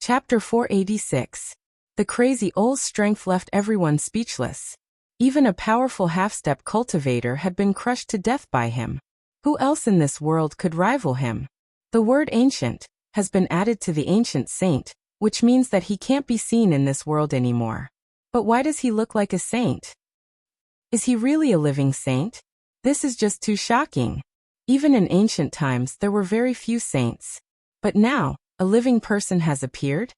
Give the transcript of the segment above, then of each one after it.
Chapter 486. The crazy old's strength left everyone speechless. Even a powerful half-step cultivator had been crushed to death by him. Who else in this world could rival him? The word ancient has been added to the ancient saint, which means that he can't be seen in this world anymore. But why does he look like a saint? Is he really a living saint? This is just too shocking. Even in ancient times there were very few saints. But now, a living person has appeared?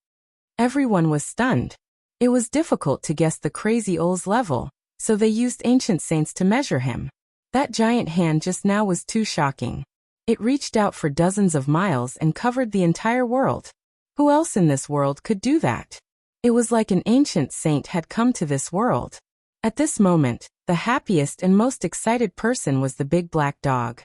Everyone was stunned. It was difficult to guess the crazy old's level, so they used ancient saints to measure him. That giant hand just now was too shocking. It reached out for dozens of miles and covered the entire world. Who else in this world could do that? It was like an ancient saint had come to this world. At this moment, the happiest and most excited person was the big black dog.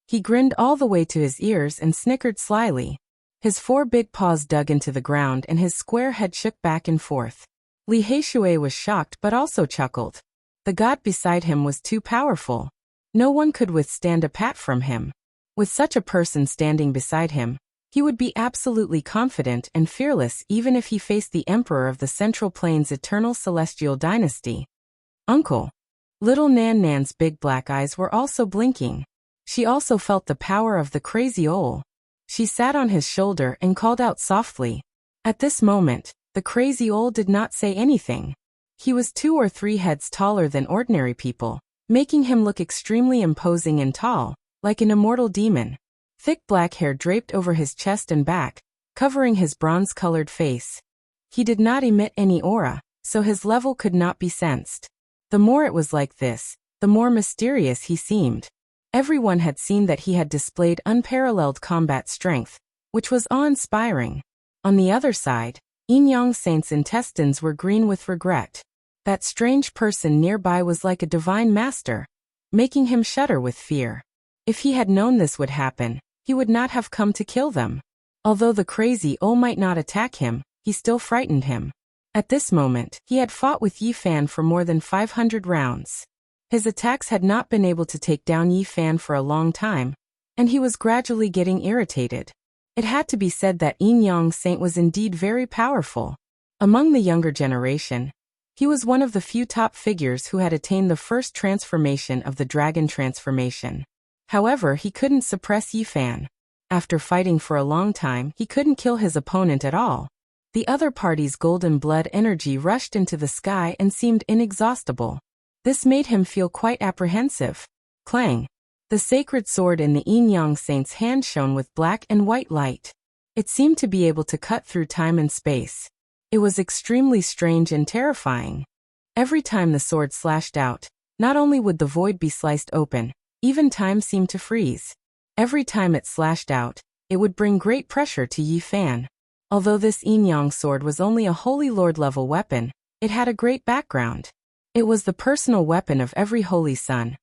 He grinned all the way to his ears and snickered slyly. His 4 big paws dug into the ground and his square head shook back and forth. Li Heishui was shocked but also chuckled. The god beside him was too powerful. No one could withstand a pat from him. With such a person standing beside him, he would be absolutely confident and fearless even if he faced the emperor of the Central Plains' eternal celestial dynasty. Uncle. Little Nan Nan's big black eyes were also blinking. She also felt the power of the crazy old. She sat on his shoulder and called out softly. At this moment, the crazy old did not say anything. He was 2 or 3 heads taller than ordinary people, making him look extremely imposing and tall, like an immortal demon. Thick black hair draped over his chest and back, covering his bronze-colored face. He did not emit any aura, so his level could not be sensed. The more it was like this, the more mysterious he seemed. Everyone had seen that he had displayed unparalleled combat strength, which was awe-inspiring. On the other side, Yin Yang Saint's intestines were green with regret. That strange person nearby was like a divine master, making him shudder with fear. If he had known this would happen, he would not have come to kill them. Although the crazy old might not attack him, he still frightened him. At this moment, he had fought with Yi Fan for more than 500 rounds. His attacks had not been able to take down Yi Fan for a long time, and he was gradually getting irritated. It had to be said that Yin Yang Saint was indeed very powerful. Among the younger generation, he was one of the few top figures who had attained the first transformation of the dragon transformation. However, he couldn't suppress Yi Fan. After fighting for a long time, he couldn't kill his opponent at all. The other party's golden blood energy rushed into the sky and seemed inexhaustible. This made him feel quite apprehensive. Clang! The sacred sword in the Yin Yang Saint's hand shone with black and white light. It seemed to be able to cut through time and space. It was extremely strange and terrifying. Every time the sword slashed out, not only would the void be sliced open, even time seemed to freeze. Every time it slashed out, it would bring great pressure to Yi Fan. Although this Yin Yang sword was only a Holy Lord level weapon, it had a great background. It was the personal weapon of every Holy Son,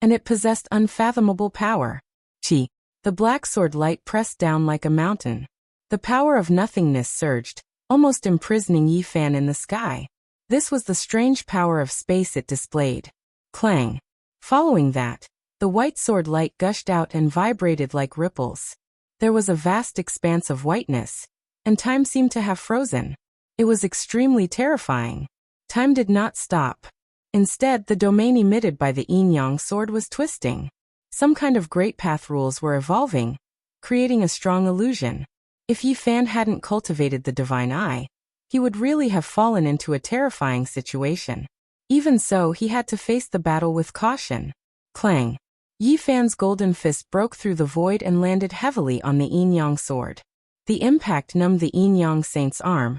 and it possessed unfathomable power. Chi. The black sword light pressed down like a mountain. The power of nothingness surged, almost imprisoning Yi Fan in the sky. This was the strange power of space it displayed. Clang. Following that, the white sword light gushed out and vibrated like ripples. There was a vast expanse of whiteness, and time seemed to have frozen. It was extremely terrifying. Time did not stop. Instead, the domain emitted by the Yin Yang sword was twisting. Some kind of great path rules were evolving, creating a strong illusion. If Yi Fan hadn't cultivated the divine eye, he would really have fallen into a terrifying situation. Even so, he had to face the battle with caution. Clang! Yi Fan's golden fist broke through the void and landed heavily on the Yin Yang sword. The impact numbed the Yin Yang Saint's arm,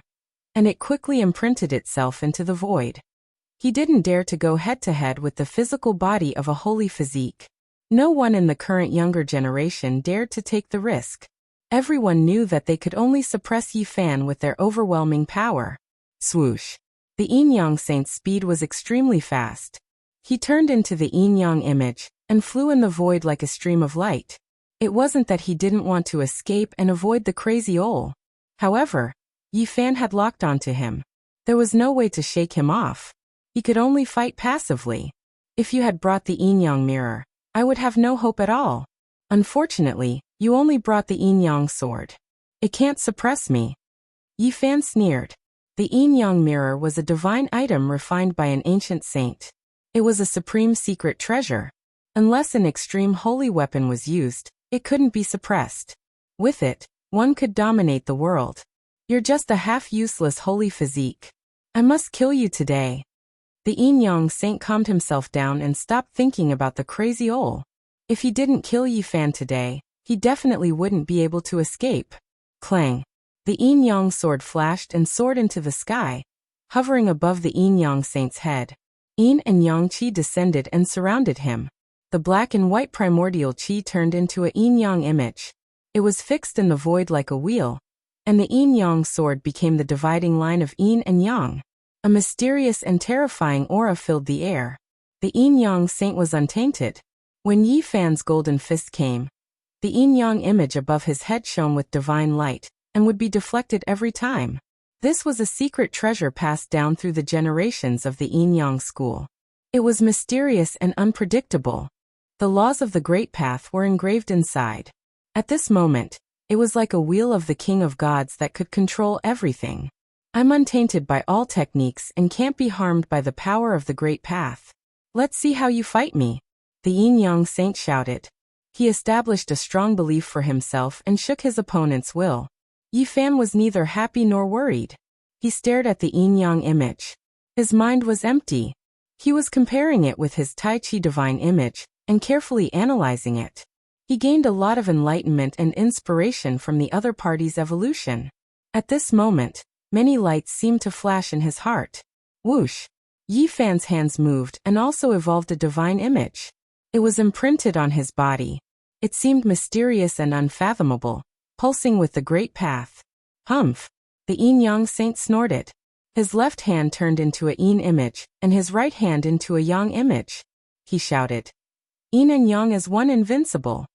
and it quickly imprinted itself into the void. He didn't dare to go head-to-head with the physical body of a holy physique. No one in the current younger generation dared to take the risk. Everyone knew that they could only suppress Yi Fan with their overwhelming power. Swoosh! The Yin Yang Saint's speed was extremely fast. He turned into the Yin Yang image, and flew in the void like a stream of light. It wasn't that he didn't want to escape and avoid the crazy old. However, Yi Fan had locked onto him. There was no way to shake him off. He could only fight passively. If you had brought the Yin Yang mirror, I would have no hope at all. Unfortunately, you only brought the Yin Yang sword. It can't suppress me. Yi Fan sneered. The yin-yang mirror was a divine item refined by an ancient saint. It was a supreme secret treasure. Unless an extreme holy weapon was used, it couldn't be suppressed. With it, one could dominate the world. You're just a half-useless holy physique. I must kill you today. The yin-yang saint calmed himself down and stopped thinking about the crazy owl. If he didn't kill Yi Fan today, he definitely wouldn't be able to escape. Clang. The yin-yang sword flashed and soared into the sky, hovering above the yin-yang saint's head. Yin and yang qi descended and surrounded him. The black and white primordial qi turned into a yin-yang image. It was fixed in the void like a wheel, and the yin-yang sword became the dividing line of yin and yang. A mysterious and terrifying aura filled the air. The yin-yang saint was untainted. When Yi Fan's golden fist came, the yin-yang image above his head shone with divine light, and would be deflected every time. This was a secret treasure passed down through the generations of the yin-yang school. It was mysterious and unpredictable. The laws of the Great Path were engraved inside. At this moment, it was like a wheel of the King of Gods that could control everything. I'm untainted by all techniques and can't be harmed by the power of the Great Path. Let's see how you fight me, the yin-yang saint shouted. He established a strong belief for himself and shook his opponent's will. Yi Fan was neither happy nor worried. He stared at the yin-yang image. His mind was empty. He was comparing it with his Tai Chi divine image, and carefully analyzing it. He gained a lot of enlightenment and inspiration from the other party's evolution. At this moment, many lights seemed to flash in his heart. Whoosh! Yi Fan's hands moved and also evolved a divine image. It was imprinted on his body. It seemed mysterious and unfathomable, pulsing with the Great Path. Humph! The yin-yang saint snorted. His left hand turned into a yin image, and his right hand into a yang image. He shouted. Yin and yang as one, invincible.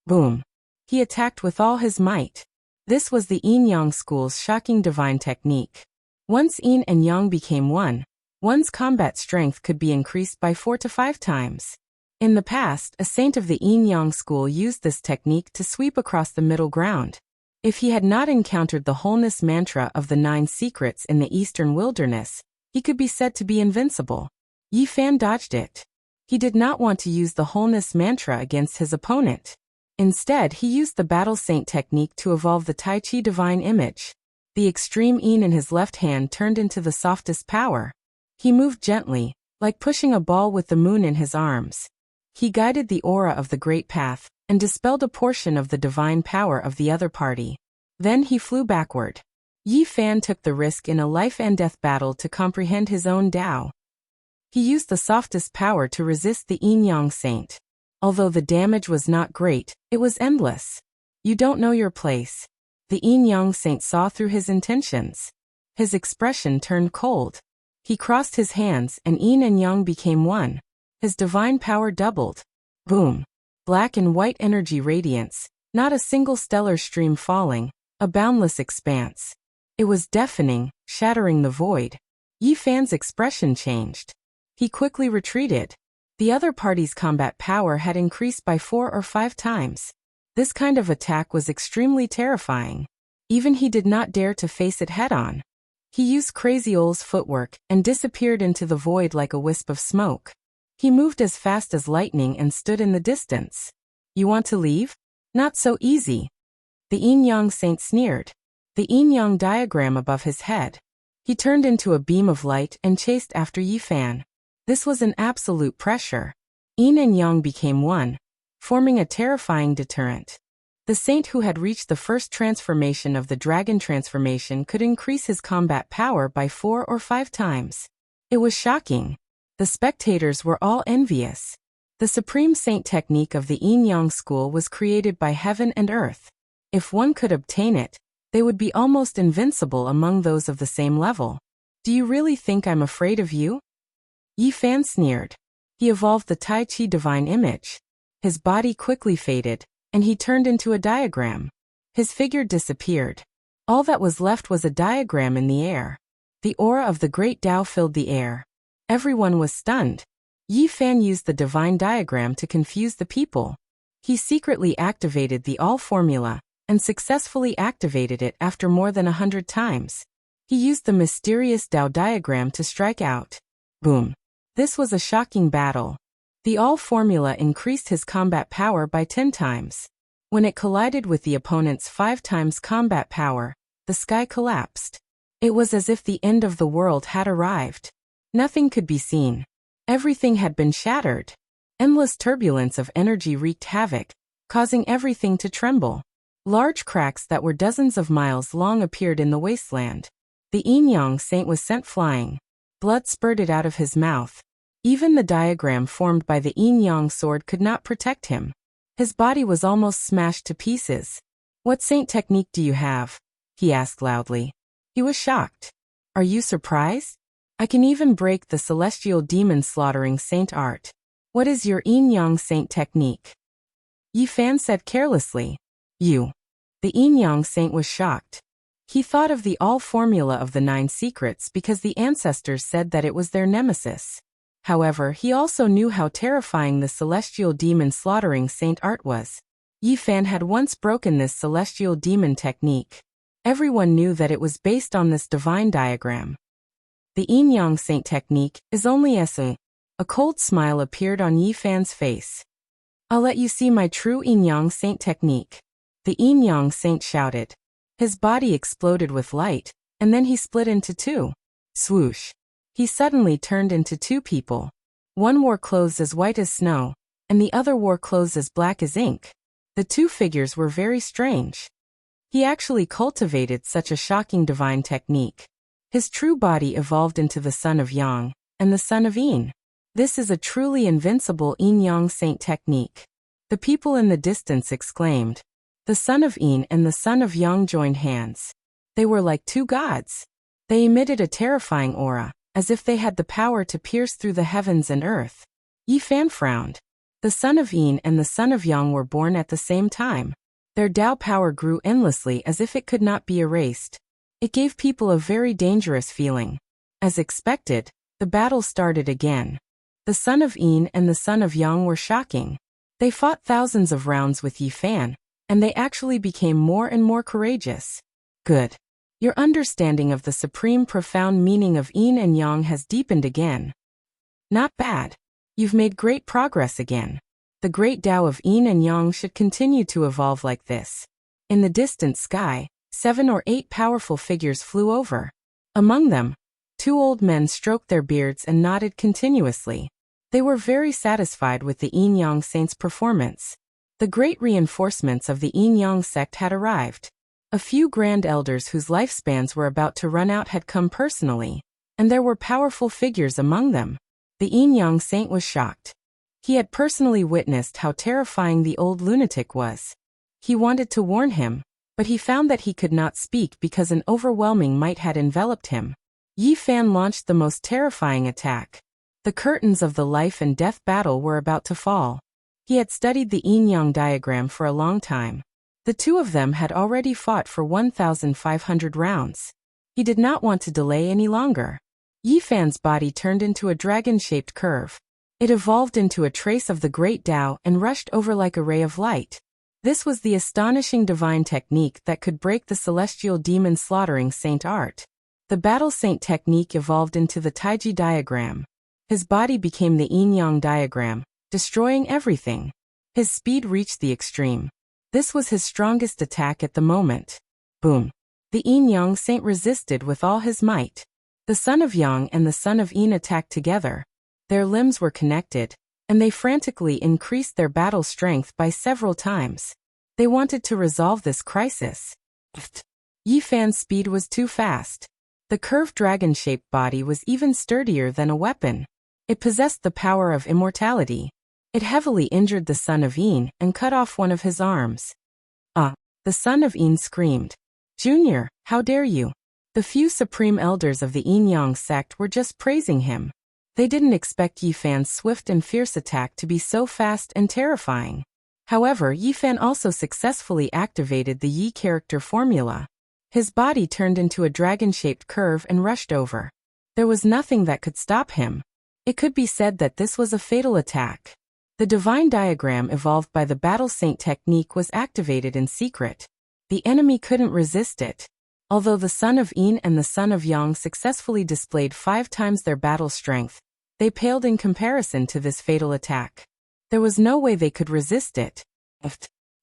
Boom! He attacked with all his might. This was the yin-yang school's shocking divine technique. Once yin and yang became one, one's combat strength could be increased by 4 to 5 times. In the past, a saint of the yin-yang school used this technique to sweep across the middle ground. If he had not encountered the wholeness mantra of the 9 secrets in the eastern wilderness, he could be said to be invincible. Yi Fan dodged it. He did not want to use the wholeness mantra against his opponent. Instead, he used the battle saint technique to evolve the Tai Chi divine image. The extreme yin in his left hand turned into the softest power. He moved gently, like pushing a ball with the moon in his arms. He guided the aura of the Great Path, and dispelled a portion of the divine power of the other party. Then he flew backward. Yi Fan took the risk in a life-and-death battle to comprehend his own Tao. He used the softest power to resist the yin-yang saint. Although the damage was not great, it was endless. You don't know your place. The yin-yang saint saw through his intentions. His expression turned cold. He crossed his hands and yin and yang became one. His divine power doubled. Boom! Black and white energy radiance, not a single stellar stream falling, a boundless expanse. It was deafening, shattering the void. Yi Fan's expression changed. He quickly retreated. The other party's combat power had increased by 4 or 5 times. This kind of attack was extremely terrifying. Even he did not dare to face it head-on. He used Crazy Ole's footwork and disappeared into the void like a wisp of smoke. He moved as fast as lightning and stood in the distance. You want to leave? Not so easy. The yin-yang saint sneered. The yin-yang diagram above his head. He turned into a beam of light and chased after Yi Fan. This was an absolute pressure. Yin and yang became one, forming a terrifying deterrent. The saint who had reached the first transformation of the dragon transformation could increase his combat power by 4 or 5 times. It was shocking. The spectators were all envious. The supreme saint technique of the yin-yang school was created by heaven and earth. If one could obtain it, they would be almost invincible among those of the same level. Do you really think I'm afraid of you? Yi Fan sneered. He evolved the Tai Chi divine image. His body quickly faded, and he turned into a diagram. His figure disappeared. All that was left was a diagram in the air. The aura of the great Tao filled the air. Everyone was stunned. Yi Fan used the divine diagram to confuse the people. He secretly activated the All formula, and successfully activated it after more than 100 times. He used the mysterious Dao diagram to strike out. Boom. This was a shocking battle. The All formula increased his combat power by 10 times. When it collided with the opponent's 5 times combat power, the sky collapsed. It was as if the end of the world had arrived. Nothing could be seen. Everything had been shattered. Endless turbulence of energy wreaked havoc, causing everything to tremble. Large cracks that were dozens of miles long appeared in the wasteland. The Yin-Yang Saint was sent flying. Blood spurted out of his mouth. Even the diagram formed by the Yin-Yang sword could not protect him. His body was almost smashed to pieces. "What saint technique do you have?" he asked loudly. He was shocked. "Are you surprised? I can even break the celestial demon slaughtering saint art. What is your Yin-Yang Saint technique?" Yi Fan said carelessly. "You." The Yin-Yang Saint was shocked. He thought of the All formula of the 9 secrets because the ancestors said that it was their nemesis. However, he also knew how terrifying the celestial demon slaughtering saint art was. Yi Fan had once broken this celestial demon technique. Everyone knew that it was based on this divine diagram. The Yin-Yang Saint technique is only a cold smile appeared on Yi Fan's face. "I'll let you see my true Yin-Yang Saint technique." The Yin-Yang Saint shouted. His body exploded with light, and then he split into 2. Swoosh. He suddenly turned into 2 people. One wore clothes as white as snow, and the other wore clothes as black as ink. The 2 figures were very strange. He actually cultivated such a shocking divine technique. His true body evolved into the son of Yang, and the son of Yin. This is a truly invincible Yin-Yang Saint technique. The people in the distance exclaimed. The son of Yin and the son of Yang joined hands. They were like 2 gods. They emitted a terrifying aura, as if they had the power to pierce through the heavens and earth. Yi Fan frowned. The son of Yin and the son of Yang were born at the same time. Their Dao power grew endlessly as if it could not be erased. It gave people a very dangerous feeling. As expected, the battle started again. The son of Yin and the son of Yang were shocking. They fought thousands of rounds with Yi Fan, and they actually became more and more courageous. Good. Your understanding of the supreme profound meaning of Yin and Yang has deepened again. Not bad. You've made great progress again. The great Tao of Yin and Yang should continue to evolve like this. In the distant sky, 7 or 8 powerful figures flew over. Among them, 2 old men stroked their beards and nodded continuously. They were very satisfied with the Yin-Yang Saint's performance. The great reinforcements of the Yin-Yang sect had arrived. A few grand elders whose lifespans were about to run out had come personally, and there were powerful figures among them. The Yin-Yang Saint was shocked. He had personally witnessed how terrifying the old lunatic was. He wanted to warn him, but he found that he could not speak because an overwhelming might had enveloped him. Yi Fan launched the most terrifying attack. The curtains of the life and death battle were about to fall. He had studied the Yin-Yang diagram for a long time. The 2 of them had already fought for 1,500 rounds. He did not want to delay any longer. Yi Fan's body turned into a dragon-shaped curve. It evolved into a trace of the great Tao and rushed over like a ray of light. This was the astonishing divine technique that could break the celestial demon slaughtering saint art. The battle saint technique evolved into the Taiji diagram. His body became the Yin-Yang diagram, destroying everything. His speed reached the extreme. This was his strongest attack at the moment. Boom. The Yin-Yang Saint resisted with all his might. The son of Yang and the son of Yin attacked together. Their limbs were connected, and they frantically increased their battle strength by several times. They wanted to resolve this crisis. Yi Fan's speed was too fast. The curved dragon-shaped body was even sturdier than a weapon. It possessed the power of immortality. It heavily injured the son of Yin and cut off one of his arms. Ah! The son of Yin screamed. "Junior, how dare you?" The few supreme elders of the Yin-Yang sect were just praising him. They didn't expect Yi Fan's swift and fierce attack to be so fast and terrifying. However, Yi Fan also successfully activated the Yi character formula. His body turned into a dragon-shaped curve and rushed over. There was nothing that could stop him. It could be said that this was a fatal attack. The divine diagram evolved by the battle saint technique was activated in secret. The enemy couldn't resist it. Although the son of Yin and the son of Yang successfully displayed 5 times their battle strength, they paled in comparison to this fatal attack. There was no way they could resist it.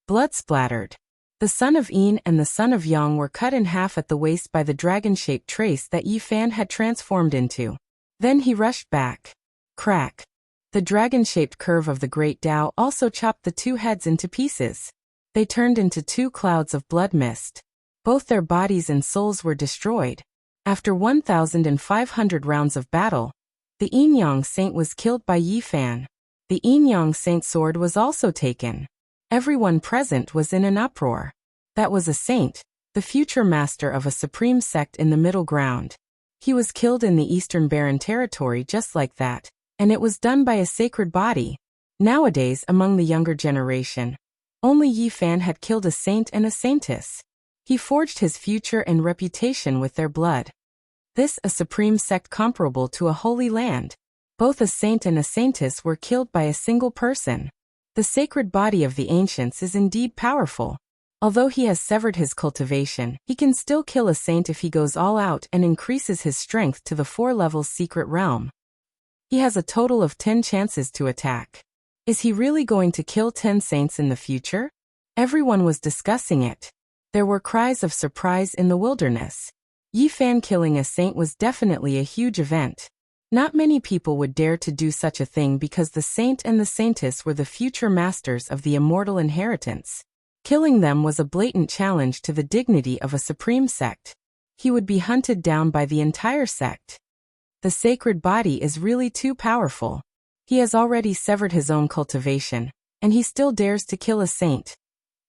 Blood splattered. The son of Yin and the son of Yang were cut in half at the waist by the dragon-shaped trace that Yi Fan had transformed into. Then he rushed back. Crack. The dragon-shaped curve of the great Tao also chopped the 2 heads into pieces. They turned into 2 clouds of blood mist. Both their bodies and souls were destroyed. After 1,500 rounds of battle, the Yin-Yang Saint was killed by Yi Fan. The Yin-Yang Saint's sword was also taken. Everyone present was in an uproar. That was a saint, the future master of a supreme sect in the middle ground. He was killed in the Eastern Barren territory just like that, and it was done by a sacred body. Nowadays, among the younger generation, only Yi Fan had killed a saint and a saintess. He forged his future and reputation with their blood. This a supreme sect comparable to a holy land. Both a saint and a saintess were killed by a single person. The sacred body of the ancients is indeed powerful. Although he has severed his cultivation, he can still kill a saint if he goes all out and increases his strength to the 4 levels secret realm. He has a total of 10 chances to attack. Is he really going to kill 10 saints in the future? Everyone was discussing it. There were cries of surprise in the wilderness. Yi Fan killing a saint was definitely a huge event. Not many people would dare to do such a thing because the saint and the saintess were the future masters of the immortal inheritance. Killing them was a blatant challenge to the dignity of a supreme sect. He would be hunted down by the entire sect. The sacred body is really too powerful. He has already severed his own cultivation, and he still dares to kill a saint.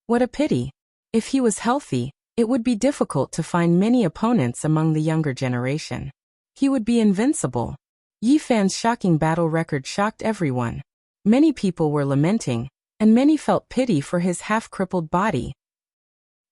What a pity. If he was healthy, it would be difficult to find many opponents among the younger generation. He would be invincible. Yi Fan's shocking battle record shocked everyone. Many people were lamenting, and many felt pity for his half-crippled body.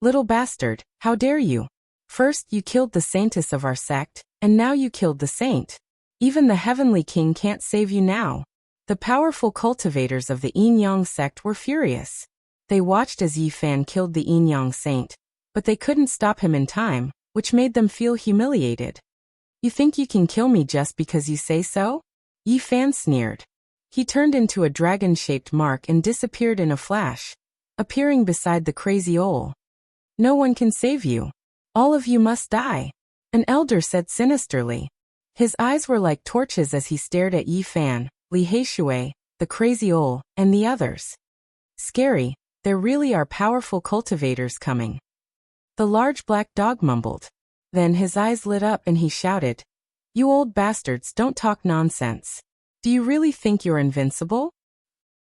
Little bastard, how dare you? First you killed the saintess of our sect, and now you killed the saint. Even the heavenly king can't save you now. The powerful cultivators of the Yin-Yang sect were furious. They watched as Yi Fan killed the Yin-Yang saint, but they couldn't stop him in time, which made them feel humiliated. You think you can kill me just because you say so? Yi Fan sneered. He turned into a dragon-shaped mark and disappeared in a flash, appearing beside the crazy owl. No one can save you. All of you must die, an elder said sinisterly. His eyes were like torches as he stared at Yi Fan, Li Heishui, the crazy owl, and the others. Scary, there really are powerful cultivators coming. The large black dog mumbled. Then his eyes lit up and he shouted, "You old bastards, don't talk nonsense. Do you really think you're invincible?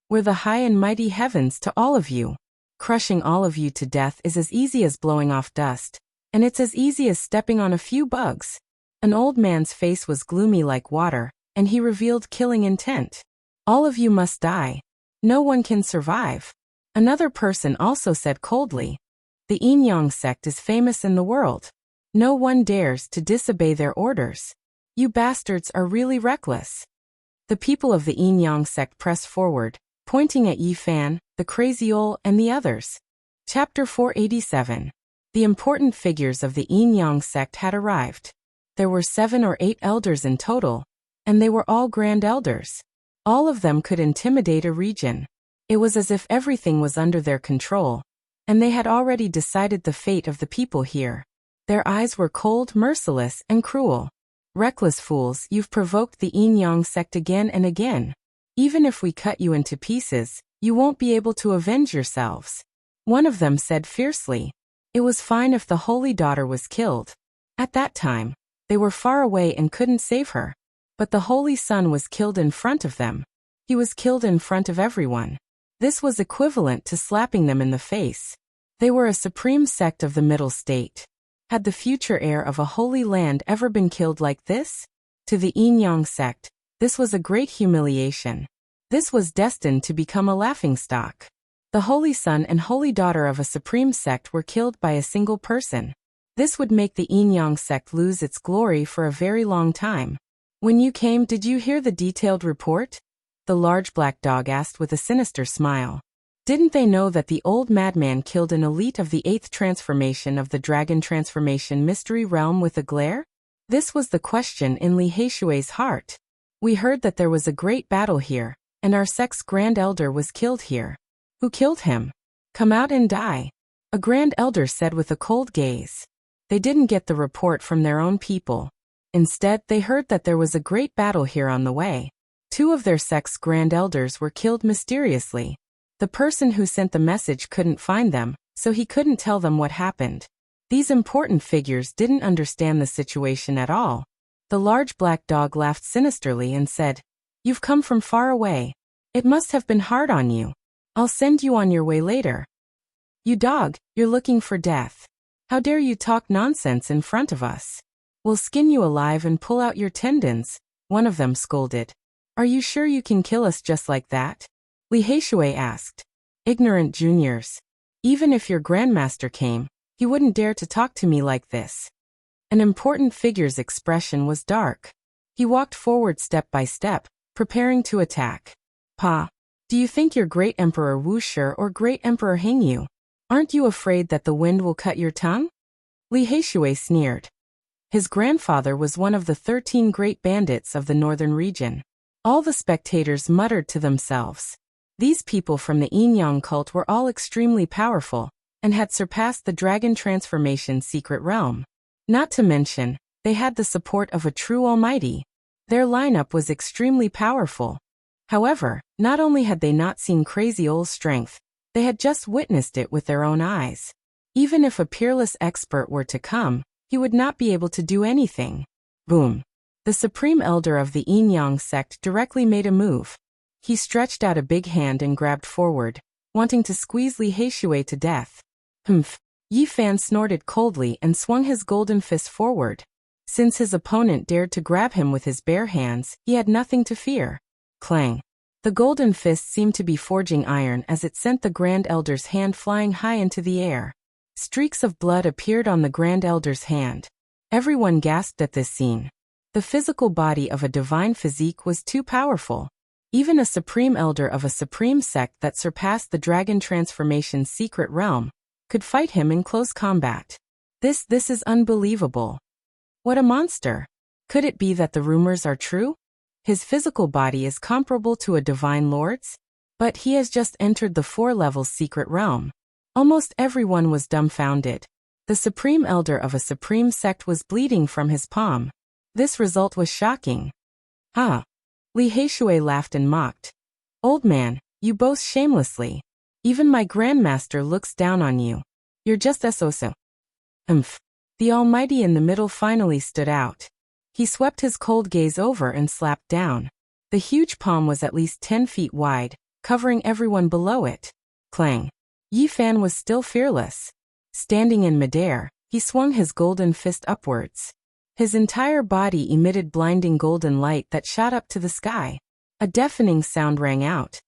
We're the high and mighty heavens to all of you. Crushing all of you to death is as easy as blowing off dust, and it's as easy as stepping on a few bugs." An old man's face was gloomy like water, and he revealed killing intent. "All of you must die. No one can survive." Another person also said coldly, "The Yin-Yang sect is famous in the world. No one dares to disobey their orders. You bastards are really reckless." The people of the Yin-Yang sect pressed forward, pointing at Yi Fan, the crazy owl, and the others. Chapter 487. The important figures of the Yin-Yang sect had arrived. There were 7 or 8 elders in total, and they were all grand elders. All of them could intimidate a region. It was as if everything was under their control, and they had already decided the fate of the people here. Their eyes were cold, merciless, and cruel. "Reckless fools, you've provoked the Yin-Yang sect again and again. Even if we cut you into pieces, you won't be able to avenge yourselves." One of them said fiercely. It was fine if the holy daughter was killed. At that time, they were far away and couldn't save her. But the holy son was killed in front of them. He was killed in front of everyone. This was equivalent to slapping them in the face. They were a supreme sect of the middle state. Had the future heir of a holy land ever been killed like this? To the Yin-Yang sect, this was a great humiliation. This was destined to become a laughingstock. The holy son and holy daughter of a supreme sect were killed by a single person. This would make the Yin-Yang sect lose its glory for a very long time. "When you came, did you hear the detailed report?" The large black dog asked with a sinister smile. Didn't they know that the old madman killed an elite of the 8th transformation of the dragon transformation mystery realm with a glare? This was the question in Li Heishui's heart. We heard that there was a great battle here, and our sect's Grand Elder was killed here. Who killed him? Come out and die. A Grand Elder said with a cold gaze. They didn't get the report from their own people. Instead, they heard that there was a great battle here on the way. 2 of their sect's Grand Elders were killed mysteriously. The person who sent the message couldn't find them, so he couldn't tell them what happened. These important figures didn't understand the situation at all. The large black dog laughed sinisterly and said, "You've come from far away. It must have been hard on you. I'll send you on your way later." "You dog, you're looking for death. How dare you talk nonsense in front of us? We'll skin you alive and pull out your tendons," one of them scolded. "Are you sure you can kill us just like that?" Li Heishui asked. "Ignorant juniors. Even if your grandmaster came, he wouldn't dare to talk to me like this." An important figure's expression was dark. He walked forward step by step, preparing to attack. "Pa, do you think your great Emperor Wuxia or great Emperor Hingyu? Aren't you afraid that the wind will cut your tongue?" Li Heishui sneered. His grandfather was one of the 13 great bandits of the northern region. All the spectators muttered to themselves. These people from the Yin-Yang cult were all extremely powerful, and had surpassed the dragon transformation secret realm. Not to mention, they had the support of a true almighty. Their lineup was extremely powerful. However, not only had they not seen Crazy Old's strength, they had just witnessed it with their own eyes. Even if a peerless expert were to come, he would not be able to do anything. Boom. The Supreme Elder of the Yin-Yang sect directly made a move. He stretched out a big hand and grabbed forward, wanting to squeeze Li Heishui to death. Humph. Yi Fan snorted coldly and swung his golden fist forward. Since his opponent dared to grab him with his bare hands, he had nothing to fear. Clang. The golden fist seemed to be forging iron as it sent the Grand Elder's hand flying high into the air. Streaks of blood appeared on the Grand Elder's hand. Everyone gasped at this scene. The physical body of a divine physique was too powerful. Even a Supreme Elder of a supreme sect that surpassed the Dragon Transformation's secret realm could fight him in close combat. This is unbelievable. What a monster! Could it be that the rumors are true? His physical body is comparable to a divine lord's? But he has just entered the 4-level secret realm. Almost everyone was dumbfounded. The Supreme Elder of a supreme sect was bleeding from his palm. This result was shocking. "Huh?" Li Heishui laughed and mocked. "Old man, you boast shamelessly. Even my grandmaster looks down on you. You're just so. The Almighty in the middle finally stood out. He swept his cold gaze over and slapped down. The huge palm was at least 10 feet wide, covering everyone below it. Clang. Yi Fan was still fearless. Standing in midair, he swung his golden fist upwards. His entire body emitted blinding golden light that shot up to the sky. A deafening sound rang out.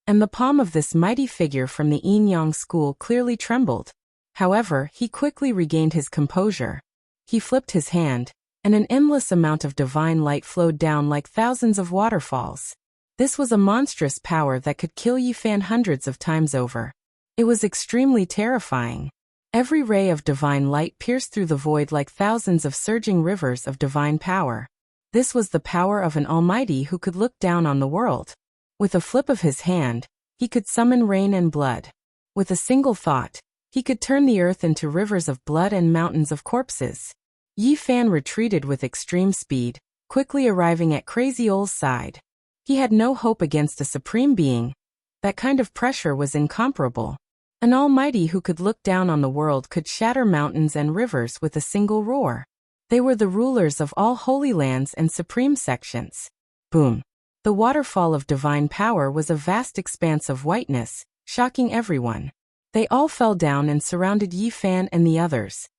And the palm of this mighty figure from the Yin-Yang school clearly trembled. However, he quickly regained his composure. He flipped his hand, and an endless amount of divine light flowed down like thousands of waterfalls. This was a monstrous power that could kill Yi Fan hundreds of times over. It was extremely terrifying. Every ray of divine light pierced through the void like thousands of surging rivers of divine power. This was the power of an almighty who could look down on the world. With a flip of his hand, he could summon rain and blood. With a single thought, he could turn the earth into rivers of blood and mountains of corpses. Yi Fan retreated with extreme speed, quickly arriving at Crazy Old's side. He had no hope against a supreme being. That kind of pressure was incomparable. An almighty who could look down on the world could shatter mountains and rivers with a single roar. They were the rulers of all holy lands and supreme sections. Boom. The waterfall of divine power was a vast expanse of whiteness, shocking everyone. They all fell down and surrounded Yi Fan and the others.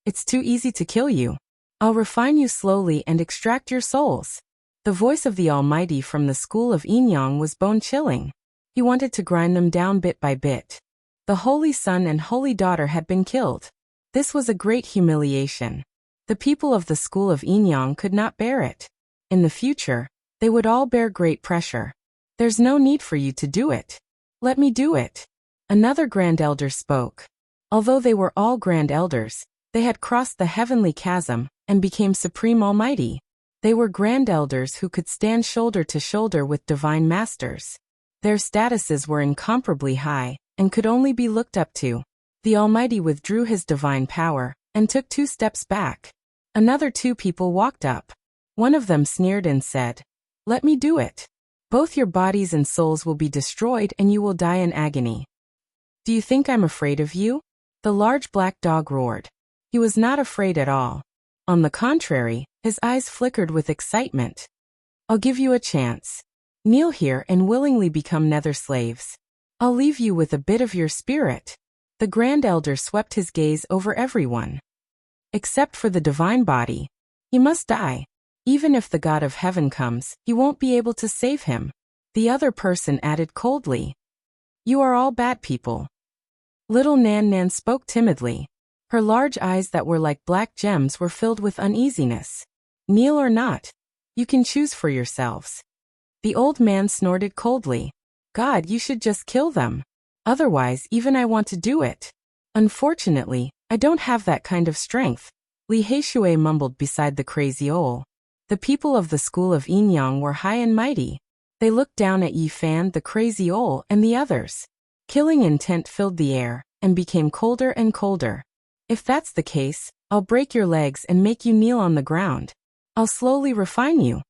"It's too easy to kill you. I'll refine you slowly and extract your souls." The voice of the Almighty from the school of Yin-Yang was bone-chilling. He wanted to grind them down bit by bit. The Holy Son and Holy Daughter had been killed. This was a great humiliation. The people of the school of Yin-Yang could not bear it. In the future, they would all bear great pressure. "There's no need for you to do it. Let me do it." Another Grand Elder spoke. Although they were all Grand Elders, they had crossed the heavenly chasm and became Supreme Almighty. They were Grand Elders who could stand shoulder to shoulder with Divine Masters. Their statuses were incomparably high and could only be looked up to. The Almighty withdrew his divine power and took 2 steps back. Another 2 people walked up. One of them sneered and said, "Let me do it. Both your bodies and souls will be destroyed and you will die in agony." "Do you think I'm afraid of you?" the large black dog roared. He was not afraid at all. On the contrary, his eyes flickered with excitement. "I'll give you a chance. Kneel here and willingly become nether slaves. I'll leave you with a bit of your spirit." The Grand Elder swept his gaze over everyone. "Except for the divine body. He must die. Even if the God of heaven comes, he won't be able to save him." The other person added coldly, "You are all bad people." Little Nan Nan spoke timidly. Her large eyes that were like black gems were filled with uneasiness. "Kneel or not. You can choose for yourselves." The old man snorted coldly. "God, you should just kill them. Otherwise, even I want to do it. Unfortunately, I don't have that kind of strength." Li Heishui mumbled beside the crazy owl. The people of the school of Yin Yang were high and mighty. They looked down at Yi Fan, the crazy owl, and the others. Killing intent filled the air and became colder and colder. "If that's the case, I'll break your legs and make you kneel on the ground. I'll slowly refine you."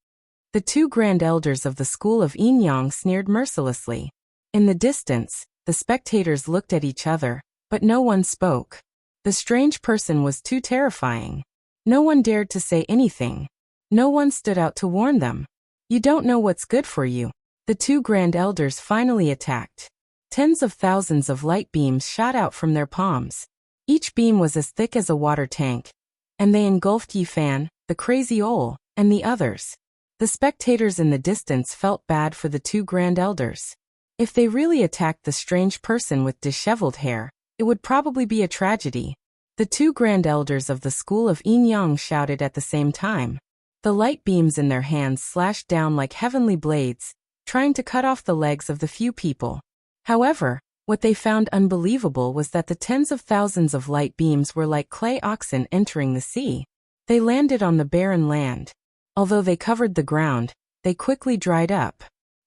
The 2 Grand Elders of the school of Yin Yang sneered mercilessly. In the distance, the spectators looked at each other, but no one spoke. The strange person was too terrifying. No one dared to say anything. No one stood out to warn them. "You don't know what's good for you." The 2 Grand Elders finally attacked. Tens of thousands of light beams shot out from their palms. Each beam was as thick as a water tank, and they engulfed Yi Fan, the crazy owl, and the others. The spectators in the distance felt bad for the 2 Grand Elders. If they really attacked the strange person with disheveled hair, it would probably be a tragedy. The 2 Grand Elders of the school of Yin Yang shouted at the same time. The light beams in their hands slashed down like heavenly blades, trying to cut off the legs of the few people. However, what they found unbelievable was that the tens of thousands of light beams were like clay oxen entering the sea. They landed on the barren land. Although they covered the ground, they quickly dried up.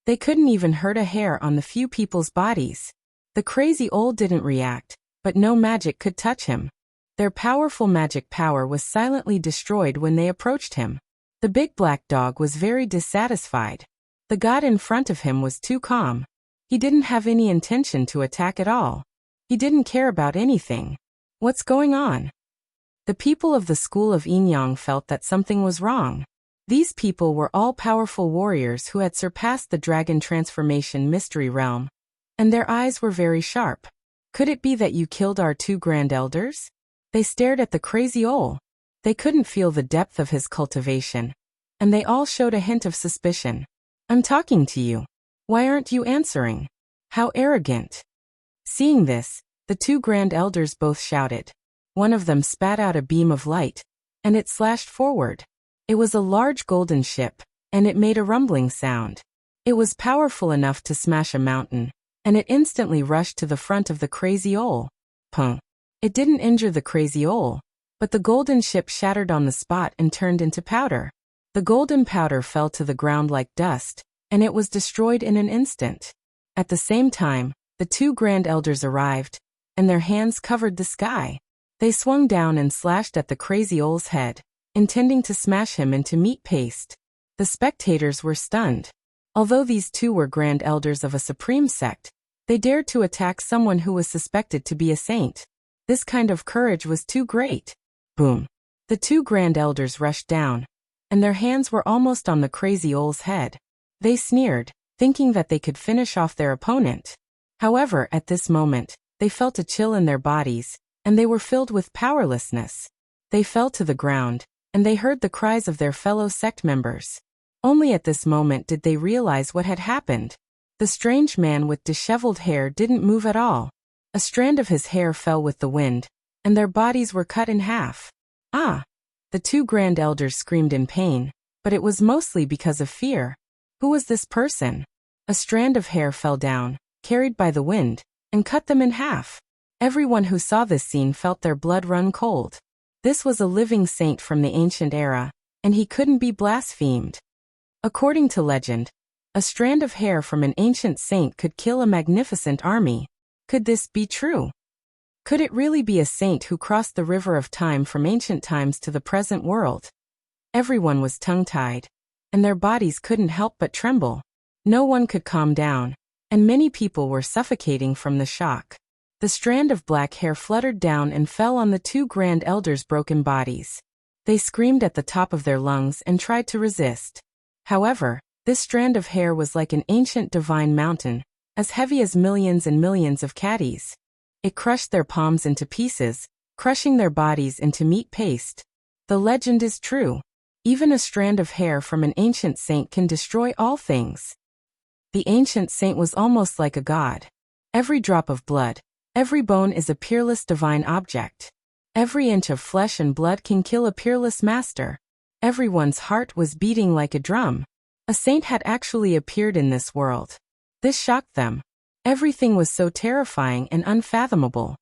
They couldn't even hurt a hair on the few people's bodies. The crazy owl didn't react, but no magic could touch him. Their powerful magic power was silently destroyed when they approached him. The big black dog was very dissatisfied. The god in front of him was too calm. He didn't have any intention to attack at all. He didn't care about anything. What's going on? The people of the school of Yin Yang felt that something was wrong. These people were all powerful warriors who had surpassed the dragon transformation mystery realm, and their eyes were very sharp. Could it be that you killed our 2 Grand Elders? They stared at the crazy owl. They couldn't feel the depth of his cultivation, and they all showed a hint of suspicion. "I'm talking to you. Why aren't you answering? How arrogant." Seeing this, the 2 Grand Elders both shouted. One of them spat out a beam of light, and it slashed forward. It was a large golden ship, and it made a rumbling sound. It was powerful enough to smash a mountain, and it instantly rushed to the front of the crazy owl. Pung. It didn't injure the crazy owl, but the golden ship shattered on the spot and turned into powder. The golden powder fell to the ground like dust, and it was destroyed in an instant. At the same time, the 2 Grand Elders arrived, and their hands covered the sky. They swung down and slashed at the crazy owl's head, intending to smash him into meat paste. The spectators were stunned. Although these 2 were Grand Elders of a supreme sect, they dared to attack someone who was suspected to be a saint. This kind of courage was too great. Boom. The 2 Grand Elders rushed down, and their hands were almost on the crazy owl's head. They sneered, thinking that they could finish off their opponent. However, at this moment, they felt a chill in their bodies, and they were filled with powerlessness. They fell to the ground, and they heard the cries of their fellow sect members. Only at this moment did they realize what had happened. The strange man with disheveled hair didn't move at all. A strand of his hair fell with the wind, and their bodies were cut in half. Ah! The 2 Grand Elders screamed in pain, but it was mostly because of fear. Who was this person? A strand of hair fell down, carried by the wind, and cut them in half. Everyone who saw this scene felt their blood run cold. This was a living saint from the ancient era, and he couldn't be blasphemed. According to legend, a strand of hair from an ancient saint could kill a magnificent army. Could this be true? Could it really be a saint who crossed the river of time from ancient times to the present world? Everyone was tongue-tied, and their bodies couldn't help but tremble. No one could calm down, and many people were suffocating from the shock. The strand of black hair fluttered down and fell on the two grand elders' broken bodies. They screamed at the top of their lungs and tried to resist. However, this strand of hair was like an ancient divine mountain, as heavy as millions and millions of caddies. It crushed their palms into pieces, crushing their bodies into meat paste. The legend is true. Even a strand of hair from an ancient saint can destroy all things. The ancient saint was almost like a god. Every drop of blood, every bone is a peerless divine object. Every inch of flesh and blood can kill a peerless master. Everyone's heart was beating like a drum. A saint had actually appeared in this world. This shocked them. Everything was so terrifying and unfathomable.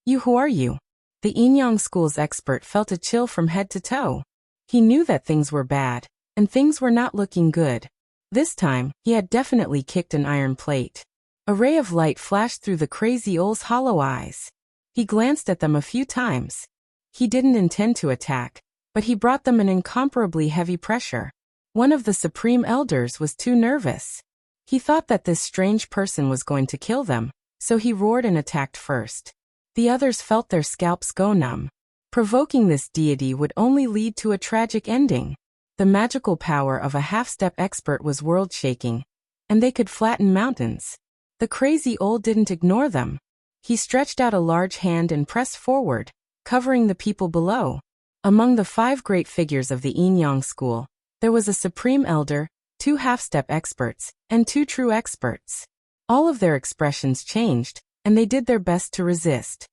Who are you? The Yin school's expert felt a chill from head to toe. He knew that things were bad, and things were not looking good. This time, he had definitely kicked an iron plate. A ray of light flashed through the crazy old's hollow eyes. He glanced at them a few times. He didn't intend to attack, but he brought them an incomparably heavy pressure. One of the supreme elders was too nervous. He thought that this strange person was going to kill them, so he roared and attacked first. The others felt their scalps go numb. Provoking this deity would only lead to a tragic ending. The magical power of a half-step expert was world-shaking, and they could flatten mountains. The crazy old didn't ignore them. He stretched out a large hand and pressed forward, covering the people below. Among the 5 great figures of the Yin school, there was a supreme elder, 2 half-step experts, and 2 true experts. All of their expressions changed, and they did their best to resist.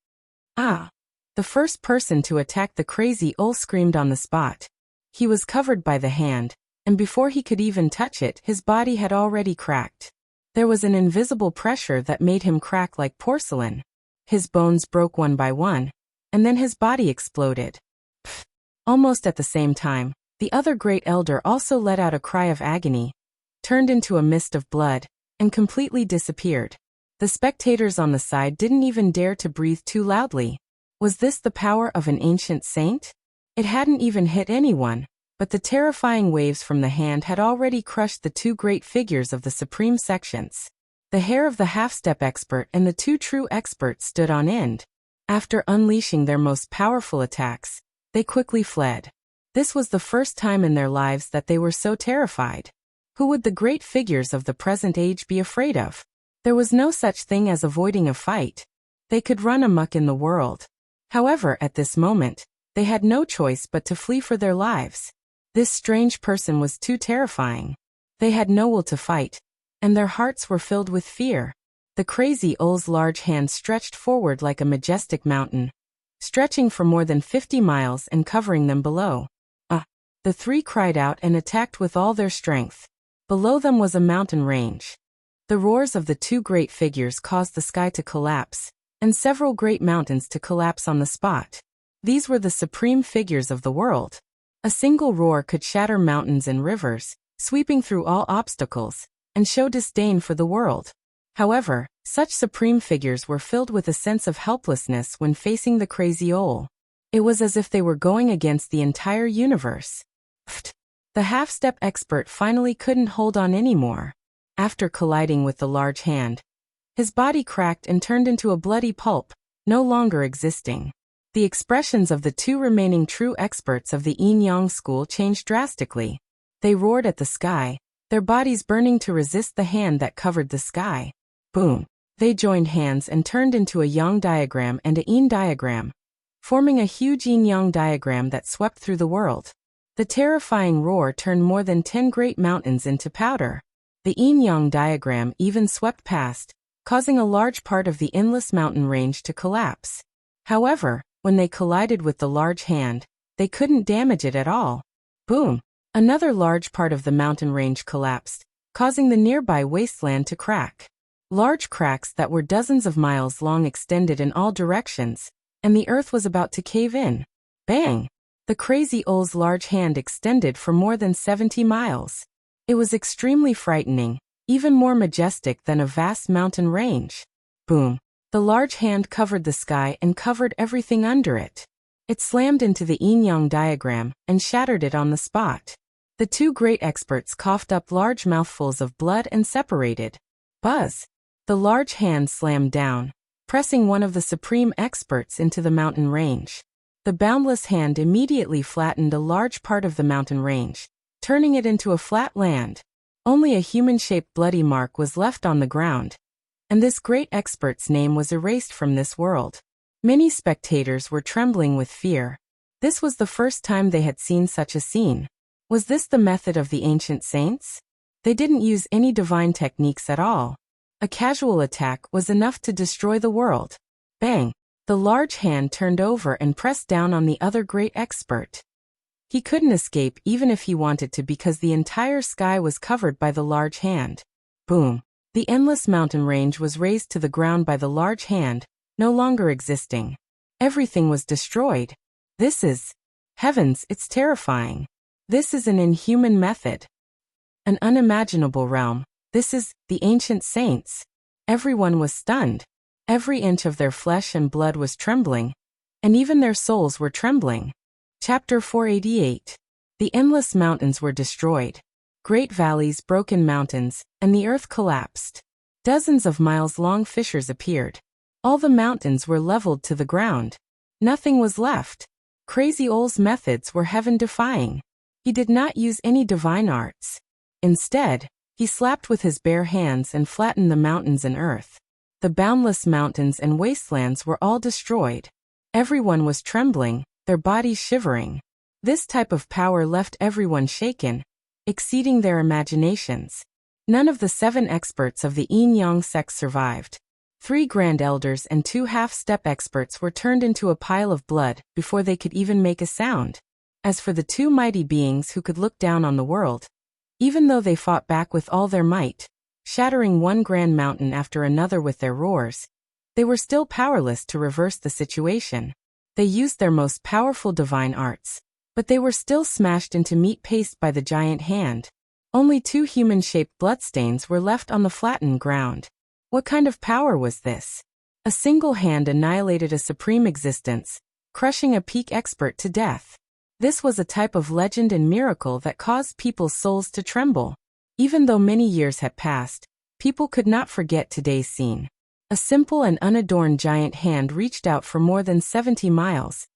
Ah! The first person to attack the crazy old screamed on the spot. He was covered by the hand, and before he could even touch it, his body had already cracked. There was an invisible pressure that made him crack like porcelain. His bones broke one by one, and then his body exploded. Pfft. Almost at the same time, the other great elder also let out a cry of agony, turned into a mist of blood, and completely disappeared. The spectators on the side didn't even dare to breathe too loudly. Was this the power of an ancient saint? It hadn't even hit anyone, but the terrifying waves from the hand had already crushed the 2 great figures of the supreme sections. The hair of the half-step expert and the 2 true experts stood on end. After unleashing their most powerful attacks, they quickly fled. This was the first time in their lives that they were so terrified. Who would the great figures of the present age be afraid of? There was no such thing as avoiding a fight. They could run amok in the world. However, at this moment, they had no choice but to flee for their lives. This strange person was too terrifying. They had no will to fight, and their hearts were filled with fear. The crazy old's large hand stretched forward like a majestic mountain, stretching for more than 50 miles and covering them below. The 3 cried out and attacked with all their strength. Below them was a mountain range. The roars of the 2 great figures caused the sky to collapse, and several great mountains to collapse on the spot. These were the supreme figures of the world. A single roar could shatter mountains and rivers, sweeping through all obstacles, and show disdain for the world. However, such supreme figures were filled with a sense of helplessness when facing the crazy owl. It was as if they were going against the entire universe. Pfft. The half-step expert finally couldn't hold on anymore. After colliding with the large hand, his body cracked and turned into a bloody pulp, no longer existing. The expressions of the 2 remaining true experts of the Yin school changed drastically. They roared at the sky, their bodies burning to resist the hand that covered the sky. Boom! They joined hands and turned into a yang diagram and a yin diagram, forming a huge yin-yang diagram that swept through the world. The terrifying roar turned more than 10 great mountains into powder. The yin-yang diagram even swept past, causing a large part of the endless mountain range to collapse. However, when they collided with the large hand, they couldn't damage it at all. Boom! Another large part of the mountain range collapsed, causing the nearby wasteland to crack. Large cracks that were dozens of miles long extended in all directions, and the earth was about to cave in. Bang! The crazy old's large hand extended for more than 70 miles. It was extremely frightening, even more majestic than a vast mountain range. Boom! The large hand covered the sky and covered everything under it. It slammed into the yin-yang diagram and shattered it on the spot. The two great experts coughed up large mouthfuls of blood and separated. Buzz! The large hand slammed down, pressing one of the supreme experts into the mountain range. The boundless hand immediately flattened a large part of the mountain range, turning it into a flat land. Only a human-shaped bloody mark was left on the ground, and this great expert's name was erased from this world. Many spectators were trembling with fear. This was the first time they had seen such a scene. Was this the method of the ancient saints? They didn't use any divine techniques at all. A casual attack was enough to destroy the world. Bang! The large hand turned over and pressed down on the other great expert. He couldn't escape even if he wanted to because the entire sky was covered by the large hand. Boom! The endless mountain range was razed to the ground by the large hand, no longer existing. Everything was destroyed. This is... Heavens, it's terrifying. This is an inhuman method. An unimaginable realm. This is the ancient saints. Everyone was stunned. Every inch of their flesh and blood was trembling, and even their souls were trembling. Chapter 488. The endless mountains were destroyed. Great valleys, broken mountains, and the earth collapsed. Dozens of miles-long fissures appeared. All the mountains were leveled to the ground. Nothing was left. Crazy Ol's methods were heaven-defying. He did not use any divine arts. Instead, he slapped with his bare hands and flattened the mountains and earth. The boundless mountains and wastelands were all destroyed. Everyone was trembling, their bodies shivering. This type of power left everyone shaken, exceeding their imaginations. None of the 7 experts of the yin-yang sect survived. 3 grand elders and 2 half-step experts were turned into a pile of blood before they could even make a sound. As for the 2 mighty beings who could look down on the world, even though they fought back with all their might, shattering one grand mountain after another with their roars, they were still powerless to reverse the situation. They used their most powerful divine arts, but they were still smashed into meat paste by the giant hand. Only 2 human-shaped bloodstains were left on the flattened ground. What kind of power was this? A single hand annihilated a supreme existence, crushing a peak expert to death. This was a type of legend and miracle that caused people's souls to tremble. Even though many years had passed, people could not forget today's scene. A simple and unadorned giant hand reached out for more than 70 miles,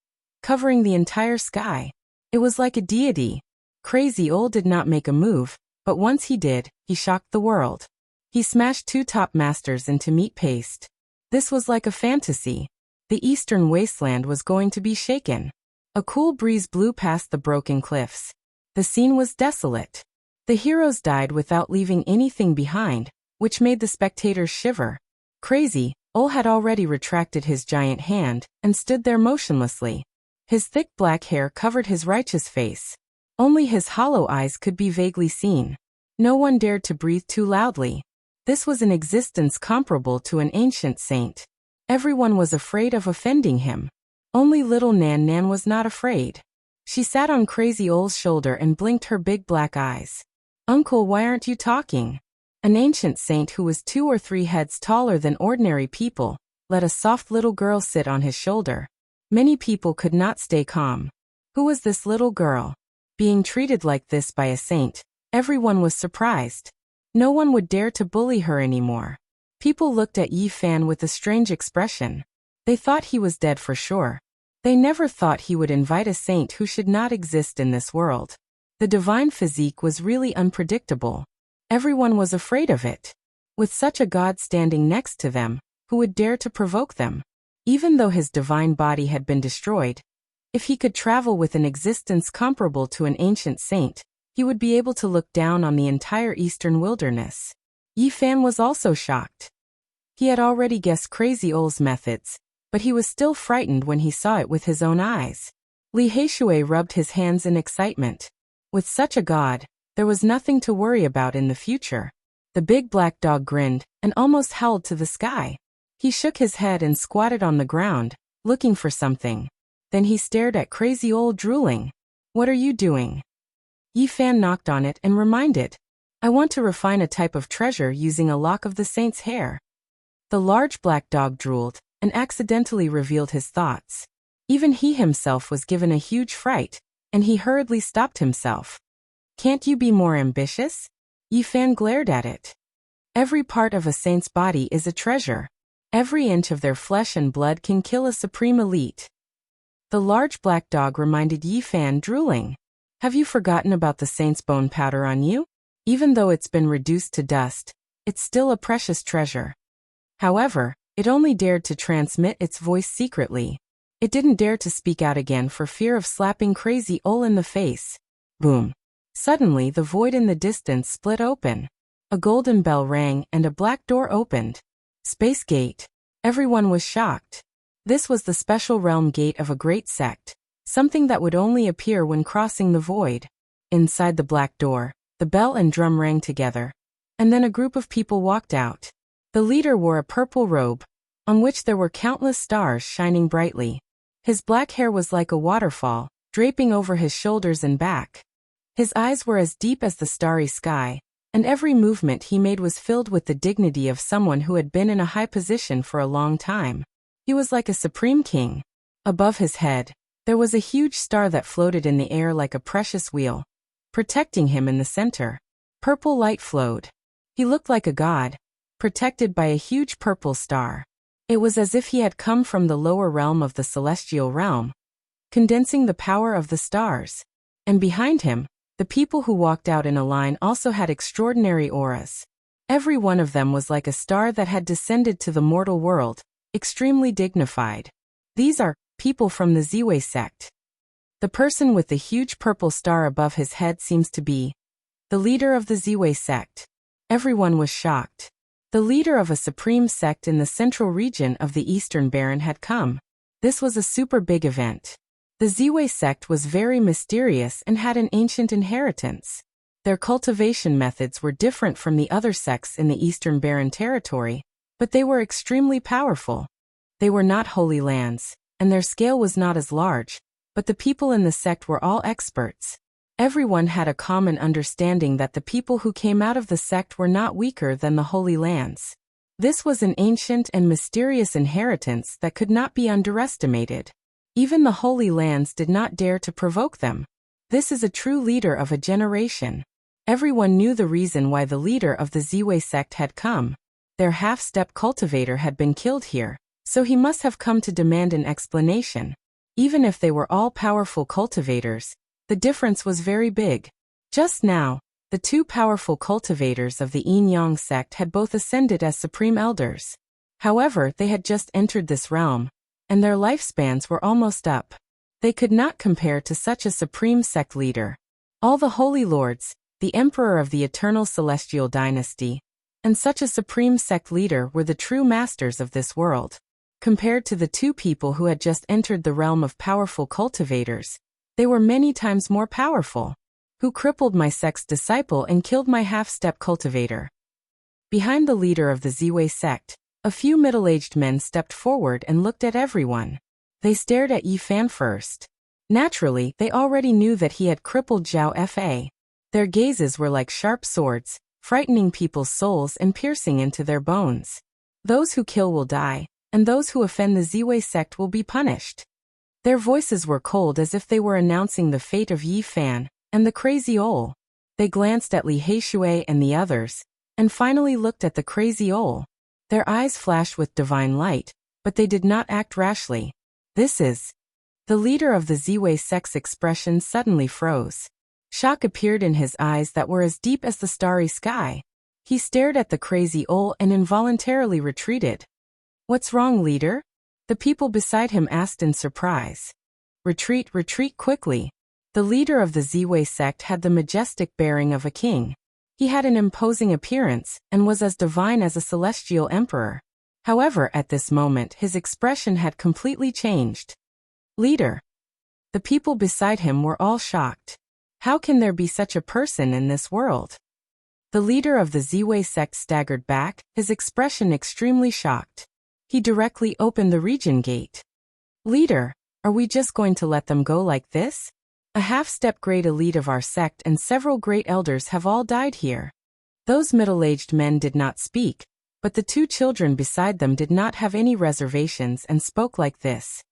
covering the entire sky. It was like a deity. Crazy Ol did not make a move, but once he did, he shocked the world. He smashed 2 top masters into meat paste. This was like a fantasy. The eastern wasteland was going to be shaken. A cool breeze blew past the broken cliffs. The scene was desolate. The heroes died without leaving anything behind, which made the spectators shiver. Crazy Ol had already retracted his giant hand and stood there motionlessly. His thick black hair covered his righteous face. Only his hollow eyes could be vaguely seen. No one dared to breathe too loudly. This was an existence comparable to an ancient saint. Everyone was afraid of offending him. Only little Nan Nan was not afraid. She sat on Crazy Ol's shoulder and blinked her big black eyes. "Uncle, why aren't you talking?" An ancient saint who was 2 or 3 heads taller than ordinary people let a soft little girl sit on his shoulder. Many people could not stay calm. Who was this little girl? Being treated like this by a saint, everyone was surprised. No one would dare to bully her anymore. People looked at Yi Fan with a strange expression. They thought he was dead for sure. They never thought he would invite a saint who should not exist in this world. The divine physique was really unpredictable. Everyone was afraid of it. With such a god standing next to them, who would dare to provoke them? Even though his divine body had been destroyed, if he could travel with an existence comparable to an ancient saint, he would be able to look down on the entire eastern wilderness. Yi Fan was also shocked. He had already guessed Crazy Ol's methods, but he was still frightened when he saw it with his own eyes. Li Heishui rubbed his hands in excitement. With such a god, there was nothing to worry about in the future. The big black dog grinned and almost howled to the sky. He shook his head and squatted on the ground, looking for something. Then he stared at Crazy Ol drooling. "What are you doing?" Yi Fan knocked on it and reminded. "I want to refine a type of treasure using a lock of the saint's hair." The large black dog drooled and accidentally revealed his thoughts. Even he himself was given a huge fright, and he hurriedly stopped himself. "Can't you be more ambitious?" Yi Fan glared at it. "Every part of a saint's body is a treasure. Every inch of their flesh and blood can kill a supreme elite." The large black dog reminded Yi Fan, drooling. "Have you forgotten about the saint's bone powder on you? Even though it's been reduced to dust, it's still a precious treasure." However, it only dared to transmit its voice secretly. It didn't dare to speak out again for fear of slapping Crazy Ol in the face. Boom. Suddenly the void in the distance split open. A golden bell rang and a black door opened. Space Gate. Everyone was shocked. This was the special realm gate of a great sect, something that would only appear when crossing the void. Inside the black door, the bell and drum rang together. And then a group of people walked out. The leader wore a purple robe, on which there were countless stars shining brightly. His black hair was like a waterfall, draping over his shoulders and back. His eyes were as deep as the starry sky, and every movement he made was filled with the dignity of someone who had been in a high position for a long time. He was like a supreme king. Above his head, there was a huge star that floated in the air like a precious wheel, protecting him in the center. Purple light flowed. He looked like a god, protected by a huge purple star. It was as if he had come from the lower realm of the celestial realm, condensing the power of the stars. And behind him, the people who walked out in a line also had extraordinary auras. Every one of them was like a star that had descended to the mortal world, extremely dignified. These are people from the Ziwei sect. The person with the huge purple star above his head seems to be the leader of the Ziwei sect. Everyone was shocked. The leader of a supreme sect in the central region of the Eastern Baron had come. This was a super big event. The Ziwei sect was very mysterious and had an ancient inheritance. Their cultivation methods were different from the other sects in the Eastern Baron territory, but they were extremely powerful. They were not holy lands, and their scale was not as large, but the people in the sect were all experts. Everyone had a common understanding that the people who came out of the sect were not weaker than the Holy Lands. This was an ancient and mysterious inheritance that could not be underestimated. Even the Holy Lands did not dare to provoke them. This is a true leader of a generation. Everyone knew the reason why the leader of the Ziwei sect had come. Their half-step cultivator had been killed here, so he must have come to demand an explanation. Even if they were all powerful cultivators, the difference was very big. Just now, the two powerful cultivators of the Yin-Yang sect had both ascended as supreme elders. However, they had just entered this realm, and their lifespans were almost up. They could not compare to such a supreme sect leader. All the holy lords, the emperor of the eternal celestial dynasty, and such a supreme sect leader were the true masters of this world. Compared to the two people who had just entered the realm of powerful cultivators, they were many times more powerful. Who crippled my sect's disciple and killed my half-step cultivator? Behind the leader of the Ziwei sect, a few middle-aged men stepped forward and looked at everyone. They stared at Yi Fan first. Naturally, they already knew that he had crippled Zhao Fa. Their gazes were like sharp swords, frightening people's souls and piercing into their bones. Those who kill will die, and those who offend the Ziwei sect will be punished. Their voices were cold as if they were announcing the fate of Yi Fan and the Crazy Ol. They glanced at Li Heishui and the others, and finally looked at the Crazy Ol. Their eyes flashed with divine light, but they did not act rashly. This is... The leader of the Ziwei sect's expression suddenly froze. Shock appeared in his eyes that were as deep as the starry sky. He stared at the Crazy Ol and involuntarily retreated. "What's wrong, leader?" The people beside him asked in surprise. "Retreat, retreat quickly." The leader of the Ziwei sect had the majestic bearing of a king. He had an imposing appearance and was as divine as a celestial emperor. However, at this moment his expression had completely changed. "Leader." The people beside him were all shocked. How can there be such a person in this world? The leader of the Ziwei sect staggered back, his expression extremely shocked. He directly opened the region gate. Leader, are we just going to let them go like this? A half-step great elite of our sect and several great elders have all died here. Those middle-aged men did not speak, but the two children beside them did not have any reservations and spoke like this.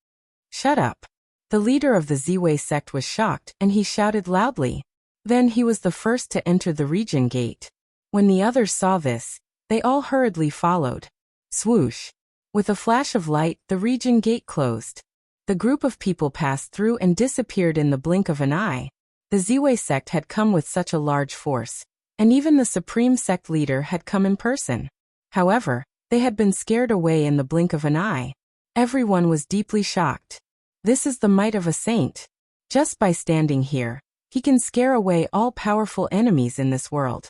Shut up. The leader of the Ziwei sect was shocked and he shouted loudly. Then he was the first to enter the region gate. When the others saw this, they all hurriedly followed. Swoosh. With a flash of light, the region gate closed. The group of people passed through and disappeared in the blink of an eye. The Ziwei sect had come with such a large force, and even the supreme sect leader had come in person. However, they had been scared away in the blink of an eye. Everyone was deeply shocked. This is the might of a saint. Just by standing here, he can scare away all powerful enemies in this world.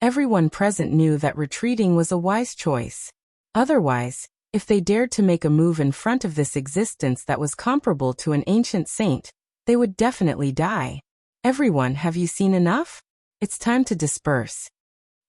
Everyone present knew that retreating was a wise choice. Otherwise, if they dared to make a move in front of this existence that was comparable to an ancient saint, they would definitely die. Everyone, have you seen enough? It's time to disperse.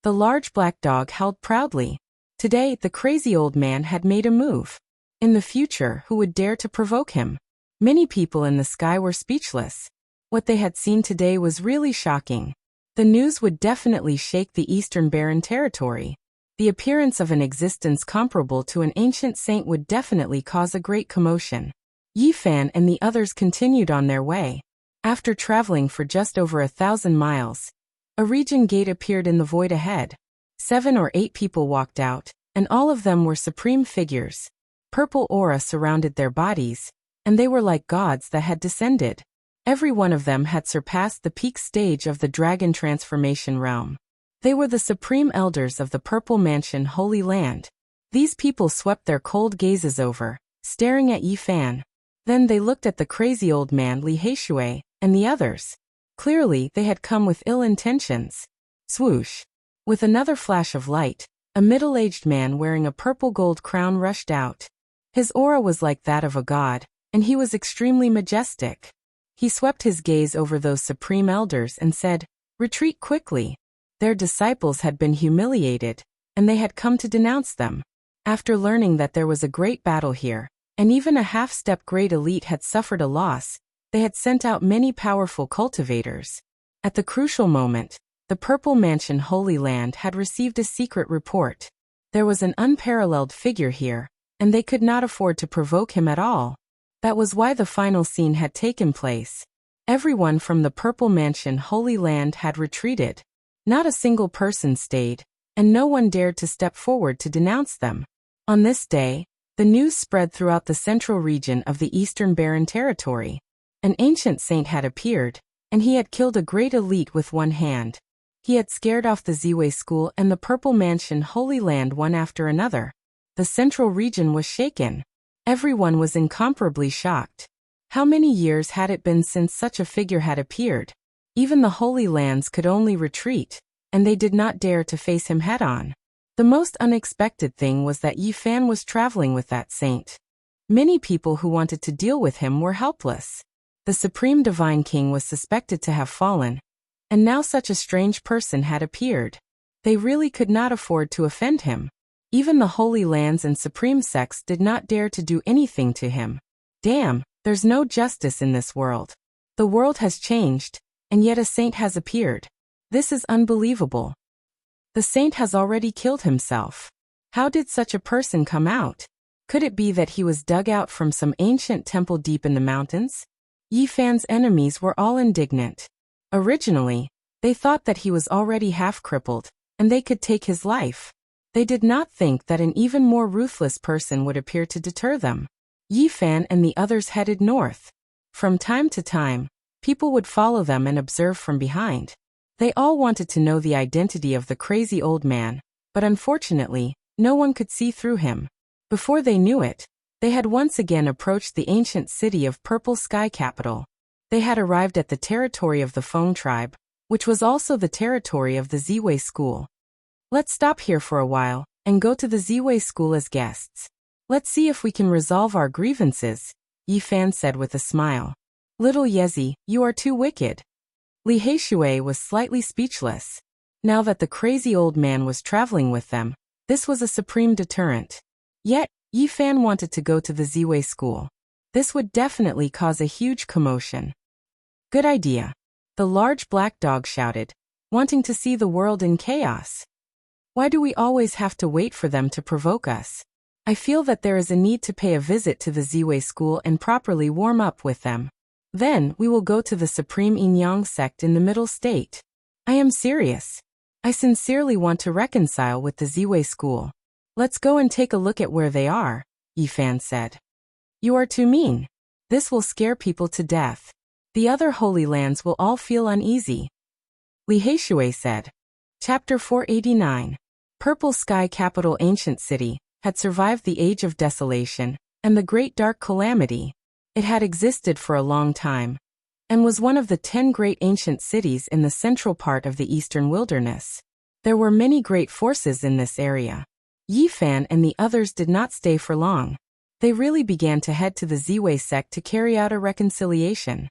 The large black dog howled proudly. Today, the crazy old man had made a move. In the future, who would dare to provoke him? Many people in the sky were speechless. What they had seen today was really shocking. The news would definitely shake the Eastern Barren territory. The appearance of an existence comparable to an ancient saint would definitely cause a great commotion. Yi Fan and the others continued on their way. After traveling for just over 1,000 miles, a region gate appeared in the void ahead. 7 or 8 people walked out, and all of them were supreme figures. Purple aura surrounded their bodies, and they were like gods that had descended. Every one of them had surpassed the peak stage of the dragon transformation realm. They were the supreme elders of the Purple Mansion Holy Land. These people swept their cold gazes over, staring at Yi Fan. Then they looked at the crazy old man Li Heishui and the others. Clearly, they had come with ill intentions. Swoosh. With another flash of light, a middle-aged man wearing a purple gold crown rushed out. His aura was like that of a god, and he was extremely majestic. He swept his gaze over those supreme elders and said, "Retreat quickly." Their disciples had been humiliated, and they had come to denounce them. After learning that there was a great battle here, and even a half-step great elite had suffered a loss, they had sent out many powerful cultivators. At the crucial moment, the Purple Mansion Holy Land had received a secret report. There was an unparalleled figure here, and they could not afford to provoke him at all. That was why the final scene had taken place. Everyone from the Purple Mansion Holy Land had retreated. Not a single person stayed, and no one dared to step forward to denounce them. On this day, the news spread throughout the central region of the Eastern Barren territory. An ancient saint had appeared, and he had killed a great elite with one hand. He had scared off the Ziwei school and the Purple Mansion Holy Land one after another. The central region was shaken. Everyone was incomparably shocked. How many years had it been since such a figure had appeared? Even the Holy Lands could only retreat, and they did not dare to face him head-on. The most unexpected thing was that Yi Fan was traveling with that saint. Many people who wanted to deal with him were helpless. The Supreme Divine King was suspected to have fallen, and now such a strange person had appeared. They really could not afford to offend him. Even the Holy Lands and Supreme Sects did not dare to do anything to him. Damn, there's no justice in this world. The world has changed, and yet a saint has appeared. This is unbelievable. The saint has already killed himself. How did such a person come out? Could it be that he was dug out from some ancient temple deep in the mountains? Yi Fan's enemies were all indignant. Originally, they thought that he was already half-crippled, and they could take his life. They did not think that an even more ruthless person would appear to deter them. Yi Fan and the others headed north. From time to time, people would follow them and observe from behind. They all wanted to know the identity of the crazy old man, but unfortunately, no one could see through him. Before they knew it, they had once again approached the ancient city of Purple Sky Capital. They had arrived at the territory of the Feng tribe, which was also the territory of the Ziwei school. Let's stop here for a while, and go to the Ziwei school as guests. Let's see if we can resolve our grievances, Yi Fan said with a smile. Little Yezi, you are too wicked. Li Heishui was slightly speechless. Now that the crazy old man was traveling with them, this was a supreme deterrent. Yet, Yi Fan wanted to go to the Ziwei school. This would definitely cause a huge commotion. Good idea. The large black dog shouted, wanting to see the world in chaos. Why do we always have to wait for them to provoke us? I feel that there is a need to pay a visit to the Ziwei school and properly warm up with them. Then, we will go to the Supreme Yin-Yang sect in the Middle State. I am serious. I sincerely want to reconcile with the Ziwei school. Let's go and take a look at where they are, Yi Fan said. You are too mean. This will scare people to death. The other holy lands will all feel uneasy. Li Heishui said. Chapter 489. Purple Sky Capital Ancient City had survived the Age of Desolation and the Great Dark Calamity. It had existed for a long time and was one of the 10 great ancient cities in the central part of the eastern wilderness. There were many great forces in this area. Yi Fan and the others did not stay for long. They really began to head to the Ziwei sect to carry out a reconciliation.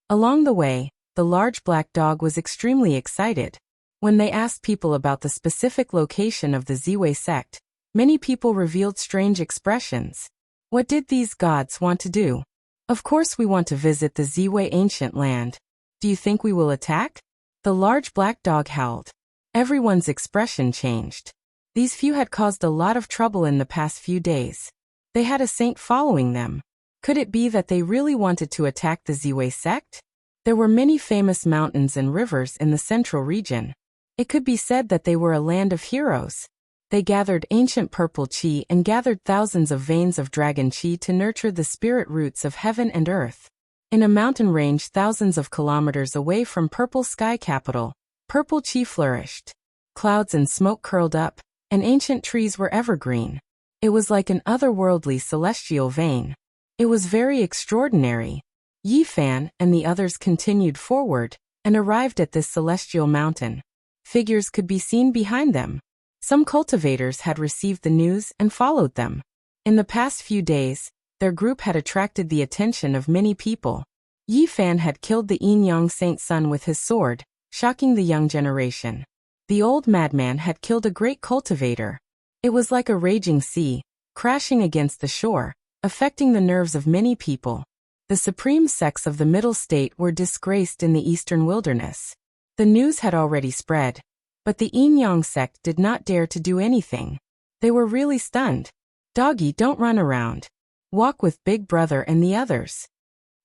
Along the way, the large black dog was extremely excited. When they asked people about the specific location of the Ziwei sect, many people revealed strange expressions. What did these gods want to do? Of course we want to visit the Ziwei ancient land. Do you think we will attack? The large black dog howled. Everyone's expression changed. These few had caused a lot of trouble in the past few days. They had a saint following them. Could it be that they really wanted to attack the Ziwei sect? There were many famous mountains and rivers in the central region. It could be said that they were a land of heroes. They gathered ancient purple qi and gathered thousands of veins of dragon qi to nurture the spirit roots of heaven and earth. In a mountain range thousands of kilometers away from Purple Sky Capital, purple qi flourished. Clouds and smoke curled up, and ancient trees were evergreen. It was like an otherworldly celestial vein. It was very extraordinary. Yi Fan and the others continued forward and arrived at this celestial mountain. Figures could be seen behind them. Some cultivators had received the news and followed them. In the past few days, their group had attracted the attention of many people. Yi Fan had killed the Yin-Yang Saint's son with his sword, shocking the young generation. The old madman had killed a great cultivator. It was like a raging sea, crashing against the shore, affecting the nerves of many people. The supreme sects of the Middle State were disgraced in the eastern wilderness. The news had already spread, but the Yin-Yang sect did not dare to do anything. They were really stunned. Doggy, don't run around. Walk with Big Brother and the others.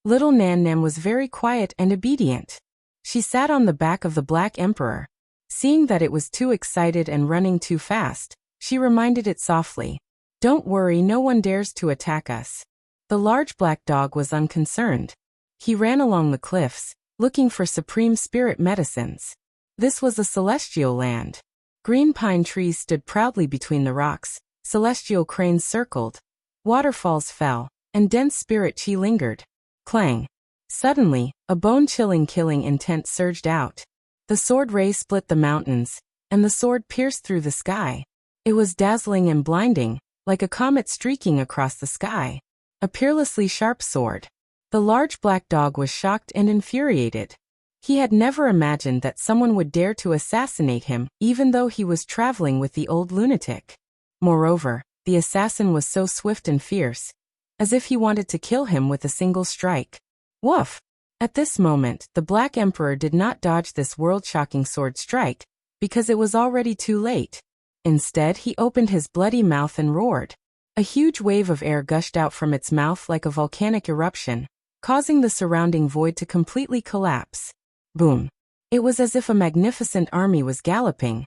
Little Nan Nan was very quiet and obedient. She sat on the back of the Black Emperor. Seeing that it was too excited and running too fast, she reminded it softly. Don't worry, no one dares to attack us. The large black dog was unconcerned. He ran along the cliffs, looking for supreme spirit medicines. This was a celestial land. Green pine trees stood proudly between the rocks, celestial cranes circled, waterfalls fell, and dense spirit chi lingered. Clang. Suddenly, a bone-chilling killing intent surged out. The sword ray split the mountains, and the sword pierced through the sky. It was dazzling and blinding, like a comet streaking across the sky. A peerlessly sharp sword. The large black dog was shocked and infuriated. He had never imagined that someone would dare to assassinate him, even though he was traveling with the old lunatic. Moreover, the assassin was so swift and fierce, as if he wanted to kill him with a single strike. Woof! At this moment, the Black Emperor did not dodge this world-shocking sword strike, because it was already too late. Instead, he opened his bloody mouth and roared. A huge wave of air gushed out from its mouth like a volcanic eruption, causing the surrounding void to completely collapse. Boom! It was as if a magnificent army was galloping.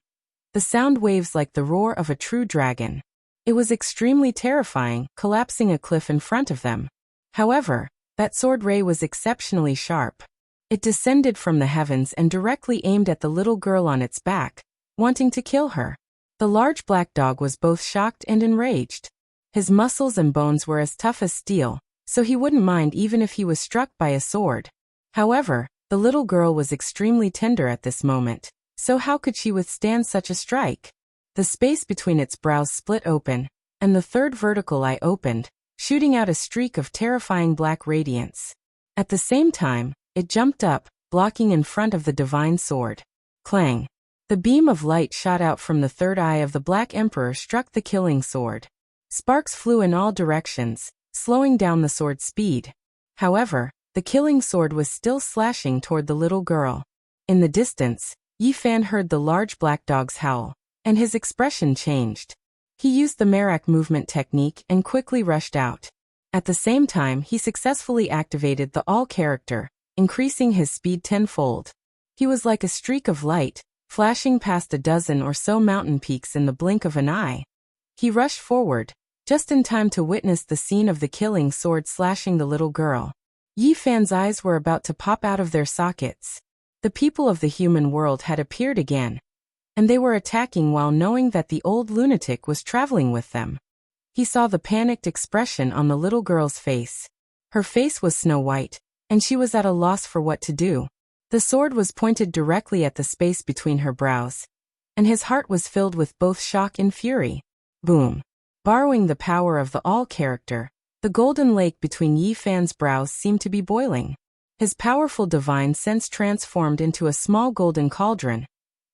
The sound waves like the roar of a true dragon. It was extremely terrifying, collapsing a cliff in front of them. However, that sword ray was exceptionally sharp. It descended from the heavens and directly aimed at the little girl on its back, wanting to kill her. The large black dog was both shocked and enraged. His muscles and bones were as tough as steel, so he wouldn't mind even if he was struck by a sword. However, the little girl was extremely tender at this moment, so how could she withstand such a strike? The space between its brows split open, and the third vertical eye opened, shooting out a streak of terrifying black radiance. At the same time, it jumped up, blocking in front of the divine sword. Clang! The beam of light shot out from the third eye of the Black Emperor struck the killing sword. Sparks flew in all directions, slowing down the sword's speed. However, the killing sword was still slashing toward the little girl. In the distance, Yi Fan heard the large black dog's howl, and his expression changed. He used the Merak movement technique and quickly rushed out. At the same time, he successfully activated the All character, increasing his speed tenfold. He was like a streak of light, flashing past a dozen or so mountain peaks in the blink of an eye. He rushed forward, just in time to witness the scene of the killing sword slashing the little girl. Yi Fan's eyes were about to pop out of their sockets. The people of the human world had appeared again, and they were attacking while knowing that the old lunatic was traveling with them. He saw the panicked expression on the little girl's face. Her face was snow white, and she was at a loss for what to do. The sword was pointed directly at the space between her brows, and his heart was filled with both shock and fury. Boom! Borrowing the power of the All character, the golden lake between Yi Fan's brows seemed to be boiling. His powerful divine sense transformed into a small golden cauldron,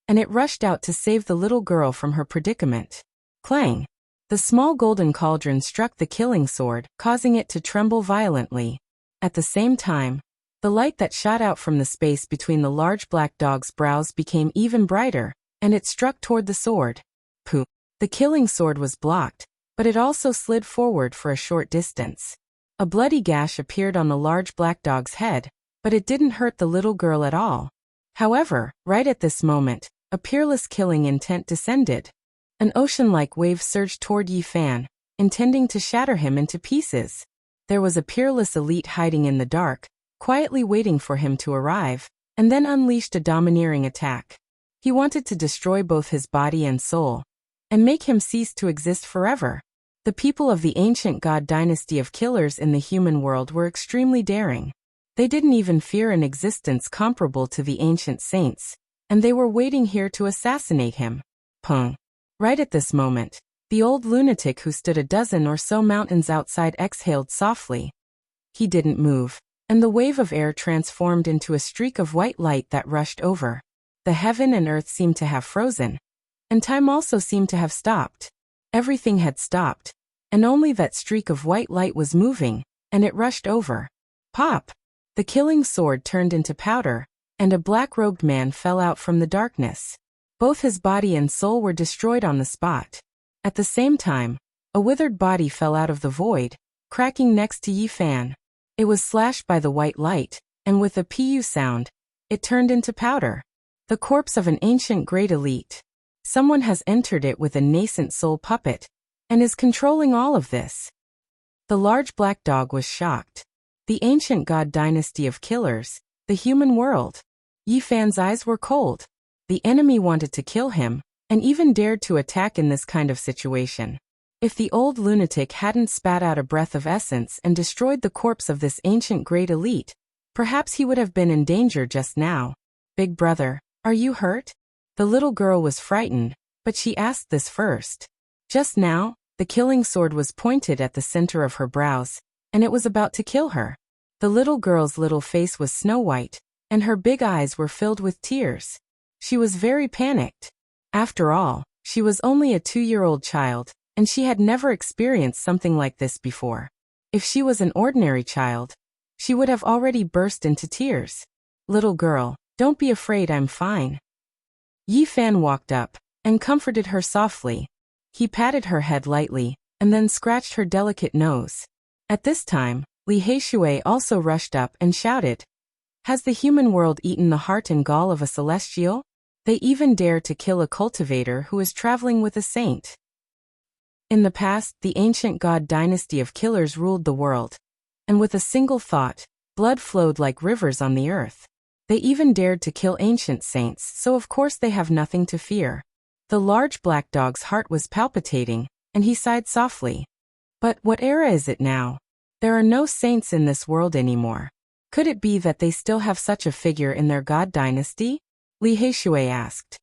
and it rushed out to save the little girl from her predicament. Clang! The small golden cauldron struck the killing sword, causing it to tremble violently. At the same time, the light that shot out from the space between the large black dog's brows became even brighter, and it struck toward the sword. Pooh! The killing sword was blocked, but it also slid forward for a short distance. A bloody gash appeared on the large black dog's head, but it didn't hurt the little girl at all. However, right at this moment, a peerless killing intent descended. An ocean-like wave surged toward Yi Fan, intending to shatter him into pieces. There was a peerless elite hiding in the dark, quietly waiting for him to arrive, and then unleashed a domineering attack. He wanted to destroy both his body and soul, and make him cease to exist forever. The people of the ancient god dynasty of killers in the human world were extremely daring. They didn't even fear an existence comparable to the ancient saints, and they were waiting here to assassinate him. Pung! Right at this moment, the old lunatic who stood a dozen or so mountains outside exhaled softly. He didn't move, and the wave of air transformed into a streak of white light that rushed over. The heaven and earth seemed to have frozen, and time also seemed to have stopped. Everything had stopped, and only that streak of white light was moving, and it rushed over. Pop! The killing sword turned into powder, and a black-robed man fell out from the darkness. Both his body and soul were destroyed on the spot. At the same time, a withered body fell out of the void, cracking next to Yi Fan. It was slashed by the white light, and with a pu sound, it turned into powder. The corpse of an ancient great elite. Someone has entered it with a nascent soul puppet, and is controlling all of this. The large black dog was shocked. The ancient god dynasty of killers, the human world. Yi Fan's eyes were cold. The enemy wanted to kill him, and even dared to attack in this kind of situation. If the old lunatic hadn't spat out a breath of essence and destroyed the corpse of this ancient great elite, perhaps he would have been in danger just now. Big brother, are you hurt? The little girl was frightened, but she asked this first. Just now, the killing sword was pointed at the center of her brows, and it was about to kill her. The little girl's little face was snow white, and her big eyes were filled with tears. She was very panicked. After all, she was only a 2-year-old child, and she had never experienced something like this before. If she was an ordinary child, she would have already burst into tears. Little girl, don't be afraid, I'm fine. Yi Fan walked up, and comforted her softly. He patted her head lightly, and then scratched her delicate nose. At this time, Li Heishui also rushed up and shouted, "Has the human world eaten the heart and gall of a celestial? They even dare to kill a cultivator who is traveling with a saint." In the past, the ancient god dynasty of killers ruled the world, and with a single thought, blood flowed like rivers on the earth. They even dared to kill ancient saints, so of course they have nothing to fear. The large black dog's heart was palpitating, and he sighed softly. But what era is it now? There are no saints in this world anymore. Could it be that they still have such a figure in their god dynasty? Li Heishui asked.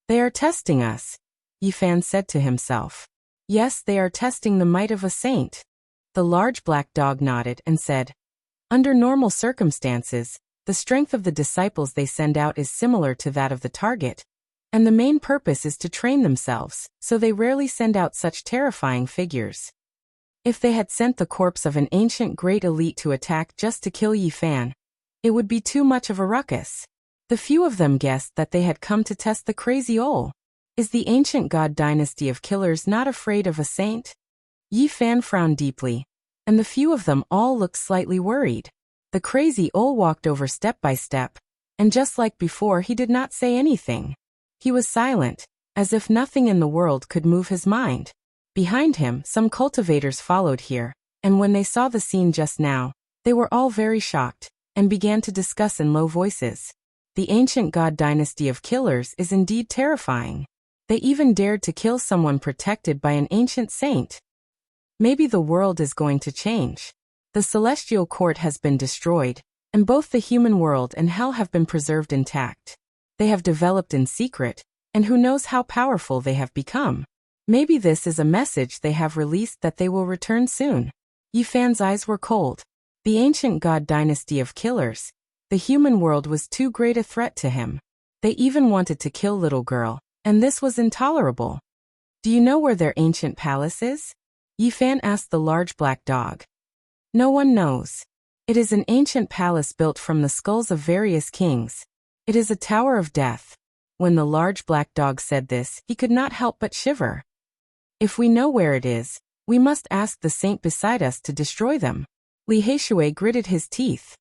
They are testing us, Yi Fan said to himself. Yes, they are testing the might of a saint. The large black dog nodded and said, under normal circumstances, the strength of the disciples they send out is similar to that of the target. and the main purpose is to train themselves, so they rarely send out such terrifying figures. If they had sent the corpse of an ancient great elite to attack just to kill Yi Fan, it would be too much of a ruckus. The few of them guessed that they had come to test the crazy Ol. Is the ancient god dynasty of killers not afraid of a saint? Yi Fan frowned deeply, and the few of them all looked slightly worried. The crazy Ol walked over step by step, and just like before he did not say anything. He was silent, as if nothing in the world could move his mind. Behind him, some cultivators followed here, and when they saw the scene just now, they were all very shocked, and began to discuss in low voices. The ancient god dynasty of killers is indeed terrifying. They even dared to kill someone protected by an ancient saint. Maybe the world is going to change. The celestial court has been destroyed, and both the human world and hell have been preserved intact. They have developed in secret, and who knows how powerful they have become. Maybe this is a message they have released that they will return soon. Yi Fan's eyes were cold. The ancient god dynasty of killers, the human world was too great a threat to him. They even wanted to kill little girl, and this was intolerable. Do you know where their ancient palace is? Yi Fan asked the large black dog. No one knows. It is an ancient palace built from the skulls of various kings. It is a tower of death. When the large black dog said this, he could not help but shiver. If we know where it is, we must ask the saint beside us to destroy them. Li Heishui gritted his teeth.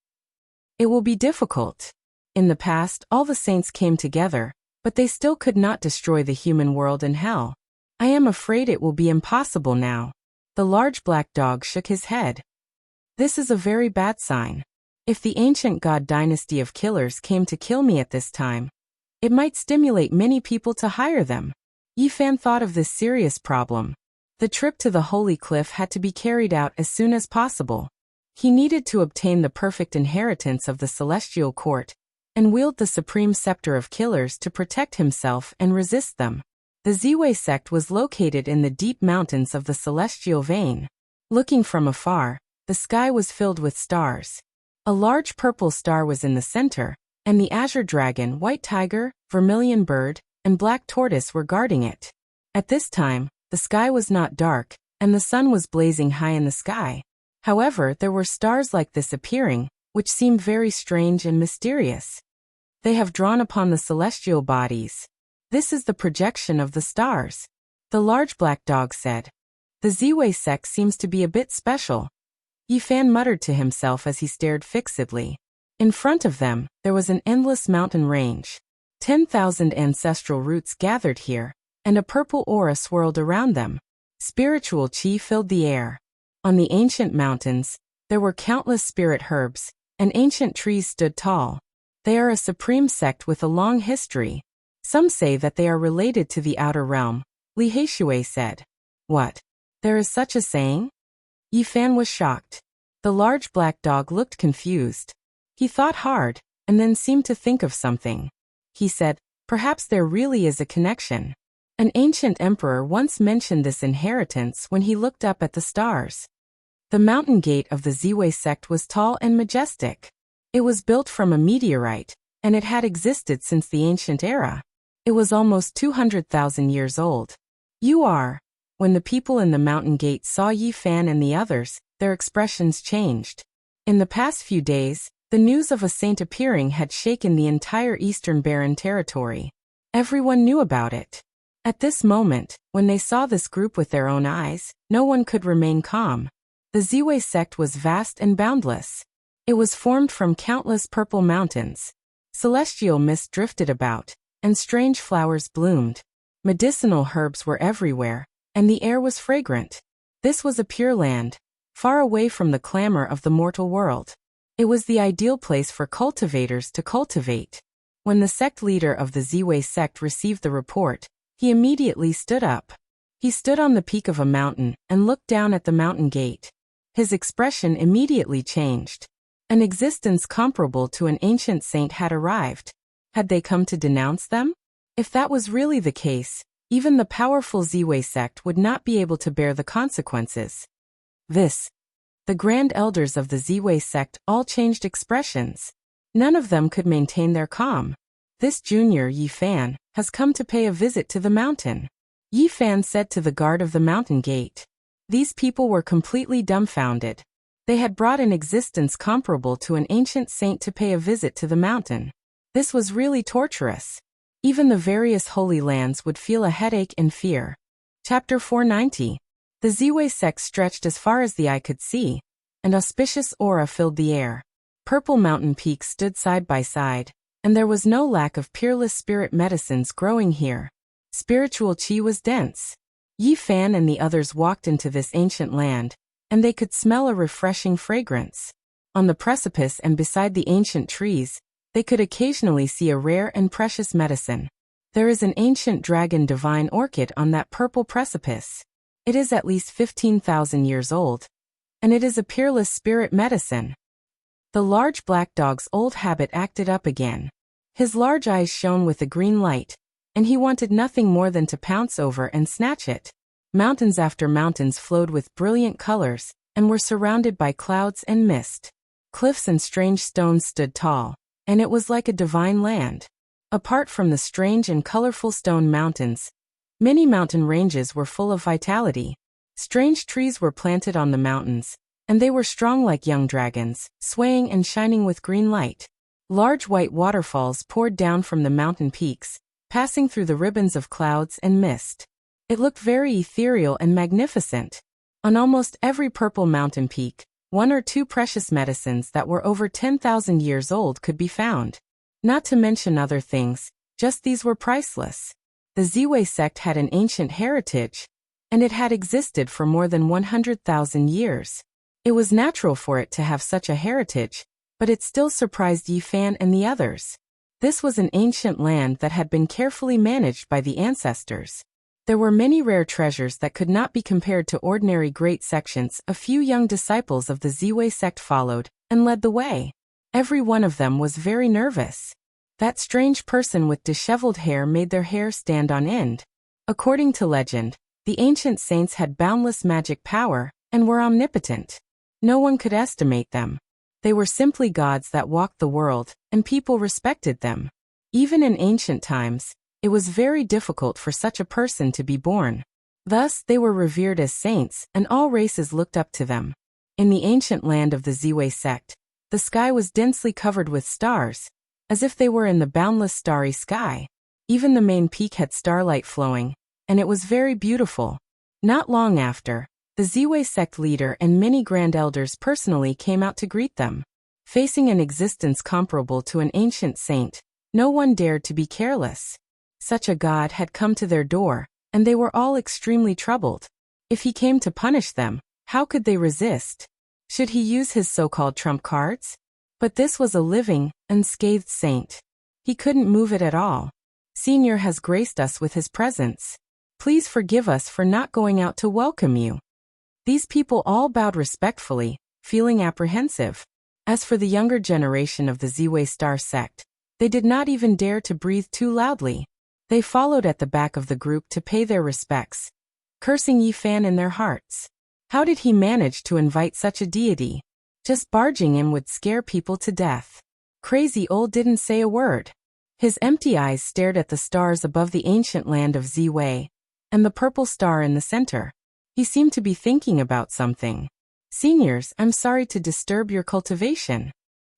It will be difficult. In the past, all the saints came together, but they still could not destroy the human world and hell. I am afraid it will be impossible now. The large black dog shook his head. This is a very bad sign. If the ancient god dynasty of killers came to kill me at this time, it might stimulate many people to hire them. Yi Fan thought of this serious problem. The trip to the Holy Cliff had to be carried out as soon as possible. He needed to obtain the perfect inheritance of the celestial court, and wield the supreme scepter of killers to protect himself and resist them. The Ziwei sect was located in the deep mountains of the celestial vein. Looking from afar, the sky was filled with stars. A large purple star was in the center, and the azure dragon, white tiger, vermilion bird, and black tortoise were guarding it. At this time, the sky was not dark, and the sun was blazing high in the sky. However, there were stars like this appearing, which seemed very strange and mysterious. They have drawn upon the celestial bodies. This is the projection of the stars. The large black dog said. The Ziwei sect seems to be a bit special. Yi Fan muttered to himself as he stared fixedly. In front of them, there was an endless mountain range. 10,000 ancestral roots gathered here, and a purple aura swirled around them. Spiritual chi filled the air. On the ancient mountains, there were countless spirit herbs, and ancient trees stood tall. They are a supreme sect with a long history. Some say that they are related to the outer realm, Li Heishui said. What? There is such a saying? Yi Fan was shocked. The large black dog looked confused. He thought hard, and then seemed to think of something. He said, perhaps there really is a connection. An ancient emperor once mentioned this inheritance when he looked up at the stars. The mountain gate of the Ziwei sect was tall and majestic. It was built from a meteorite, and it had existed since the ancient era. It was almost 200,000 years old. When the people in the mountain gate saw Yi Fan and the others, their expressions changed. In the past few days, the news of a saint appearing had shaken the entire Eastern Barren territory. Everyone knew about it. At this moment, when they saw this group with their own eyes, no one could remain calm. The Ziwei sect was vast and boundless. It was formed from countless purple mountains. Celestial mist drifted about, and strange flowers bloomed. Medicinal herbs were everywhere, and the air was fragrant. This was a pure land, far away from the clamor of the mortal world. It was the ideal place for cultivators to cultivate. When the sect leader of the Ziwei sect received the report, he immediately stood up. He stood on the peak of a mountain and looked down at the mountain gate. His expression immediately changed. An existence comparable to an ancient saint had arrived. Had they come to denounce them? If that was really the case, even the powerful Ziwei sect would not be able to bear the consequences. The grand elders of the Ziwei sect all changed expressions. None of them could maintain their calm. This junior, Yi Fan, has come to pay a visit to the mountain. Yi Fan said to the guard of the mountain gate. These people were completely dumbfounded. They had brought an existence comparable to an ancient saint to pay a visit to the mountain. This was really torturous. Even the various holy lands would feel a headache and fear. Chapter 490. The Ziwei sect stretched as far as the eye could see. An auspicious aura filled the air. Purple mountain peaks stood side by side, and there was no lack of peerless spirit medicines growing here. Spiritual qi was dense. Yi Fan and the others walked into this ancient land, and they could smell a refreshing fragrance. On the precipice and beside the ancient trees, they could occasionally see a rare and precious medicine. There is an ancient dragon divine orchid on that purple precipice. It is at least 15,000 years old, and it is a peerless spirit medicine. The large black dog's old habit acted up again. His large eyes shone with a green light, and he wanted nothing more than to pounce over and snatch it. Mountains after mountains flowed with brilliant colors, and were surrounded by clouds and mist. Cliffs and strange stones stood tall, and it was like a divine land. Apart from the strange and colorful stone mountains, many mountain ranges were full of vitality. Strange trees were planted on the mountains, and they were strong like young dragons, swaying and shining with green light. Large white waterfalls poured down from the mountain peaks, passing through the ribbons of clouds and mist. It looked very ethereal and magnificent. On almost every purple mountain peak, one or two precious medicines that were over 10,000 years old could be found. Not to mention other things, just these were priceless. The Ziwei sect had an ancient heritage, and it had existed for more than 100,000 years. It was natural for it to have such a heritage, but it still surprised Yi Fan and the others. This was an ancient land that had been carefully managed by the ancestors. There were many rare treasures that could not be compared to ordinary great sections. A few young disciples of the Ziwei sect followed, and led the way. Every one of them was very nervous. That strange person with disheveled hair made their hair stand on end. According to legend, the ancient saints had boundless magic power, and were omnipotent. No one could estimate them. They were simply gods that walked the world, and people respected them. Even in ancient times, it was very difficult for such a person to be born. Thus, they were revered as saints, and all races looked up to them. In the ancient land of the Ziwei sect, the sky was densely covered with stars, as if they were in the boundless starry sky. Even the main peak had starlight flowing, and it was very beautiful. Not long after, the Ziwei sect leader and many grand elders personally came out to greet them. Facing an existence comparable to an ancient saint, no one dared to be careless. Such a god had come to their door, and they were all extremely troubled. If he came to punish them, how could they resist? Should he use his so-called trump cards? But this was a living, unscathed saint. He couldn't move it at all. Senior has graced us with his presence. Please forgive us for not going out to welcome you. These people all bowed respectfully, feeling apprehensive. As for the younger generation of the Ziwei Star sect, they did not even dare to breathe too loudly. They followed at the back of the group to pay their respects, cursing Yi Fan in their hearts. How did he manage to invite such a deity? Just barging in would scare people to death. Crazy Old didn't say a word. His empty eyes stared at the stars above the ancient land of Ziwei, and the purple star in the center. He seemed to be thinking about something. Seniors, I'm sorry to disturb your cultivation.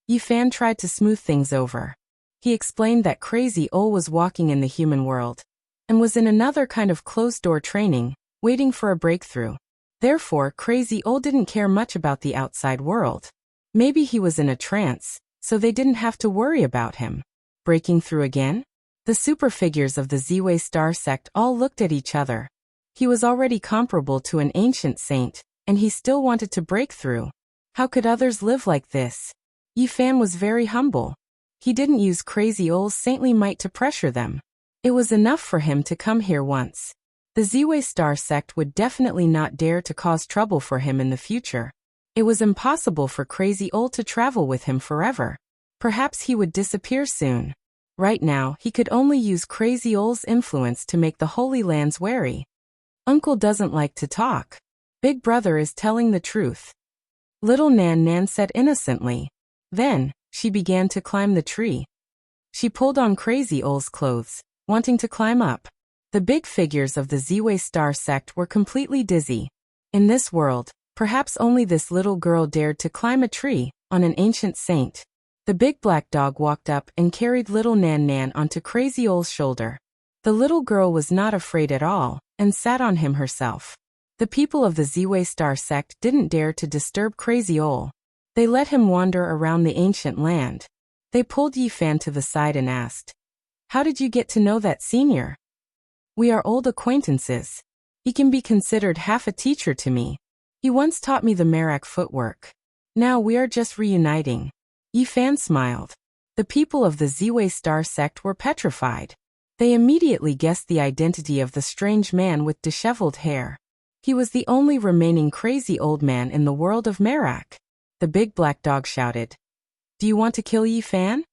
Yi Fan tried to smooth things over. He explained that Crazy Old was walking in the human world, and was in another kind of closed-door training, waiting for a breakthrough. Therefore, Crazy Old didn't care much about the outside world. Maybe he was in a trance, so they didn't have to worry about him. Breaking through again? The super figures of the Ziwei Star sect all looked at each other. He was already comparable to an ancient saint, and he still wanted to break through. How could others live like this? Yi Fan was very humble. He didn't use Crazy Old's saintly might to pressure them. It was enough for him to come here once. The Ziwei Star sect would definitely not dare to cause trouble for him in the future. It was impossible for Crazy Old to travel with him forever. Perhaps he would disappear soon. Right now, he could only use Crazy Old's influence to make the Holy Lands wary. Uncle doesn't like to talk. Big brother is telling the truth. Little Nan Nan said innocently. Then, she began to climb the tree. She pulled on Crazy Ole's clothes, wanting to climb up. The big figures of the Ziwei Star sect were completely dizzy. In this world, perhaps only this little girl dared to climb a tree on an ancient saint. The big black dog walked up and carried little Nan Nan onto Crazy Ole's shoulder. The little girl was not afraid at all and sat on him herself. The people of the Ziwei Star sect didn't dare to disturb Crazy Ole. They let him wander around the ancient land. They pulled Yi Fan to the side and asked, "How did you get to know that senior?" "We are old acquaintances. He can be considered half a teacher to me. He once taught me the Merak footwork. Now we are just reuniting." Yi Fan smiled. The people of the Ziwei Star sect were petrified. They immediately guessed the identity of the strange man with disheveled hair. He was the only remaining crazy old man in the world of Merak. The big black dog shouted, "Do you want to kill Yi Fan?"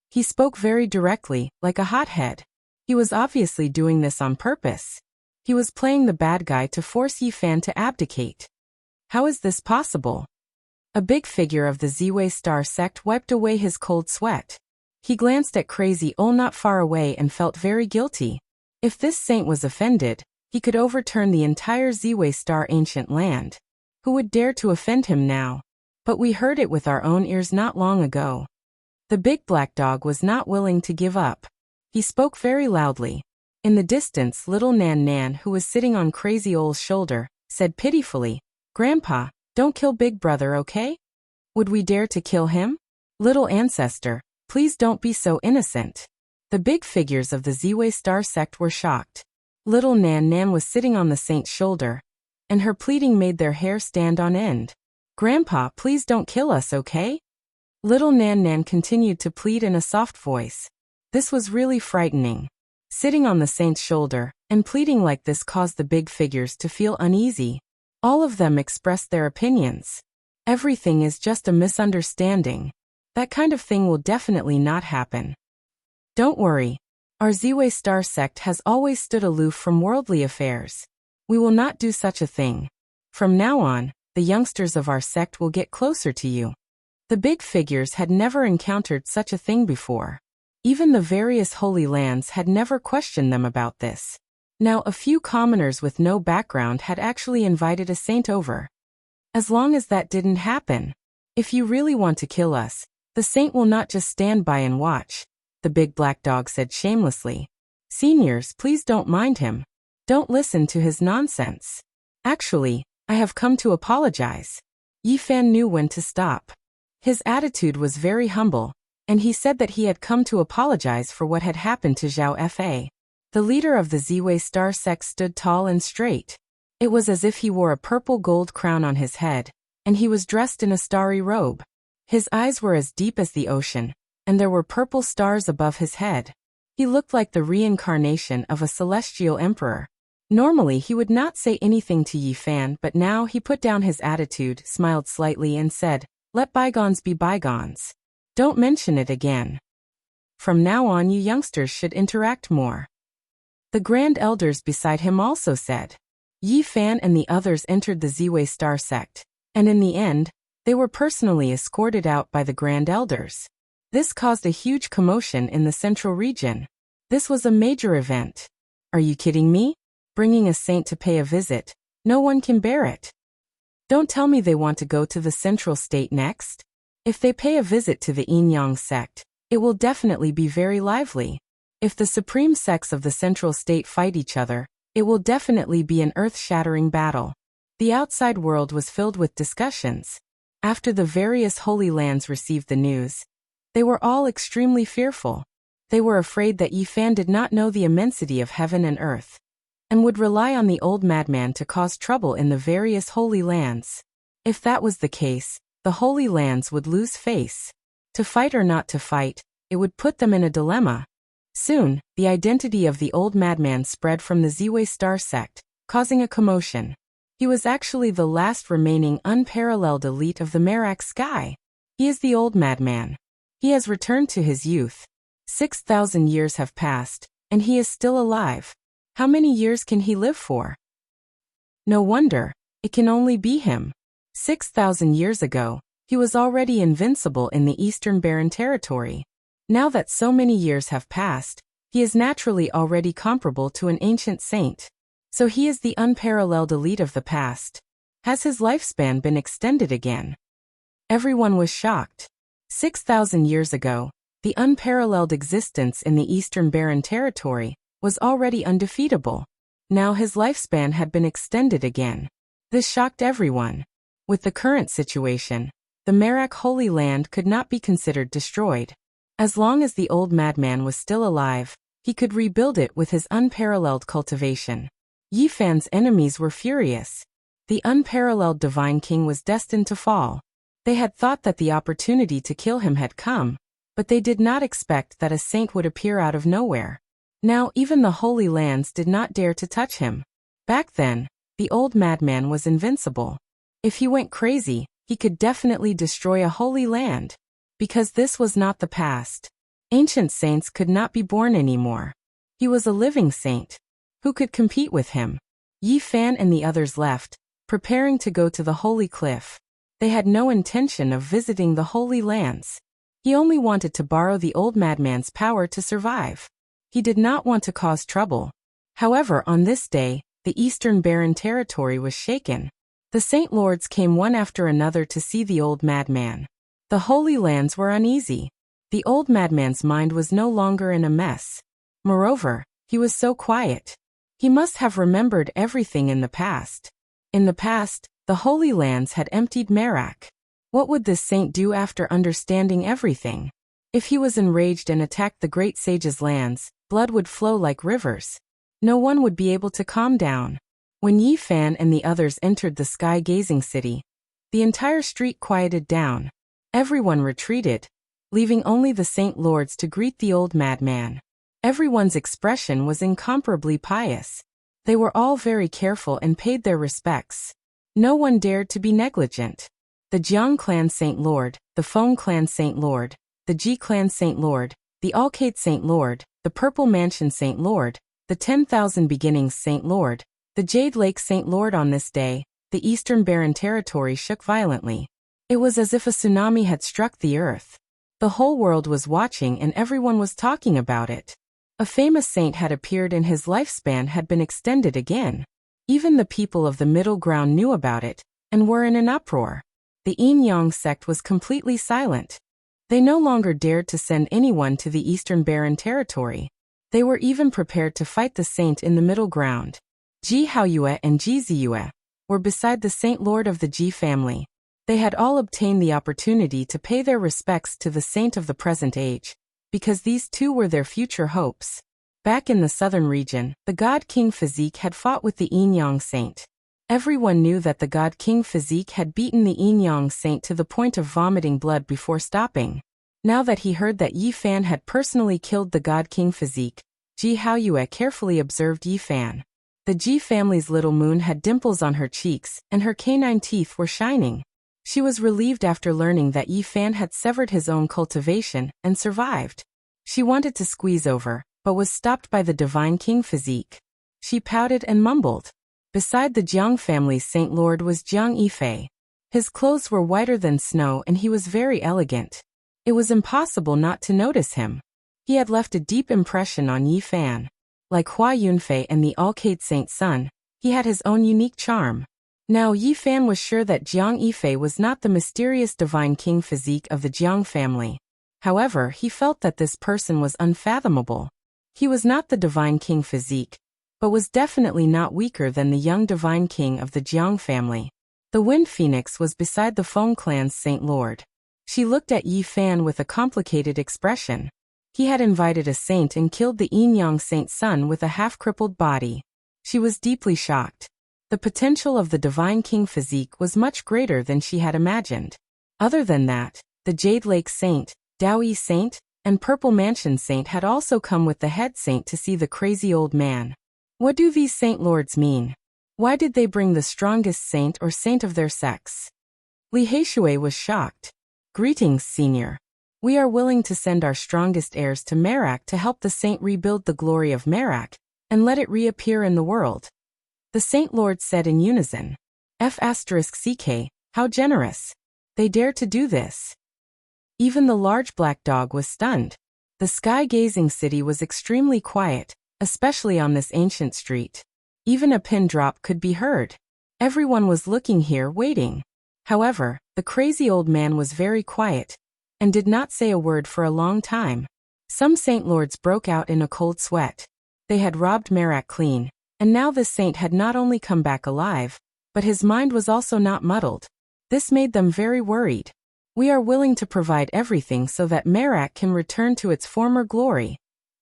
He spoke very directly, like a hothead. He was obviously doing this on purpose. He was playing the bad guy to force Yi Fan to abdicate. How is this possible? A big figure of the Ziwei Star sect wiped away his cold sweat. He glanced at Crazy Ole not far away and felt very guilty. If this saint was offended, he could overturn the entire Ziwei Star ancient land. Who would dare to offend him now? But we heard it with our own ears not long ago. The big black dog was not willing to give up. He spoke very loudly. In the distance, little Nan Nan, who was sitting on Crazy Ole's shoulder, said pitifully, "Grandpa, don't kill Big Brother, okay? Would we dare to kill him? Little ancestor, please don't be so innocent." The big figures of the Ziwei Star sect were shocked. Little Nan Nan was sitting on the saint's shoulder, and her pleading made their hair stand on end. "Grandpa, please don't kill us, okay?" Little Nan Nan continued to plead in a soft voice. This was really frightening. Sitting on the saint's shoulder and pleading like this caused the big figures to feel uneasy. All of them expressed their opinions. Everything is just a misunderstanding. That kind of thing will definitely not happen. Don't worry. Our Ziwei Star sect has always stood aloof from worldly affairs. We will not do such a thing. From now on, the youngsters of our sect will get closer to you. The big figures had never encountered such a thing before. Even the various holy lands had never questioned them about this. Now a few commoners with no background had actually invited a saint over. As long as that didn't happen. If you really want to kill us, the saint will not just stand by and watch, the big black dog said shamelessly. Seniors, please don't mind him. Don't listen to his nonsense. Actually, I have come to apologize. Yi Fan knew when to stop. His attitude was very humble, and he said that he had come to apologize for what had happened to Zhao Fa. The leader of the Ziwei Star sect stood tall and straight. It was as if he wore a purple gold crown on his head, and he was dressed in a starry robe. His eyes were as deep as the ocean, and there were purple stars above his head. He looked like the reincarnation of a celestial emperor. Normally he would not say anything to Yi Fan, but now he put down his attitude, smiled slightly and said, "Let bygones be bygones. Don't mention it again. From now on you youngsters should interact more." The grand elders beside him also said. Yi Fan and the others entered the Ziwei Star sect, and in the end, they were personally escorted out by the grand elders. This caused a huge commotion in the central region. This was a major event. Are you kidding me? Bringing a saint to pay a visit? No one can bear it. Don't tell me they want to go to the central state next. If they pay a visit to the Yin-Yang sect, it will definitely be very lively. If the supreme sects of the central state fight each other, it will definitely be an earth-shattering battle. The outside world was filled with discussions. After the various holy lands received the news, they were all extremely fearful. They were afraid that Yi Fan did not know the immensity of heaven and earth, and would rely on the old madman to cause trouble in the various holy lands. If that was the case, the holy lands would lose face. To fight or not to fight, it would put them in a dilemma. Soon, the identity of the old madman spread from the Ziwei Star sect, causing a commotion. He was actually the last remaining unparalleled elite of the Merak sky. He is the old madman. He has returned to his youth. 6,000 years have passed, and he is still alive. How many years can he live for? No wonder, it can only be him. 6,000 years ago, he was already invincible in the Eastern Barren Territory. Now that so many years have passed, he is naturally already comparable to an ancient saint. So he is the unparalleled elite of the past. Has his lifespan been extended again? Everyone was shocked. 6,000 years ago, the unparalleled existence in the Eastern Barren Territory was already undefeatable. Now his lifespan had been extended again. This shocked everyone. With the current situation, the Merak Holy Land could not be considered destroyed. As long as the old madman was still alive, he could rebuild it with his unparalleled cultivation. Yi Fan's enemies were furious. The unparalleled Divine King was destined to fall. They had thought that the opportunity to kill him had come, but they did not expect that a saint would appear out of nowhere. Now even the Holy Lands did not dare to touch him. Back then, the old madman was invincible. If he went crazy, he could definitely destroy a holy land. Because this was not the past. Ancient saints could not be born anymore. He was a living saint. Who could compete with him? Yi Fan and the others left, preparing to go to the Holy Cliff. They had no intention of visiting the Holy Lands. He only wanted to borrow the old madman's power to survive. He did not want to cause trouble. However, on this day, the Eastern Barren Territory was shaken. The Saint Lords came one after another to see the old madman. The Holy Lands were uneasy. The old madman's mind was no longer in a mess. Moreover, he was so quiet. He must have remembered everything in the past. In the past, the Holy Lands had emptied Merak. What would this saint do after understanding everything? If he was enraged and attacked the great sage's lands, blood would flow like rivers. No one would be able to calm down. When Yi Fan and the others entered the sky-gazing city, the entire street quieted down. Everyone retreated, leaving only the Saint Lords to greet the old madman. Everyone's expression was incomparably pious. They were all very careful and paid their respects. No one dared to be negligent. The Jiang Clan Saint Lord, the Feng Clan Saint Lord, the Ji Clan Saint Lord, the Alcate Saint Lord, the Purple Mansion Saint Lord, the 10,000 Beginnings Saint Lord, the Jade Lake Saint Lord. On this day, the Eastern Barren Territory shook violently. It was as if a tsunami had struck the earth. The whole world was watching and everyone was talking about it. A famous saint had appeared and his lifespan had been extended again. Even the people of the Middle Ground knew about it, and were in an uproar. The Yin Yang sect was completely silent. They no longer dared to send anyone to the Eastern Barren Territory. They were even prepared to fight the saint in the Middle Ground. Ji Haoyue and Ji Ziyue were beside the Saint Lord of the Ji family. They had all obtained the opportunity to pay their respects to the saint of the present age, because these two were their future hopes. Back in the southern region, the God King Physique had fought with the Yin Yang saint. Everyone knew that the God King Physique had beaten the Yin Yang saint to the point of vomiting blood before stopping. Now that he heard that Yi Fan had personally killed the God King Physique, Ji Haoyue carefully observed Yi Fan. The Ji family's little moon had dimples on her cheeks, and her canine teeth were shining. She was relieved after learning that Yi Fan had severed his own cultivation and survived. She wanted to squeeze over, but was stopped by the Divine King Physique. She pouted and mumbled. Beside the Jiang family's Saint Lord was Jiang Yifei. His clothes were whiter than snow and he was very elegant. It was impossible not to notice him. He had left a deep impression on Yi Fan. Like Hua Yunfei and the Alcate Saint's son, he had his own unique charm. Now Yi Fan was sure that Jiang Yifei was not the mysterious Divine King Physique of the Jiang family. However, he felt that this person was unfathomable. He was not the Divine King Physique, but was definitely not weaker than the young Divine King of the Jiang family. The Wind Phoenix was beside the Feng Clan's Saint Lord. She looked at Yi Fan with a complicated expression. He had invited a saint and killed the Yin Yang saint's son with a half-crippled body. She was deeply shocked. The potential of the Divine King Physique was much greater than she had imagined. Other than that, the Jade Lake Saint, Daoyi Saint, and Purple Mansion Saint had also come with the head saint to see the crazy old man. What do these Saint Lords mean? Why did they bring the strongest saint or saint of their sex? Li Heishui was shocked. Greetings, Senior. We are willing to send our strongest heirs to Merak to help the saint rebuild the glory of Merak, and let it reappear in the world. The Saint Lords said in unison. F***CK, how generous. They dare to do this. Even the large black dog was stunned. The sky-gazing city was extremely quiet, especially on this ancient street. Even a pin drop could be heard. Everyone was looking here, waiting. However, the crazy old man was very quiet and did not say a word for a long time. Some saint lords broke out in a cold sweat. They had robbed Merak clean, and now this saint had not only come back alive, but his mind was also not muddled. This made them very worried. "We are willing to provide everything so that Merak can return to its former glory,"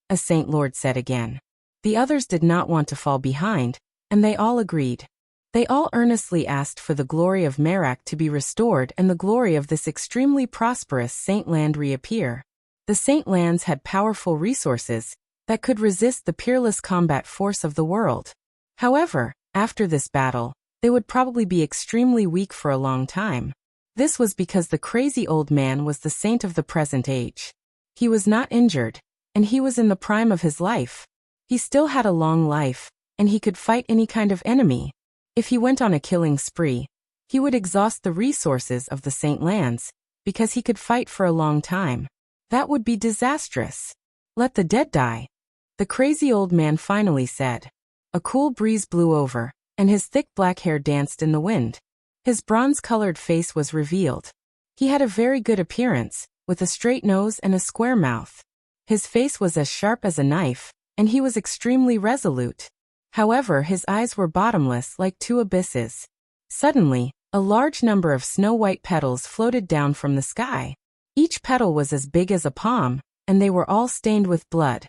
a saint lord said again. The others did not want to fall behind, and they all agreed. They all earnestly asked for the glory of Merak to be restored and the glory of this extremely prosperous saint land reappear. The saint lands had powerful resources that could resist the peerless combat force of the world. However, after this battle, they would probably be extremely weak for a long time. This was because the crazy old man was the saint of the present age. He was not injured, and he was in the prime of his life. He still had a long life, and he could fight any kind of enemy. If he went on a killing spree, he would exhaust the resources of the saint lands, because he could fight for a long time. That would be disastrous. "Let the dead die," the crazy old man finally said. A cool breeze blew over, and his thick black hair danced in the wind. His bronze-colored face was revealed. He had a very good appearance, with a straight nose and a square mouth. His face was as sharp as a knife, and he was extremely resolute. However, his eyes were bottomless like two abysses. Suddenly, a large number of snow-white petals floated down from the sky. Each petal was as big as a palm, and they were all stained with blood.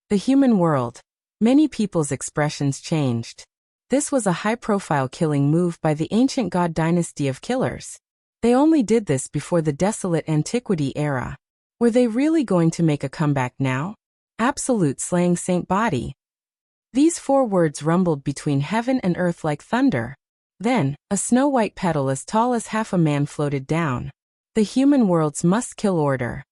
The human world. Many people's expressions changed. This was a high-profile killing move by the ancient god dynasty of killers. They only did this before the desolate antiquity era. Were they really going to make a comeback now? Absolute slaying saint body. These 4 words rumbled between heaven and earth like thunder. Then, a snow-white petal as tall as half a man floated down. The human world's must-kill order.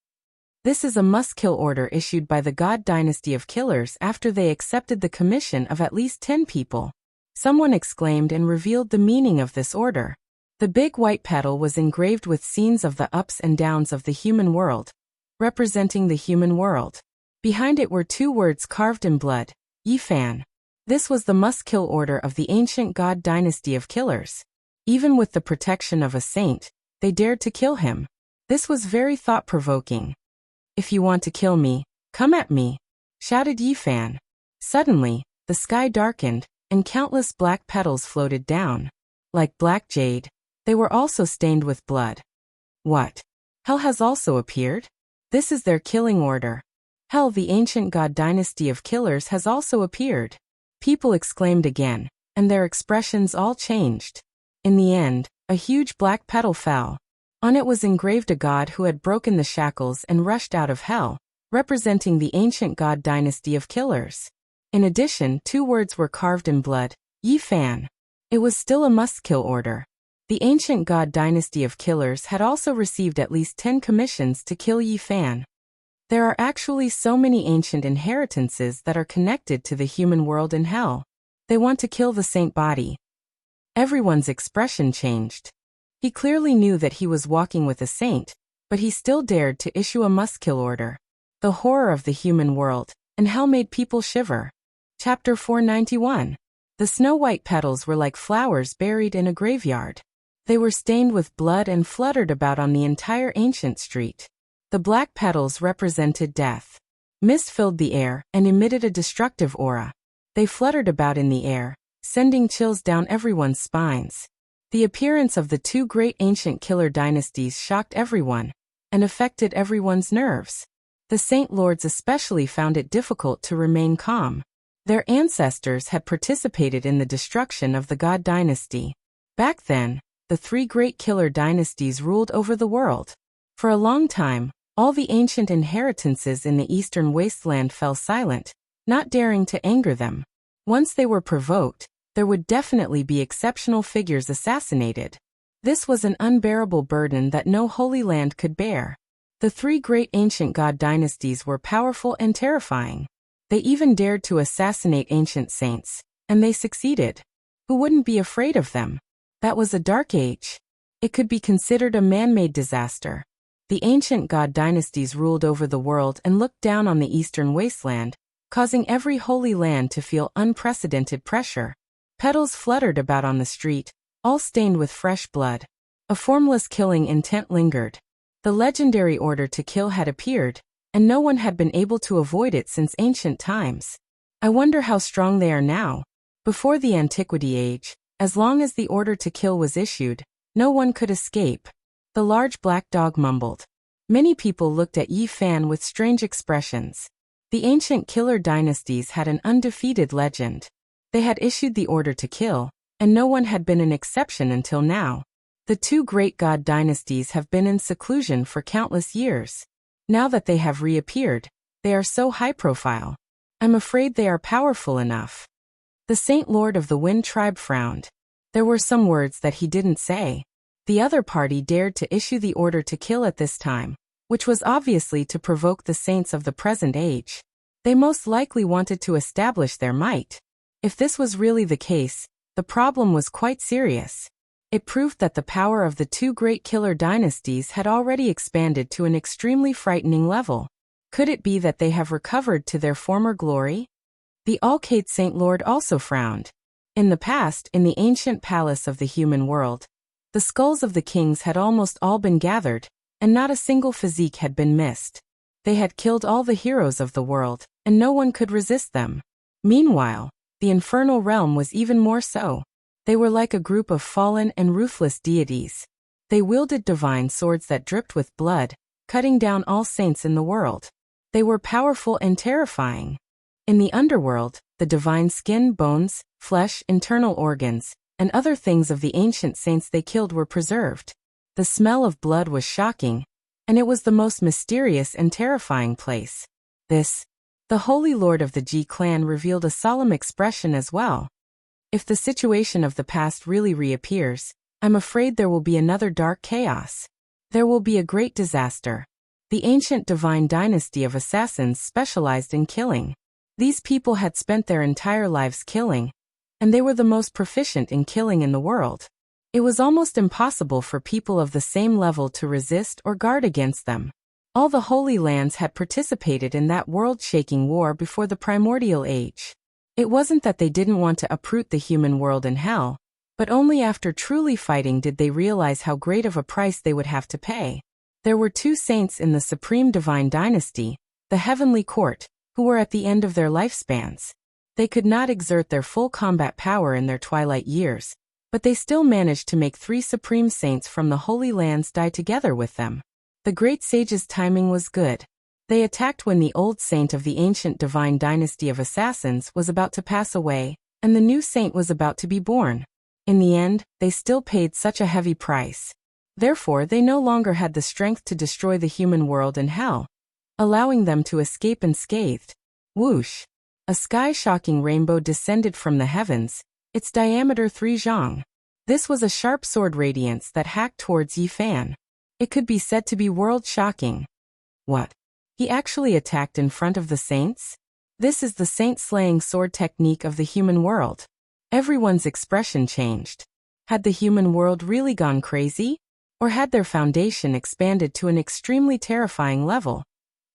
This is a must-kill order issued by the god dynasty of killers after they accepted the commission of at least 10 people. Someone exclaimed and revealed the meaning of this order. The big white petal was engraved with scenes of the ups and downs of the human world, representing the human world. Behind it were 2 words carved in blood, Yifan. This was the must-kill order of the ancient god dynasty of killers. Even with the protection of a saint, they dared to kill him. This was very thought-provoking. "If you want to kill me, come at me," shouted Yifan. Suddenly, the sky darkened, and countless black petals floated down. Like black jade, they were also stained with blood. What? Hell has also appeared? This is their killing order. Hell, the ancient god dynasty of killers, has also appeared. People exclaimed again, and their expressions all changed. In the end, a huge black petal fell. On it was engraved a god who had broken the shackles and rushed out of hell, representing the ancient god dynasty of killers. In addition, 2 words were carved in blood, Yifan. It was still a must-kill order. The ancient god dynasty of killers had also received at least 10 commissions to kill Yifan. There are actually so many ancient inheritances that are connected to the human world and hell. They want to kill the saint body. Everyone's expression changed. He clearly knew that he was walking with a saint, but he still dared to issue a must-kill order. The horror of the human world and hell made people shiver. Chapter 491. The snow-white petals were like flowers buried in a graveyard. They were stained with blood and fluttered about on the entire ancient street. The black petals represented death. Mist filled the air and emitted a destructive aura. They fluttered about in the air, sending chills down everyone's spines. The appearance of the 2 great ancient killer dynasties shocked everyone and affected everyone's nerves. The Saint Lords especially found it difficult to remain calm. Their ancestors had participated in the destruction of the God dynasty. Back then, the 3 great killer dynasties ruled over the world. For a long time, all the ancient inheritances in the eastern wasteland fell silent, not daring to anger them. Once they were provoked, there would definitely be exceptional figures assassinated. This was an unbearable burden that no holy land could bear. The 3 great ancient god dynasties were powerful and terrifying. They even dared to assassinate ancient saints, and they succeeded. Who wouldn't be afraid of them? That was a dark age. It could be considered a man-made disaster. The ancient god dynasties ruled over the world and looked down on the eastern wasteland, causing every holy land to feel unprecedented pressure. Petals fluttered about on the street, all stained with fresh blood. A formless killing intent lingered. The legendary order to kill had appeared, and no one had been able to avoid it since ancient times. I wonder how strong they are now. Before the Antiquity Age, as long as the order to kill was issued, no one could escape. The large black dog mumbled. Many people looked at Yi Fan with strange expressions. The ancient killer dynasties had an undefeated legend. They had issued the order to kill, and no one had been an exception until now. The two great god dynasties have been in seclusion for countless years. Now that they have reappeared, they are so high profile. I'm afraid they are powerful enough. The Saint Lord of the Wind tribe frowned. There were some words that he didn't say. The other party dared to issue the order to kill at this time, which was obviously to provoke the saints of the present age. They most likely wanted to establish their might. If this was really the case, the problem was quite serious. It proved that the power of the two great killer dynasties had already expanded to an extremely frightening level. Could it be that they have recovered to their former glory? The Alcade Saint Lord also frowned. In the past, in the ancient palace of the human world, the skulls of the kings had almost all been gathered, and not a single physique had been missed. They had killed all the heroes of the world, and no one could resist them. Meanwhile, the infernal realm was even more so. They were like a group of fallen and ruthless deities. They wielded divine swords that dripped with blood, cutting down all saints in the world. They were powerful and terrifying. In the underworld, the divine skin, bones, flesh, internal organs, and other things of the ancient saints they killed were preserved. The smell of blood was shocking, and it was the most mysterious and terrifying place. The Holy Lord of the Ji clan revealed a solemn expression as well. If the situation of the past really reappears, I'm afraid there will be another dark chaos. There will be a great disaster. The ancient divine dynasty of assassins specialized in killing. These people had spent their entire lives killing, and they were the most proficient in killing in the world. It was almost impossible for people of the same level to resist or guard against them. All the Holy Lands had participated in that world-shaking war before the primordial age. It wasn't that they didn't want to uproot the human world in hell, but only after truly fighting did they realize how great of a price they would have to pay. There were two saints in the Supreme Divine Dynasty, the Heavenly Court, who were at the end of their lifespans. They could not exert their full combat power in their twilight years, but they still managed to make 3 supreme saints from the Holy Lands die together with them. The great sage's timing was good. They attacked when the old saint of the ancient divine dynasty of assassins was about to pass away, and the new saint was about to be born. In the end, they still paid such a heavy price. Therefore, they no longer had the strength to destroy the human world in hell, allowing them to escape unscathed. Whoosh! A sky-shocking rainbow descended from the heavens, its diameter 3 zhang. This was a sharp sword radiance that hacked towards Yi Fan. It could be said to be world-shocking. What? He actually attacked in front of the saints? This is the saint-slaying sword technique of the human world. Everyone's expression changed. Had the human world really gone crazy? Or had their foundation expanded to an extremely terrifying level?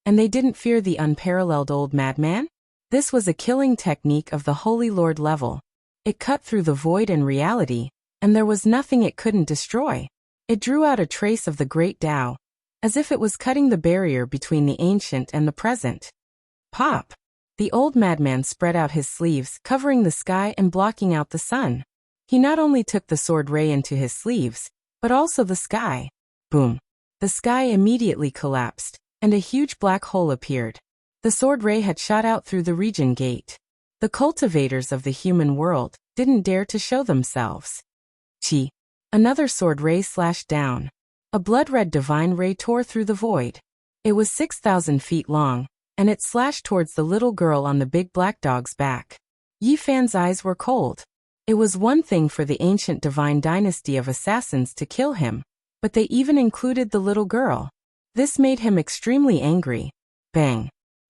And they didn't fear the unparalleled old madman? This was a killing technique of the Holy Lord level. It cut through the void and reality, and there was nothing it couldn't destroy. It drew out a trace of the great Tao, as if it was cutting the barrier between the ancient and the present. Pop! The old madman spread out his sleeves, covering the sky and blocking out the sun. He not only took the sword ray into his sleeves, but also the sky. Boom! The sky immediately collapsed, and a huge black hole appeared. The sword ray had shot out through the region gate. The cultivators of the human world didn't dare to show themselves. Chi! Another sword ray slashed down. A blood-red divine ray tore through the void. It was 6,000 feet long, and it slashed towards the little girl on the big black dog's back. Yi Fan's eyes were cold. It was one thing for the ancient divine dynasty of assassins to kill him, but they even included the little girl. This made him extremely angry. Bang!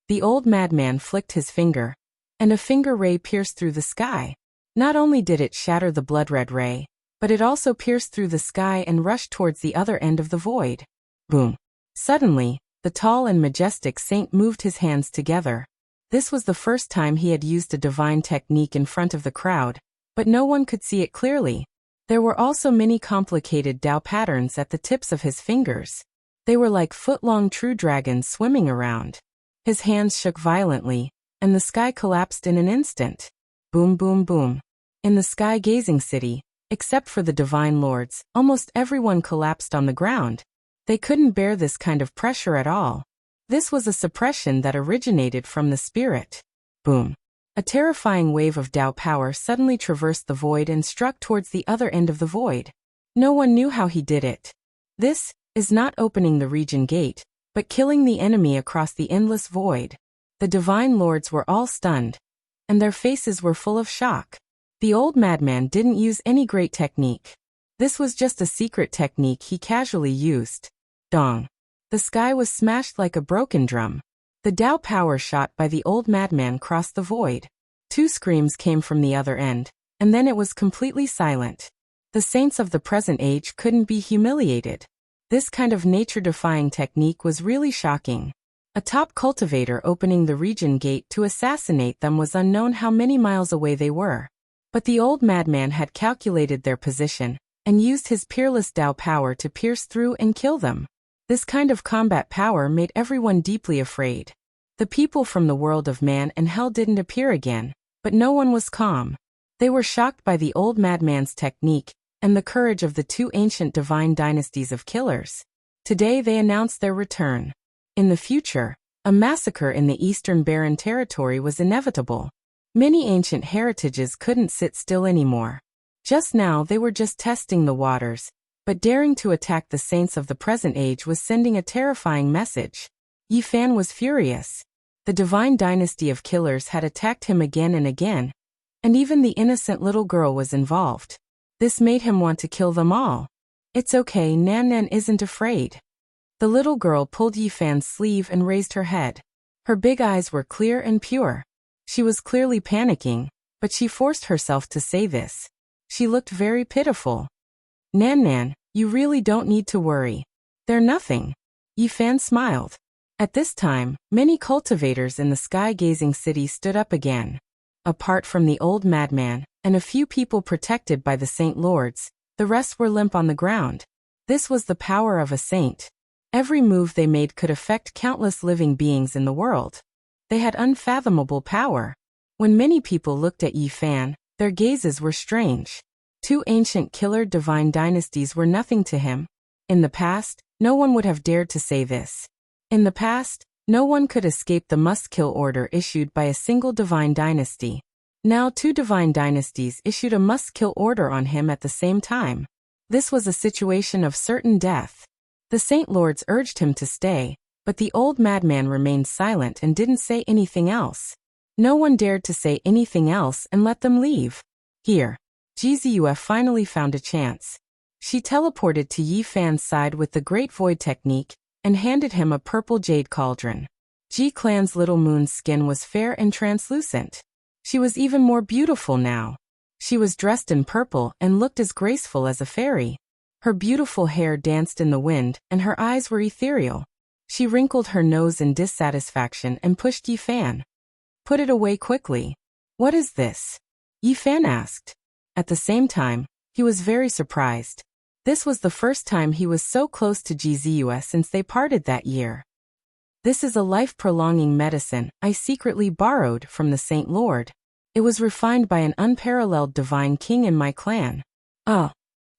The old madman flicked his finger, and a finger ray pierced through the sky. Not only did it shatter the blood-red ray, but it also pierced through the sky and rushed towards the other end of the void. Boom! Suddenly, the tall and majestic saint moved his hands together. This was the first time he had used a divine technique in front of the crowd, but no one could see it clearly. There were also many complicated Tao patterns at the tips of his fingers. They were like foot-long true dragons swimming around. His hands shook violently, and the sky collapsed in an instant. Boom, boom, boom. In the sky-gazing city, except for the divine lords, almost everyone collapsed on the ground. They couldn't bear this kind of pressure at all. This was a suppression that originated from the spirit. Boom. A terrifying wave of Tao power suddenly traversed the void and struck towards the other end of the void. No one knew how he did it. This is not opening the region gate, but killing the enemy across the endless void. The divine lords were all stunned, and their faces were full of shock. The old madman didn't use any great technique. This was just a secret technique he casually used. Dong. The sky was smashed like a broken drum. The Tao power shot by the old madman crossed the void. 2 screams came from the other end, and then it was completely silent. The saints of the present age couldn't be humiliated. This kind of nature-defying technique was really shocking. A top cultivator opening the region gate to assassinate them was unknown how many miles away they were. But the old madman had calculated their position, and used his peerless Tao power to pierce through and kill them. This kind of combat power made everyone deeply afraid. The people from the world of man and hell didn't appear again, but no one was calm. They were shocked by the old madman's technique, and the courage of the 2 ancient divine dynasties of killers. Today they announced their return. In the future, a massacre in the Eastern Barren Territory was inevitable. Many ancient heritages couldn't sit still anymore. Just now they were just testing the waters, but daring to attack the saints of the present age was sending a terrifying message. Yi Fan was furious. The divine dynasty of killers had attacked him again and again, and even the innocent little girl was involved. This made him want to kill them all. It's okay, Nan Nan isn't afraid. The little girl pulled Yi Fan's sleeve and raised her head. Her big eyes were clear and pure. She was clearly panicking, but she forced herself to say this. She looked very pitiful. Nan Nan, you really don't need to worry. They're nothing. Yi Fan smiled. At this time, many cultivators in the sky-gazing city stood up again. Apart from the old madman, and a few people protected by the saint lords, the rest were limp on the ground. This was the power of a saint. Every move they made could affect countless living beings in the world. They had unfathomable power. When many people looked at Yi Fan, their gazes were strange. 2 ancient killer divine dynasties were nothing to him. In the past, no one would have dared to say this. In the past, no one could escape the must-kill order issued by a single divine dynasty. Now 2 divine dynasties issued a must-kill order on him at the same time. This was a situation of certain death. The Saint Lords urged him to stay, but the old madman remained silent and didn't say anything else. No one dared to say anything else and let them leave. Here, Jizue finally found a chance. She teleported to Yi Fan's side with the Great Void technique and handed him a purple jade cauldron. Ji Clan's little moon's skin was fair and translucent. She was even more beautiful now. She was dressed in purple and looked as graceful as a fairy. Her beautiful hair danced in the wind and her eyes were ethereal. She wrinkled her nose in dissatisfaction and pushed Yi Fan. Put it away quickly. What is this? Yi Fan asked. At the same time, he was very surprised. This was the first time he was so close to Jizue since they parted that year. This is a life-prolonging medicine I secretly borrowed from the Saint Lord. It was refined by an unparalleled divine king in my clan. Oh.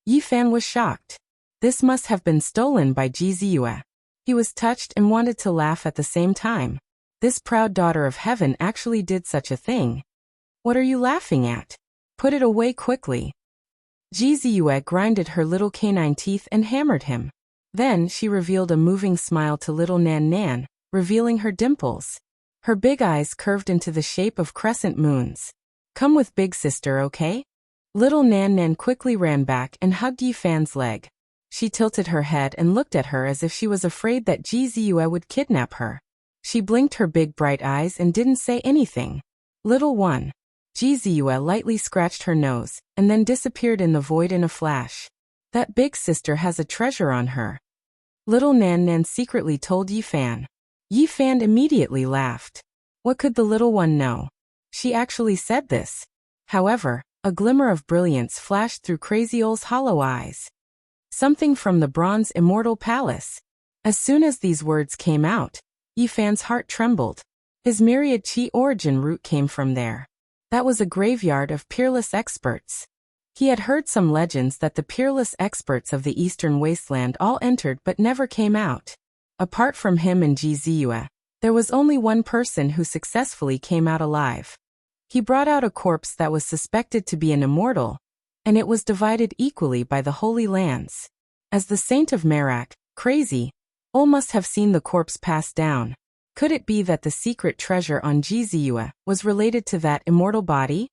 Yi Fan was shocked. This must have been stolen by Jizue. He was touched and wanted to laugh at the same time. This proud daughter of heaven actually did such a thing. What are you laughing at? Put it away quickly. Jizue grinded her little canine teeth and hammered him. Then she revealed a moving smile to little Nan Nan, revealing her dimples. Her big eyes curved into the shape of crescent moons. Come with big sister, okay? Little Nan Nan quickly ran back and hugged Yi Fan's leg. She tilted her head and looked at her as if she was afraid that Jizue would kidnap her. She blinked her big bright eyes and didn't say anything. Little one. Jizue lightly scratched her nose, and then disappeared in the void in a flash. That big sister has a treasure on her. Little Nan Nan secretly told Yi Fan. Yi Fan immediately laughed. What could the little one know? She actually said this. However, a glimmer of brilliance flashed through Crazy Old's hollow eyes. Something from the Bronze Immortal Palace. As soon as these words came out, Yi Fan's heart trembled. His myriad chi origin root came from there. That was a graveyard of peerless experts. He had heard some legends that the peerless experts of the Eastern Wasteland all entered but never came out. Apart from him and Ji Ziyue, there was only one person who successfully came out alive. He brought out a corpse that was suspected to be an immortal, and it was divided equally by the Holy Lands. As the Saint of Merak, Crazy Old must have seen the corpse pass down. Could it be that the secret treasure on Ji Ziyue was related to that immortal body?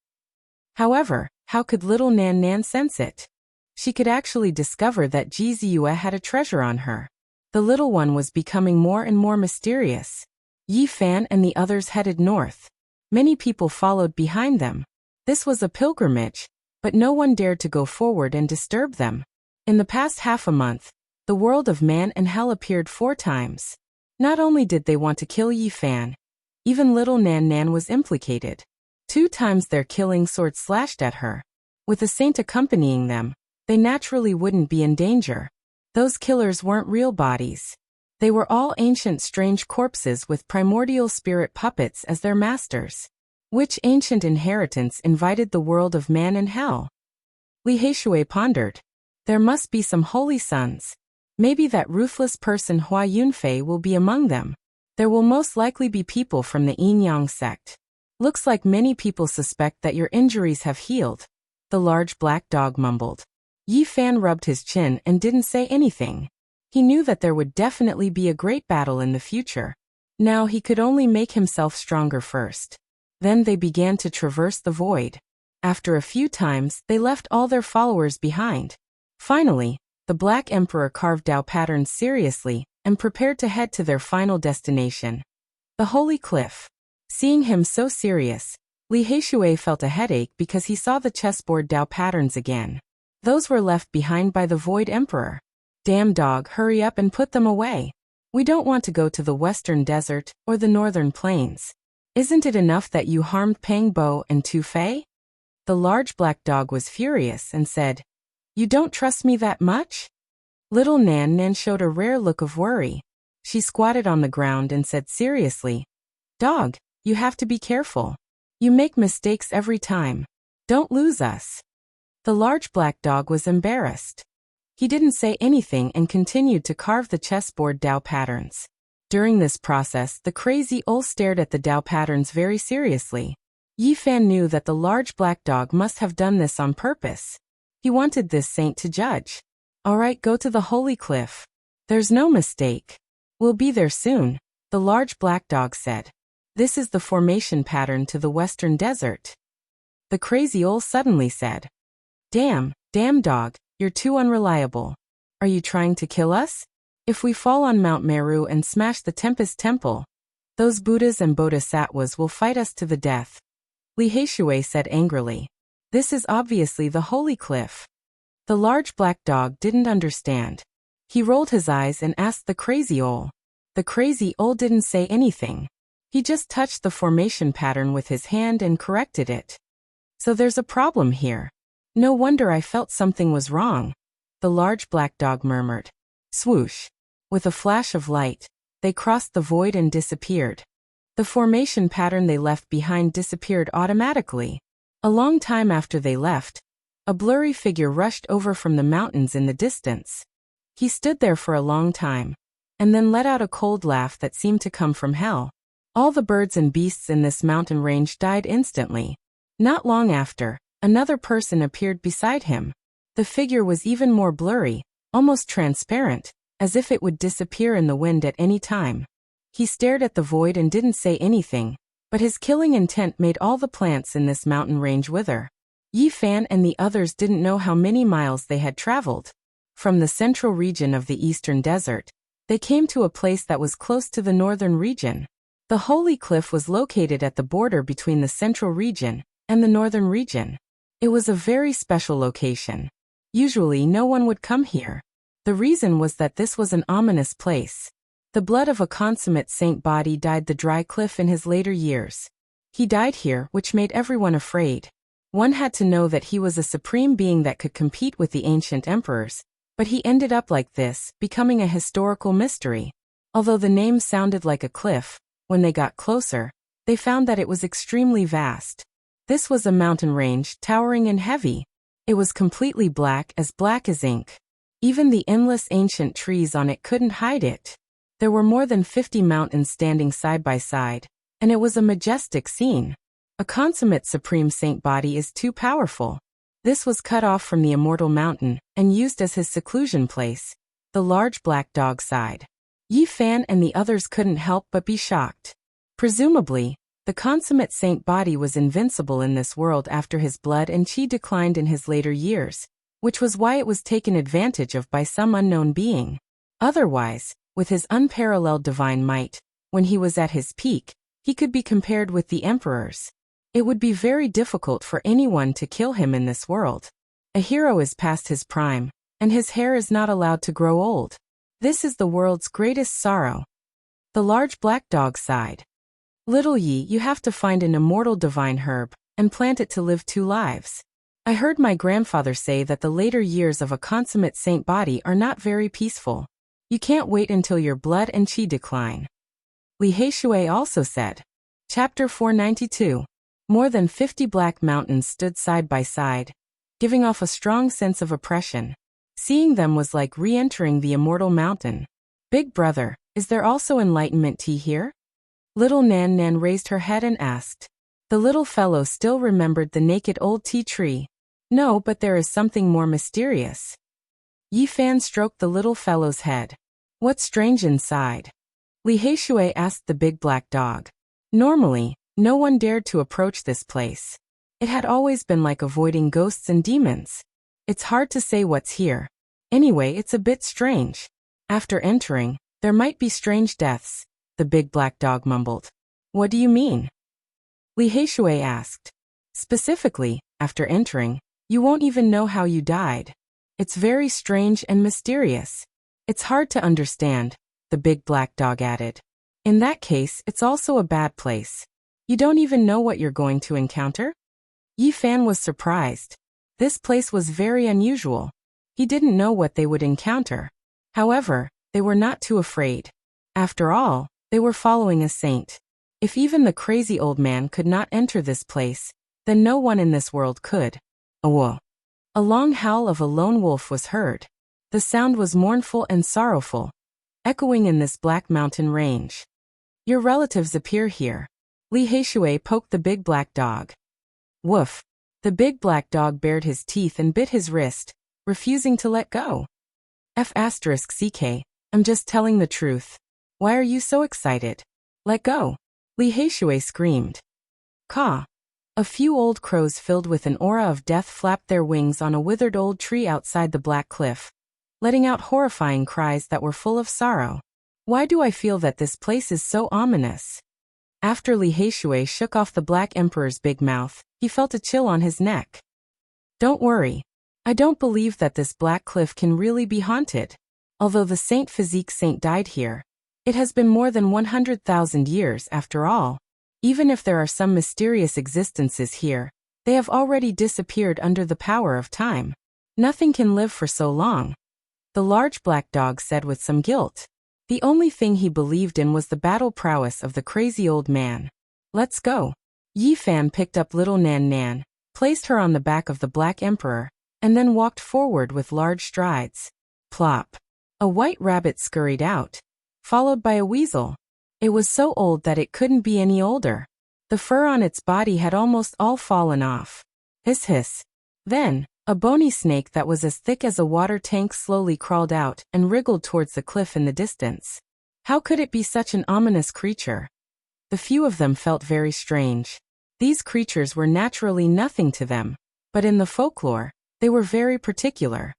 However, how could little Nan Nan sense it? She could actually discover that Ji Ziyue had a treasure on her. The little one was becoming more and more mysterious. Yi Fan and the others headed north. Many people followed behind them. This was a pilgrimage, but no one dared to go forward and disturb them. In the past half a month, the world of man and hell appeared 4 times. Not only did they want to kill Yi Fan, even little Nan Nan was implicated. 2 times their killing swords slashed at her. With a saint accompanying them, they naturally wouldn't be in danger. Those killers weren't real bodies. They were all ancient strange corpses with primordial spirit puppets as their masters. Which ancient inheritance invited the world of man and hell? Li Heishui pondered. There must be some holy sons. Maybe that ruthless person Hua Yunfei will be among them. There will most likely be people from the Yin Yang sect. Looks like many people suspect that your injuries have healed, the large black dog mumbled. Yi Fan rubbed his chin and didn't say anything. He knew that there would definitely be a great battle in the future. Now he could only make himself stronger first. Then they began to traverse the void. After a few times, they left all their followers behind. Finally, the Black Emperor carved Dao patterns seriously and prepared to head to their final destination, the Holy Cliff. Seeing him so serious, Li Heishui felt a headache because he saw the chessboard Dao patterns again. Those were left behind by the Void Emperor. Damn dog, hurry up and put them away. We don't want to go to the Western Desert or the Northern Plains. Isn't it enough that you harmed Peng Bo and Tu Fei? The large black dog was furious and said, You don't trust me that much? Little Nan Nan showed a rare look of worry. She squatted on the ground and said seriously, Dog, you have to be careful. You make mistakes every time. Don't lose us. The large black dog was embarrassed. He didn't say anything and continued to carve the chessboard Dao patterns. During this process, the crazy old stared at the Dao patterns very seriously. Yi Fan knew that the large black dog must have done this on purpose. He wanted this saint to judge. All right, go to the Holy Cliff. There's no mistake. We'll be there soon, the large black dog said. This is the formation pattern to the Western Desert. The crazy old suddenly said, Damn dog, you're too unreliable. Are you trying to kill us? If we fall on Mount Meru and smash the Tempest Temple, those Buddhas and Bodhisattvas will fight us to the death. Li Heishui said angrily. This is obviously the Holy Cliff. The large black dog didn't understand. He rolled his eyes and asked the crazy old. The crazy old didn't say anything. He just touched the formation pattern with his hand and corrected it. So there's a problem here. No wonder I felt something was wrong, the large black dog murmured. Swoosh. With a flash of light, they crossed the void and disappeared. The formation pattern they left behind disappeared automatically. A long time after they left, a blurry figure rushed over from the mountains in the distance. He stood there for a long time, and then let out a cold laugh that seemed to come from hell. All the birds and beasts in this mountain range died instantly. Not long after, another person appeared beside him. The figure was even more blurry, almost transparent, as if it would disappear in the wind at any time. He stared at the void and didn't say anything, but his killing intent made all the plants in this mountain range wither. Yi Fan and the others didn't know how many miles they had traveled. From the central region of the Eastern Desert, they came to a place that was close to the northern region. The Holy Cliff was located at the border between the central region and the northern region. It was a very special location. Usually no one would come here. The reason was that this was an ominous place. The blood of a consummate saint body dyed the dry cliff in his later years. He died here, which made everyone afraid. One had to know that he was a supreme being that could compete with the ancient emperors, but he ended up like this, becoming a historical mystery. Although the name sounded like a cliff, when they got closer, they found that it was extremely vast. This was a mountain range, towering and heavy. It was completely black as ink. Even the endless ancient trees on it couldn't hide it. There were more than 50 mountains standing side by side, and it was a majestic scene. A consummate supreme saint body is too powerful. This was cut off from the immortal mountain, and used as his seclusion place. The large black dog sighed. Yi Fan and the others couldn't help but be shocked. Presumably, the consummate saint body was invincible in this world after his blood and chi declined in his later years, which was why it was taken advantage of by some unknown being. Otherwise, with his unparalleled divine might, when he was at his peak, he could be compared with the emperors. It would be very difficult for anyone to kill him in this world. A hero is past his prime, and his hair is not allowed to grow old. This is the world's greatest sorrow. The large black dog sighed. Little Yi, you have to find an immortal divine herb, and plant it to live 2 lives. I heard my grandfather say that the later years of a consummate saint body are not very peaceful. You can't wait until your blood and chi decline. Li Heishui also said. Chapter 492. More than 50 black mountains stood side by side, giving off a strong sense of oppression. Seeing them was like re-entering the immortal mountain. Big brother, is there also enlightenment tea here? Little Nan Nan raised her head and asked. The little fellow still remembered the naked old tea tree. No, but there is something more mysterious. Yi Fan stroked the little fellow's head. What's strange inside? Li Heishui asked the big black dog. Normally, no one dared to approach this place. It had always been like avoiding ghosts and demons. It's hard to say what's here. Anyway, it's a bit strange. After entering, there might be strange deaths, the big black dog mumbled. What do you mean? Li Heishui asked. Specifically, after entering, you won't even know how you died. It's very strange and mysterious. It's hard to understand, the big black dog added. In that case, it's also a bad place. You don't even know what you're going to encounter? Yi Fan was surprised. This place was very unusual. He didn't know what they would encounter. However, they were not too afraid. After all, they were following a saint. If even the crazy old man could not enter this place, then no one in this world could. Whoa. A long howl of a lone wolf was heard. The sound was mournful and sorrowful, echoing in this black mountain range. Your relatives appear here. Li Heishui poked the big black dog. Woof. The big black dog bared his teeth and bit his wrist, refusing to let go. F***CK, I'm just telling the truth. Why are you so excited? Let go. Li Heishui screamed. Caw. A few old crows filled with an aura of death flapped their wings on a withered old tree outside the black cliff, letting out horrifying cries that were full of sorrow. Why do I feel that this place is so ominous? After Li Heishui shook off the Black Emperor's big mouth, he felt a chill on his neck. Don't worry. I don't believe that this black cliff can really be haunted. Although the Saint Physique Saint died here, it has been more than 100,000 years after all. Even if there are some mysterious existences here, they have already disappeared under the power of time. Nothing can live for so long. The large black dog said with some guilt. The only thing he believed in was the battle prowess of the crazy old man. Let's go. Yi Fan picked up little Nan Nan, placed her on the back of the Black Emperor, and then walked forward with large strides. Plop. A white rabbit scurried out, followed by a weasel. It was so old that it couldn't be any older. The fur on its body had almost all fallen off. Hiss hiss. Then, a bony snake that was as thick as a water tank slowly crawled out and wriggled towards the cliff in the distance. How could it be such an ominous creature? The few of them felt very strange. These creatures were naturally nothing to them, but in the folklore, they were very particular.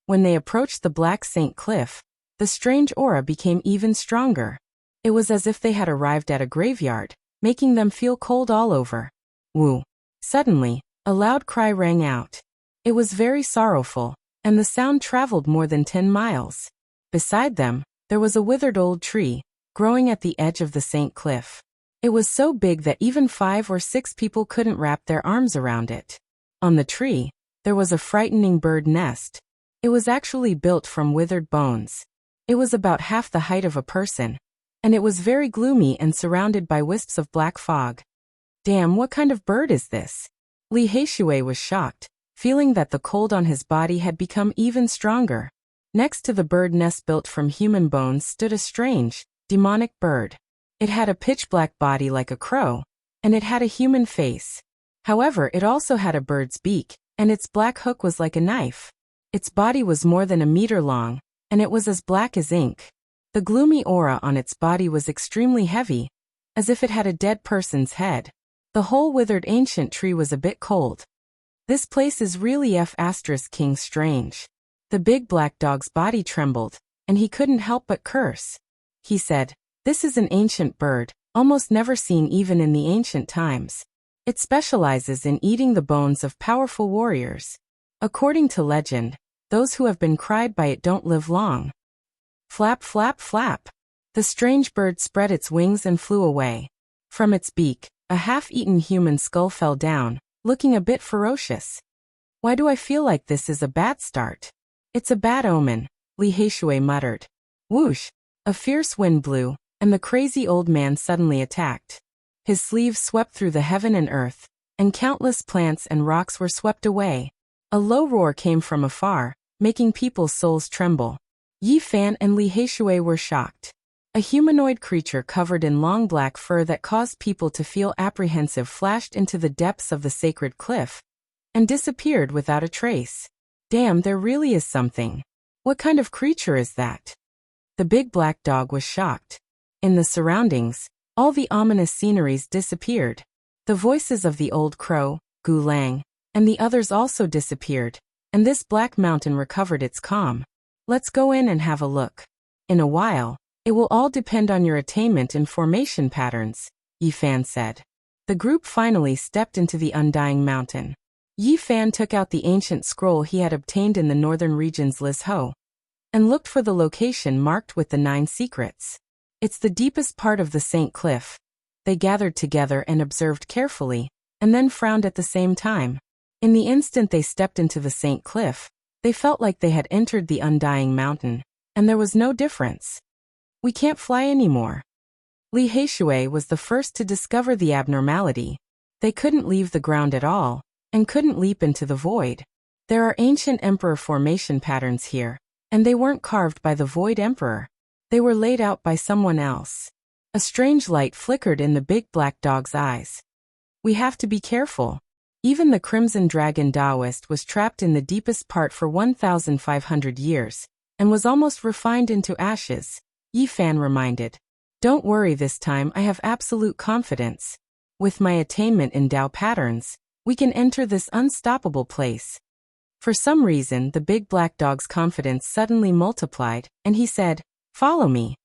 When they approached the Black Saint Cliff, the strange aura became even stronger. It was as if they had arrived at a graveyard, making them feel cold all over. Woo! Suddenly, a loud cry rang out. It was very sorrowful, and the sound traveled more than 10 miles. Beside them, there was a withered old tree, growing at the edge of the St. Cliff. It was so big that even 5 or 6 people couldn't wrap their arms around it. On the tree, there was a frightening bird nest. It was actually built from withered bones. It was about half the height of a person, and it was very gloomy and surrounded by wisps of black fog. Damn, what kind of bird is this? Li Heishui was shocked, feeling that the cold on his body had become even stronger. Next to the bird nest built from human bones stood a strange, demonic bird. It had a pitch-black body like a crow, and it had a human face. However, it also had a bird's beak, and its black hook was like a knife. Its body was more than a meter long, and it was as black as ink. The gloomy aura on its body was extremely heavy, as if it had a dead person's head. The whole withered ancient tree was a bit cold. This place is really King strange. The big black dog's body trembled, and he couldn't help but curse. He said, "This is an ancient bird, almost never seen even in the ancient times. It specializes in eating the bones of powerful warriors. According to legend, those who have been cried by it don't live long." Flap, flap, flap. The strange bird spread its wings and flew away. From its beak, a half-eaten human skull fell down, looking a bit ferocious. "Why do I feel like this is a bad start? It's a bad omen," Li Heishui muttered. Whoosh! A fierce wind blew, and the crazy old man suddenly attacked. His sleeve swept through the heaven and earth, and countless plants and rocks were swept away. A low roar came from afar, making people's souls tremble. Yi Fan and Li Heishui were shocked. A humanoid creature covered in long black fur that caused people to feel apprehensive flashed into the depths of the sacred cliff and disappeared without a trace. Damn, there really is something. What kind of creature is that? The big black dog was shocked. In the surroundings, all the ominous sceneries disappeared. The voices of the old crow, Gu Lang, and the others also disappeared, and this black mountain recovered its calm. "Let's go in and have a look. In a while, it will all depend on your attainment in formation patterns," Yi Fan said. The group finally stepped into the undying mountain. Yi Fan took out the ancient scroll he had obtained in the northern region's Lizhou and looked for the location marked with the 9 secrets. "It's the deepest part of the St. Cliff." They gathered together and observed carefully, and then frowned at the same time. In the instant they stepped into the St. Cliff, they felt like they had entered the undying mountain, and there was no difference. "We can't fly anymore." Li Heishui was the first to discover the abnormality. They couldn't leave the ground at all, and couldn't leap into the void. There are ancient emperor formation patterns here, and they weren't carved by the Void Emperor. They were laid out by someone else. A strange light flickered in the big black dog's eyes. "We have to be careful. Even the Crimson Dragon Taoist was trapped in the deepest part for 1,500 years, and was almost refined into ashes," Yi Fan reminded. "Don't worry this time, I have absolute confidence. With my attainment in Tao patterns, we can enter this unstoppable place." For some reason, the big black dog's confidence suddenly multiplied, and he said, "Follow me."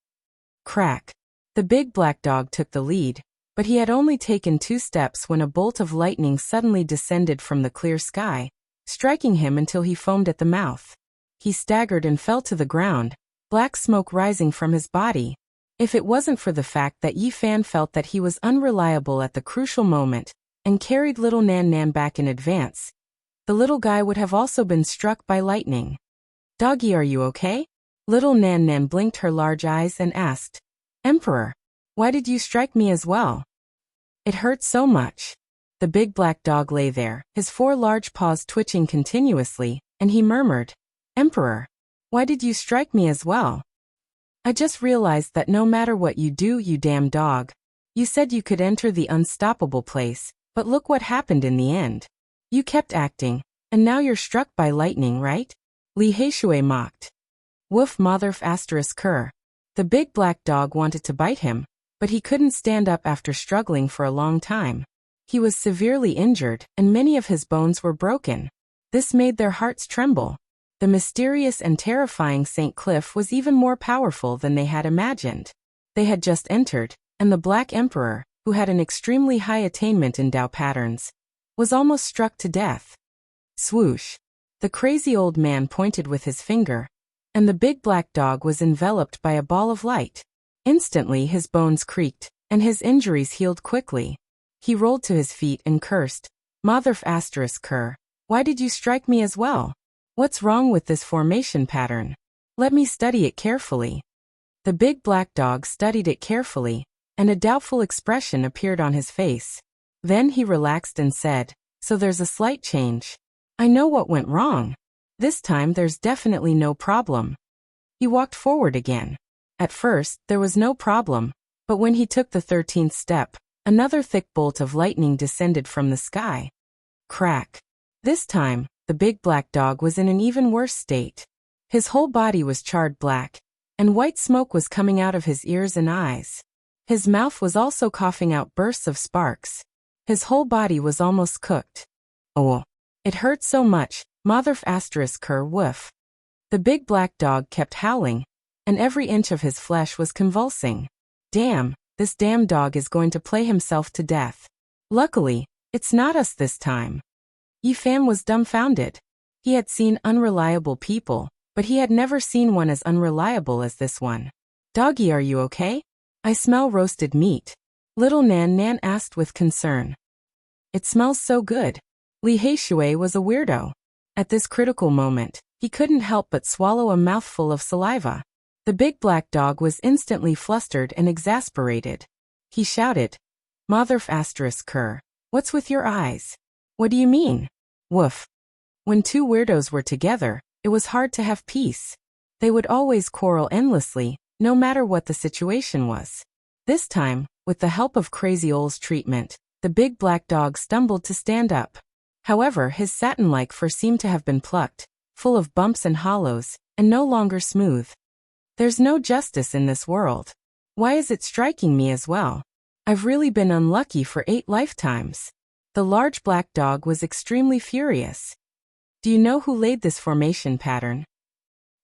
Crack. The big black dog took the lead, but he had only taken 2 steps when a bolt of lightning suddenly descended from the clear sky, striking him until he foamed at the mouth. He staggered and fell to the ground, black smoke rising from his body. If it wasn't for the fact that Yi Fan felt that he was unreliable at the crucial moment and carried little Nan Nan back in advance, the little guy would have also been struck by lightning. "Doggy, are you okay?" Little Nan Nan blinked her large eyes and asked, "Emperor, why did you strike me as well?" "It hurt so much." The big black dog lay there, his 4 large paws twitching continuously, and he murmured, "Emperor, why did you strike me as well?" "I just realized that no matter what you do, you damn dog. You said you could enter the unstoppable place, but look what happened in the end. You kept acting, and now you're struck by lightning, right?" Li Heishui mocked. Woof motherf ***. The big black dog wanted to bite him, but he couldn't stand up after struggling for a long time. He was severely injured, and many of his bones were broken. This made their hearts tremble. The mysterious and terrifying St. Cliff was even more powerful than they had imagined. They had just entered, and the Black Emperor, who had an extremely high attainment in Tao patterns, was almost struck to death. Swoosh! The crazy old man pointed with his finger, and the big black dog was enveloped by a ball of light. Instantly his bones creaked, and his injuries healed quickly. He rolled to his feet and cursed, Mother****, why did you strike me as well? What's wrong with this formation pattern? Let me study it carefully. The big black dog studied it carefully, and a doubtful expression appeared on his face. Then he relaxed and said, so there's a slight change. I know what went wrong. This time there's definitely no problem. He walked forward again. At first, there was no problem, but when he took the 13th step, another thick bolt of lightning descended from the sky. Crack. This time, the big black dog was in an even worse state. His whole body was charred black, and white smoke was coming out of his ears and eyes. His mouth was also coughing out bursts of sparks. His whole body was almost cooked. Oh, it hurt so much, woof. The big black dog kept howling, and every inch of his flesh was convulsing. Damn, this damn dog is going to play himself to death. Luckily, it's not us this time. Yifan was dumbfounded. He had seen unreliable people, but he had never seen one as unreliable as this one. Doggy, are you okay? I smell roasted meat. Little Nan Nan asked with concern. It smells so good. Li Heishui was a weirdo. At this critical moment, he couldn't help but swallow a mouthful of saliva. The big black dog was instantly flustered and exasperated. He shouted, Mother****, what's with your eyes? What do you mean? Woof. When two weirdos were together, it was hard to have peace. They would always quarrel endlessly, no matter what the situation was. This time, with the help of Crazy Old's treatment, the big black dog stumbled to stand up. However, his satin-like fur seemed to have been plucked, full of bumps and hollows, and no longer smooth. There's no justice in this world. Why is it striking me as well? I've really been unlucky for 8 lifetimes. The large black dog was extremely furious. Do you know who laid this formation pattern?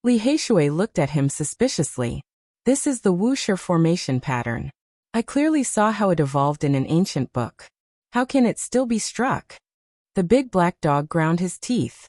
Li Heishui looked at him suspiciously. This is the Wuxia formation pattern. I clearly saw how it evolved in an ancient book. How can it still be struck? The big black dog ground his teeth.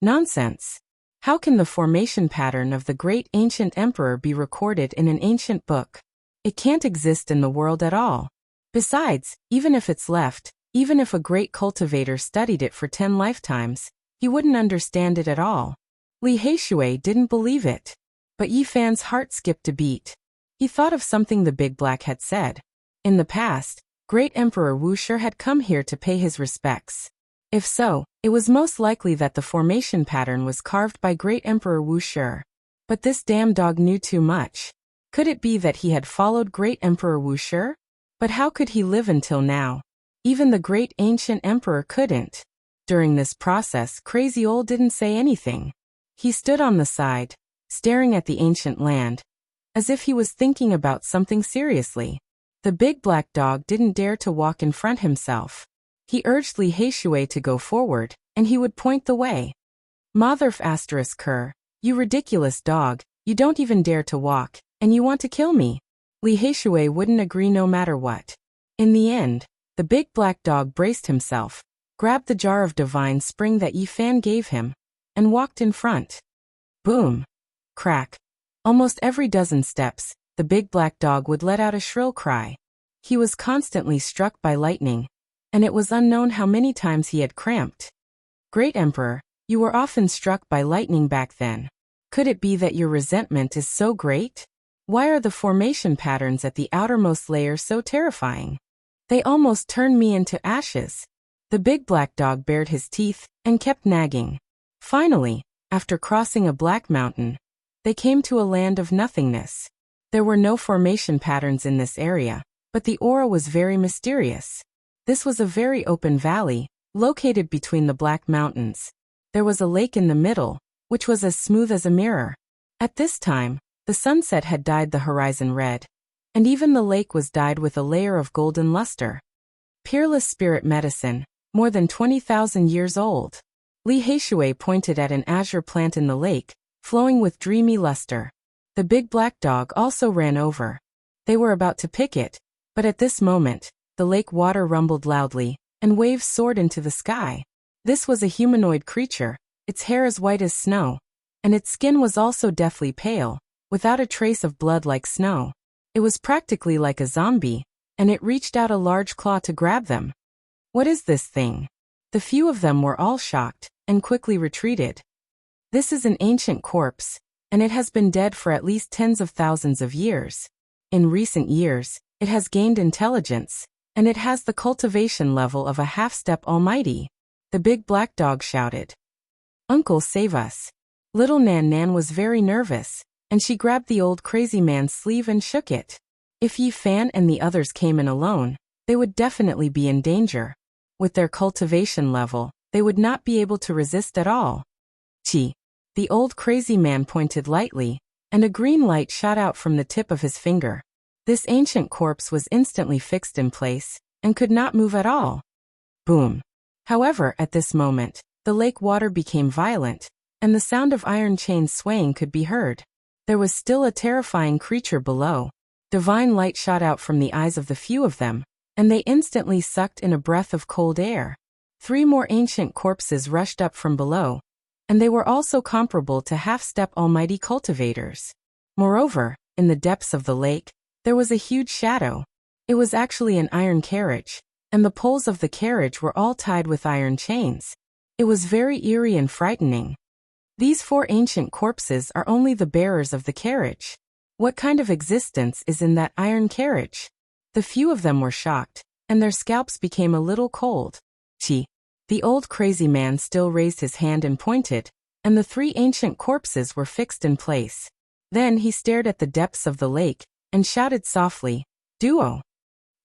Nonsense. How can the formation pattern of the great ancient emperor be recorded in an ancient book? It can't exist in the world at all. Besides, even if it's left, even if a great cultivator studied it for 10 lifetimes, he wouldn't understand it at all. Li Heishui didn't believe it. But Yifan's heart skipped a beat. He thought of something the big black had said. In the past, great Emperor Wuxia had come here to pay his respects. If so, it was most likely that the formation pattern was carved by great Emperor Wuxia. But this damn dog knew too much. Could it be that he had followed great Emperor Wuxia? But how could he live until now? Even the great ancient emperor couldn't. During this process, Crazy Old didn't say anything. He stood on the side, staring at the ancient land, as if he was thinking about something seriously. The big black dog didn't dare to walk in front himself. He urged Li Heishui to go forward, and he would point the way. Mother****, you ridiculous dog, you don't even dare to walk, and you want to kill me. Li Heishui wouldn't agree no matter what. In the end, the big black dog braced himself, grabbed the jar of divine spring that Yifan gave him, and walked in front. Boom. Crack. Almost every dozen steps, the big black dog would let out a shrill cry. He was constantly struck by lightning, and it was unknown how many times he had cramped. Great Emperor, you were often struck by lightning back then. Could it be that your resentment is so great? Why are the formation patterns at the outermost layer so terrifying? They almost turned me into ashes. The big black dog bared his teeth and kept nagging. Finally, after crossing a black mountain, they came to a land of nothingness. There were no formation patterns in this area, but the aura was very mysterious. This was a very open valley, located between the black mountains. There was a lake in the middle, which was as smooth as a mirror. At this time, the sunset had dyed the horizon red, and even the lake was dyed with a layer of golden luster. Peerless spirit medicine, more than 20,000 years old. Li Heishui pointed at an azure plant in the lake, flowing with dreamy luster. The big black dog also ran over. They were about to pick it, but at this moment, the lake water rumbled loudly, and waves soared into the sky. This was a humanoid creature, its hair as white as snow, and its skin was also deathly pale, without a trace of blood like snow. It was practically like a zombie, and it reached out a large claw to grab them. What is this thing? The few of them were all shocked, and quickly retreated. This is an ancient corpse, and it has been dead for at least tens of thousands of years. In recent years, it has gained intelligence, and it has the cultivation level of a half-step almighty. The big black dog shouted. Uncle, save us. Little Nan Nan was very nervous, and she grabbed the old crazy man's sleeve and shook it. If Yi Fan and the others came in alone, they would definitely be in danger. With their cultivation level, they would not be able to resist at all. Chi. The old crazy man pointed lightly, and a green light shot out from the tip of his finger. This ancient corpse was instantly fixed in place, and could not move at all. Boom. However, at this moment, the lake water became violent, and the sound of iron chains swaying could be heard. There was still a terrifying creature below. Divine light shot out from the eyes of the few of them, and they instantly sucked in a breath of cold air. 3 more ancient corpses rushed up from below, and they were also comparable to half-step almighty cultivators. Moreover, in the depths of the lake, there was a huge shadow. It was actually an iron carriage, and the poles of the carriage were all tied with iron chains. It was very eerie and frightening. These 4 ancient corpses are only the bearers of the carriage. What kind of existence is in that iron carriage? The few of them were shocked, and their scalps became a little cold. Chi. The old crazy man still raised his hand and pointed, and the 3 ancient corpses were fixed in place. Then he stared at the depths of the lake, and shouted softly, Duo.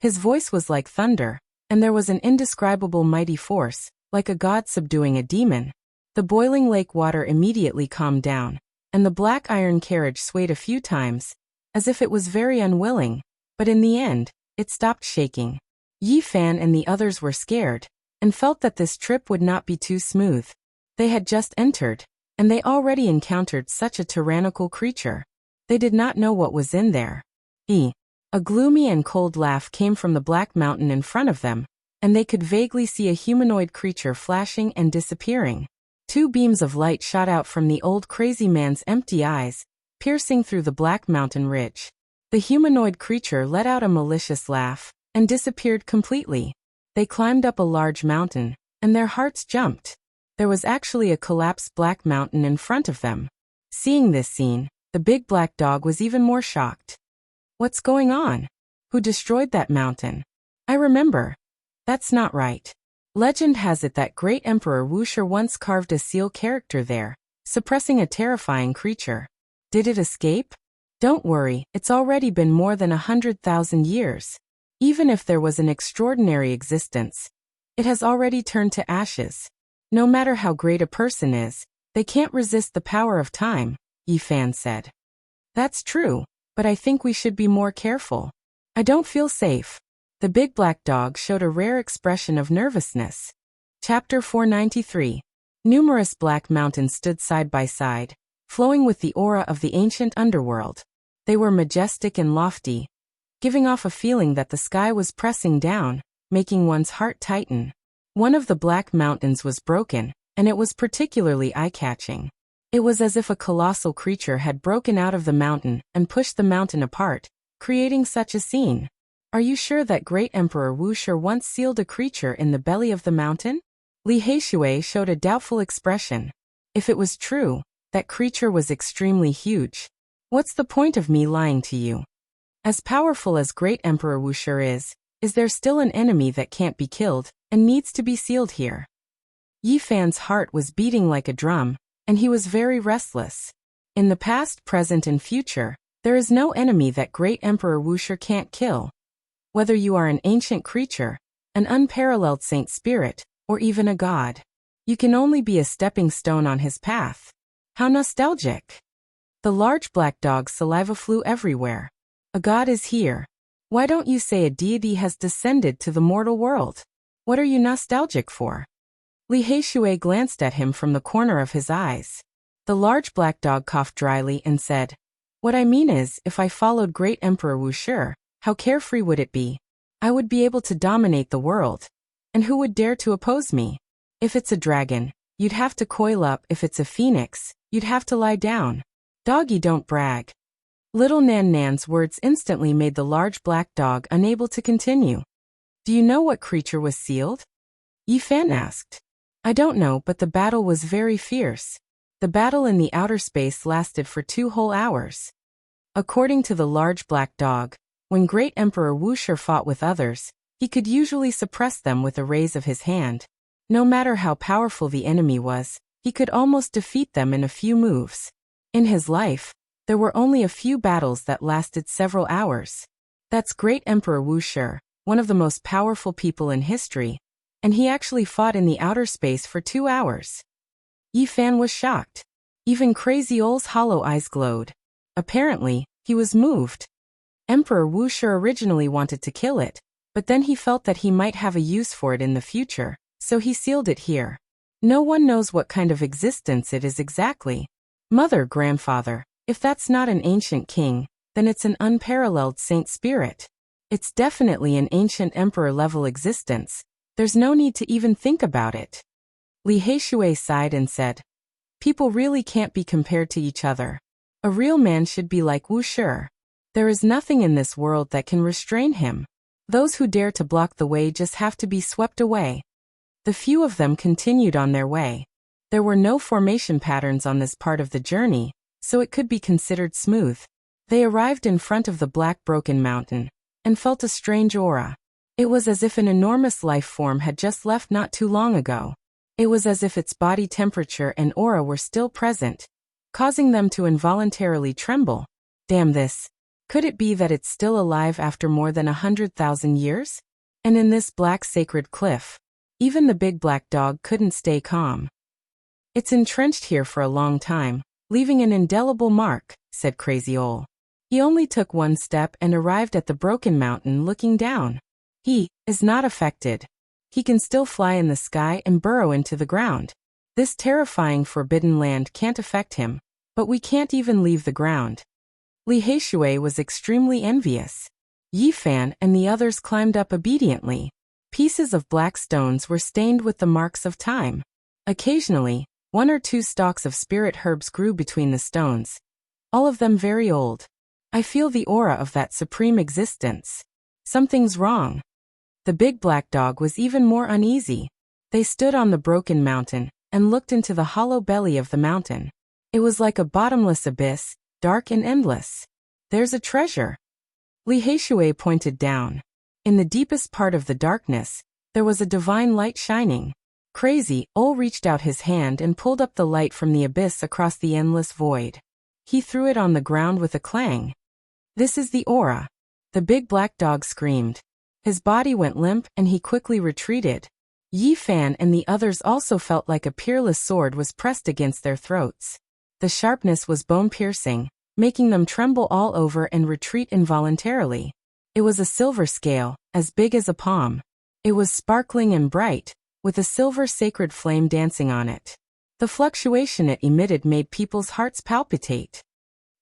His voice was like thunder, and there was an indescribable mighty force, like a god subduing a demon. The boiling lake water immediately calmed down, and the black iron carriage swayed a few times, as if it was very unwilling, but in the end, it stopped shaking. Yi Fan and the others were scared, and felt that this trip would not be too smooth. They had just entered, and they already encountered such a tyrannical creature. They did not know what was in there. A gloomy and cold laugh came from the black mountain in front of them, and they could vaguely see a humanoid creature flashing and disappearing. 2 beams of light shot out from the old crazy man's empty eyes, piercing through the black mountain ridge. The humanoid creature let out a malicious laugh, and disappeared completely. They climbed up a large mountain, and their hearts jumped. There was actually a collapsed black mountain in front of them. Seeing this scene, the big black dog was even more shocked. What's going on? Who destroyed that mountain? I remember. That's not right. Legend has it that great Emperor Wuxia once carved a seal character there, suppressing a terrifying creature. Did it escape? Don't worry, it's already been more than 100,000 years. Even if there was an extraordinary existence, it has already turned to ashes. No matter how great a person is, they can't resist the power of time, Yi Fan said. That's true, but I think we should be more careful. I don't feel safe. The big black dog showed a rare expression of nervousness. Chapter 493. Numerous black mountains stood side by side, flowing with the aura of the ancient underworld. They were majestic and lofty, giving off a feeling that the sky was pressing down, making one's heart tighten. One of the black mountains was broken, and it was particularly eye-catching. It was as if a colossal creature had broken out of the mountain and pushed the mountain apart, creating such a scene. Are you sure that great Emperor Wuxia once sealed a creature in the belly of the mountain? Li Heishui showed a doubtful expression. If it was true, that creature was extremely huge. What's the point of me lying to you? As powerful as great Emperor Wuxia is there still an enemy that can't be killed and needs to be sealed here? Yi Fan's heart was beating like a drum, and he was very restless. In the past, present, and future, there is no enemy that great Emperor Wuxia can't kill. Whether you are an ancient creature, an unparalleled saint spirit, or even a god, you can only be a stepping stone on his path. How nostalgic! The large black dog's saliva flew everywhere. A god is here. Why don't you say a deity has descended to the mortal world? What are you nostalgic for? Li Heishui glanced at him from the corner of his eyes. The large black dog coughed dryly and said, What I mean is, if I followed great Emperor Wuxia, how carefree would it be? I would be able to dominate the world. And who would dare to oppose me? If it's a dragon, You'd have to coil up. If it's a phoenix, you'd have to lie down. Doggy, don't brag. Little Nan Nan's words instantly made the large black dog unable to continue. Do you know what creature was sealed? Yi Fan asked. I don't know, but the battle was very fierce. The battle in the outer space lasted for 2 whole hours. According to the large black dog, when Great Emperor Wuxia fought with others, he could usually suppress them with a raise of his hand. No matter how powerful the enemy was, he could almost defeat them in a few moves. In his life, there were only a few battles that lasted several hours. That's Great Emperor Wuxia, one of the most powerful people in history, and he actually fought in the outer space for 2 hours. Yi Fan was shocked. Even Crazy Ole's hollow eyes glowed. Apparently, he was moved. Emperor Wuxia originally wanted to kill it, but then he felt that he might have a use for it in the future, so he sealed it here. No one knows what kind of existence it is exactly. Mother, grandfather, if that's not an ancient king, then it's an unparalleled saint spirit. It's definitely an ancient emperor-level existence. There's no need to even think about it. Li Heishui sighed and said, people really can't be compared to each other. A real man should be like Wuxia. There is nothing in this world that can restrain him. Those who dare to block the way just have to be swept away. The few of them continued on their way. There were no formation patterns on this part of the journey, so it could be considered smooth. They arrived in front of the black broken mountain, and felt a strange aura. It was as if an enormous life form had just left not too long ago. It was as if its body temperature and aura were still present, causing them to involuntarily tremble. Damn this. Could it be that it's still alive after more than 100,000 years? And in this black sacred cliff, even the big black dog couldn't stay calm. It's entrenched here for a long time, leaving an indelible mark, said Crazy Ole. He only took 1 step and arrived at the broken mountain looking down. He is not affected. He can still fly in the sky and burrow into the ground. This terrifying forbidden land can't affect him, but we can't even leave the ground. Li Heishui was extremely envious. Yi Fan and the others climbed up obediently. Pieces of black stones were stained with the marks of time. Occasionally, 1 or 2 stalks of spirit herbs grew between the stones. All of them very old. I feel the aura of that supreme existence. Something's wrong. The big black dog was even more uneasy. They stood on the broken mountain and looked into the hollow belly of the mountain. It was like a bottomless abyss, dark and endless. There's a treasure. Li Heishui pointed down. In the deepest part of the darkness, there was a divine light shining. Crazy Ole reached out his hand and pulled up the light from the abyss across the endless void. He threw it on the ground with a clang. This is the aura. The big black dog screamed. His body went limp and he quickly retreated. Yi Fan and the others also felt like a peerless sword was pressed against their throats. The sharpness was bone-piercing, making them tremble all over and retreat involuntarily. It was a silver scale, as big as a palm. It was sparkling and bright, with a silver sacred flame dancing on it. The fluctuation it emitted made people's hearts palpitate.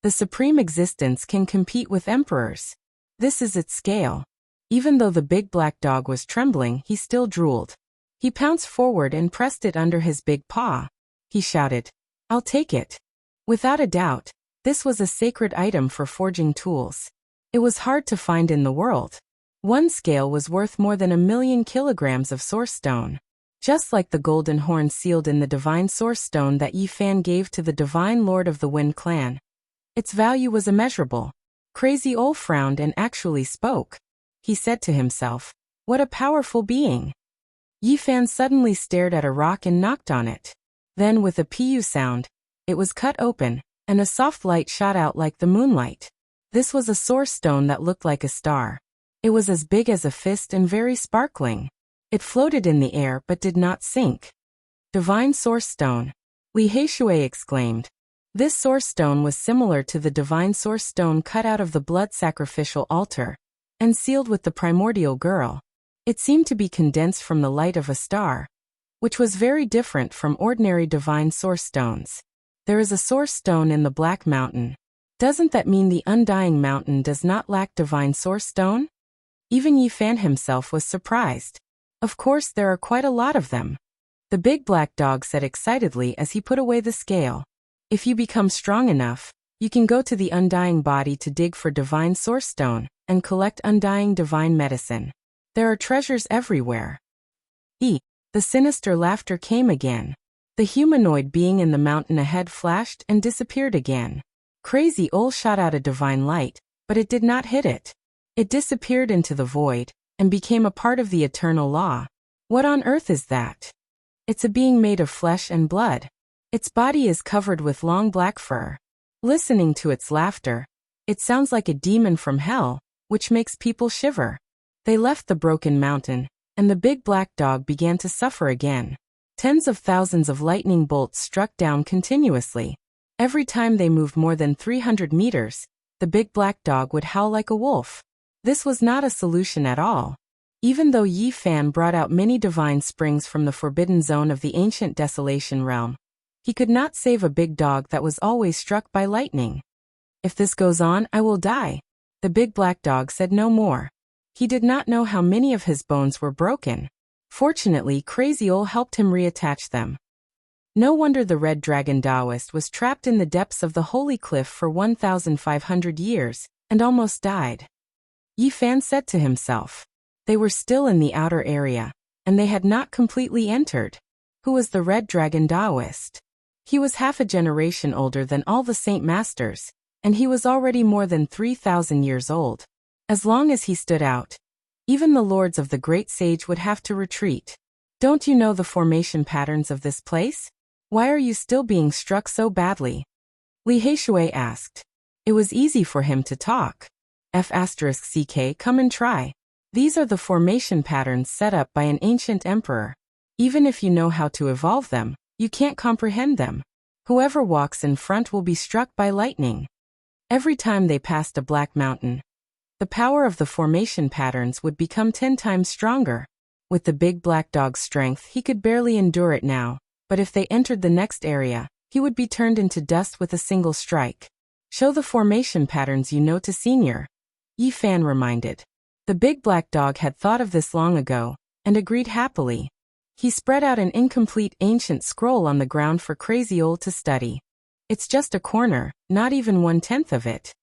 The supreme existence can compete with emperors. This is its scale. Even though the big black dog was trembling, he still drooled. He pounced forward and pressed it under his big paw. He shouted, I'll take it. Without a doubt, this was a sacred item for forging tools. It was hard to find in the world. 1 scale was worth more than 1,000,000 kilograms of source stone. Just like the golden horn sealed in the divine source stone that Yi Fan gave to the divine lord of the Wind clan. Its value was immeasurable. Crazy Ole frowned and actually spoke. He said to himself, what a powerful being. Yi Fan suddenly stared at a rock and knocked on it. Then with a pu sound, it was cut open, and a soft light shot out like the moonlight. This was a source stone that looked like a star. It was as big as a fist and very sparkling. It floated in the air but did not sink. Divine source stone. Li Heishui exclaimed. This source stone was similar to the divine source stone cut out of the blood sacrificial altar, and sealed with the primordial girl. It seemed to be condensed from the light of a star, which was very different from ordinary divine source stones. There is a source stone in the Black Mountain. Doesn't that mean the Undying Mountain does not lack divine source stone? Even Yi Fan himself was surprised. Of course there are quite a lot of them. the big black dog said excitedly as he put away the scale. If you become strong enough, you can go to the undying body to dig for divine source stone and collect undying divine medicine. There are treasures everywhere. The sinister laughter came again. The humanoid being in the mountain ahead flashed and disappeared again. Crazy Ol shot out a divine light, but it did not hit it. It disappeared into the void and became a part of the eternal law. What on earth is that? It's a being made of flesh and blood. Its body is covered with long black fur. Listening to its laughter, it sounds like a demon from hell, which makes people shiver. They left the broken mountain, and the big black dog began to suffer again. Tens of thousands of lightning bolts struck down continuously. Every time they moved more than 300 meters, the big black dog would howl like a wolf. This was not a solution at all. Even though Yi Fan brought out many divine springs from the forbidden zone of the ancient desolation realm, he could not save a big dog that was always struck by lightning. If this goes on, I will die. The big black dog said no more. He did not know how many of his bones were broken. Fortunately, Crazy Ol helped him reattach them. No wonder the red dragon Taoist was trapped in the depths of the holy cliff for 1,500 years and almost died. Yi Fan said to himself. They were still in the outer area, and they had not completely entered. Who was the red dragon Taoist? He was half a generation older than all the Saint Masters, and he was already more than 3,000 years old. As long as he stood out, even the lords of the great sage would have to retreat. Don't you know the formation patterns of this place? Why are you still being struck so badly? Li Heishui asked. It was easy for him to talk. F***ck, come and try. These are the formation patterns set up by an ancient emperor. Even if you know how to evolve them, you can't comprehend them. Whoever walks in front will be struck by lightning. Every time they passed a black mountain, the power of the formation patterns would become 10 times stronger. With the big black dog's strength, he could barely endure it now, but if they entered the next area, he would be turned into dust with a single strike. Show the formation patterns you know to Senior, Yi Fan reminded. The big black dog had thought of this long ago, and agreed happily. He spread out an incomplete ancient scroll on the ground for Crazy Ol to study. It's just a corner, not even 1/10 of it.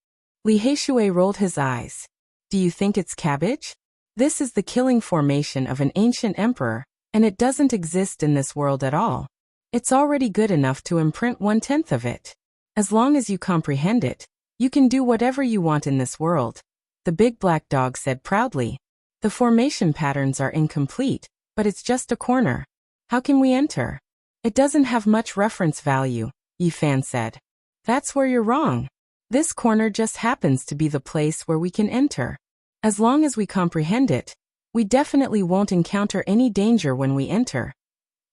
Li Heishui rolled his eyes. Do you think it's cabbage? This is the killing formation of an ancient emperor, and it doesn't exist in this world at all. It's already good enough to imprint 1/10 of it. As long as you comprehend it, you can do whatever you want in this world, the big black dog said proudly. The formation patterns are incomplete, but it's just a corner. How can we enter? It doesn't have much reference value, Yi Fan said. That's where you're wrong. This corner just happens to be the place where we can enter. As long as we comprehend it, we definitely won't encounter any danger when we enter,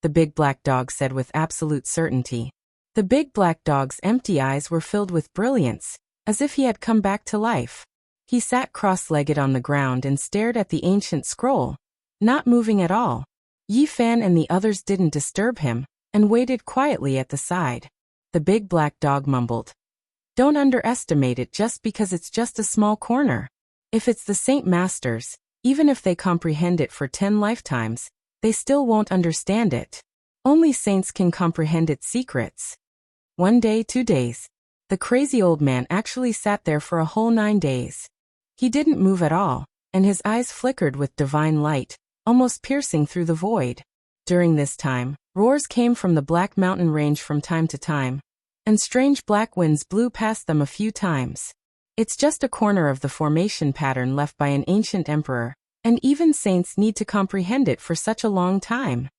the big black dog said with absolute certainty. The big black dog's empty eyes were filled with brilliance, as if he had come back to life. He sat cross-legged on the ground and stared at the ancient scroll, not moving at all. Yi Fan and the others didn't disturb him, and waited quietly at the side. The big black dog mumbled. Don't underestimate it just because it's just a small corner. If it's the Saint Masters, even if they comprehend it for 10 lifetimes, they still won't understand it. Only saints can comprehend its secrets. 1 day, 2 days. The crazy old man actually sat there for a whole 9 days. He didn't move at all, and his eyes flickered with divine light, almost piercing through the void. During this time, roars came from the Black Mountain range from time to time, and strange black winds blew past them a few times. It's just a corner of the formation pattern left by an ancient emperor, and even saints need to comprehend it for such a long time.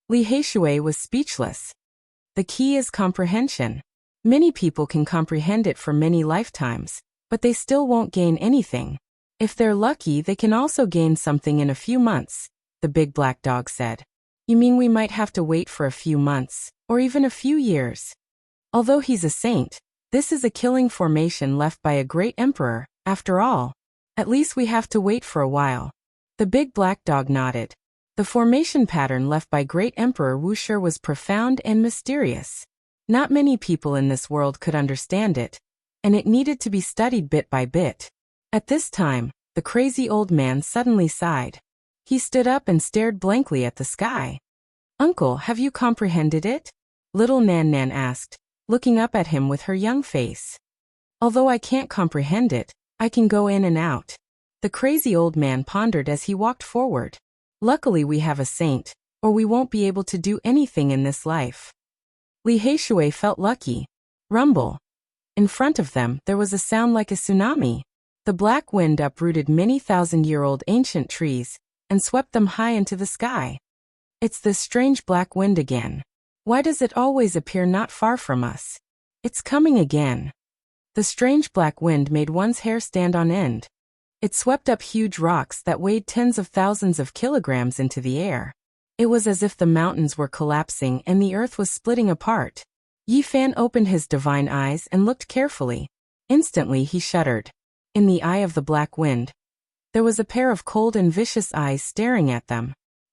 Li Heishui was speechless. The key is comprehension. Many people can comprehend it for many lifetimes, but they still won't gain anything. If they're lucky, they can also gain something in a few months, the big black dog said. You mean we might have to wait for a few months, or even a few years? Although he's a saint, this is a killing formation left by a great emperor, after all. At least we have to wait for a while. The big black dog nodded. The formation pattern left by great Emperor Wuxia was profound and mysterious. Not many people in this world could understand it, and it needed to be studied bit by bit. At this time, the crazy old man suddenly sighed. He stood up and stared blankly at the sky. Uncle, have you comprehended it? Little Nan Nan asked, looking up at him with her young face. Although I can't comprehend it, I can go in and out. The crazy old man pondered as he walked forward. Luckily we have a saint, or we won't be able to do anything in this life. Li Haishui felt lucky. Rumble. In front of them, there was a sound like a tsunami. The black wind uprooted many thousand-year-old ancient trees and swept them high into the sky. It's this strange black wind again. Why does it always appear not far from us? It's coming again. The strange black wind made one's hair stand on end. It swept up huge rocks that weighed tens of thousands of kilograms into the air. It was as if the mountains were collapsing and the earth was splitting apart. Yi Fan opened his divine eyes and looked carefully. Instantly he shuddered. In the eye of the black wind, there was a pair of cold and vicious eyes staring at them.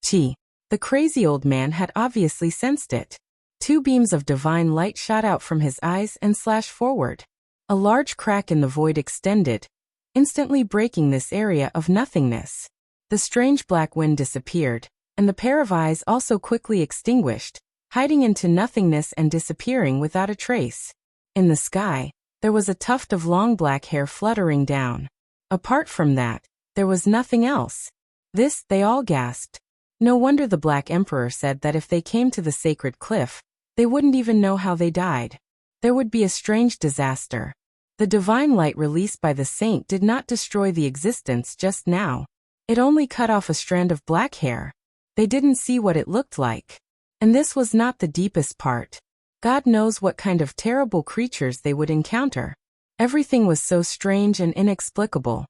Chi. The crazy old man had obviously sensed it. Two beams of divine light shot out from his eyes and slashed forward. A large crack in the void extended, instantly breaking this area of nothingness. The strange black wind disappeared, and the pair of eyes also quickly extinguished, hiding into nothingness and disappearing without a trace. In the sky, there was a tuft of long black hair fluttering down. Apart from that, there was nothing else. This, they all gasped. No wonder the Black Emperor said that if they came to the sacred cliff, they wouldn't even know how they died. There would be a strange disaster. The divine light released by the saint did not destroy the existence just now. It only cut off a strand of black hair. They didn't see what it looked like. And this was not the deepest part. God knows what kind of terrible creatures they would encounter. Everything was so strange and inexplicable.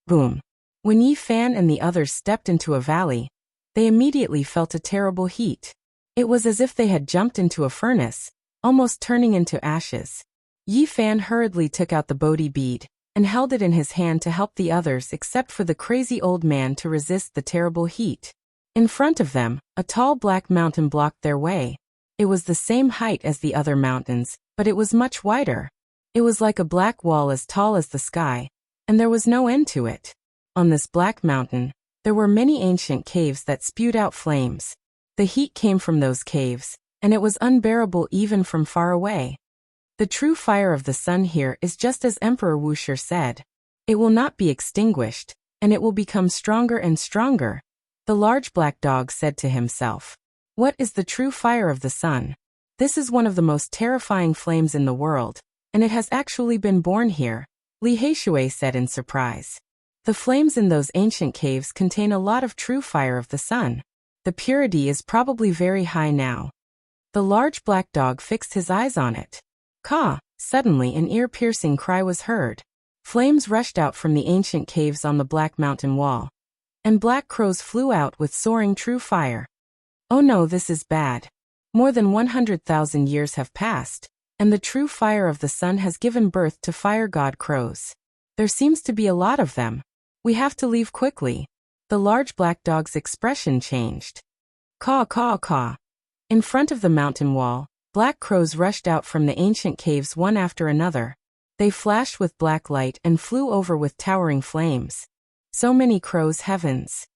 Boom. When Yi Fan and the others stepped into a valley, they immediately felt a terrible heat. It was as if they had jumped into a furnace, almost turning into ashes. Yi Fan hurriedly took out the Bodhi bead and held it in his hand to help the others except for the crazy old man to resist the terrible heat. In front of them, a tall black mountain blocked their way. It was the same height as the other mountains, but it was much wider. It was like a black wall as tall as the sky, and there was no end to it. On this black mountain, there were many ancient caves that spewed out flames. The heat came from those caves, and it was unbearable even from far away. The true fire of the sun here is just as Emperor Wuxia said. It will not be extinguished, and it will become stronger and stronger. The large black dog said to himself, "What is the true fire of the sun? This is one of the most terrifying flames in the world, and it has actually been born here," Li Haishui said in surprise. The flames in those ancient caves contain a lot of true fire of the sun. The purity is probably very high now. The large black dog fixed his eyes on it. Caw! Suddenly an ear-piercing cry was heard. Flames rushed out from the ancient caves on the black mountain wall, and black crows flew out with soaring true fire. Oh no, this is bad. More than 100,000 years have passed, and the true fire of the sun has given birth to fire god crows. There seems to be a lot of them. We have to leave quickly. The large black dog's expression changed. Caw, caw, caw. In front of the mountain wall, black crows rushed out from the ancient caves one after another. They flashed with black light and flew over with towering flames. So many crows, heavens.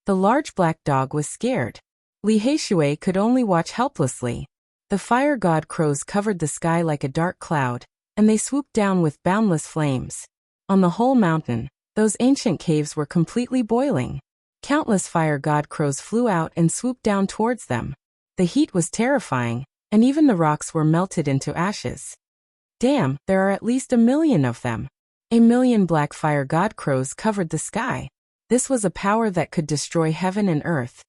The large black dog was scared. Li Haishui could only watch helplessly. The fire god crows covered the sky like a dark cloud, and they swooped down with boundless flames. On the whole mountain, those ancient caves were completely boiling. Countless fire god crows flew out and swooped down towards them. The heat was terrifying, and even the rocks were melted into ashes. Damn, there are at least 1 million of them. 1 million black fire god crows covered the sky. This was a power that could destroy heaven and earth.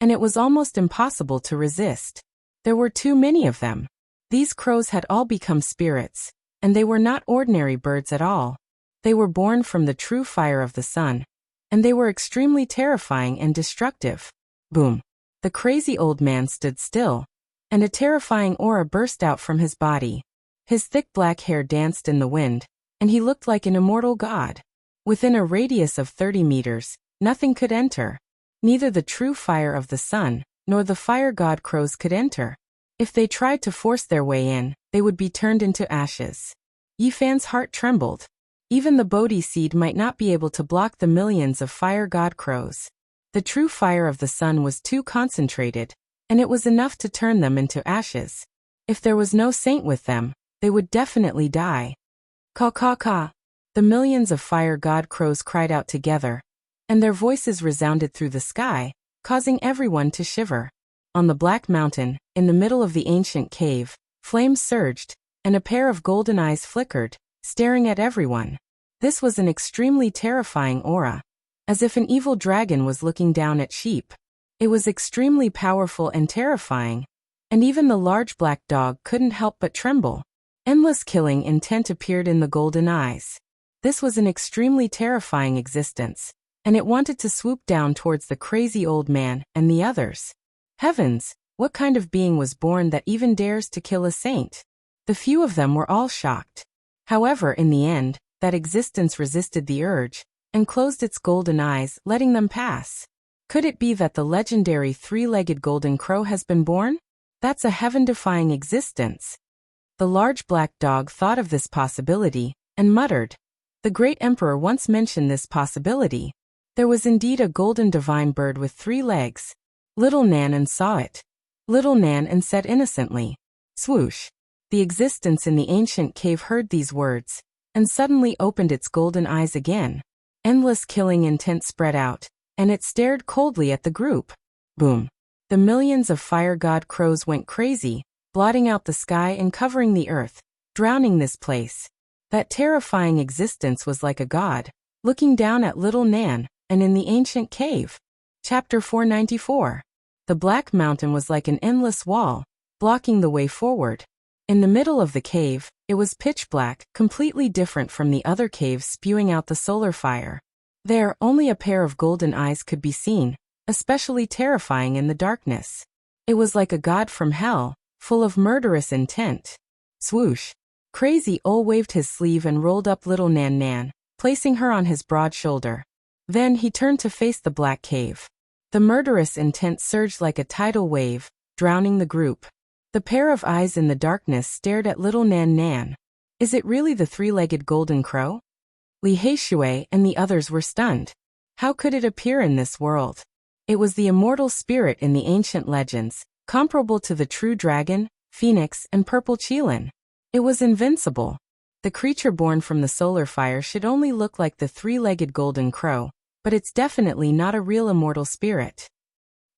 And it was almost impossible to resist. There were too many of them. These crows had all become spirits, and they were not ordinary birds at all. They were born from the true fire of the sun, and they were extremely terrifying and destructive. Boom. The crazy old man stood still, and a terrifying aura burst out from his body. His thick black hair danced in the wind, and he looked like an immortal god. Within a radius of 30 meters, nothing could enter. Neither the true fire of the sun, nor the fire god crows could enter. If they tried to force their way in, they would be turned into ashes. Yi Fan's heart trembled. Even the Bodhi seed might not be able to block the millions of fire god crows. The true fire of the sun was too concentrated, and it was enough to turn them into ashes. If there was no saint with them, they would definitely die. Caw caw caw. The millions of fire god crows cried out together, and their voices resounded through the sky, causing everyone to shiver. On the Black Mountain, in the middle of the ancient cave, flames surged, and a pair of golden eyes flickered, staring at everyone. This was an extremely terrifying aura, as if an evil dragon was looking down at sheep. It was extremely powerful and terrifying, and even the large black dog couldn't help but tremble. Endless killing intent appeared in the golden eyes. This was an extremely terrifying existence, and it wanted to swoop down towards the crazy old man and the others. Heavens, what kind of being was born that even dares to kill a saint? The few of them were all shocked. However, in the end, that existence resisted the urge, and closed its golden eyes, letting them pass. Could it be that the legendary three-legged golden crow has been born? That's a heaven-defying existence. The large black dog thought of this possibility, and muttered. The great emperor once mentioned this possibility. There was indeed a golden divine bird with 3 legs. Little Nan saw it. Little Nan said innocently, swoosh. The existence in the ancient cave heard these words, and suddenly opened its golden eyes again. Endless killing intent spread out, and it stared coldly at the group. Boom. The millions of fire god crows went crazy, blotting out the sky and covering the earth, drowning this place. That terrifying existence was like a god, looking down at little Nan, and in the ancient cave. Chapter 494. The Black Mountain was like an endless wall, blocking the way forward. In the middle of the cave, it was pitch black, completely different from the other caves spewing out the solar fire. There, only a pair of golden eyes could be seen, especially terrifying in the darkness. It was like a god from hell, full of murderous intent. Swoosh. Crazy Ol waved his sleeve and rolled up little Nan, placing her on his broad shoulder. Then he turned to face the black cave. The murderous intent surged like a tidal wave, drowning the group. The pair of eyes in the darkness stared at little Nan. Is it really the three-legged golden crow? Li Heishui and the others were stunned. How could it appear in this world? It was the immortal spirit in the ancient legends, comparable to the true dragon, phoenix, and purple qilin. It was invincible. The creature born from the solar fire should only look like the three-legged golden crow, but it's definitely not a real immortal spirit.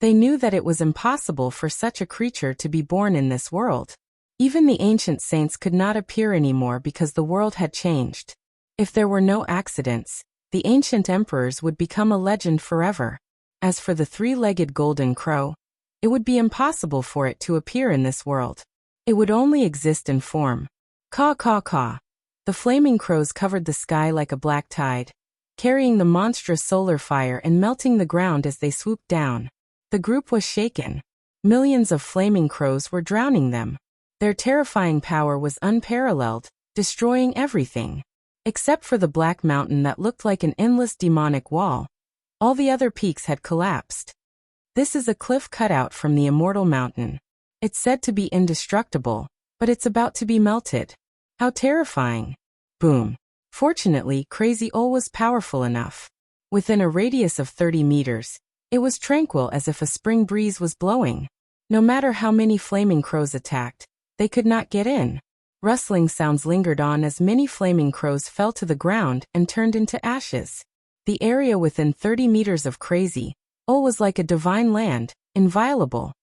They knew that it was impossible for such a creature to be born in this world. Even the ancient saints could not appear anymore because the world had changed. If there were no accidents, the ancient emperors would become a legend forever. As for the three-legged golden crow, it would be impossible for it to appear in this world. It would only exist in form. Caw caw caw. The flaming crows covered the sky like a black tide, carrying the monstrous solar fire and melting the ground as they swooped down. The group was shaken. Millions of flaming crows were drowning them. Their terrifying power was unparalleled, destroying everything. Except for the Black Mountain that looked like an endless demonic wall. All the other peaks had collapsed. This is a cliff cutout from the immortal mountain. It's said to be indestructible, but it's about to be melted. How terrifying. Boom. Fortunately, Crazy Ol was powerful enough. Within a radius of 30 meters, it was tranquil as if a spring breeze was blowing. No matter how many flaming crows attacked, they could not get in. Rustling sounds lingered on as many flaming crows fell to the ground and turned into ashes. The area within 30 meters of Crazy Ol was like a divine land, inviolable.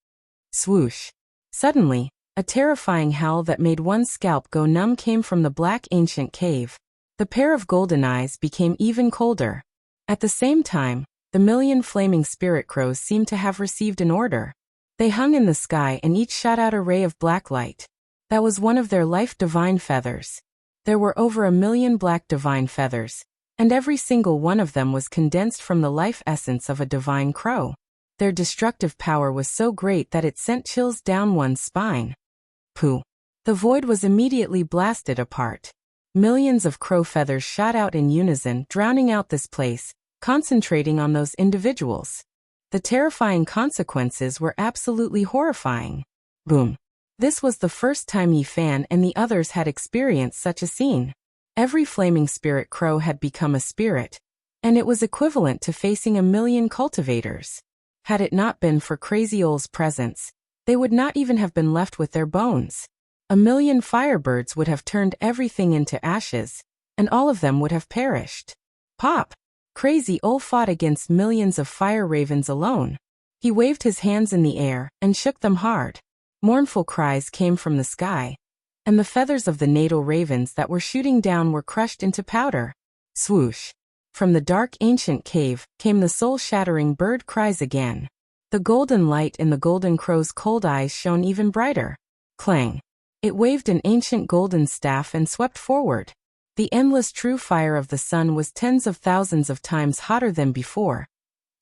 Swoosh. Suddenly, a terrifying howl that made one's scalp go numb came from the black ancient cave. The pair of golden eyes became even colder. At the same time, the million flaming spirit crows seemed to have received an order. They hung in the sky and each shot out a ray of black light. That was one of their life divine feathers. There were over 1 million black divine feathers, and every single one of them was condensed from the life essence of a divine crow. Their destructive power was so great that it sent chills down one's spine. Pooh. The void was immediately blasted apart. Millions of crow feathers shot out in unison, drowning out this place, concentrating on those individuals. The terrifying consequences were absolutely horrifying. Boom. This was the first time Yi Fan and the others had experienced such a scene. Every flaming spirit crow had become a spirit, and it was equivalent to facing 1 million cultivators. Had it not been for Crazy Old's presence, they would not even have been left with their bones. 1,000,000 firebirds would have turned everything into ashes, and all of them would have perished. Pop! Crazy Old fought against millions of fire ravens alone. He waved his hands in the air and shook them hard. Mournful cries came from the sky, and the feathers of the natal ravens that were shooting down were crushed into powder. Swoosh! From the dark ancient cave came the soul-shattering bird cries again. The golden light in the golden crow's cold eyes shone even brighter. Clang! It waved an ancient golden staff and swept forward. The endless true fire of the sun was tens of thousands of times hotter than before,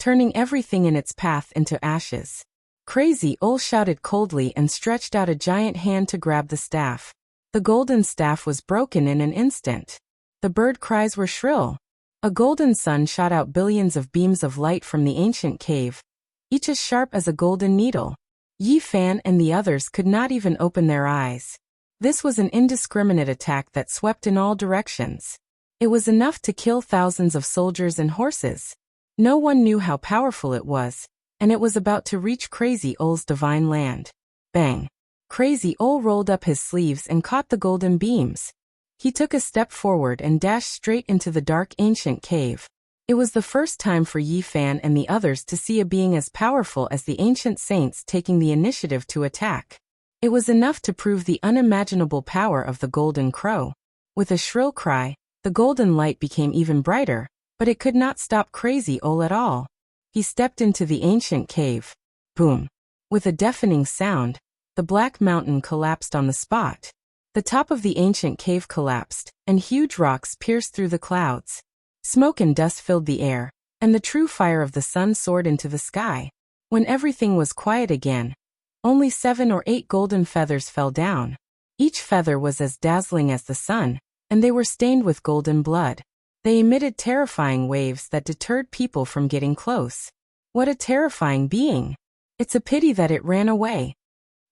turning everything in its path into ashes. Crazy Old shouted coldly and stretched out a giant hand to grab the staff. The golden staff was broken in an instant. The bird cries were shrill. A golden sun shot out billions of beams of light from the ancient cave, each as sharp as a golden needle. Yi Fan and the others could not even open their eyes. This was an indiscriminate attack that swept in all directions. It was enough to kill thousands of soldiers and horses. No one knew how powerful it was, and it was about to reach Crazy Old's divine land. Bang! Crazy Old rolled up his sleeves and caught the golden beams. He took a step forward and dashed straight into the dark ancient cave. It was the first time for Yi Fan and the others to see a being as powerful as the ancient saints taking the initiative to attack. It was enough to prove the unimaginable power of the golden crow. With a shrill cry, the golden light became even brighter, but it could not stop Crazy Old at all. He stepped into the ancient cave. Boom! With a deafening sound, the black mountain collapsed on the spot. The top of the ancient cave collapsed, and huge rocks pierced through the clouds. Smoke and dust filled the air, and the true fire of the sun soared into the sky. When everything was quiet again, only 7 or 8 golden feathers fell down. Each feather was as dazzling as the sun, and they were stained with golden blood. They emitted terrifying waves that deterred people from getting close. What a terrifying being! It's a pity that it ran away.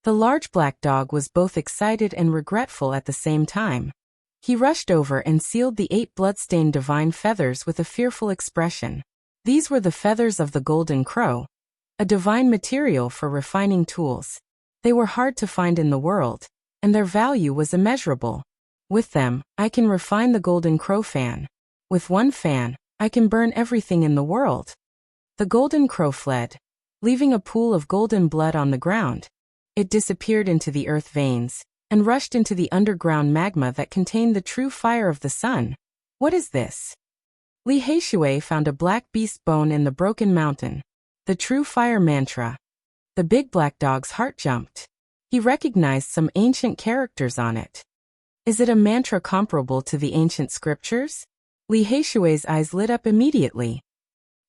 The large black dog was both excited and regretful at the same time. He rushed over and sealed the 8 blood-stained divine feathers with a fearful expression. These were the feathers of the golden crow, a divine material for refining tools. They were hard to find in the world, and their value was immeasurable. With them, I can refine the golden crow fan. With one fan, I can burn everything in the world. The golden crow fled, leaving a pool of golden blood on the ground. It disappeared into the earth veins, and rushed into the underground magma that contained the true fire of the sun. What is this? Li Heishui found a black beast bone in the broken mountain. The true fire mantra. The big black dog's heart jumped. He recognized some ancient characters on it. Is it a mantra comparable to the ancient scriptures? Li Heishui's eyes lit up immediately.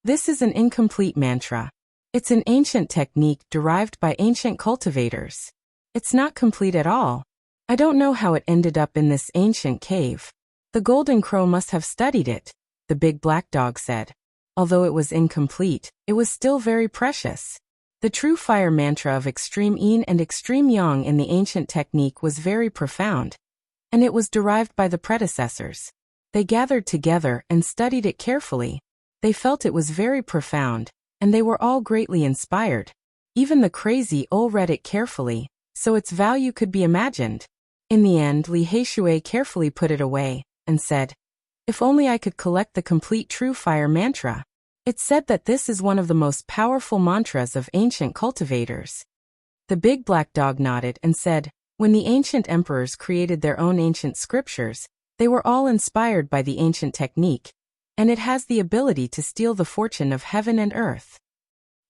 This is an incomplete mantra. It's an ancient technique derived by ancient cultivators. It's not complete at all. I don't know how it ended up in this ancient cave. The golden crow must have studied it, the big black dog said. Although it was incomplete, it was still very precious. The true fire mantra of extreme yin and extreme yang in the ancient technique was very profound, and it was derived by the predecessors. They gathered together and studied it carefully. They felt it was very profound, and they were all greatly inspired. Even the Crazy Old read it carefully, so its value could be imagined. In the end, Li Heishui carefully put it away, and said, "If only I could collect the complete true fire mantra." It's said that this is one of the most powerful mantras of ancient cultivators. The big black dog nodded and said, when the ancient emperors created their own ancient scriptures, they were all inspired by the ancient technique, and it has the ability to steal the fortune of heaven and earth.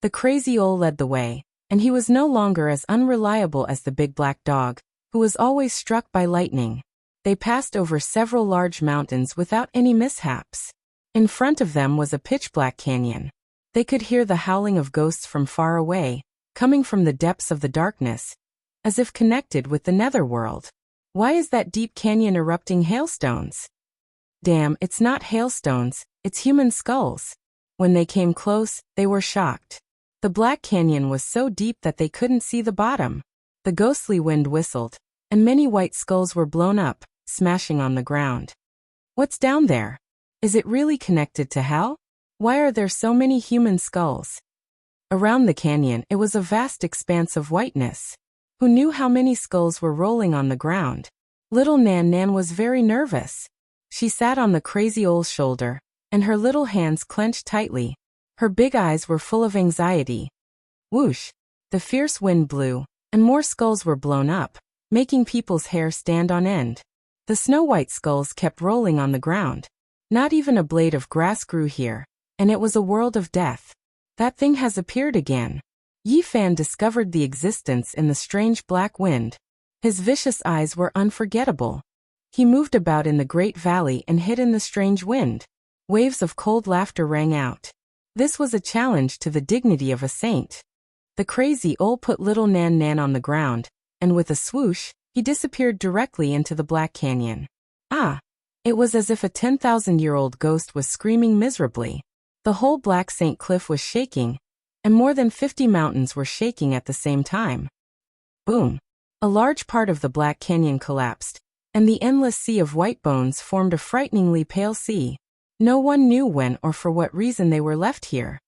The Crazy Old led the way, and he was no longer as unreliable as the big black dog, who was always struck by lightning. They passed over several large mountains without any mishaps. In front of them was a pitch-black canyon. They could hear the howling of ghosts from far away, coming from the depths of the darkness, as if connected with the netherworld. Why is that deep canyon erupting hailstones? Damn, it's not hailstones, it's human skulls. When they came close, they were shocked. The black canyon was so deep that they couldn't see the bottom. The ghostly wind whistled, and many white skulls were blown up, smashing on the ground. What's down there? Is it really connected to hell? Why are there so many human skulls? Around the canyon, it was a vast expanse of whiteness. Who knew how many skulls were rolling on the ground? Little Nan Nan was very nervous. She sat on the crazy old's shoulder, and her little hands clenched tightly. Her big eyes were full of anxiety. Whoosh! The fierce wind blew, and more skulls were blown up, making people's hair stand on end. The snow-white skulls kept rolling on the ground. Not even a blade of grass grew here, and it was a world of death. That thing has appeared again. Yi Fan discovered the existence in the strange black wind. His vicious eyes were unforgettable. He moved about in the great valley and hid in the strange wind. Waves of cold laughter rang out. This was a challenge to the dignity of a saint. The crazy old put little Nan Nan on the ground, and with a swoosh, he disappeared directly into the Black Canyon. Ah! It was as if a 10,000-year-old ghost was screaming miserably. The whole Black St. Cliff was shaking, and more than 50 mountains were shaking at the same time. Boom! A large part of the Black Canyon collapsed, and the endless sea of white bones formed a frighteningly pale sea. No one knew when or for what reason they were left here.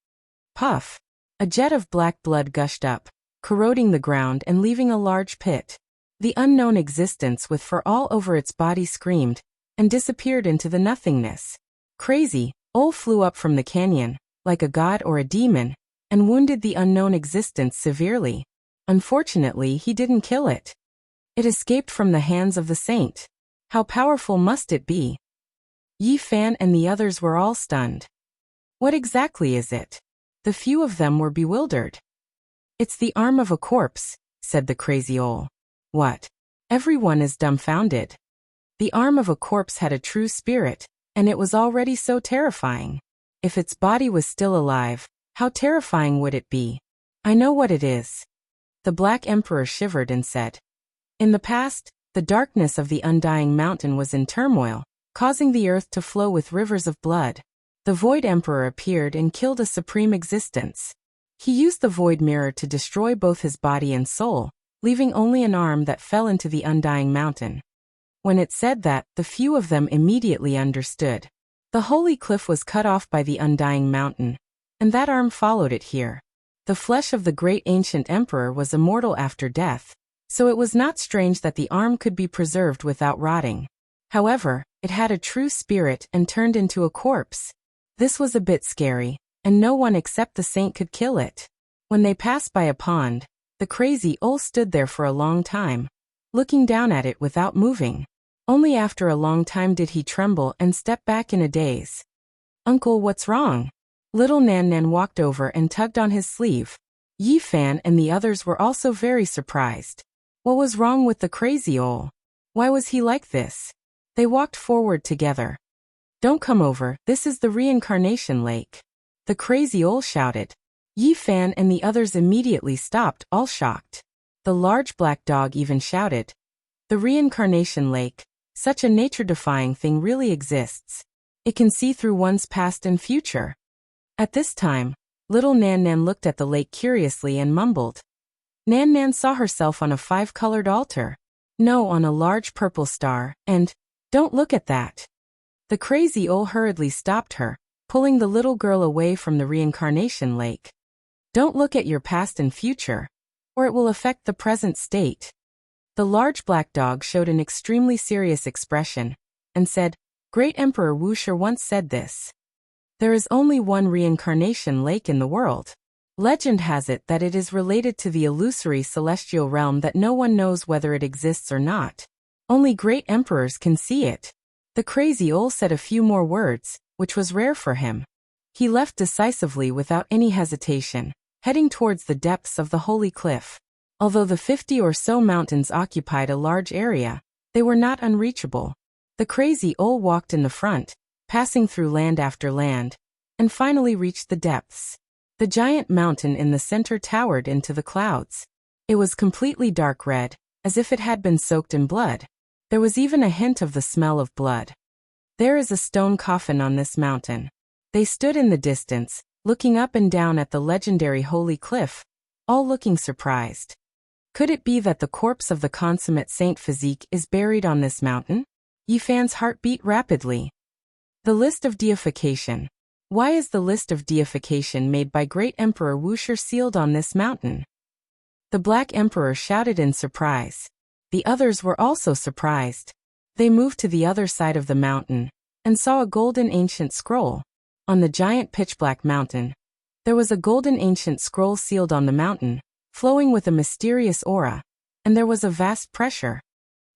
Puff! A jet of black blood gushed up, corroding the ground and leaving a large pit. The unknown existence with fur all over its body screamed, and disappeared into the nothingness. Crazy, Ol flew up from the canyon, like a god or a demon, and wounded the unknown existence severely. Unfortunately, he didn't kill it. It escaped from the hands of the saint. How powerful must it be? Yi Fan and the others were all stunned. What exactly is it? The few of them were bewildered. It's the arm of a corpse, said the crazy Ol. What? Everyone is dumbfounded. The arm of a corpse had a true spirit, and it was already so terrifying. If its body was still alive, how terrifying would it be? I know what it is. The Black Emperor shivered and said. In the past, the darkness of the undying mountain was in turmoil, causing the earth to flow with rivers of blood. The Void Emperor appeared and killed a supreme existence. He used the Void Mirror to destroy both his body and soul, leaving only an arm that fell into the undying mountain. When it said that, the few of them immediately understood. The holy cliff was cut off by the undying mountain, and that arm followed it here. The flesh of the great ancient emperor was immortal after death, so it was not strange that the arm could be preserved without rotting. However, it had a true spirit and turned into a corpse. This was a bit scary, and no one except the saint could kill it. When they passed by a pond, the crazy Ol stood there for a long time, looking down at it without moving. Only after a long time did he tremble and step back in a daze. Uncle, what's wrong? Little Nan Nan walked over and tugged on his sleeve. Yi Fan and the others were also very surprised. What was wrong with the crazy Ol? Why was he like this? They walked forward together. Don't come over, this is the reincarnation lake. The crazy Ol shouted. Yi Fan and the others immediately stopped, all shocked. The large black dog even shouted. The reincarnation lake, such a nature-defying thing really exists. It can see through one's past and future. At this time, little Nan Nan looked at the lake curiously and mumbled. Nan Nan saw herself on a 5-colored altar. No, on a large purple star, and, don't look at that. The crazy Ol hurriedly stopped her, pulling the little girl away from the reincarnation lake. Don't look at your past and future, or it will affect the present state. The large black dog showed an extremely serious expression, and said, Great Emperor Wuxia once said this. There is only one reincarnation lake in the world. Legend has it that it is related to the illusory celestial realm that no one knows whether it exists or not. Only great emperors can see it. The crazy Ol said a few more words, which was rare for him. He left decisively without any hesitation, heading towards the depths of the holy cliff. Although the 50 or so mountains occupied a large area, they were not unreachable. The crazy Ol walked in the front, passing through land after land, and finally reached the depths. The giant mountain in the center towered into the clouds. It was completely dark red, as if it had been soaked in blood. There was even a hint of the smell of blood. There is a stone coffin on this mountain. They stood in the distance, looking up and down at the legendary holy cliff, all looking surprised. Could it be that the corpse of the consummate Saint Physique is buried on this mountain? Yi Fan's heart beat rapidly. The list of deification. Why is the list of deification made by Great Emperor Wuxia sealed on this mountain? The Black Emperor shouted in surprise. The others were also surprised. They moved to the other side of the mountain and saw a golden ancient scroll. On the giant pitch-black mountain, there was a golden ancient scroll sealed on the mountain, flowing with a mysterious aura, and there was a vast pressure.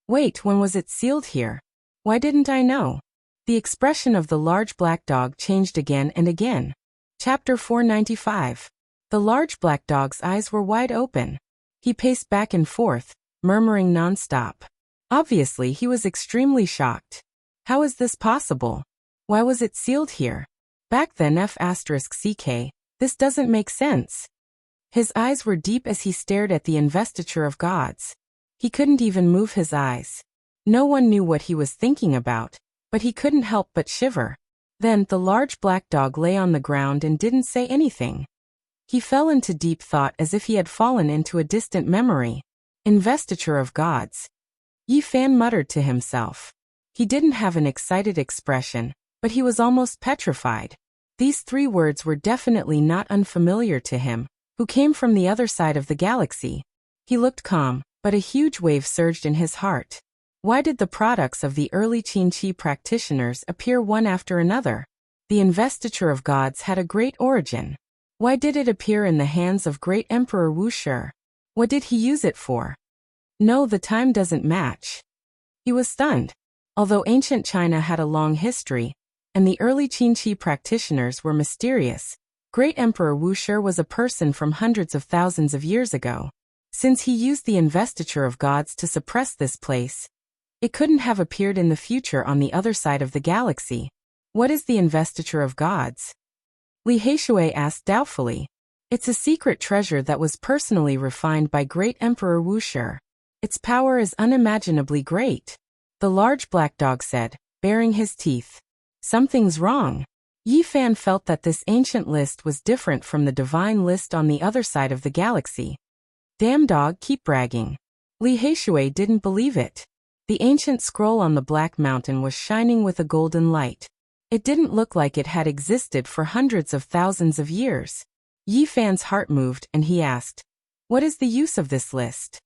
Wait, when was it sealed here? Why didn't I know? The expression of the large black dog changed again and again. Chapter 495. The large black dog's eyes were wide open. He paced back and forth, murmuring non-stop. Obviously, he was extremely shocked. How is this possible? Why was it sealed here? Back then F***CK, this doesn't make sense. His eyes were deep as he stared at the investiture of gods. He couldn't even move his eyes. No one knew what he was thinking about, but he couldn't help but shiver. Then the large black dog lay on the ground and didn't say anything. He fell into deep thought as if he had fallen into a distant memory. Investiture of gods. Yi Fan muttered to himself. He didn't have an excited expression, but he was almost petrified. These 3 words were definitely not unfamiliar to him, who came from the other side of the galaxy. He looked calm, but a huge wave surged in his heart. Why did the products of the early Qin Qi practitioners appear one after another? The investiture of gods had a great origin. Why did it appear in the hands of Great Emperor Wuxia? What did he use it for? No, the time doesn't match. He was stunned. Although ancient China had a long history, and the early Qin Qi practitioners were mysterious, Great Emperor Wuxia was a person from hundreds of thousands of years ago. Since he used the investiture of gods to suppress this place, it couldn't have appeared in the future on the other side of the galaxy. What is the investiture of gods? Li Heishui asked doubtfully. It's a secret treasure that was personally refined by Great Emperor Wuxia. Its power is unimaginably great. The large black dog said, baring his teeth. Something's wrong. Yi Fan felt that this ancient list was different from the divine list on the other side of the galaxy. Damn dog, keep bragging. Li Heishui didn't believe it. The ancient scroll on the Black Mountain was shining with a golden light. It didn't look like it had existed for hundreds of thousands of years. Yi Fan's heart moved and he asked, what is the use of this list?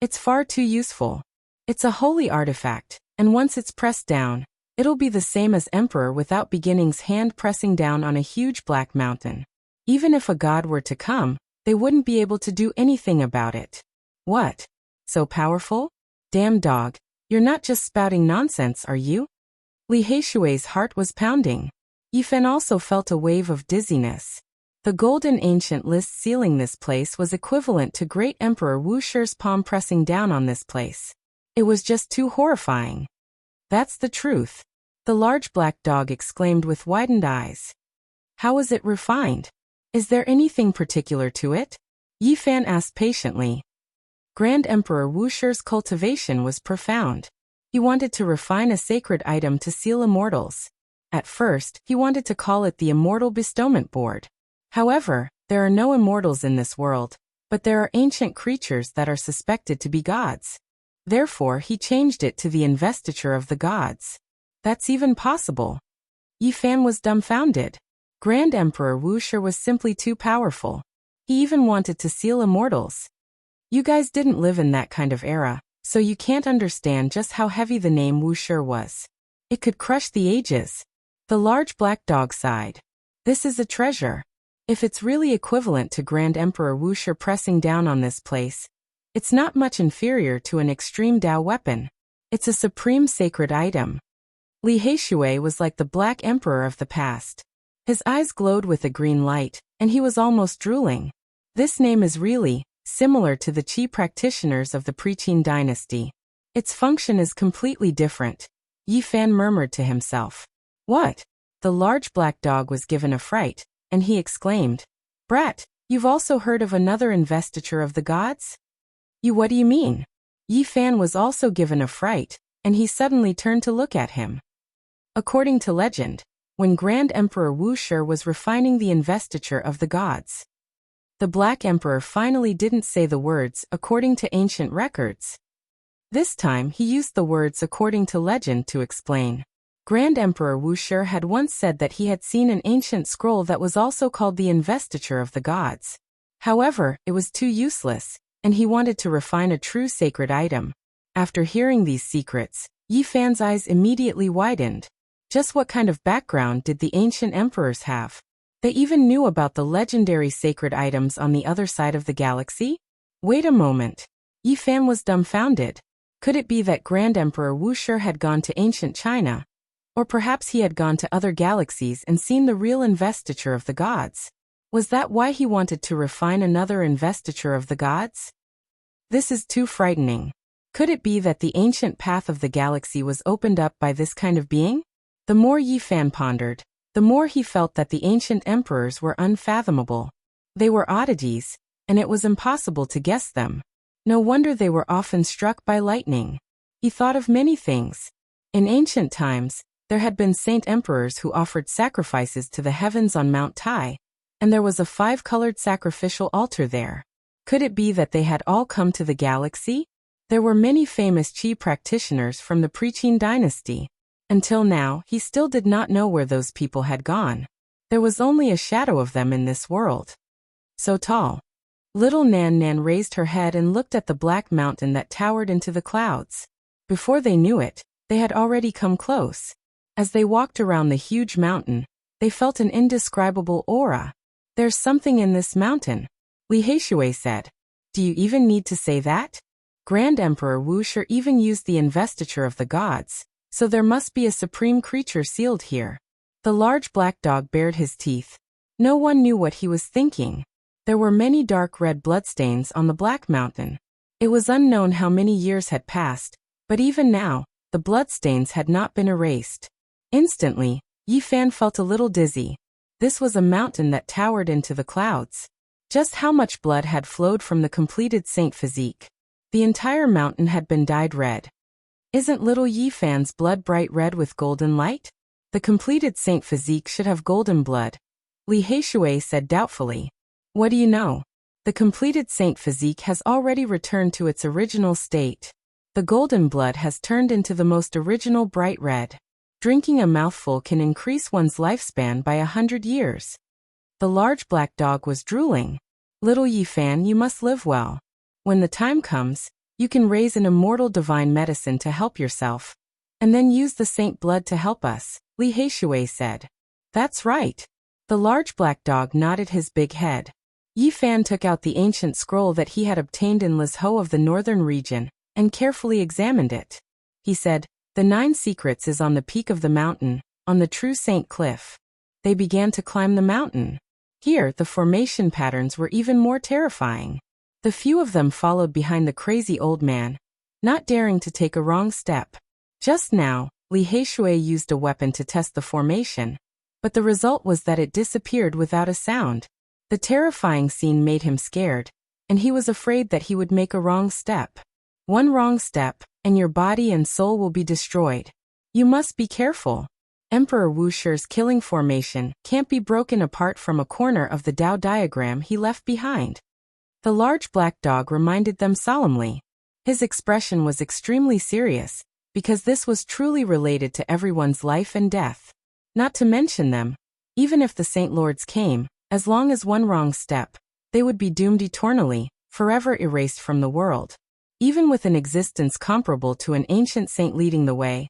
It's far too useful. It's a holy artifact, and once it's pressed down, it'll be the same as Emperor without beginning's hand pressing down on a huge black mountain. Even if a god were to come, they wouldn't be able to do anything about it. What? So powerful? Damn dog, you're not just spouting nonsense, are you? Li Heishui's heart was pounding. Yi Fan also felt a wave of dizziness. The golden ancient list sealing this place was equivalent to Great Emperor Wuxia's palm pressing down on this place. It was just too horrifying. That's the truth. The large black dog exclaimed with widened eyes. How was it refined? Is there anything particular to it? Yi Fan asked patiently. Grand Emperor Wuxia's cultivation was profound. He wanted to refine a sacred item to seal immortals. At first, he wanted to call it the Immortal Bestowment Board. However, there are no immortals in this world, but there are ancient creatures that are suspected to be gods. Therefore, he changed it to the investiture of the gods. That's even possible. Yi Fan was dumbfounded. Grand Emperor Wuxia was simply too powerful. He even wanted to seal immortals. You guys didn't live in that kind of era, so you can't understand just how heavy the name Wuxia was. It could crush the ages. The large black dog sighed. This is a treasure. If it's really equivalent to Grand Emperor Wuxia pressing down on this place, it's not much inferior to an extreme Dao weapon. It's a supreme sacred item. Li Heishui was like the Black Emperor of the past. His eyes glowed with a green light, and he was almost drooling. This name is really similar to the Qi practitioners of the pre-Qin dynasty. Its function is completely different. Yi Fan murmured to himself. What? The large black dog was given a fright, and he exclaimed, Brat, you've also heard of another investiture of the gods? What do you mean? Yi Fan was also given a fright, and he suddenly turned to look at him. According to legend, when Grand Emperor Wuxia was refining the investiture of the gods, the Black Emperor finally didn't say the words according to ancient records. This time he used the words according to legend to explain. Grand Emperor Wuxia had once said that he had seen an ancient scroll that was also called the investiture of the gods. However, it was too useless, and he wanted to refine a true sacred item. After hearing these secrets, Yi Fan's eyes immediately widened. Just what kind of background did the ancient emperors have? They even knew about the legendary sacred items on the other side of the galaxy? Wait a moment. Yi Fan was dumbfounded. Could it be that Grand Emperor Wuxia had gone to ancient China? Or perhaps he had gone to other galaxies and seen the real investiture of the gods. Was that why he wanted to refine another investiture of the gods? This is too frightening. Could it be that the ancient path of the galaxy was opened up by this kind of being? The more Yi Fan pondered, the more he felt that the ancient emperors were unfathomable. They were oddities, and it was impossible to guess them. No wonder they were often struck by lightning. He thought of many things. In ancient times, there had been saint emperors who offered sacrifices to the heavens on Mount Tai, and there was a 5-colored sacrificial altar there. Could it be that they had all come to the galaxy? There were many famous Qi practitioners from the Pre-Qin dynasty. Until now, he still did not know where those people had gone. There was only a shadow of them in this world. So tall. Little Nan Nan raised her head and looked at the black mountain that towered into the clouds. Before they knew it, they had already come close. As they walked around the huge mountain, they felt an indescribable aura. There's something in this mountain, Li Heishui said. Do you even need to say that? Grand Emperor Wuxia even used the investiture of the gods, so there must be a supreme creature sealed here. The large black dog bared his teeth. No one knew what he was thinking. There were many dark red bloodstains on the black mountain. It was unknown how many years had passed, but even now, the bloodstains had not been erased. Instantly, Yi Fan felt a little dizzy. This was a mountain that towered into the clouds. Just how much blood had flowed from the completed saint physique? The entire mountain had been dyed red. Isn't little Yi Fan's blood bright red with golden light? The completed saint physique should have golden blood, Li Heishui said doubtfully. What do you know? The completed saint physique has already returned to its original state. The golden blood has turned into the most original bright red. Drinking a mouthful can increase one's lifespan by 100 years. The large black dog was drooling. Little Yi Fan, you must live well. When the time comes, you can raise an immortal divine medicine to help yourself. And then use the saint blood to help us, Li Heishui said. That's right. The large black dog nodded his big head. Yi Fan took out the ancient scroll that he had obtained in Lizhou of the northern region, and carefully examined it. He said, The 9 secrets is on the peak of the mountain, on the true saint cliff. They began to climb the mountain. Here, the formation patterns were even more terrifying. The few of them followed behind the crazy old man, not daring to take a wrong step. Just now, Li Heishui used a weapon to test the formation, but the result was that it disappeared without a sound. The terrifying scene made him scared, and he was afraid that he would make a wrong step. One wrong step, and your body and soul will be destroyed. You must be careful. Emperor Wuxia's killing formation can't be broken apart from a corner of the Tao diagram he left behind. The large black dog reminded them solemnly. His expression was extremely serious, because this was truly related to everyone's life and death. Not to mention them, even if the Saint Lords came, as long as one wrong step, they would be doomed eternally, forever erased from the world. Even with an existence comparable to an ancient saint leading the way,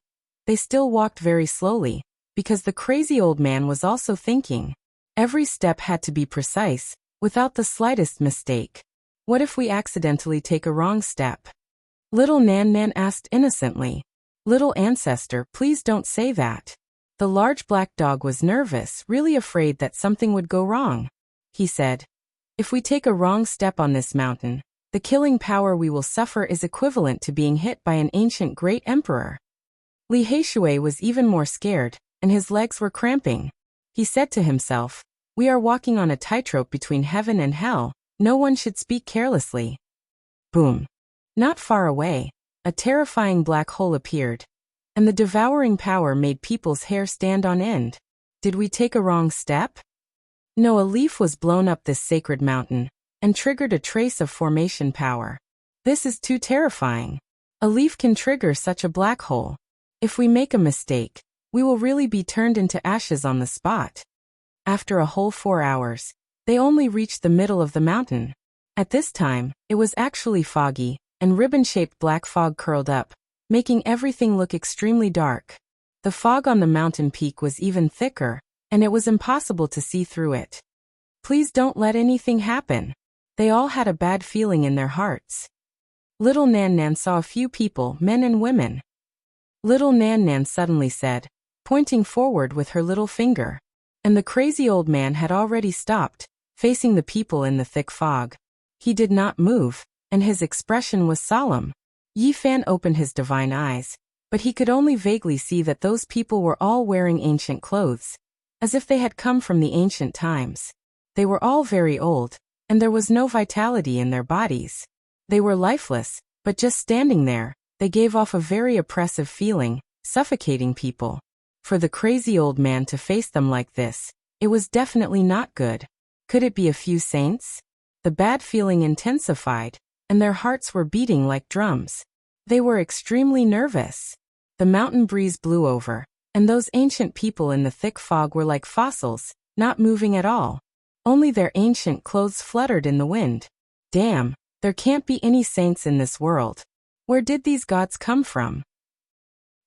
they still walked very slowly, because the crazy old man was also thinking. Every step had to be precise, without the slightest mistake. What if we accidentally take a wrong step? Little Nan Nan asked innocently. Little ancestor, please don't say that. The large black dog was nervous, really afraid that something would go wrong. He said, If we take a wrong step on this mountain, the killing power we will suffer is equivalent to being hit by an ancient great emperor. Li Heishui was even more scared, and his legs were cramping. He said to himself, We are walking on a tightrope between heaven and hell, no one should speak carelessly. Boom. Not far away, a terrifying black hole appeared, and the devouring power made people's hair stand on end. Did we take a wrong step? No, a leaf was blown up this sacred mountain, and triggered a trace of formation power. This is too terrifying. A leaf can trigger such a black hole. If we make a mistake, We will really be turned into ashes on the spot. After a whole 4 hours, they only reached the middle of the mountain. At this time, it was actually foggy, and ribbon-shaped black fog curled up, making everything look extremely dark. The fog on the mountain peak was even thicker, and it was impossible to see through it. Please don't let anything happen. They all had a bad feeling in their hearts. Little Nan Nan saw a few people, men and women. Little Nan Nan suddenly said, pointing forward with her little finger. And the crazy old man had already stopped, facing the people in the thick fog. He did not move, and his expression was solemn. Yi Fan opened his divine eyes, but he could only vaguely see that those people were all wearing ancient clothes, as if they had come from the ancient times. They were all very old, and there was no vitality in their bodies. They were lifeless, but just standing there, they gave off a very oppressive feeling, suffocating people. For the crazy old man to face them like this, it was definitely not good. Could it be a few saints? The bad feeling intensified, and their hearts were beating like drums. They were extremely nervous. The mountain breeze blew over, and those ancient people in the thick fog were like fossils, not moving at all. Only their ancient clothes fluttered in the wind. Damn, there can't be any saints in this world. Where did these gods come from?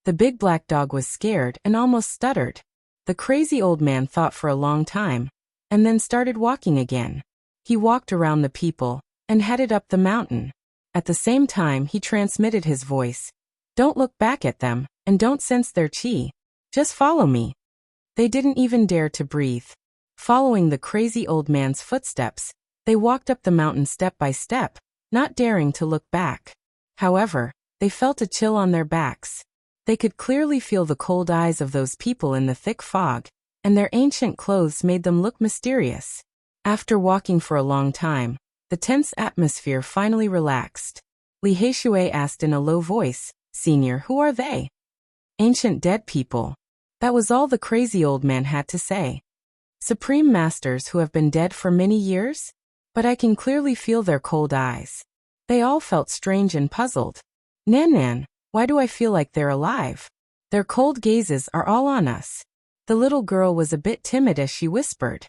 The big black dog was scared and almost stuttered. The crazy old man thought for a long time, and then started walking again. He walked around the people, and headed up the mountain. At the same time he transmitted his voice. Don't look back at them, and don't sense their chi. Just follow me. They didn't even dare to breathe. Following the crazy old man's footsteps, they walked up the mountain step by step, not daring to look back. However, they felt a chill on their backs. They could clearly feel the cold eyes of those people in the thick fog, and their ancient clothes made them look mysterious. After walking for a long time, the tense atmosphere finally relaxed. Li Heishui asked in a low voice, "Senior, who are they?" "Ancient dead people." That was all the crazy old man had to say. "Supreme masters who have been dead for many years? But I can clearly feel their cold eyes." They all felt strange and puzzled. "Nan Nan, why do I feel like they're alive? Their cold gazes are all on us." The little girl was a bit timid as she whispered.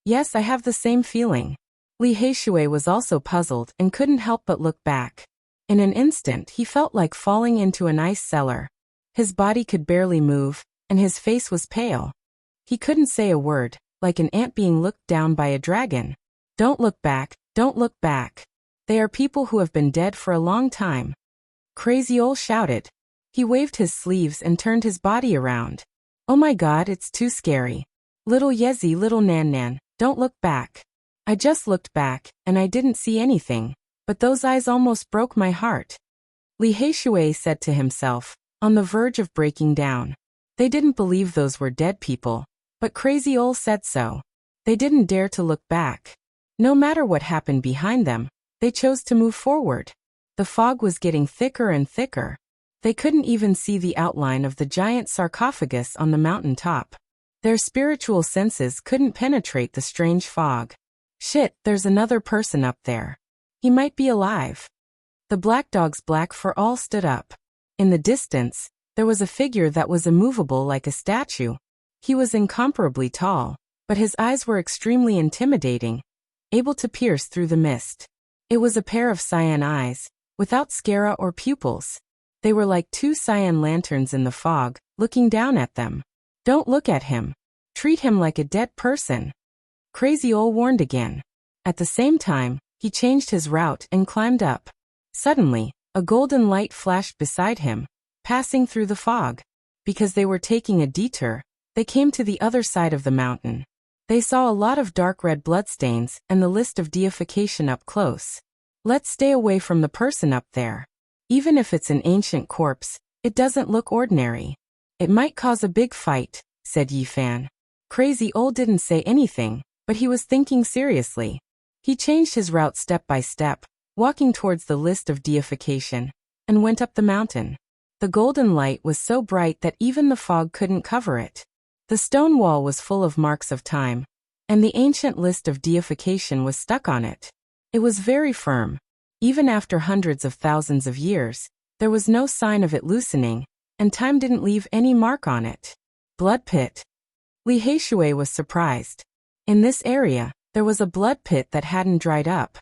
"Yes, I have the same feeling." Li Heishui was also puzzled and couldn't help but look back. In an instant he felt like falling into an ice cellar. His body could barely move, and his face was pale. He couldn't say a word, like an ant being looked down by a dragon. "Don't look back, don't look back. They are people who have been dead for a long time." Crazy Ol shouted. He waved his sleeves and turned his body around. "Oh my god, it's too scary. Little Yezi, little Nan Nan, don't look back." "I just looked back, and I didn't see anything, but those eyes almost broke my heart." Li Heishui said to himself, on the verge of breaking down. They didn't believe those were dead people, but Crazy Ol said so. They didn't dare to look back. No matter what happened behind them, they chose to move forward. The fog was getting thicker and thicker. They couldn't even see the outline of the giant sarcophagus on the mountain top. Their spiritual senses couldn't penetrate the strange fog. "Shit, there's another person up there. He might be alive." The black dog's black fur all stood up. In the distance, there was a figure that was immovable like a statue. He was incomparably tall, but his eyes were extremely intimidating, able to pierce through the mist. It was a pair of cyan eyes, without sclera or pupils. They were like two cyan lanterns in the fog, looking down at them. "Don't look at him. Treat him like a dead person." Crazy Ol warned again. At the same time, he changed his route and climbed up. Suddenly, a golden light flashed beside him, passing through the fog. Because they were taking a detour, they came to the other side of the mountain. They saw a lot of dark red bloodstains and the list of deification up close. "Let's stay away from the person up there. Even if it's an ancient corpse, it doesn't look ordinary. It might cause a big fight," said Yi Fan. Crazy Ol didn't say anything, but he was thinking seriously. He changed his route step by step, walking towards the list of deification, and went up the mountain. The golden light was so bright that even the fog couldn't cover it. The stone wall was full of marks of time, and the ancient list of deification was stuck on it. It was very firm. Even after hundreds of thousands of years, there was no sign of it loosening, and time didn't leave any mark on it. Blood pit. Li Heishui was surprised. In this area, there was a blood pit that hadn't dried up.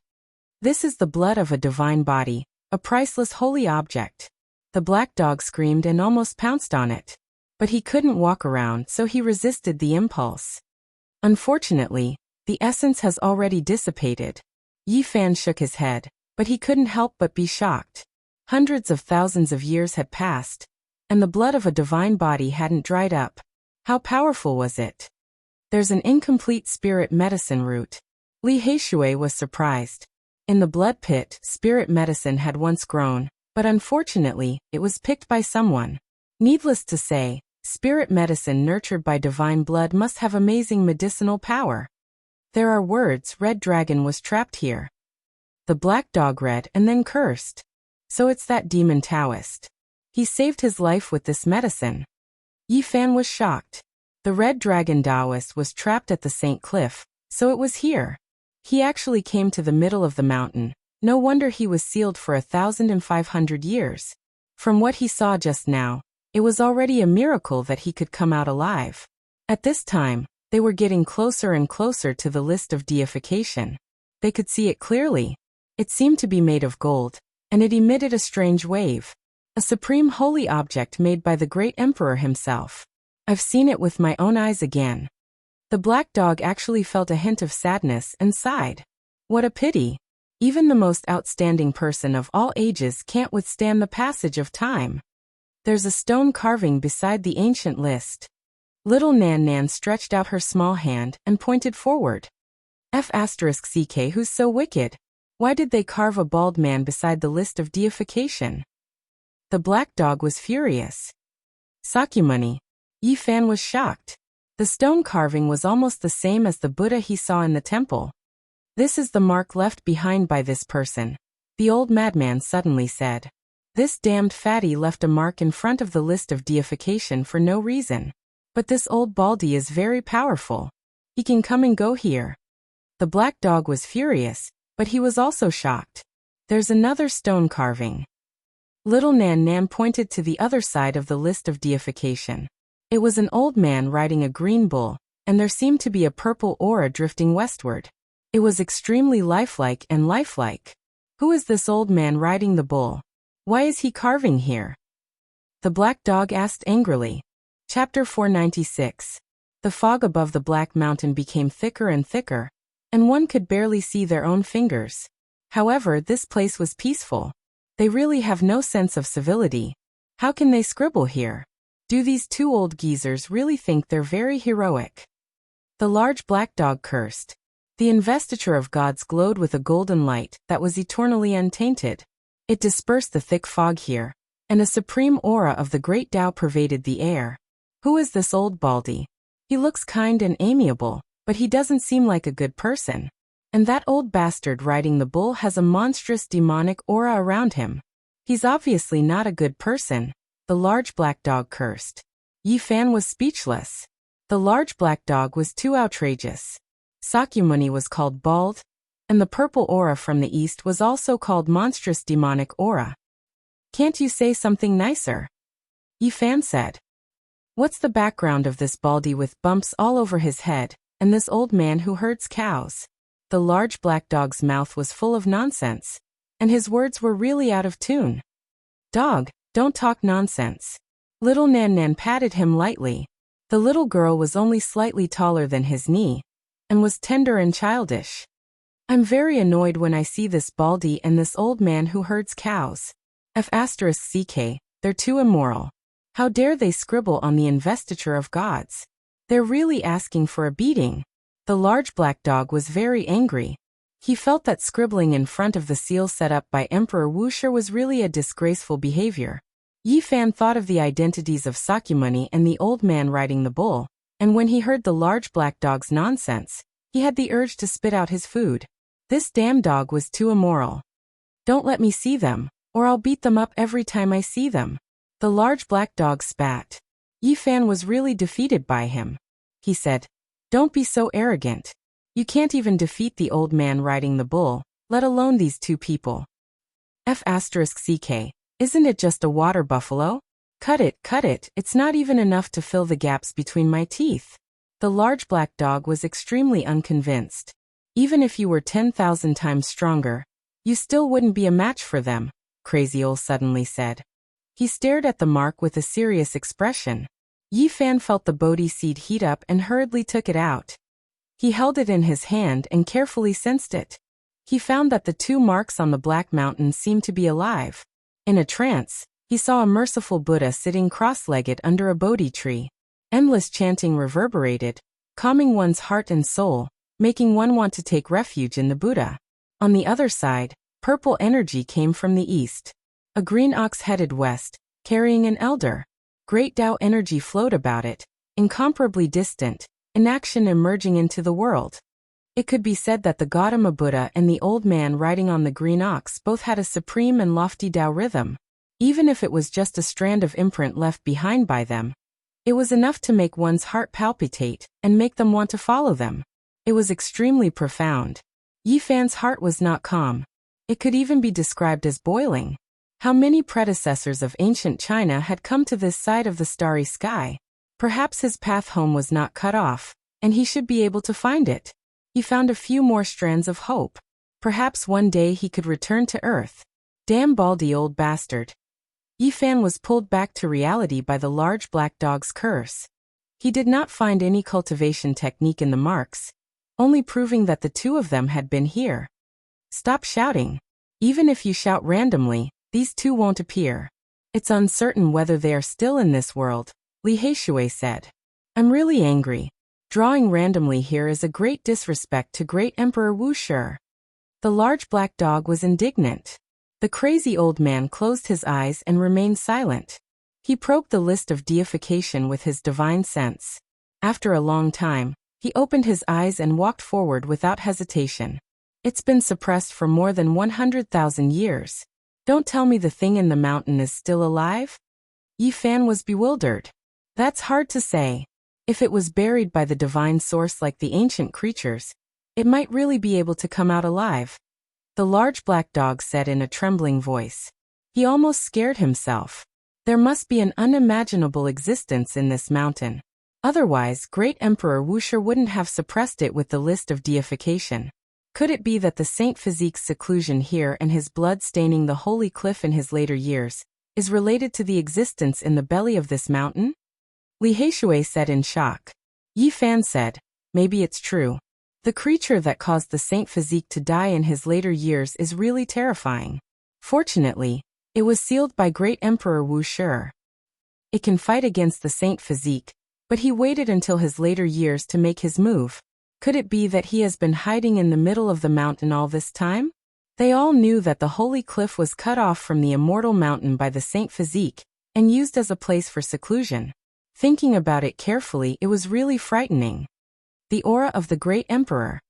This is the blood of a divine body, a priceless holy object. The black dog screamed and almost pounced on it. But he couldn't walk around, so he resisted the impulse. Unfortunately, the essence has already dissipated. Yi Fan shook his head, but he couldn't help but be shocked. Hundreds of thousands of years had passed, and the blood of a divine body hadn't dried up. How powerful was it? There's an incomplete spirit medicine root. Li Heishui was surprised. In the blood pit, spirit medicine had once grown, but unfortunately, it was picked by someone. Needless to say, spirit medicine nurtured by divine blood must have amazing medicinal power. There are words, Red Dragon was trapped here. The black dog read and then cursed. So it's that demon Taoist. He saved his life with this medicine. Yi Fan was shocked. The Red Dragon Taoist was trapped at the St. Cliff, so it was here. He actually came to the middle of the mountain. No wonder he was sealed for 1,500 years. From what he saw just now, it was already a miracle that he could come out alive. At this time, they were getting closer and closer to the list of deification. They could see it clearly. It seemed to be made of gold, and it emitted a strange wave. A supreme holy object made by the great emperor himself. I've seen it with my own eyes again. The black dog actually felt a hint of sadness and sighed. What a pity. Even the most outstanding person of all ages can't withstand the passage of time. There's a stone carving beside the ancient list. Little Nan Nan stretched out her small hand and pointed forward. F*CK, who's so wicked? Why did they carve a bald man beside the list of deification? The black dog was furious. Sakyamuni. Yi Fan was shocked. The stone carving was almost the same as the Buddha he saw in the temple. This is the mark left behind by this person, the old madman suddenly said. This damned fatty left a mark in front of the list of deification for no reason. But this old baldy is very powerful. He can come and go here. The black dog was furious, but he was also shocked. There's another stone carving. Little Nan Nan pointed to the other side of the list of deification. It was an old man riding a green bull, and there seemed to be a purple aura drifting westward. It was extremely lifelike and lifelike. Who is this old man riding the bull? Why is he carving here? The black dog asked angrily. Chapter 496. The fog above the black mountain became thicker and thicker, and one could barely see their own fingers. However, this place was peaceful. They really have no sense of civility. How can they scribble here? Do these two old geezers really think they're very heroic? The large black dog cursed. The investiture of gods glowed with a golden light that was eternally untainted. It dispersed the thick fog here, and a supreme aura of the great Tao pervaded the air. Who is this old baldy? He looks kind and amiable, but he doesn't seem like a good person. And that old bastard riding the bull has a monstrous demonic aura around him. He's obviously not a good person. The large black dog cursed. Yi Fan was speechless. The large black dog was too outrageous. Sakyamuni was called bald, and the purple aura from the east was also called monstrous demonic aura. Can't you say something nicer? Yi Fan said. What's the background of this baldy with bumps all over his head, and this old man who herds cows? The large black dog's mouth was full of nonsense, and his words were really out of tune. Dog, don't talk nonsense. Little Nan Nan patted him lightly. The little girl was only slightly taller than his knee, and was tender and childish. I'm very annoyed when I see this baldy and this old man who herds cows. F*CK, they're too immoral. How dare they scribble on the investiture of gods? They're really asking for a beating. The large black dog was very angry. He felt that scribbling in front of the seal set up by Emperor Wuxia was really a disgraceful behavior. Yi Fan thought of the identities of Sakyamuni and the old man riding the bull, and when he heard the large black dog's nonsense, he had the urge to spit out his food. This damn dog was too immoral. Don't let me see them, or I'll beat them up every time I see them. The large black dog spat. Yi Fan was really defeated by him. He said, Don't be so arrogant. You can't even defeat the old man riding the bull, let alone these two people. F*CK, isn't it just a water buffalo? Cut it, it's not even enough to fill the gaps between my teeth. The large black dog was extremely unconvinced. Even if you were 10,000 times stronger, you still wouldn't be a match for them, Crazy Ol suddenly said. He stared at the mark with a serious expression. Yi Fan felt the Bodhi seed heat up and hurriedly took it out. He held it in his hand and carefully sensed it. He found that the two marks on the Black Mountain seemed to be alive. In a trance, he saw a merciful Buddha sitting cross-legged under a Bodhi tree. Endless chanting reverberated, calming one's heart and soul, making one want to take refuge in the Buddha. On the other side, purple energy came from the east. A green ox headed west, carrying an elder. Great Tao energy flowed about it, incomparably distant, in action emerging into the world. It could be said that the Gautama Buddha and the old man riding on the green ox both had a supreme and lofty Tao rhythm. Even if it was just a strand of imprint left behind by them, it was enough to make one's heart palpitate and make them want to follow them. It was extremely profound. Yi Fan's heart was not calm. It could even be described as boiling. How many predecessors of ancient China had come to this side of the starry sky? Perhaps his path home was not cut off, and he should be able to find it. He found a few more strands of hope. Perhaps one day he could return to Earth. Damn baldy old bastard. Yi Fan was pulled back to reality by the large black dog's curse. He did not find any cultivation technique in the marks, only proving that the two of them had been here. Stop shouting. Even if you shout randomly, these two won't appear. It's uncertain whether they are still in this world, Li Heishui said. I'm really angry. Drawing randomly here is a great disrespect to great Emperor Wuxia. The large black dog was indignant. The crazy old man closed his eyes and remained silent. He probed the list of deification with his divine sense. After a long time, he opened his eyes and walked forward without hesitation. It's been suppressed for more than 100,000 years. Don't tell me the thing in the mountain is still alive? Yi Fan was bewildered. That's hard to say. If it was buried by the divine source like the ancient creatures, it might really be able to come out alive. The large black dog said in a trembling voice. He almost scared himself. There must be an unimaginable existence in this mountain. Otherwise, great Emperor Wuxia wouldn't have suppressed it with the list of deification. Could it be that the Saint Physique's seclusion here and his blood staining the holy cliff in his later years is related to the existence in the belly of this mountain? Li Heishui said in shock. Yi Fan said, maybe it's true. The creature that caused the Saint Physique to die in his later years is really terrifying. Fortunately, it was sealed by great Emperor Wuxia. It can fight against the Saint Physique, but he waited until his later years to make his move. Could it be that he has been hiding in the middle of the mountain all this time? They all knew that the holy cliff was cut off from the immortal mountain by the Saint Physique and used as a place for seclusion. Thinking about it carefully, it was really frightening. The aura of the great emperor.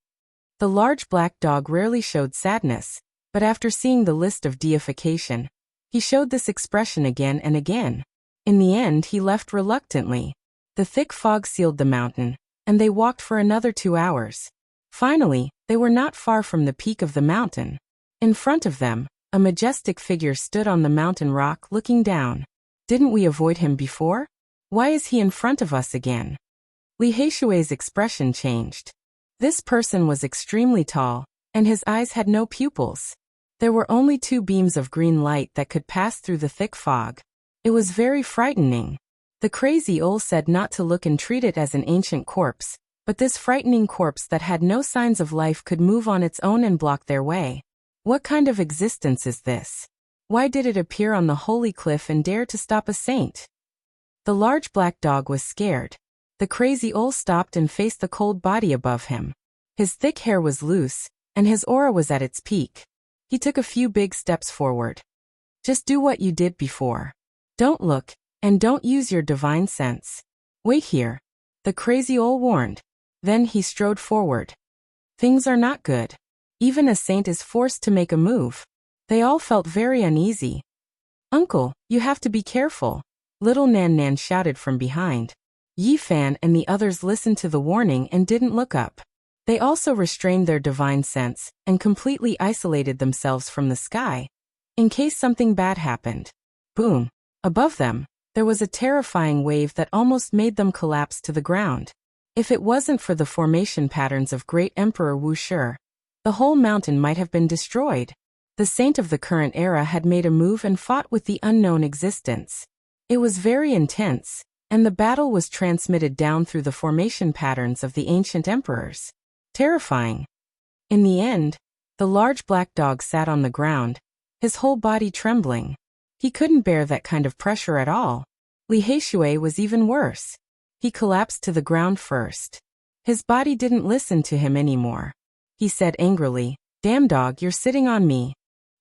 The large black dog rarely showed sadness, but after seeing the list of deification, he showed this expression again and again. In the end, he left reluctantly. The thick fog sealed the mountain, and they walked for another 2 hours. Finally, they were not far from the peak of the mountain. In front of them, a majestic figure stood on the mountain rock looking down. Didn't we avoid him before? Why is he in front of us again? Li Heishui's expression changed. This person was extremely tall, and his eyes had no pupils. There were only 2 beams of green light that could pass through the thick fog. It was very frightening. The crazy owl said not to look and treat it as an ancient corpse, but this frightening corpse that had no signs of life could move on its own and block their way. What kind of existence is this? Why did it appear on the holy cliff and dare to stop a saint? The large black dog was scared. The crazy owl stopped and faced the cold body above him. His thick hair was loose, and his aura was at its peak. He took a few big steps forward. Just do what you did before. Don't look, and don't use your divine sense. Wait here. The crazy owl warned. Then he strode forward. Things are not good. Even a saint is forced to make a move. They all felt very uneasy. Uncle, you have to be careful. Little Nan Nan shouted from behind. Yi Fan and the others listened to the warning and didn't look up. They also restrained their divine sense and completely isolated themselves from the sky, in case something bad happened. Boom! Above them, There was a terrifying wave that almost made them collapse to the ground. If it wasn't for the formation patterns of Great Emperor Wuxia, the whole mountain might have been destroyed. The saint of the current era had made a move and fought with the unknown existence. It was very intense, and the battle was transmitted down through the formation patterns of the ancient emperors. Terrifying. In the end, the large black dog sat on the ground, his whole body trembling. He couldn't bear that kind of pressure at all. Li Haishui was even worse. He collapsed to the ground first. His body didn't listen to him anymore. He said angrily, "Damn dog, you're sitting on me."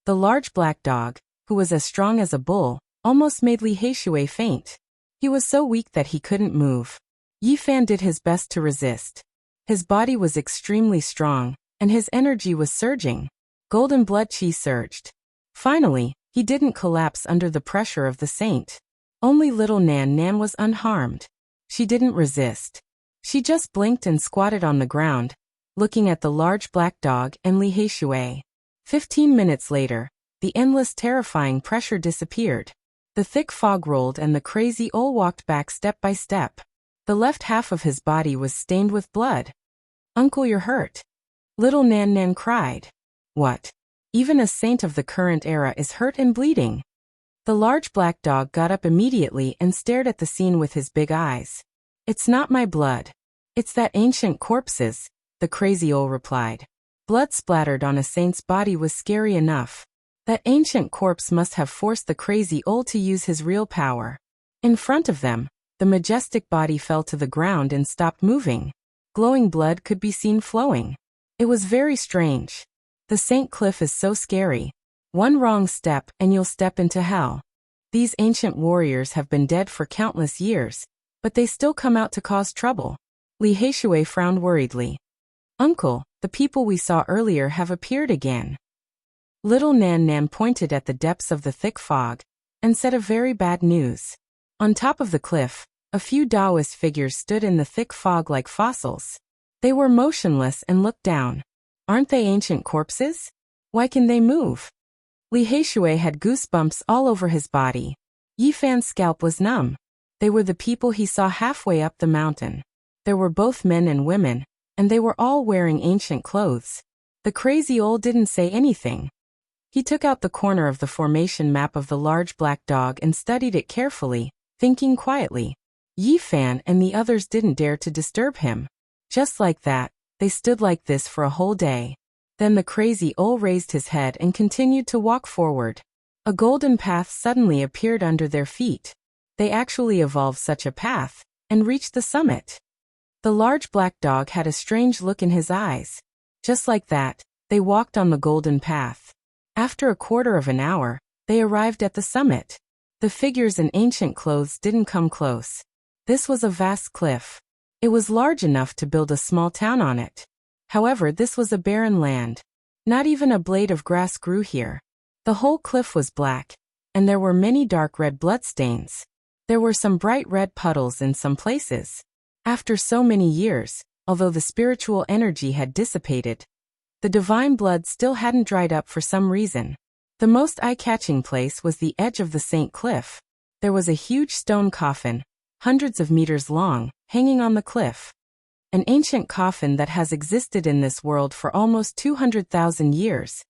The large black dog, who was as strong as a bull, almost made Li Haishui faint. He was so weak that he couldn't move. Yi Fan did his best to resist. His body was extremely strong, and his energy was surging. Golden blood qi surged. Finally, he didn't collapse under the pressure of the saint. Only little Nan Nan was unharmed. She didn't resist. She just blinked and squatted on the ground, looking at the large black dog and Li Haishui. 15 minutes later, the endless terrifying pressure disappeared. The thick fog rolled and the crazy owl walked back step by step. The left half of his body was stained with blood. "Uncle, you're hurt." Little Nan Nan cried. "What? Even a saint of the current era is hurt and bleeding." The large black dog got up immediately and stared at the scene with his big eyes. "It's not my blood. It's that ancient corpse's," the crazy owl replied. Blood splattered on a saint's body was scary enough. That ancient corpse must have forced the crazy owl to use his real power. In front of them, the majestic body fell to the ground and stopped moving. Glowing blood could be seen flowing. It was very strange. The Saint Cliff is so scary. One wrong step and you'll step into hell. These ancient warriors have been dead for countless years, but they still come out to cause trouble. Li Haishui frowned worriedly. "Uncle, the people we saw earlier have appeared again." Little Nan Nan pointed at the depths of the thick fog and said a very bad news. On top of the cliff, a few Taoist figures stood in the thick fog like fossils. They were motionless and looked down. Aren't they ancient corpses? Why can they move? Li Haishui had goosebumps all over his body. Yi Fan's scalp was numb. They were the people he saw halfway up the mountain. There were both men and women, and they were all wearing ancient clothes. The crazy owl didn't say anything. He took out the corner of the formation map of the large black dog and studied it carefully, thinking quietly. Yi Fan and the others didn't dare to disturb him. Just like that, they stood like this for a whole day. Then the crazy owl raised his head and continued to walk forward. A golden path suddenly appeared under their feet. They actually evolved such a path, and reached the summit. The large black dog had a strange look in his eyes. Just like that, they walked on the golden path. After a quarter of an hour, they arrived at the summit. The figures in ancient clothes didn't come close. This was a vast cliff. It was large enough to build a small town on it. However, this was a barren land. Not even a blade of grass grew here. The whole cliff was black, and there were many dark red bloodstains. There were some bright red puddles in some places. After so many years, although the spiritual energy had dissipated, the divine blood still hadn't dried up for some reason. The most eye-catching place was the edge of the Saint Cliff. There was a huge stone coffin, hundreds of meters long, hanging on the cliff. An ancient coffin that has existed in this world for almost 200,000 years.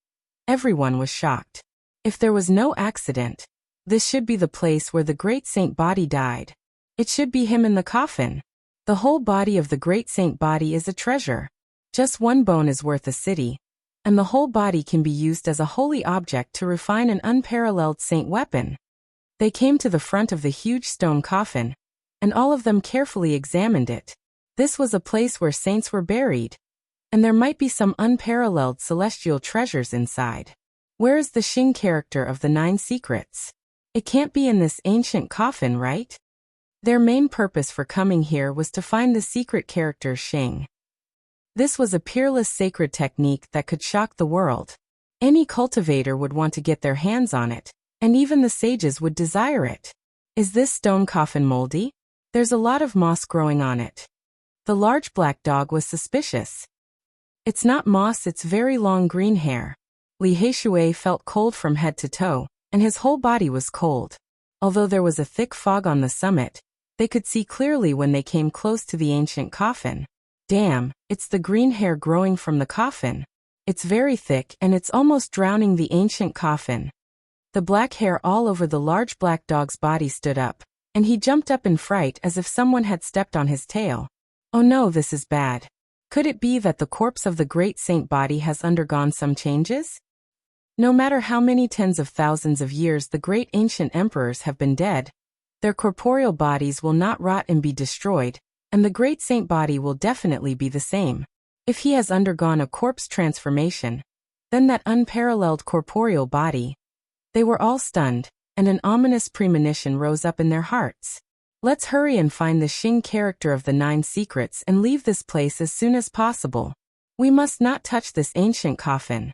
Everyone was shocked. If there was no accident, this should be the place where the great saint body died. It should be him in the coffin. The whole body of the great saint body is a treasure. Just one bone is worth a city, and the whole body can be used as a holy object to refine an unparalleled saint weapon. They came to the front of the huge stone coffin, and all of them carefully examined it. This was a place where saints were buried, and there might be some unparalleled celestial treasures inside. Where is the Xing character of the 9 secrets? It can't be in this ancient coffin, right? Their main purpose for coming here was to find the secret character Xing. This was a peerless sacred technique that could shock the world. Any cultivator would want to get their hands on it, and even the sages would desire it. Is this stone coffin moldy? There's a lot of moss growing on it. The large black dog was suspicious. It's not moss, it's very long green hair. Li Haishui felt cold from head to toe, and his whole body was cold. Although there was a thick fog on the summit, they could see clearly when they came close to the ancient coffin. Damn, it's the green hair growing from the coffin. It's very thick and it's almost drowning the ancient coffin. The black hair all over the large black dog's body stood up, and he jumped up in fright as if someone had stepped on his tail. Oh no, this is bad. Could it be that the corpse of the great saint body has undergone some changes? No matter how many tens of thousands of years the great ancient emperors have been dead, their corporeal bodies will not rot and be destroyed, and the great saint body will definitely be the same. If he has undergone a corpse transformation, then that unparalleled corporeal body. They were all stunned, and an ominous premonition rose up in their hearts. Let's hurry and find the Xing character of the 9 secrets and leave this place as soon as possible. We must not touch this ancient coffin.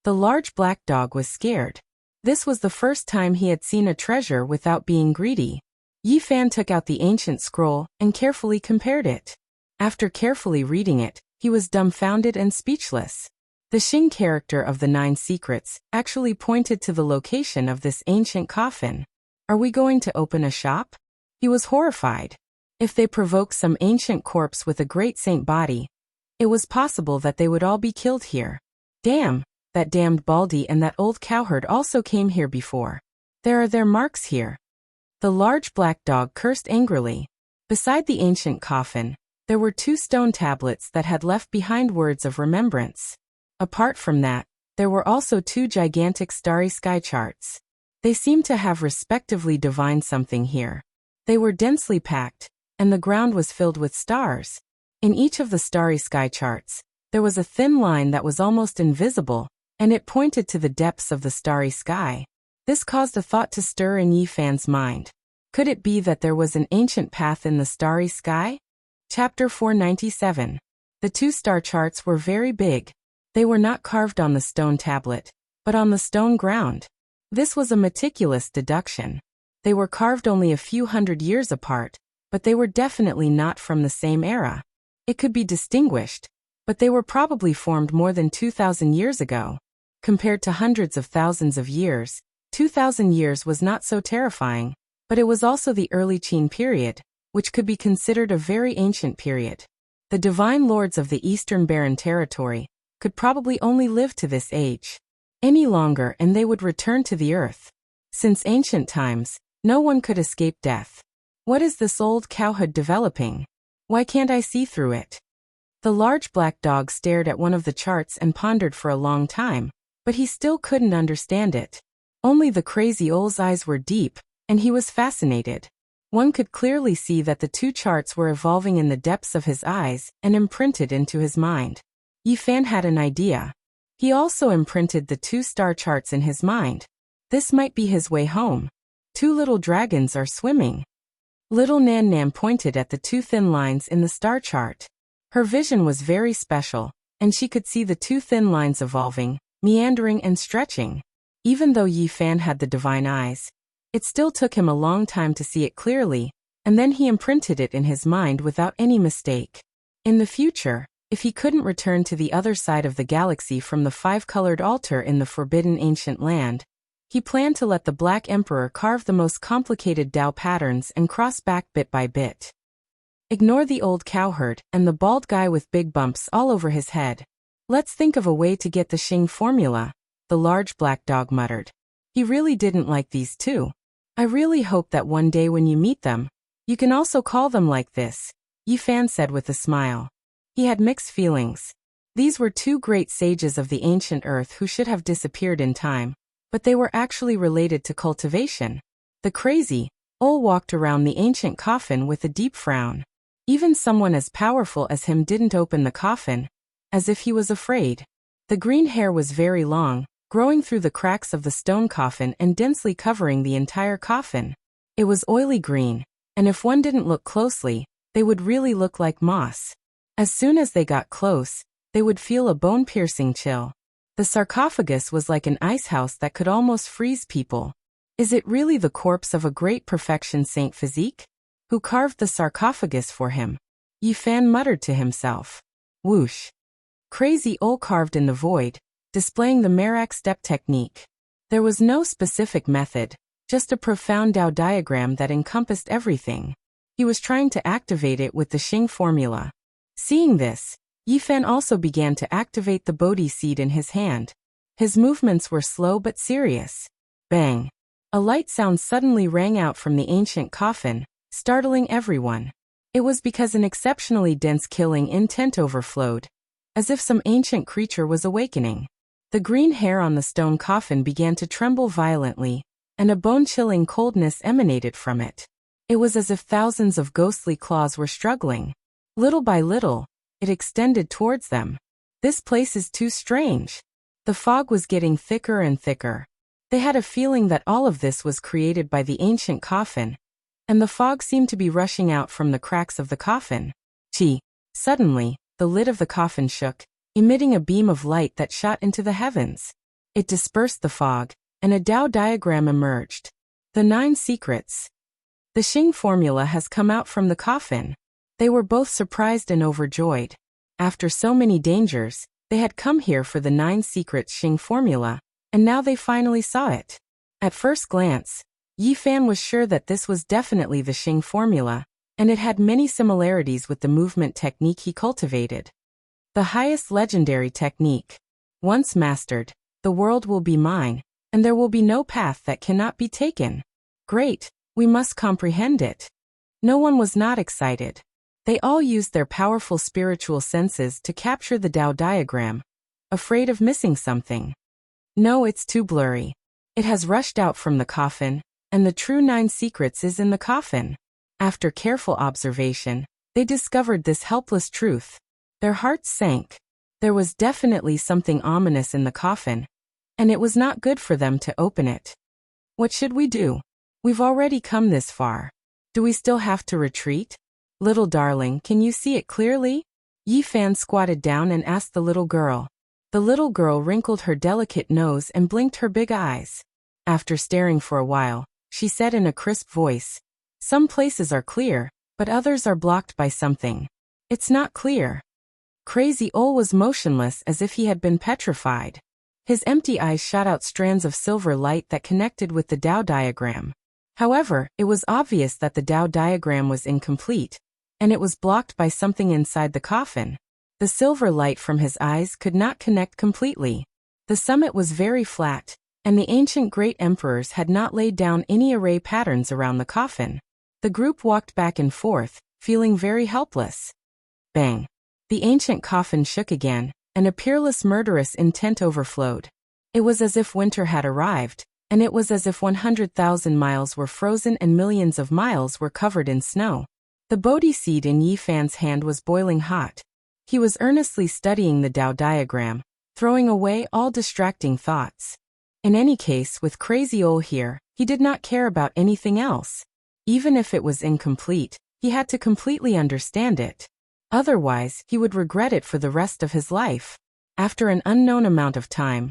The large black dog was scared. This was the first time he had seen a treasure without being greedy. Yi Fan took out the ancient scroll and carefully compared it. After carefully reading it, he was dumbfounded and speechless. The Xing character of the 9 secrets actually pointed to the location of this ancient coffin. Are we going to open a shop? He was horrified. If they provoked some ancient corpse with a great saint body, it was possible that they would all be killed here. Damn, that damned Baldy and that old cowherd also came here before. There are their marks here. The large black dog cursed angrily. Beside the ancient coffin, there were 2 stone tablets that had left behind words of remembrance. Apart from that, there were also 2 gigantic starry sky charts. They seemed to have respectively divined something here. They were densely packed, and the ground was filled with stars. In each of the starry sky charts, there was a thin line that was almost invisible, and it pointed to the depths of the starry sky. This caused a thought to stir in Yi Fan's mind. Could it be that there was an ancient path in the starry sky? Chapter 497. The 2 star charts were very big. They were not carved on the stone tablet, but on the stone ground. This was a meticulous deduction. They were carved only a few hundred years apart, but they were definitely not from the same era. It could be distinguished, but they were probably formed more than 2,000 years ago. Compared to hundreds of thousands of years, 2,000 years was not so terrifying, but it was also the early Qin period, which could be considered a very ancient period. The divine lords of the Eastern Barren Territory could probably only live to this age. Any longer and they would return to the earth. Since ancient times, no one could escape death. What is this old cowhood developing? Why can't I see through it? The large black dog stared at one of the charts and pondered for a long time, but he still couldn't understand it. Only the crazy old's eyes were deep, and he was fascinated. One could clearly see that the 2 charts were evolving in the depths of his eyes and imprinted into his mind. Yi Fan had an idea. He also imprinted the 2 star charts in his mind. This might be his way home. 2 little dragons are swimming. Little Nan Nan pointed at the 2 thin lines in the star chart. Her vision was very special, and she could see the 2 thin lines evolving, meandering and stretching. Even though Yi Fan had the divine eyes, it still took him a long time to see it clearly, and then he imprinted it in his mind without any mistake. In the future, if he couldn't return to the other side of the galaxy from the 5-colored altar in the forbidden ancient land, he planned to let the Black Emperor carve the most complicated Dao patterns and cross back bit by bit. Ignore the old cowherd and the bald guy with big bumps all over his head. Let's think of a way to get the Xing formula, the large black dog muttered. He really didn't like these 2. I really hope that one day when you meet them, you can also call them like this, Yi Fan said with a smile. He had mixed feelings. These were 2 great sages of the ancient earth who should have disappeared in time, but they were actually related to cultivation. The crazy old walked around the ancient coffin with a deep frown. Even someone as powerful as him didn't open the coffin, as if he was afraid. The green hair was very long, growing through the cracks of the stone coffin and densely covering the entire coffin. It was oily green, and if one didn't look closely, they would really look like moss. As soon as they got close, they would feel a bone-piercing chill. The sarcophagus was like an icehouse that could almost freeze people. Is it really the corpse of a great perfection Saint Physique? Who carved the sarcophagus for him? Yi Fan muttered to himself. Whoosh. Crazy Ol carved in the void, displaying the Merak step technique. There was no specific method, Just a profound Tao diagram that encompassed everything. He was trying to activate it with the Xing formula. Seeing this, Yifan also began to activate the Bodhi seed in his hand. His movements were slow but serious. Bang! A light sound suddenly rang out from the ancient coffin, startling everyone. It was because an exceptionally dense killing intent overflowed, as if some ancient creature was awakening. The green hair on the stone coffin began to tremble violently, and a bone-chilling coldness emanated from it. It was as if thousands of ghostly claws were struggling. Little by little, it extended towards them. This place is too strange. The fog was getting thicker and thicker. They had a feeling that all of this was created by the ancient coffin, and the fog seemed to be rushing out from the cracks of the coffin. Gee! Suddenly, the lid of the coffin shook, emitting a beam of light that shot into the heavens. It dispersed the fog, and a Tao diagram emerged. The 9 secrets. The Xing formula has come out from the coffin. They were both surprised and overjoyed. After so many dangers, they had come here for the 9 secrets Xing formula, and now they finally saw it. At first glance, Yifan was sure that this was definitely the Xing formula, and it had many similarities with the movement technique he cultivated. The highest legendary technique. Once mastered, the world will be mine, and there will be no path that cannot be taken. Great, we must comprehend it. No one was not excited. They all used their powerful spiritual senses to capture the Tao diagram, afraid of missing something. No, it's too blurry. It has rushed out from the coffin, and the true 9 secrets is in the coffin. After careful observation, they discovered this helpless truth. Their hearts sank. There was definitely something ominous in the coffin, and it was not good for them to open it. What should we do? We've already come this far. Do we still have to retreat? Little darling, can you see it clearly? Yifan squatted down and asked the little girl. The little girl wrinkled her delicate nose and blinked her big eyes. After staring for a while, she said in a crisp voice, "Some places are clear, but others are blocked by something. It's not clear." Crazy Ol was motionless as if he had been petrified. His empty eyes shot out strands of silver light that connected with the Tao diagram. However, it was obvious that the Tao diagram was incomplete, and it was blocked by something inside the coffin. The silver light from his eyes could not connect completely. The summit was very flat, and the ancient great emperors had not laid down any array patterns around the coffin. The group walked back and forth, feeling very helpless. Bang! The ancient coffin shook again, and a peerless murderous intent overflowed. It was as if winter had arrived, and it was as if 100,000 miles were frozen and millions of miles were covered in snow. The Bodhi seed in Yifan's hand was boiling hot. He was earnestly studying the Tao diagram, throwing away all distracting thoughts. In any case, with Crazy Ol here, he did not care about anything else. Even if it was incomplete, he had to completely understand it. Otherwise, he would regret it for the rest of his life. After an unknown amount of time,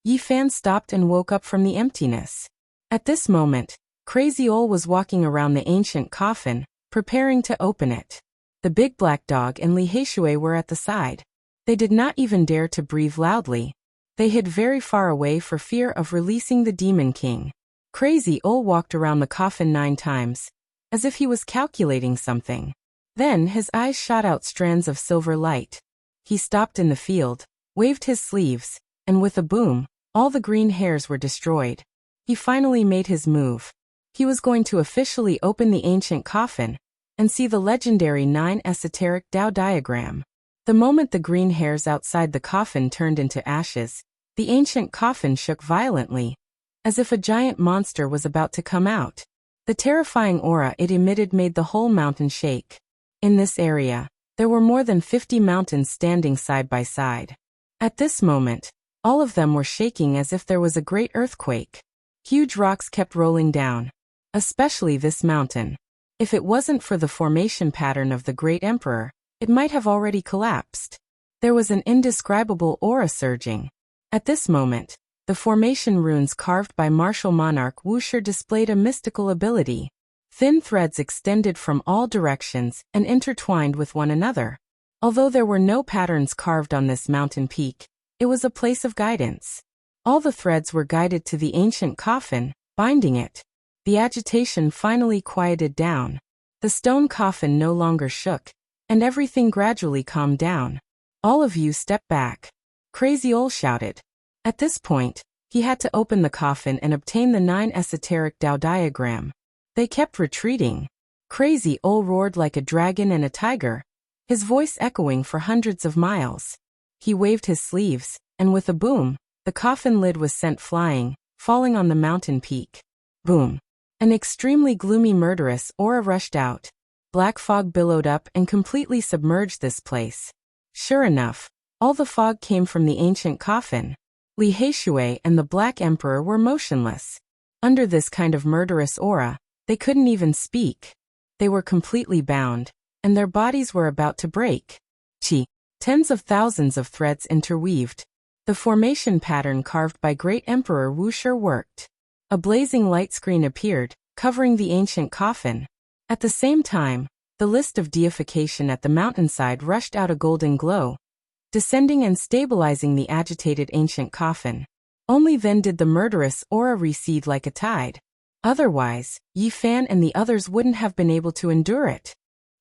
Yifan stopped and woke up from the emptiness. At this moment, Crazy Ol was walking around the ancient coffin, preparing to open it. The big black dog and Li Heishui were at the side. They did not even dare to breathe loudly. They hid very far away for fear of releasing the Demon King. Crazy Ol walked around the coffin 9 times, as if he was calculating something. Then his eyes shot out strands of silver light. He stopped in the field, waved his sleeves, and with a boom, all the green hairs were destroyed. He finally made his move. He was going to officially open the ancient coffin and see the legendary 9 esoteric Tao diagram. The moment the green hairs outside the coffin turned into ashes, the ancient coffin shook violently, as if a giant monster was about to come out. The terrifying aura it emitted made the whole mountain shake. In this area, there were more than 50 mountains standing side by side. At this moment, all of them were shaking as if there was a great earthquake. Huge rocks kept rolling down, especially this mountain. If it wasn't for the formation pattern of the great emperor, it might have already collapsed. There was an indescribable aura surging. At this moment, the formation runes carved by martial monarch Wuxia displayed a mystical ability. Thin threads extended from all directions and intertwined with one another. Although there were no patterns carved on this mountain peak, it was a place of guidance. All the threads were guided to the ancient coffin, binding it. The agitation finally quieted down. The stone coffin no longer shook, and everything gradually calmed down. "All of you step back," Crazy Ol shouted. At this point, he had to open the coffin and obtain the 9 esoteric Tao diagram. They kept retreating. Crazy Ol roared like a dragon and a tiger, his voice echoing for hundreds of miles. He waved his sleeves, and with a boom, the coffin lid was sent flying, falling on the mountain peak. Boom. An extremely gloomy murderous aura rushed out. Black fog billowed up and completely submerged this place. Sure enough, all the fog came from the ancient coffin. Li Heishui and the Black Emperor were motionless. Under this kind of murderous aura, they couldn't even speak. They were completely bound, and their bodies were about to break. Chi. Tens of thousands of threads interweaved. The formation pattern carved by Great Emperor Wuxia worked. A blazing light screen appeared, covering the ancient coffin. At the same time, the list of deification at the mountainside rushed out a golden glow, descending and stabilizing the agitated ancient coffin. Only then did the murderous aura recede like a tide. Otherwise, Yi Fan and the others wouldn't have been able to endure it.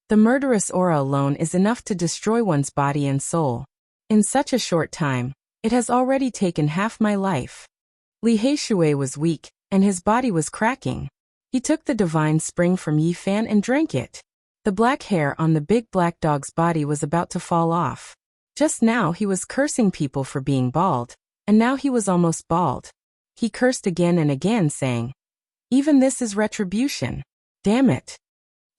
The murderous aura alone is enough to destroy one's body and soul. In such a short time, it has already taken half my life. Li Heishui was weak, and his body was cracking. He took the divine spring from Yi Fan and drank it. The black hair on the big black dog's body was about to fall off. Just now he was cursing people for being bald, and now he was almost bald. He cursed again and again, saying, "Even this is retribution. Damn it."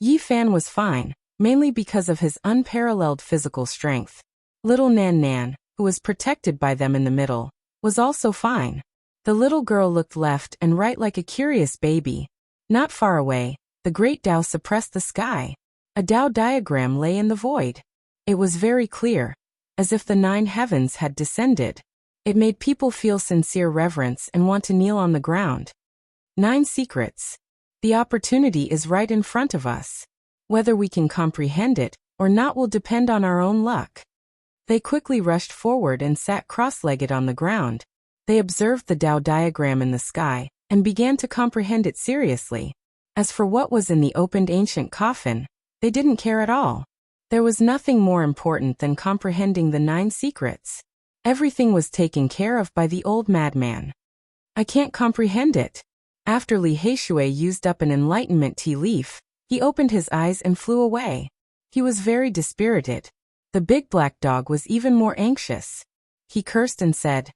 Yi Fan was fine, mainly because of his unparalleled physical strength. Little Nan Nan, who was protected by them in the middle, was also fine. The little girl looked left and right like a curious baby. Not far away, the great Tao suppressed the sky. A Tao diagram lay in the void. It was very clear, as if the 9 heavens had descended. It made people feel sincere reverence and want to kneel on the ground. 9 secrets. The opportunity is right in front of us. Whether we can comprehend it or not will depend on our own luck. They quickly rushed forward and sat cross-legged on the ground. They observed the Tao diagram in the sky and began to comprehend it seriously. As for what was in the opened ancient coffin, they didn't care at all. There was nothing more important than comprehending the 9 secrets. Everything was taken care of by the old madman. "I can't comprehend it." After Li Heishui used up an enlightenment tea leaf, he opened his eyes and flew away. He was very dispirited. The big black dog was even more anxious. He cursed and said,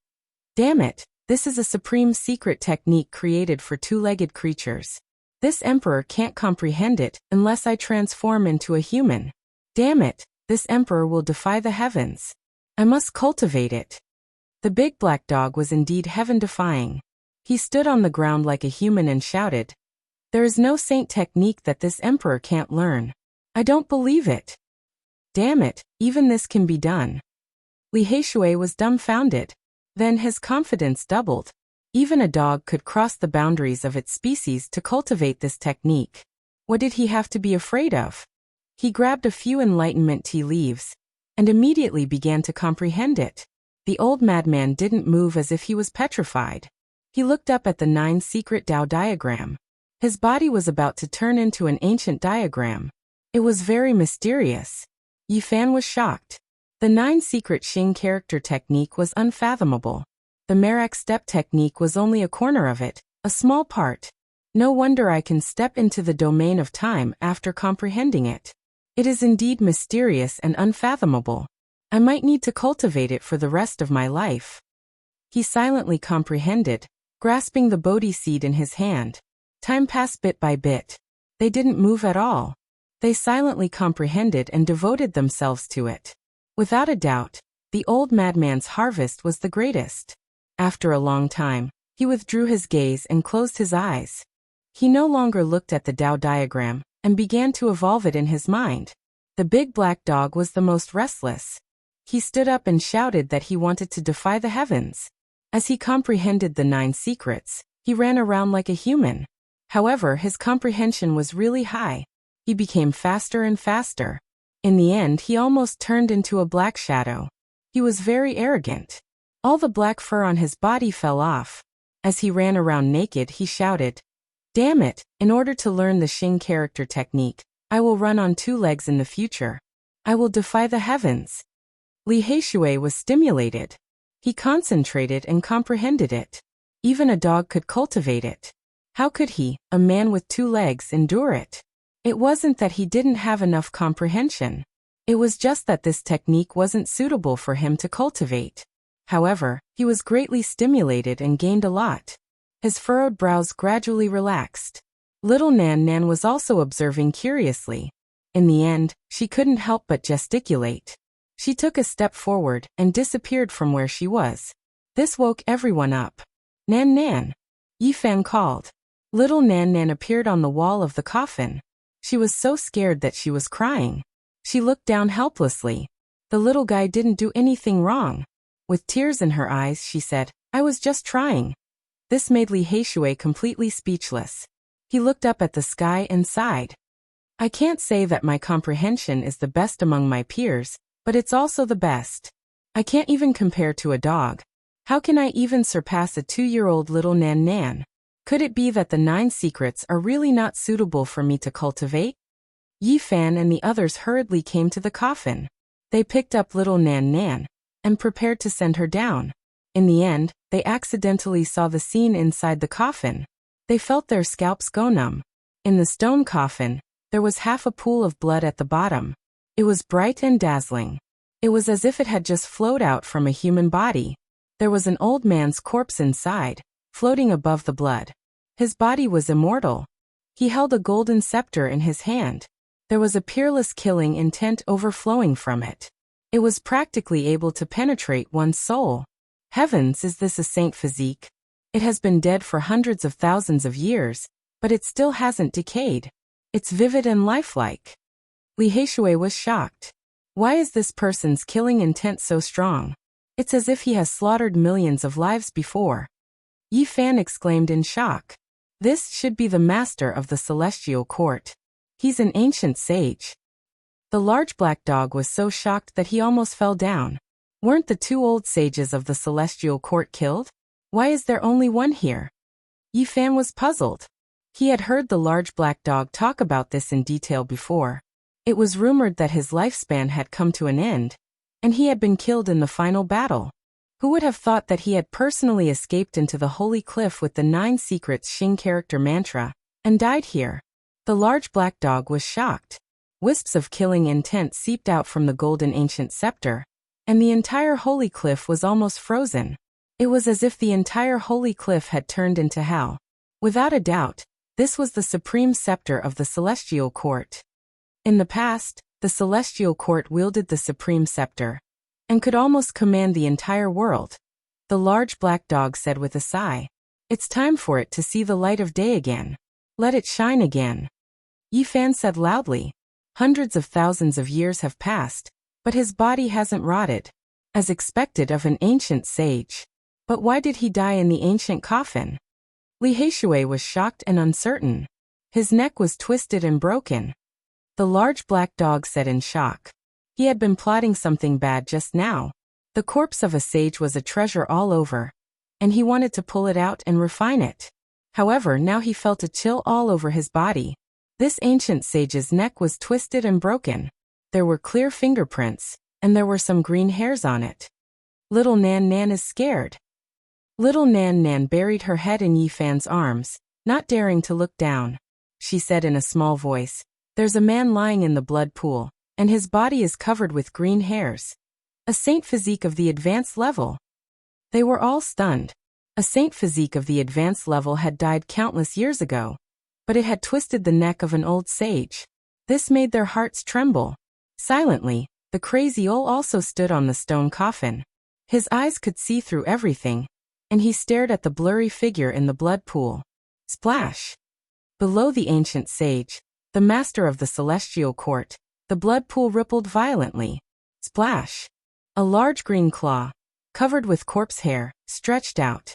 "Damn it, this is a supreme secret technique created for 2-legged creatures. This emperor can't comprehend it unless I transform into a human. Damn it, this emperor will defy the heavens. I must cultivate it." The big black dog was indeed heaven-defying. He stood on the ground like a human and shouted, "There is no saint technique that this emperor can't learn. I don't believe it. Damn it, even this can be done." Li Heishui was dumbfounded. Then his confidence doubled. Even a dog could cross the boundaries of its species to cultivate this technique. What did he have to be afraid of? He grabbed a few enlightenment tea leaves and immediately began to comprehend it. The old madman didn't move, as if he was petrified. He looked up at the 9 secret Tao diagram. His body was about to turn into an ancient diagram. It was very mysterious. Yi Fan was shocked. The 9 secret Xing character technique was unfathomable. The Merak step technique was only a corner of it, a small part. No wonder I can step into the domain of time after comprehending it. It is indeed mysterious and unfathomable. I might need to cultivate it for the rest of my life. He silently comprehended, grasping the Bodhi seed in his hand. Time passed bit by bit. They didn't move at all. They silently comprehended and devoted themselves to it. Without a doubt, the old madman's harvest was the greatest. After a long time, he withdrew his gaze and closed his eyes. He no longer looked at the Tao diagram and began to evolve it in his mind. The big black dog was the most restless. He stood up and shouted that he wanted to defy the heavens. As he comprehended the 9 secrets, he ran around like a human. However, his comprehension was really high. He became faster and faster. In the end, he almost turned into a black shadow. He was very arrogant. All the black fur on his body fell off. As he ran around naked, he shouted, Damn it, in order to learn the Xing character technique, I will run on 2 legs in the future. I will defy the heavens. Li Heishui was stimulated. He concentrated and comprehended it. Even a dog could cultivate it. How could he, a man with 2 legs, endure it? It wasn't that he didn't have enough comprehension. It was just that this technique wasn't suitable for him to cultivate. However, he was greatly stimulated and gained a lot. His furrowed brows gradually relaxed. Little Nan Nan was also observing curiously. In the end, she couldn't help but gesticulate. She took a step forward and disappeared from where she was. This woke everyone up. Nan Nan. Yi Fan called. Little Nan Nan appeared on the wall of the coffin. She was so scared that she was crying. She looked down helplessly. The little guy didn't do anything wrong. With tears in her eyes, she said, "I was just trying." This made Li Heishui completely speechless. He looked up at the sky and sighed. I can't say that my comprehension is the best among my peers, but it's also the best. I can't even compare to a dog. How can I even surpass a 2-year-old little Nan Nan? Could it be that the 9 secrets are really not suitable for me to cultivate? Yi Fan and the others hurriedly came to the coffin. They picked up little Nan Nan and prepared to send her down. In the end, they accidentally saw the scene inside the coffin. They felt their scalps go numb. In the stone coffin, there was half a pool of blood at the bottom. It was bright and dazzling. It was as if it had just flowed out from a human body. There was an old man's corpse inside, floating above the blood. His body was immortal. He held a golden scepter in his hand. There was a peerless killing intent overflowing from it. It was practically able to penetrate one's soul. Heavens, is this a saint physique? It has been dead for hundreds of thousands of years, but it still hasn't decayed. It's vivid and lifelike. Li Heishui was shocked. Why is this person's killing intent so strong? It's as if he has slaughtered millions of lives before. Yi Fan exclaimed in shock. This should be the master of the celestial court. He's an ancient sage. The large black dog was so shocked that he almost fell down. Weren't the 2 old sages of the celestial court killed? Why is there only one here? Yi Fan was puzzled. He had heard the large black dog talk about this in detail before. It was rumored that his lifespan had come to an end, and he had been killed in the final battle. Who would have thought that he had personally escaped into the holy cliff with the 9 secrets Xing character mantra, and died here? The large black dog was shocked. Wisps of killing intent seeped out from the golden ancient scepter, and the entire holy cliff was almost frozen. It was as if the entire holy cliff had turned into hell. Without a doubt, this was the supreme scepter of the celestial court. In the past, the celestial court wielded the supreme scepter and could almost command the entire world. The large black dog said with a sigh, "It's time for it to see the light of day again. Let it shine again." Yi Fan said loudly, "Hundreds of thousands of years have passed, but his body hasn't rotted, as expected of an ancient sage. But why did he die in the ancient coffin?" Li Heishui was shocked and uncertain. His neck was twisted and broken. The large black dog said in shock. He had been plotting something bad just now. The corpse of a sage was a treasure all over, and he wanted to pull it out and refine it. However, now he felt a chill all over his body. This ancient sage's neck was twisted and broken. There were clear fingerprints, and there were some green hairs on it. Little Nan Nan is scared. Little Nan Nan buried her head in Yi Fan's arms, not daring to look down. She said in a small voice, "There's a man lying in the blood pool, and his body is covered with green hairs. A saint physique of the advanced level." They were all stunned. A saint physique of the advanced level had died countless years ago, but it had twisted the neck of an old sage. This made their hearts tremble. Silently, the crazy owl also stood on the stone coffin. His eyes could see through everything, and he stared at the blurry figure in the blood pool. Splash! Below the ancient sage, the master of the celestial court, the blood pool rippled violently. Splash! A large green claw, covered with corpse hair, stretched out.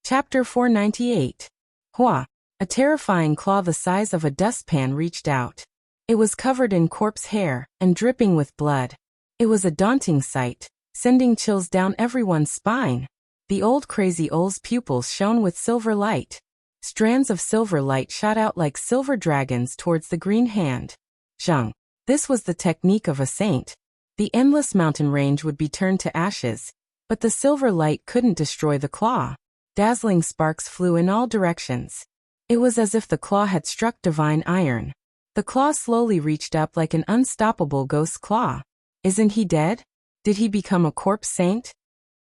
Chapter 498. Hua! A terrifying claw the size of a dustpan reached out. It was covered in corpse hair and dripping with blood. It was a daunting sight, sending chills down everyone's spine. The old crazy owl's pupils shone with silver light. Strands of silver light shot out like silver dragons towards the green hand. Zhang. This was the technique of a saint. The endless mountain range would be turned to ashes, but the silver light couldn't destroy the claw. Dazzling sparks flew in all directions. It was as if the claw had struck divine iron. The claw slowly reached up like an unstoppable ghost claw. Isn't he dead? Did he become a corpse saint?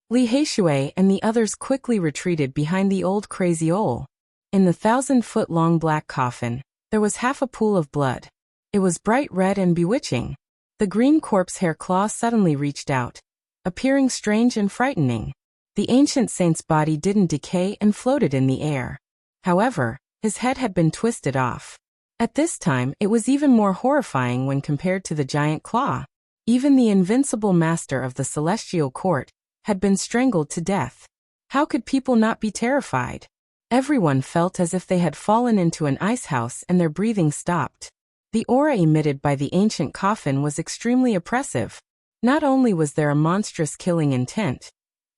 Li Heishui and the others quickly retreated behind the old crazy owl. In the 1,000-foot-long black coffin, there was half a pool of blood. It was bright red and bewitching. The green corpse hair claw suddenly reached out, appearing strange and frightening. The ancient saint's body didn't decay and floated in the air. However, his head had been twisted off. At this time, it was even more horrifying when compared to the giant claw. Even the invincible master of the celestial court had been strangled to death. How could people not be terrified? Everyone felt as if they had fallen into an icehouse and their breathing stopped. The aura emitted by the ancient coffin was extremely oppressive. Not only was there a monstrous killing intent,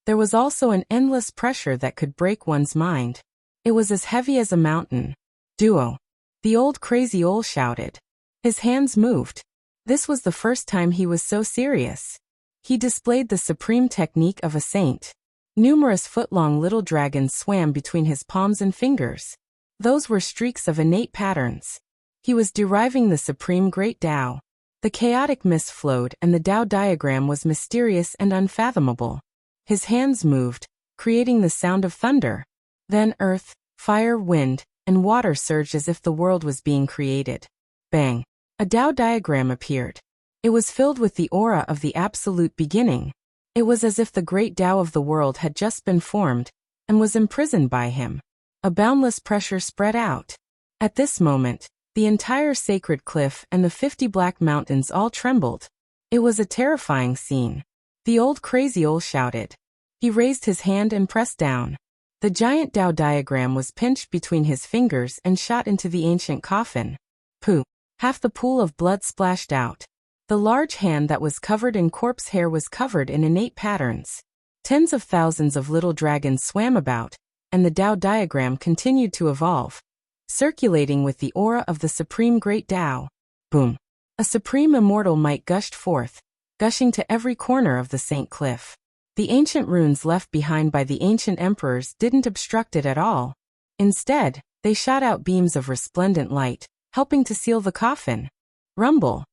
there was also an endless pressure that could break one's mind. It was as heavy as a mountain. Duo. The old crazy owl shouted. His hands moved. This was the first time he was so serious. He displayed the supreme technique of a saint. Numerous foot-long little dragons swam between his palms and fingers. Those were streaks of innate patterns. He was deriving the supreme great Tao. The chaotic mist flowed and the Tao diagram was mysterious and unfathomable. His hands moved, creating the sound of thunder. Then earth, fire, wind, and water surged as if the world was being created. Bang! A Tao diagram appeared. It was filled with the aura of the absolute beginning. It was as if the great Tao of the world had just been formed and was imprisoned by him. A boundless pressure spread out. At this moment, the entire sacred cliff and the 50 black mountains all trembled. It was a terrifying scene. The old crazy owl shouted. He raised his hand and pressed down. The giant Tao diagram was pinched between his fingers and shot into the ancient coffin. Pooh! Half the pool of blood splashed out. The large hand that was covered in corpse hair was covered in innate patterns. Tens of thousands of little dragons swam about, and the Tao diagram continued to evolve, circulating with the aura of the supreme great Tao. Boom! A supreme immortal might gushed forth, gushing to every corner of the Saint Cliff. The ancient runes left behind by the ancient emperors didn't obstruct it at all. Instead, they shot out beams of resplendent light, helping to seal the coffin. Rumble!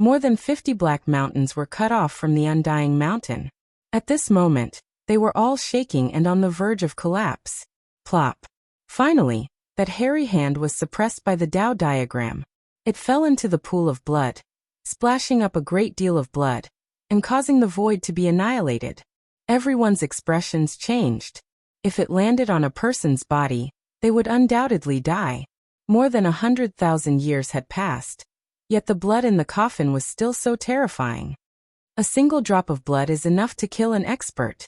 More than 50 black mountains were cut off from the undying mountain. At this moment, they were all shaking and on the verge of collapse. Plop! Finally, that hairy hand was suppressed by the Tao diagram. It fell into the pool of blood, splashing up a great deal of blood, and causing the void to be annihilated. Everyone's expressions changed. If it landed on a person's body, they would undoubtedly die. More than 100,000 years had passed. Yet the blood in the coffin was still so terrifying. A single drop of blood is enough to kill an expert.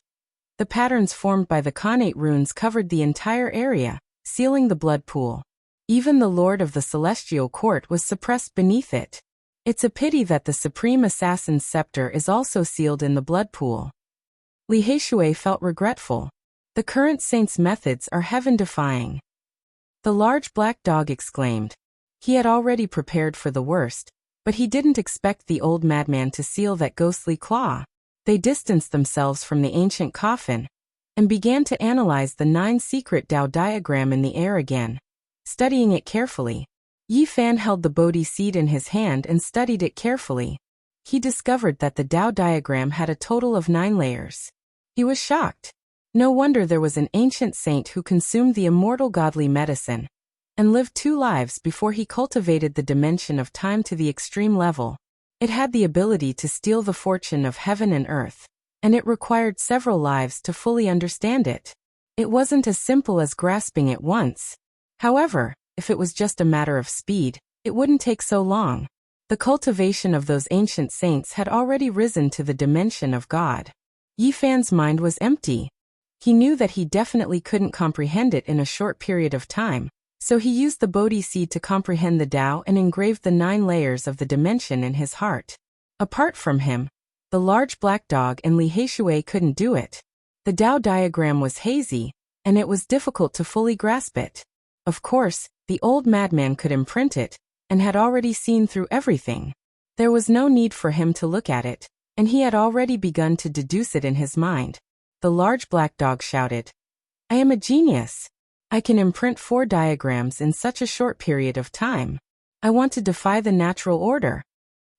The patterns formed by the Khanate runes covered the entire area, sealing the blood pool. Even the Lord of the Celestial Court was suppressed beneath it. It's a pity that the Supreme Assassin's scepter is also sealed in the blood pool. Li Heishui felt regretful. The current saint's methods are heaven-defying. The large black dog exclaimed. He had already prepared for the worst, but he didn't expect the old madman to seal that ghostly claw. They distanced themselves from the ancient coffin and began to analyze the 9 secret Tao diagram in the air again, studying it carefully. Yi Fan held the Bodhi seed in his hand and studied it carefully. He discovered that the Tao diagram had a total of 9 layers. He was shocked. No wonder there was an ancient saint who consumed the immortal godly medicine and lived 2 lives before he cultivated the dimension of time to the extreme level. It had the ability to steal the fortune of heaven and earth, and it required several lives to fully understand it. It wasn't as simple as grasping it once. However, if it was just a matter of speed, it wouldn't take so long. The cultivation of those ancient saints had already risen to the dimension of God. Yi Fan's mind was empty. He knew that he definitely couldn't comprehend it in a short period of time, so he used the Bodhi seed to comprehend the Tao and engraved the 9 layers of the dimension in his heart. Apart from him, the large black dog and Li Heishui couldn't do it. The Tao diagram was hazy, and it was difficult to fully grasp it. Of course, the old madman could imprint it, and had already seen through everything. There was no need for him to look at it, and he had already begun to deduce it in his mind. The large black dog shouted, "I am a genius. I can imprint 4 diagrams in such a short period of time. I want to defy the natural order."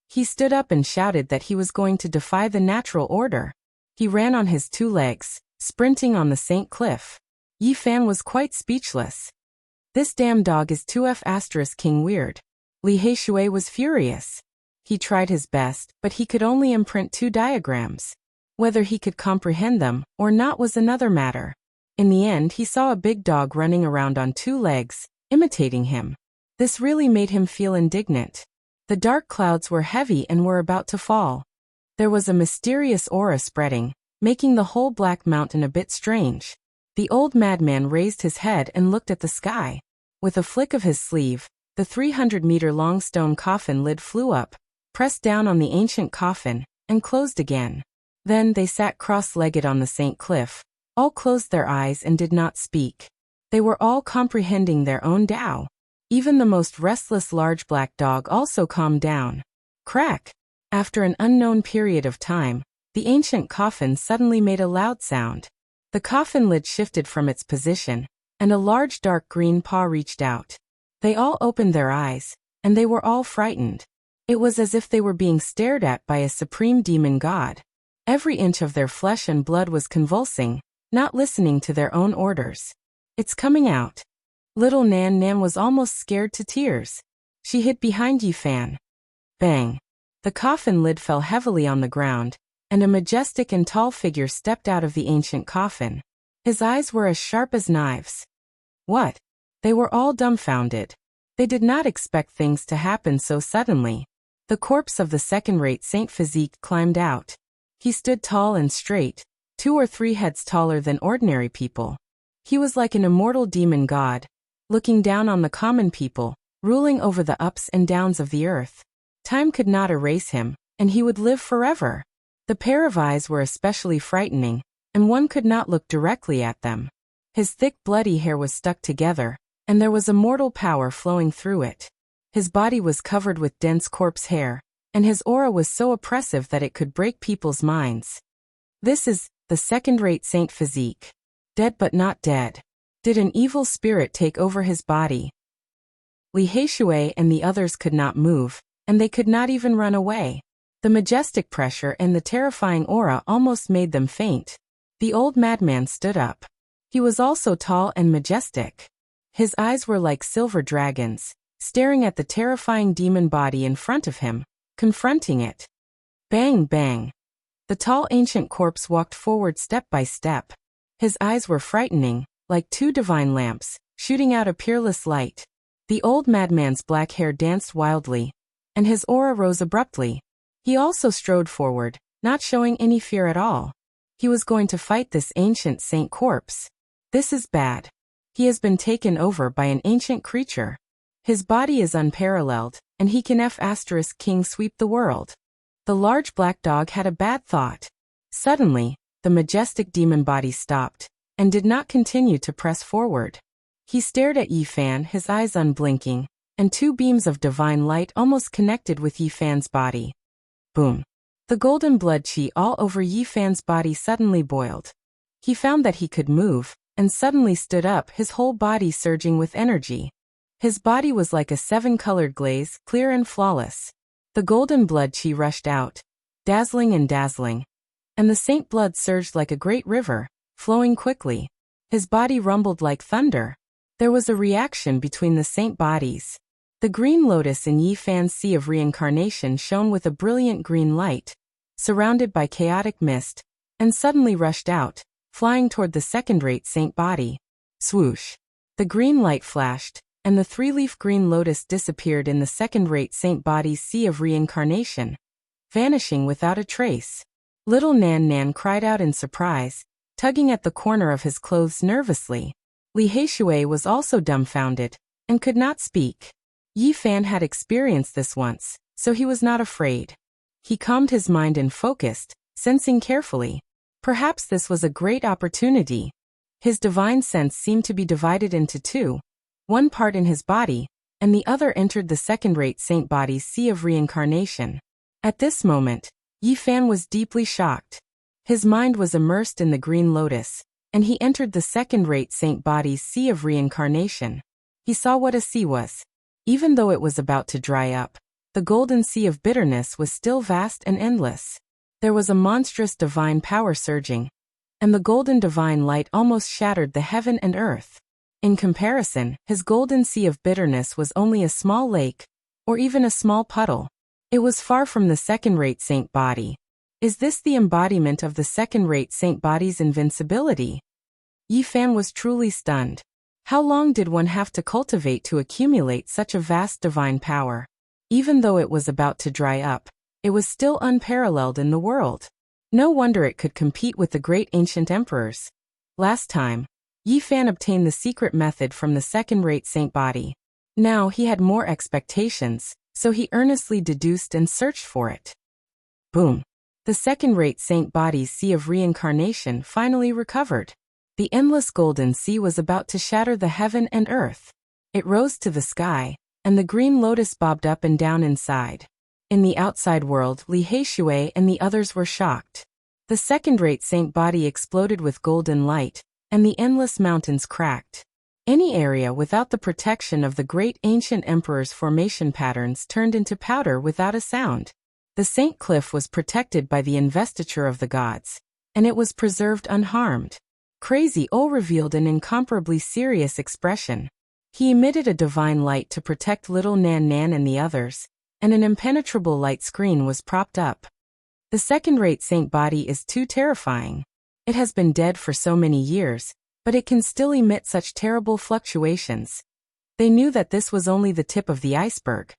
He stood up and shouted that he was going to defy the natural order. He ran on his 2 legs, sprinting on the St. Cliff. Yi Fan was quite speechless. "This damn dog is 2F** King Weird." Li Heishui was furious. He tried his best, but he could only imprint 2 diagrams. Whether he could comprehend them or not was another matter. In the end, he saw a big dog running around on 2 legs, imitating him. This really made him feel indignant. The dark clouds were heavy and were about to fall. There was a mysterious aura spreading, making the whole Black Mountain a bit strange. The old madman raised his head and looked at the sky. With a flick of his sleeve, the 300-meter-long stone coffin lid flew up, pressed down on the ancient coffin, and closed again. Then they sat cross-legged on the St. Cliff. All closed their eyes and did not speak. They were all comprehending their own Tao. Even the most restless large black dog also calmed down. Crack! After an unknown period of time, the ancient coffin suddenly made a loud sound. The coffin lid shifted from its position, and a large dark green paw reached out. They all opened their eyes, and they were all frightened. It was as if they were being stared at by a supreme demon god. Every inch of their flesh and blood was convulsing, not listening to their own orders. "It's coming out." Little Nan Nan was almost scared to tears. She hid behind Yi Fan. Bang! The coffin lid fell heavily on the ground, and a majestic and tall figure stepped out of the ancient coffin. His eyes were as sharp as knives. What? They were all dumbfounded. They did not expect things to happen so suddenly. The corpse of the second-rate Saint Physique climbed out. He stood tall and straight, 2 or 3 heads taller than ordinary people. He was like an immortal demon god, looking down on the common people, ruling over the ups and downs of the earth. Time could not erase him, and he would live forever. The pair of eyes were especially frightening, and one could not look directly at them. His thick bloody hair was stuck together, and there was a mortal power flowing through it. His body was covered with dense corpse hair, and his aura was so oppressive that it could break people's minds. This is the second-rate Saint Physique. Dead but not dead. Did an evil spirit take over his body? Li Heishui and the others could not move, and they could not even run away. The majestic pressure and the terrifying aura almost made them faint. The old madman stood up. He was also tall and majestic. His eyes were like silver dragons, staring at the terrifying demon body in front of him, confronting it. Bang, bang. The tall ancient corpse walked forward step by step. His eyes were frightening, like 2 divine lamps, shooting out a peerless light. The old madman's black hair danced wildly, and his aura rose abruptly. He also strode forward, not showing any fear at all. He was going to fight this ancient saint corpse. This is bad. He has been taken over by an ancient creature. His body is unparalleled, and he can F***king sweep the world. The large black dog had a bad thought. Suddenly, the majestic demon body stopped, and did not continue to press forward. He stared at Yi Fan, his eyes unblinking, and 2 beams of divine light almost connected with Yi Fan's body. Boom. The golden blood qi all over Yi Fan's body suddenly boiled. He found that he could move, and suddenly stood up, his whole body surging with energy. His body was like a 7-colored glaze, clear and flawless. The golden blood qi rushed out, dazzling, and the saint blood surged like a great river, flowing quickly. His body rumbled like thunder. There was a reaction between the saint bodies. The green lotus in Yi Fan's sea of reincarnation shone with a brilliant green light, surrounded by chaotic mist, and suddenly rushed out, flying toward the second-rate saint body. Swoosh! The green light flashed, and the 3-leaf green lotus disappeared in the second-rate saint body's sea of reincarnation, vanishing without a trace. Little Nan Nan cried out in surprise, tugging at the corner of his clothes nervously. Li Heishui was also dumbfounded, and could not speak. Yi Fan had experienced this once, so he was not afraid. He calmed his mind and focused, sensing carefully. Perhaps this was a great opportunity. His divine sense seemed to be divided into 2. one part in his body, and the other entered the second-rate saint body's sea of reincarnation. At this moment, Yi Fan was deeply shocked. His mind was immersed in the green lotus, and he entered the second-rate saint body's sea of reincarnation. He saw what a sea was. Even though it was about to dry up, the golden sea of bitterness was still vast and endless. There was a monstrous divine power surging, and the golden divine light almost shattered the heaven and earth. In comparison, his golden sea of bitterness was only a small lake, or even a small puddle. It was far from the second-rate saint body. Is this the embodiment of the second-rate saint body's invincibility? Yi Fan was truly stunned. How long did one have to cultivate to accumulate such a vast divine power? Even though it was about to dry up, it was still unparalleled in the world. No wonder it could compete with the great ancient emperors. Last time, Yi Fan obtained the secret method from the second-rate saint body. Now he had more expectations, so he earnestly deduced and searched for it. Boom! The second-rate saint body's sea of reincarnation finally recovered. The endless golden sea was about to shatter the heaven and earth. It rose to the sky, and the green lotus bobbed up and down inside. In the outside world, Li Heishui and the others were shocked. The second-rate saint body exploded with golden light, and the endless mountains cracked. Any area without the protection of the great ancient emperor's formation patterns turned into powder without a sound. The Saint Cliff was protected by the investiture of the gods, and it was preserved unharmed. Crazy O revealed an incomparably serious expression. He emitted a divine light to protect little Nan Nan and the others, and an impenetrable light screen was propped up. The second-rate saint body is too terrifying. It has been dead for so many years, but it can still emit such terrible fluctuations. They knew that this was only the tip of the iceberg.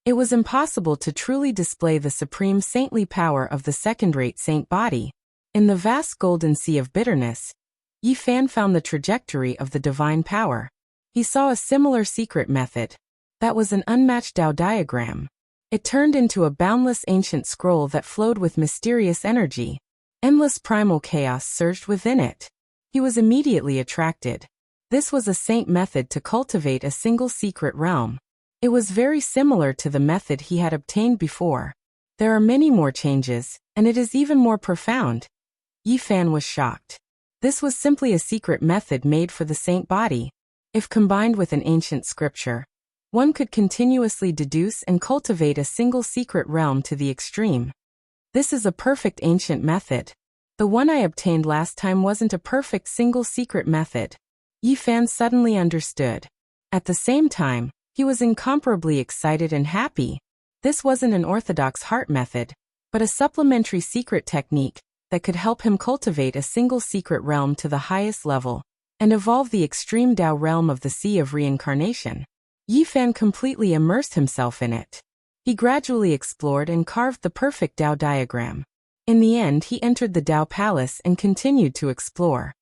It was impossible to truly display the supreme saintly power of the second-rate saint body. In the vast golden sea of bitterness, Yi Fan found the trajectory of the divine power. He saw a similar secret method. That was an unmatched Tao diagram. It turned into a boundless ancient scroll that flowed with mysterious energy. Endless primal chaos surged within it. He was immediately attracted. This was a saint method to cultivate a single secret realm. It was very similar to the method he had obtained before. There are many more changes, and it is even more profound. Yi Fan was shocked. This was simply a secret method made for the saint body. If combined with an ancient scripture, one could continuously deduce and cultivate a single secret realm to the extreme. This is a perfect ancient method. The one I obtained last time wasn't a perfect single secret method. Yi Fan suddenly understood. At the same time, he was incomparably excited and happy. This wasn't an orthodox heart method, but a supplementary secret technique that could help him cultivate a single secret realm to the highest level and evolve the extreme Tao realm of the Sea of Reincarnation. Yi Fan completely immersed himself in it. He gradually explored and carved the perfect Tao diagram. In the end, he entered the Tao Palace and continued to explore.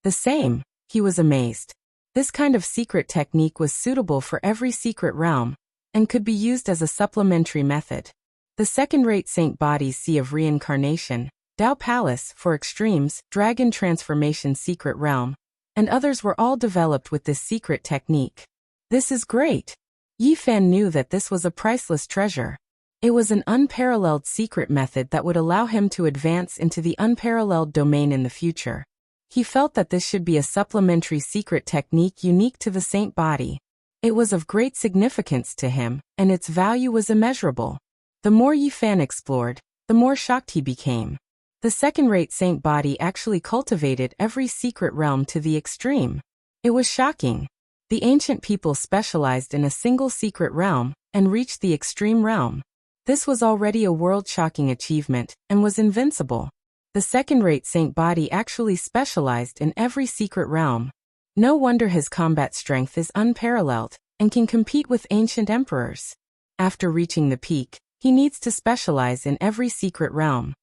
The same, he was amazed. This kind of secret technique was suitable for every secret realm and could be used as a supplementary method. The second-rate saint body's Sea of Reincarnation, Tao Palace for extremes, Dragon Transformation Secret Realm, and others were all developed with this secret technique. This is great. Yi Fan knew that this was a priceless treasure. It was an unparalleled secret method that would allow him to advance into the unparalleled domain in the future. He felt that this should be a supplementary secret technique unique to the saint body. It was of great significance to him, and its value was immeasurable. The more Yi Fan explored, the more shocked he became. The second-rate saint body actually cultivated every secret realm to the extreme. It was shocking. The ancient people specialized in a single secret realm and reached the extreme realm. This was already a world-shocking achievement and was invincible. The second-rate saint body actually specialized in every secret realm. No wonder his combat strength is unparalleled and can compete with ancient emperors. After reaching the peak, he needs to specialize in every secret realm.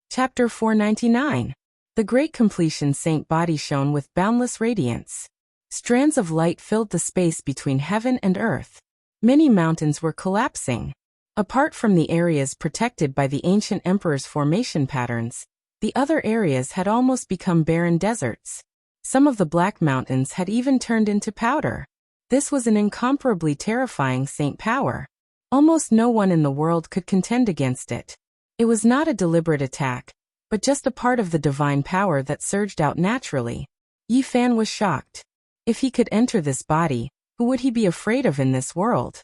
Chapter 499. The Great Completion Saint Body shone with boundless radiance. Strands of light filled the space between heaven and earth. Many mountains were collapsing. Apart from the areas protected by the ancient emperor's formation patterns, the other areas had almost become barren deserts. Some of the black mountains had even turned into powder. This was an incomparably terrifying saint power. Almost no one in the world could contend against it. It was not a deliberate attack, but just a part of the divine power that surged out naturally. Yi Fan was shocked. If he could enter this body, who would he be afraid of in this world?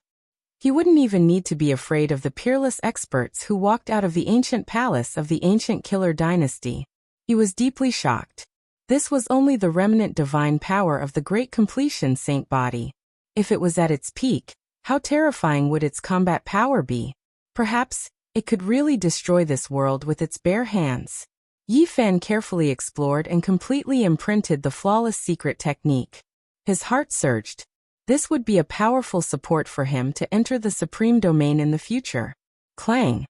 He wouldn't even need to be afraid of the peerless experts who walked out of the ancient palace of the ancient killer dynasty. He was deeply shocked. This was only the remnant divine power of the great completion saint body. If it was at its peak, how terrifying would its combat power be? Perhaps it could really destroy this world with its bare hands. Yi Fan carefully explored and completely imprinted the flawless secret technique. His heart surged. This would be a powerful support for him to enter the supreme domain in the future. Clang!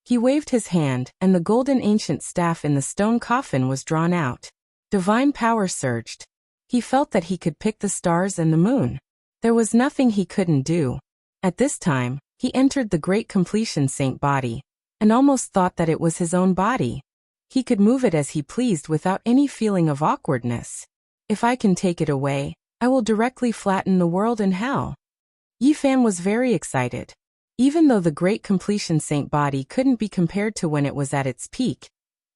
He waved his hand, and the golden ancient staff in the stone coffin was drawn out. Divine power surged. He felt that he could pick the stars and the moon. There was nothing he couldn't do. At this time, he entered the great completion saint body, and almost thought that it was his own body. He could move it as he pleased without any feeling of awkwardness. If I can take it away, I will directly flatten the world in hell. Yi Fan was very excited. Even though the great completion saint body couldn't be compared to when it was at its peak,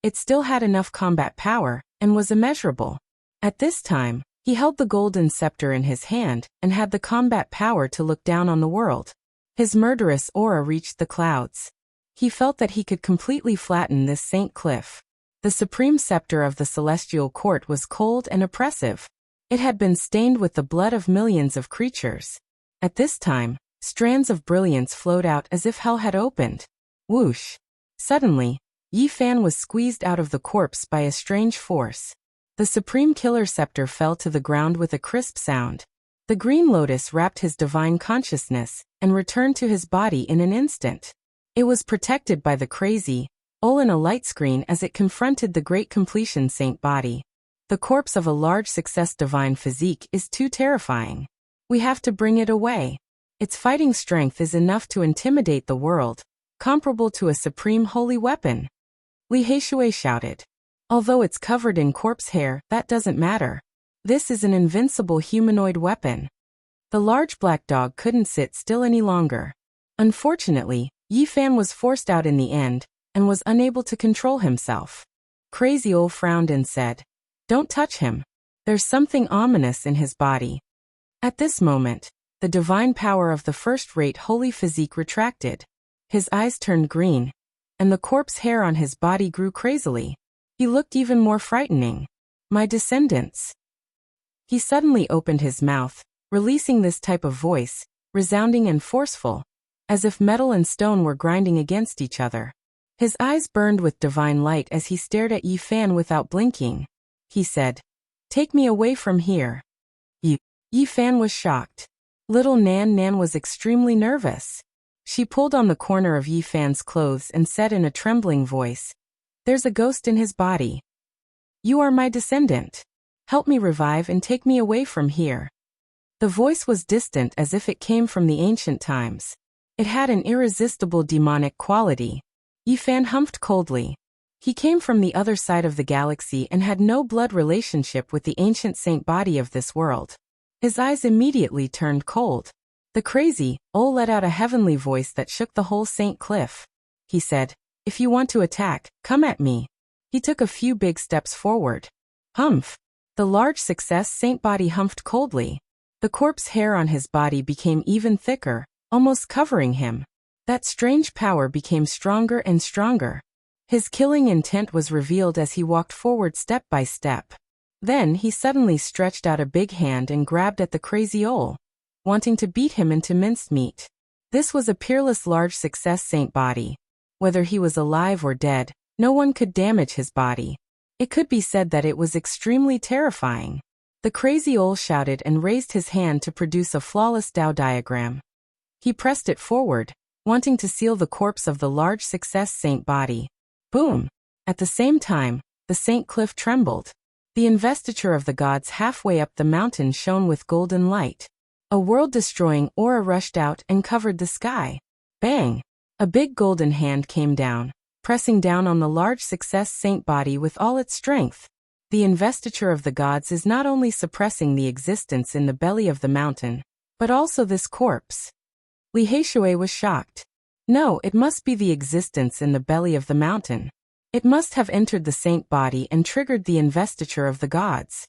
it still had enough combat power, and was immeasurable. At this time, he held the golden scepter in his hand, and had the combat power to look down on the world. His murderous aura reached the clouds. He felt that he could completely flatten this saint cliff. The supreme scepter of the celestial court was cold and oppressive. It had been stained with the blood of millions of creatures. At this time, strands of brilliance flowed out as if hell had opened. Whoosh! Suddenly, Yi Fan was squeezed out of the corpse by a strange force. The supreme killer scepter fell to the ground with a crisp sound. The green lotus wrapped his divine consciousness, and returned to his body in an instant. It was protected by the crazy, in a light screen as it confronted the great completion saint body. The corpse of a large success divine physique is too terrifying. We have to bring it away. Its fighting strength is enough to intimidate the world, comparable to a supreme holy weapon. Li Heishui shouted. Although it's covered in corpse hair, that doesn't matter. This is an invincible humanoid weapon. The large black dog couldn't sit still any longer. Unfortunately, Yi Fan was forced out in the end, and was unable to control himself. Crazy Ol frowned and said, "Don't touch him. There's something ominous in his body." At this moment, the divine power of the first-rate holy physique retracted. His eyes turned green, and the corpse hair on his body grew crazily. He looked even more frightening. "My descendants." He suddenly opened his mouth, releasing this type of voice, resounding and forceful, as if metal and stone were grinding against each other. His eyes burned with divine light as he stared at Yi Fan without blinking. He said, "Take me away from here." Yi Fan was shocked. Little Nan Nan was extremely nervous. She pulled on the corner of Yi Fan's clothes and said in a trembling voice, "There's a ghost in his body. You are my descendant. Help me revive and take me away from here." The voice was distant as if it came from the ancient times. It had an irresistible demonic quality. Yi Fan humphed coldly. He came from the other side of the galaxy and had no blood relationship with the ancient saint body of this world. His eyes immediately turned cold. The crazy let out a heavenly voice that shook the whole saint cliff. He said, "If you want to attack, come at me." He took a few big steps forward. Humph! The large success saint body humphed coldly. The corpse hair on his body became even thicker, almost covering him. That strange power became stronger and stronger. His killing intent was revealed as he walked forward step by step. Then he suddenly stretched out a big hand and grabbed at the crazy Ol, wanting to beat him into mincemeat. This was a peerless large success saint body. Whether he was alive or dead, no one could damage his body. It could be said that it was extremely terrifying. The crazy Ol shouted and raised his hand to produce a flawless Tao diagram. He pressed it forward, wanting to seal the corpse of the large success saint body. Boom! At the same time, the saint cliff trembled. The investiture of the gods halfway up the mountain shone with golden light. A world-destroying aura rushed out and covered the sky. Bang! A big golden hand came down, pressing down on the large success saint body with all its strength. The investiture of the gods is not only suppressing the existence in the belly of the mountain, But also this corpse. Li Heishui was shocked. No, it must be the existence in the belly of the mountain. It must have entered the saint body and triggered the investiture of the gods.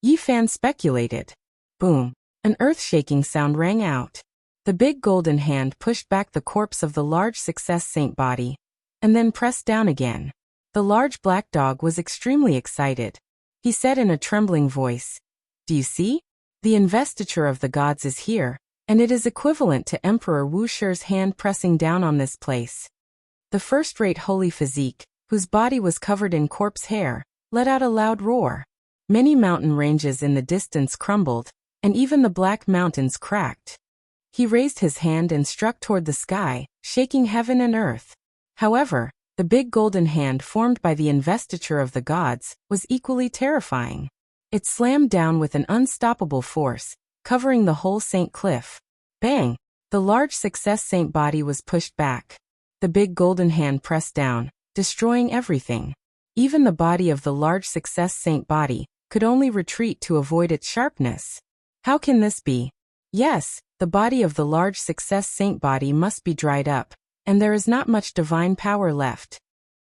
Yi Fan speculated. Boom. An earth-shaking sound rang out. The big golden hand pushed back the corpse of the large success saint body, and then pressed down again. The large black dog was extremely excited. He said in a trembling voice, "Do you see? The investiture of the gods is here, and it is equivalent to Emperor Wuxia's hand pressing down on this place." The first-rate holy physique, whose body was covered in corpse hair, let out a loud roar. Many mountain ranges in the distance crumbled, and even the black mountains cracked. He raised his hand and struck toward the sky, shaking heaven and earth. However, the big golden hand formed by the investiture of the gods was equally terrifying. It slammed down with an unstoppable force, covering the whole Saint Cliff. Bang! The large success saint body was pushed back. The big golden hand pressed down, destroying everything. Even the body of the large success saint body could only retreat to avoid its sharpness. How can this be? Yes, the body of the large success saint body must be dried up, and there is not much divine power left.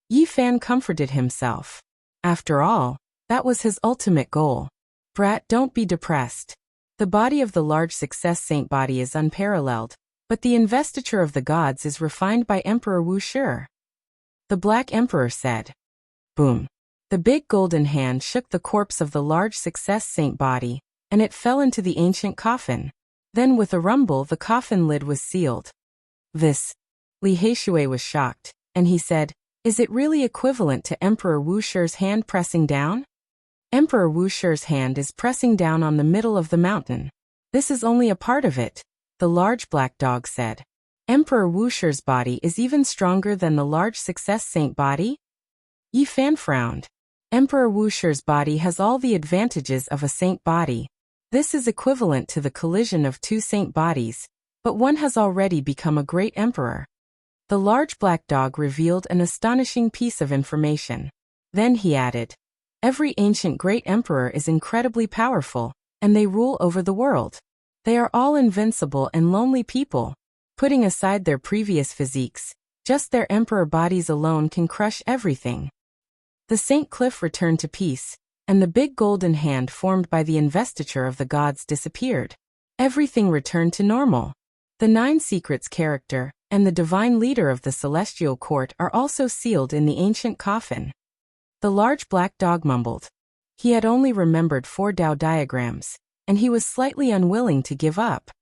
Yi Fan comforted himself. After all, that was his ultimate goal. Brat, don't be depressed. The body of the large success saint body is unparalleled, but the investiture of the gods is refined by Emperor Wuxia. The Black Emperor said. Boom. The big golden hand shook the corpse of the large success saint body, and it fell into the ancient coffin. Then with a rumble the coffin lid was sealed. This. Li Heishui was shocked, and he said, "Is it really equivalent to Emperor Wuxia's hand pressing down?" Emperor Wuxia's hand is pressing down on the middle of the mountain. This is only a part of it, the large black dog said. Emperor Wuxia's body is even stronger than the large success saint body? Yi Fan frowned. Emperor Wuxia's body has all the advantages of a saint body. This is equivalent to the collision of two saint bodies, but one has already become a great emperor. The large black dog revealed an astonishing piece of information. Then he added, "Every ancient great emperor is incredibly powerful, and they rule over the world. They are all invincible and lonely people. Putting aside their previous physiques, just their emperor bodies alone can crush everything." The Saint Cliff returned to peace, and the big golden hand formed by the investiture of the gods disappeared. Everything returned to normal. The Nine Secrets character and the divine leader of the celestial court are also sealed in the ancient coffin. The large black dog mumbled. He had only remembered 4 Tao diagrams, and he was slightly unwilling to give up.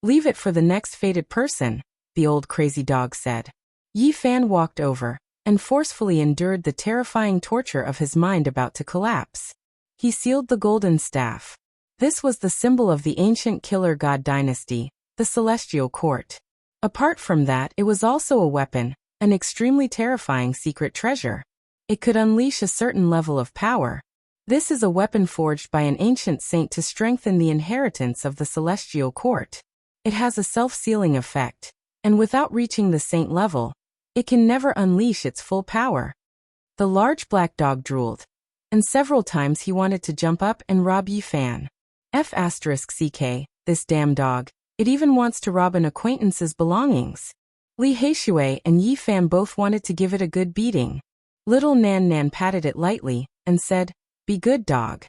"Leave it for the next fated person," the old crazy dog said. Yi Fan walked over, and forcefully endured the terrifying torture of his mind about to collapse. He sealed the golden staff. This was the symbol of the ancient killer god dynasty, the celestial court. Apart from that, it was also a weapon, an extremely terrifying secret treasure. It could unleash a certain level of power. This is a weapon forged by an ancient saint to strengthen the inheritance of the celestial court. It has a self-sealing effect, and without reaching the saint level, it can never unleash its full power. The large black dog drooled, and several times he wanted to jump up and rob Yi Fan. F***ck, this damn dog, it even wants to rob an acquaintance's belongings. Li Heishui and Yi Fan both wanted to give it a good beating. Little Nan Nan patted it lightly, and said, "Be good, dog."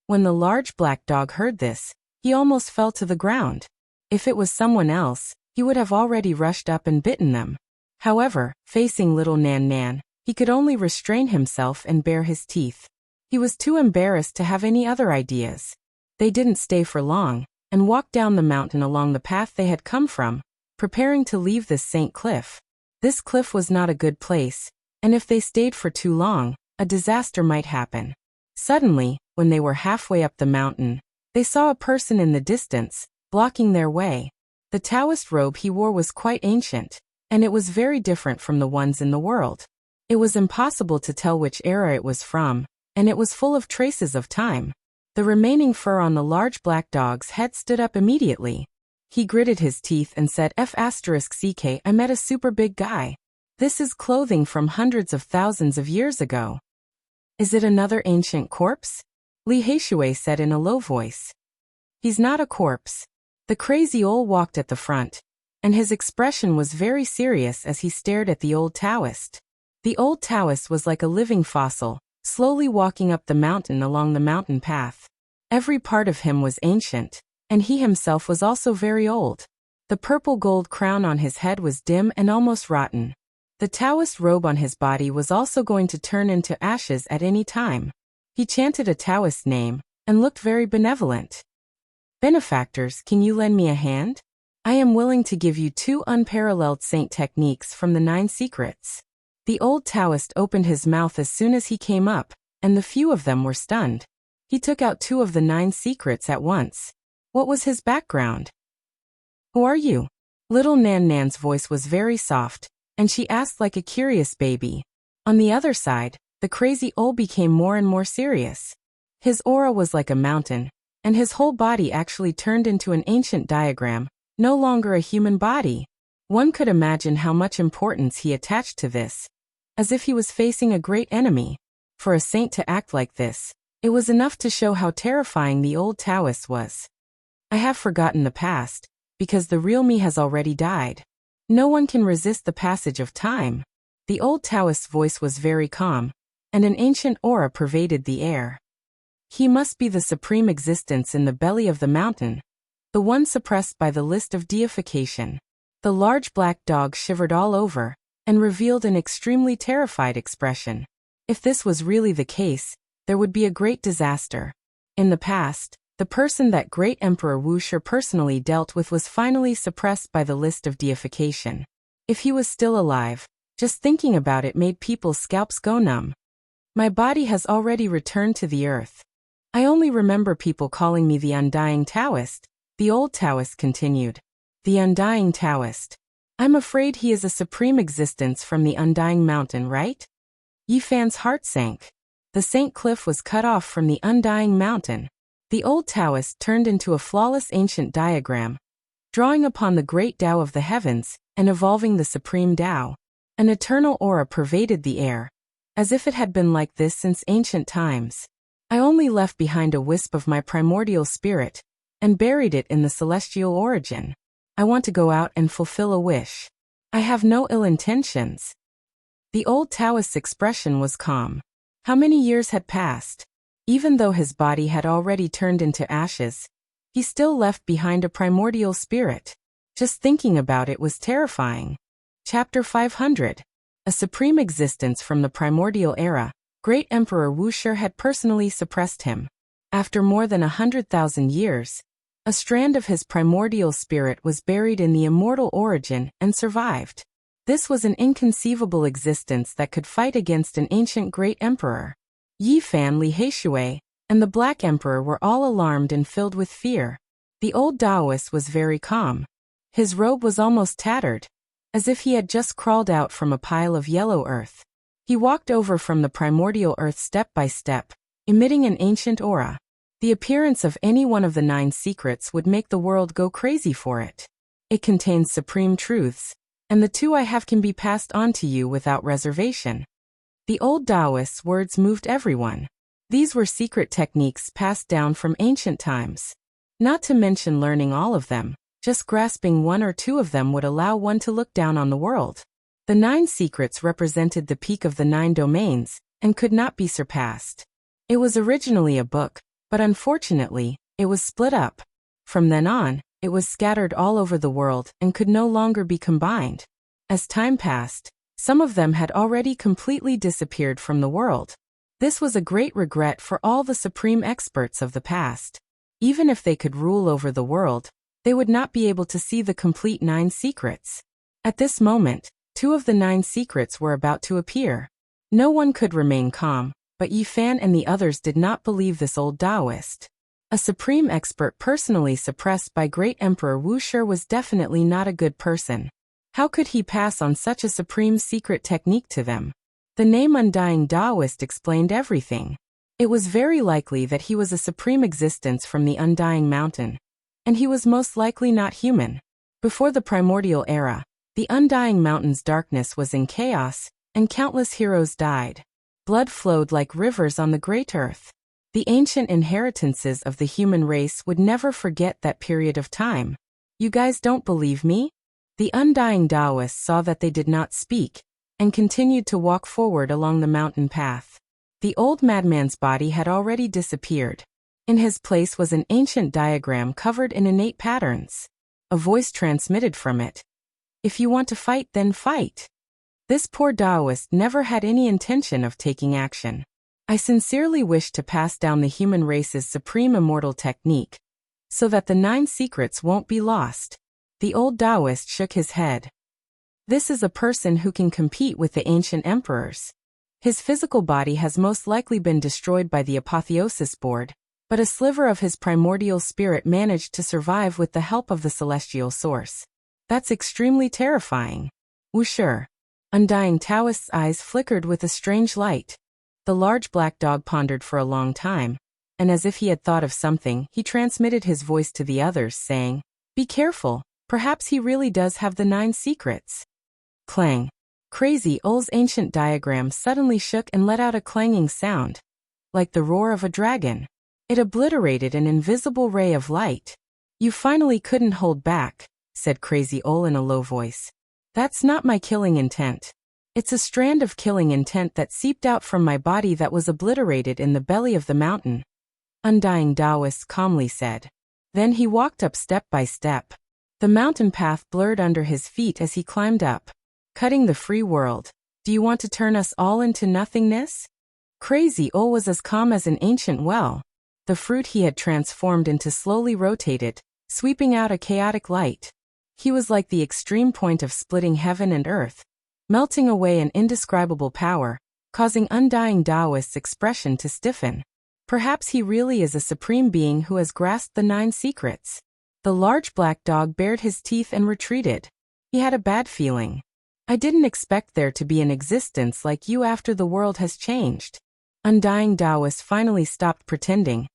When the large black dog heard this, he almost fell to the ground. If it was someone else, he would have already rushed up and bitten them. However, facing little Nan Nan, he could only restrain himself and bare his teeth. He was too embarrassed to have any other ideas. They didn't stay for long, and walked down the mountain along the path they had come from, preparing to leave this Saint Cliff. This cliff was not a good place, and if they stayed for too long, a disaster might happen. Suddenly, when they were halfway up the mountain, they saw a person in the distance, blocking their way. The Taoist robe he wore was quite ancient, and it was very different from the ones in the world. It was impossible to tell which era it was from, and it was full of traces of time. The remaining fur on the large black dog's head stood up immediately. He gritted his teeth and said, "F***ck, I met a super big guy. This is clothing from hundreds of thousands of years ago." "Is it another ancient corpse?" Li Heishui said in a low voice. "He's not a corpse. The crazy old walked at the front, and his expression was very serious as he stared at the old Taoist. The old Taoist was like a living fossil, slowly walking up the mountain along the mountain path. Every part of him was ancient, and he himself was also very old. The purple gold crown on his head was dim and almost rotten. The Taoist robe on his body was also going to turn into ashes at any time. He chanted a Taoist name, and looked very benevolent. "Benefactors, can you lend me a hand? I am willing to give you 2 unparalleled saint techniques from the 9 secrets." The old Taoist opened his mouth as soon as he came up, and the few of them were stunned. He took out 2 of the 9 secrets at once. What was his background? "Who are you?" Little Nan Nan's voice was very soft, and she asked like a curious baby. On the other side, the crazy old became more and more serious. His aura was like a mountain, and his whole body actually turned into an ancient diagram, no longer a human body. One could imagine how much importance he attached to this, as if he was facing a great enemy. For a saint to act like this, it was enough to show how terrifying the old Taoist was. "I have forgotten the past, because the real me has already died. No one can resist the passage of time." The old Taoist's voice was very calm, and an ancient aura pervaded the air. "He must be the supreme existence in the belly of the mountain, the one suppressed by the list of deification." The large black dog shivered all over, and revealed an extremely terrified expression. If this was really the case, there would be a great disaster. In the past, the person that great Emperor Wuxia personally dealt with was finally suppressed by the list of deification. If he was still alive, just thinking about it made people's scalps go numb. "My body has already returned to the earth. I only remember people calling me the Undying Taoist," the old Taoist continued. "The Undying Taoist. I'm afraid he is a supreme existence from the Undying Mountain, right?" Yi Fan's heart sank. The Saint Cliff was cut off from the Undying Mountain. The old Taoist turned into a flawless ancient diagram, drawing upon the great Tao of the heavens, and evolving the supreme Tao. An eternal aura pervaded the air, as if it had been like this since ancient times. "I only left behind a wisp of my primordial spirit, and buried it in the celestial origin. I want to go out and fulfill a wish. I have no ill intentions." The old Taoist's expression was calm. How many years had passed? Even though his body had already turned into ashes, he still left behind a primordial spirit. Just thinking about it was terrifying. Chapter 500. A supreme existence from the primordial era, great Emperor Wuxia had personally suppressed him. After more than 100,000 years, a strand of his primordial spirit was buried in the immortal origin and survived. This was an inconceivable existence that could fight against an ancient great emperor. Yi Fan, Li Heishui, and the Black Emperor were all alarmed and filled with fear. The old Taoist was very calm. His robe was almost tattered, as if he had just crawled out from a pile of yellow earth. He walked over from the primordial earth step by step, emitting an ancient aura. The appearance of any one of the 9 secrets would make the world go crazy for it. It contains supreme truths, and the 2 I have can be passed on to you without reservation. The old Taoist's words moved everyone. These were secret techniques passed down from ancient times. Not to mention learning all of them, just grasping 1 or 2 of them would allow one to look down on the world. The 9 secrets represented the peak of the 9 domains, and could not be surpassed. It was originally a book, but unfortunately, it was split up. From then on, it was scattered all over the world and could no longer be combined. As time passed, some of them had already completely disappeared from the world. This was a great regret for all the supreme experts of the past. Even if they could rule over the world, they would not be able to see the complete 9 secrets. At this moment, 2 of the 9 secrets were about to appear. No one could remain calm, but Yi Fan and the others did not believe this old Taoist. A supreme expert personally suppressed by great Emperor Wuxia was definitely not a good person. How could he pass on such a supreme secret technique to them? The name Undying Taoist explained everything. It was very likely that he was a supreme existence from the Undying Mountain, and he was most likely not human. Before the primordial era, the Undying Mountain's darkness was in chaos, and countless heroes died. Blood flowed like rivers on the great earth. The ancient inheritances of the human race would never forget that period of time. You guys don't believe me? The undying Taoist saw that they did not speak, and continued to walk forward along the mountain path. The old madman's body had already disappeared. In his place was an ancient diagram covered in innate patterns. A voice transmitted from it. If you want to fight, then fight. This poor Taoist never had any intention of taking action. I sincerely wish to pass down the human race's supreme immortal technique, so that the 9 secrets won't be lost. The old Taoist shook his head. This is a person who can compete with the ancient emperors. His physical body has most likely been destroyed by the apotheosis board, but a sliver of his primordial spirit managed to survive with the help of the celestial source. That's extremely terrifying. Wuxia. Undying Taoist's eyes flickered with a strange light. The large black dog pondered for a long time, and as if he had thought of something, he transmitted his voice to the others, saying, "Be careful, perhaps he really does have the 9 secrets." Clang. Crazy Old's ancient diagram suddenly shook and let out a clanging sound, like the roar of a dragon. It obliterated an invisible ray of light. "You finally couldn't hold back," said Crazy Old in a low voice. "That's not my killing intent. It's a strand of killing intent that seeped out from my body that was obliterated in the belly of the mountain," Undying Taoist calmly said. Then he walked up step by step. The mountain path blurred under his feet as he climbed up. "Cutting the free world. Do you want to turn us all into nothingness?" Crazy Old was as calm as an ancient well. The fruit he had transformed into slowly rotated, sweeping out a chaotic light. He was like the extreme point of splitting heaven and earth, melting away an indescribable power, causing Undying Taoist's expression to stiffen. Perhaps he really is a supreme being who has grasped the 9 secrets. The large black dog bared his teeth and retreated. He had a bad feeling. "I didn't expect there to be an existence like you after the world has changed." Undying Taoist finally stopped pretending,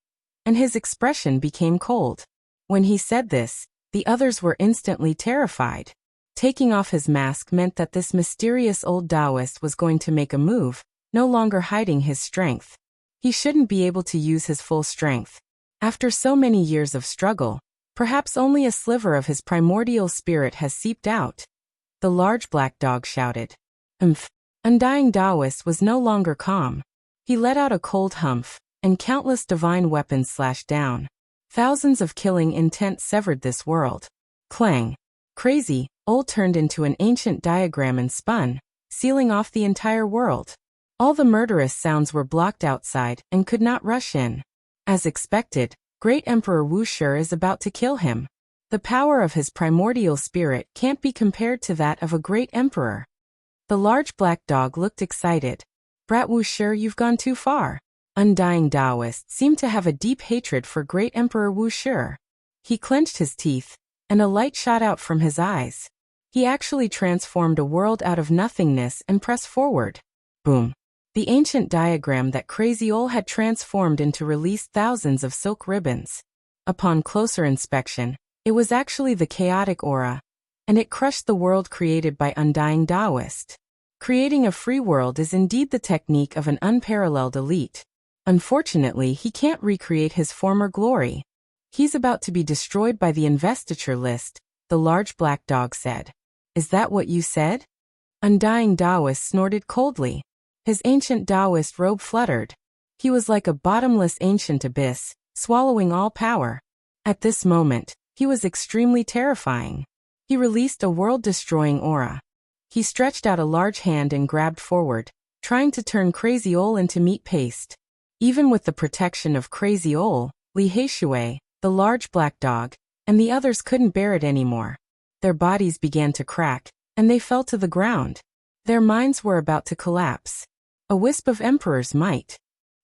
and his expression became cold. When he said this, the others were instantly terrified. Taking off his mask meant that this mysterious old Taoist was going to make a move, no longer hiding his strength. He shouldn't be able to use his full strength. After so many years of struggle, perhaps only a sliver of his primordial spirit has seeped out. The large black dog shouted. "Umph." Undying Taoist was no longer calm. He let out a cold humph, and countless divine weapons slashed down. Thousands of killing intent severed this world. Clang. Crazy Old turned into an ancient diagram and spun, sealing off the entire world. All the murderous sounds were blocked outside and could not rush in. As expected, Great Emperor Wuxia is about to kill him. The power of his primordial spirit can't be compared to that of a great emperor. The large black dog looked excited. "Brat Wuxia, you've gone too far." Undying Taoist seemed to have a deep hatred for Great Emperor Wuxia. He clenched his teeth, and a light shot out from his eyes. He actually transformed a world out of nothingness and pressed forward. Boom. The ancient diagram that Crazy Old had transformed into released thousands of silk ribbons. Upon closer inspection, it was actually the chaotic aura, and it crushed the world created by Undying Taoist. Creating a free world is indeed the technique of an unparalleled elite. Unfortunately, he can't recreate his former glory. "He's about to be destroyed by the investiture list," the large black dog said. "Is that what you said?" Undying Taoist snorted coldly. His ancient Taoist robe fluttered. He was like a bottomless ancient abyss, swallowing all power. At this moment, he was extremely terrifying. He released a world-destroying aura. He stretched out a large hand and grabbed forward, trying to turn Crazy Old into meat paste. Even with the protection of Crazy Old, Li Heishui, the large black dog, and the others couldn't bear it anymore. Their bodies began to crack, and they fell to the ground. Their minds were about to collapse. A wisp of emperor's might.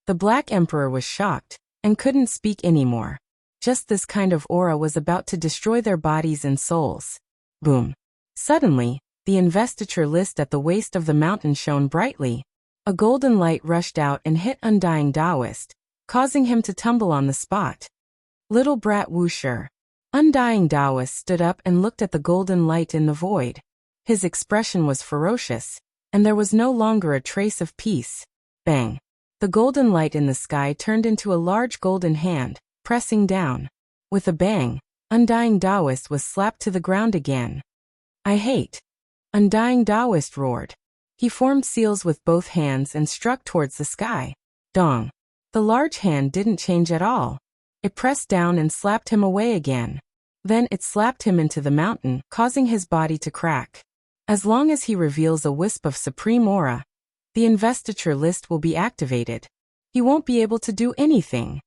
The Black Emperor was shocked, and couldn't speak anymore. Just this kind of aura was about to destroy their bodies and souls. Boom. Suddenly, the investiture list at the waist of the mountain shone brightly. A golden light rushed out and hit Undying Taoist, causing him to tumble on the spot. "Little brat Wuxia." Undying Taoist stood up and looked at the golden light in the void. His expression was ferocious, and there was no longer a trace of peace. Bang. The golden light in the sky turned into a large golden hand, pressing down. With a bang, Undying Taoist was slapped to the ground again. I hate. Undying Taoist roared. He formed seals with both hands and struck towards the sky. Dong. The large hand didn't change at all. It pressed down and slapped him away again. Then it slapped him into the mountain, causing his body to crack. As long as he reveals a wisp of supreme aura, the investiture list will be activated. He won't be able to do anything.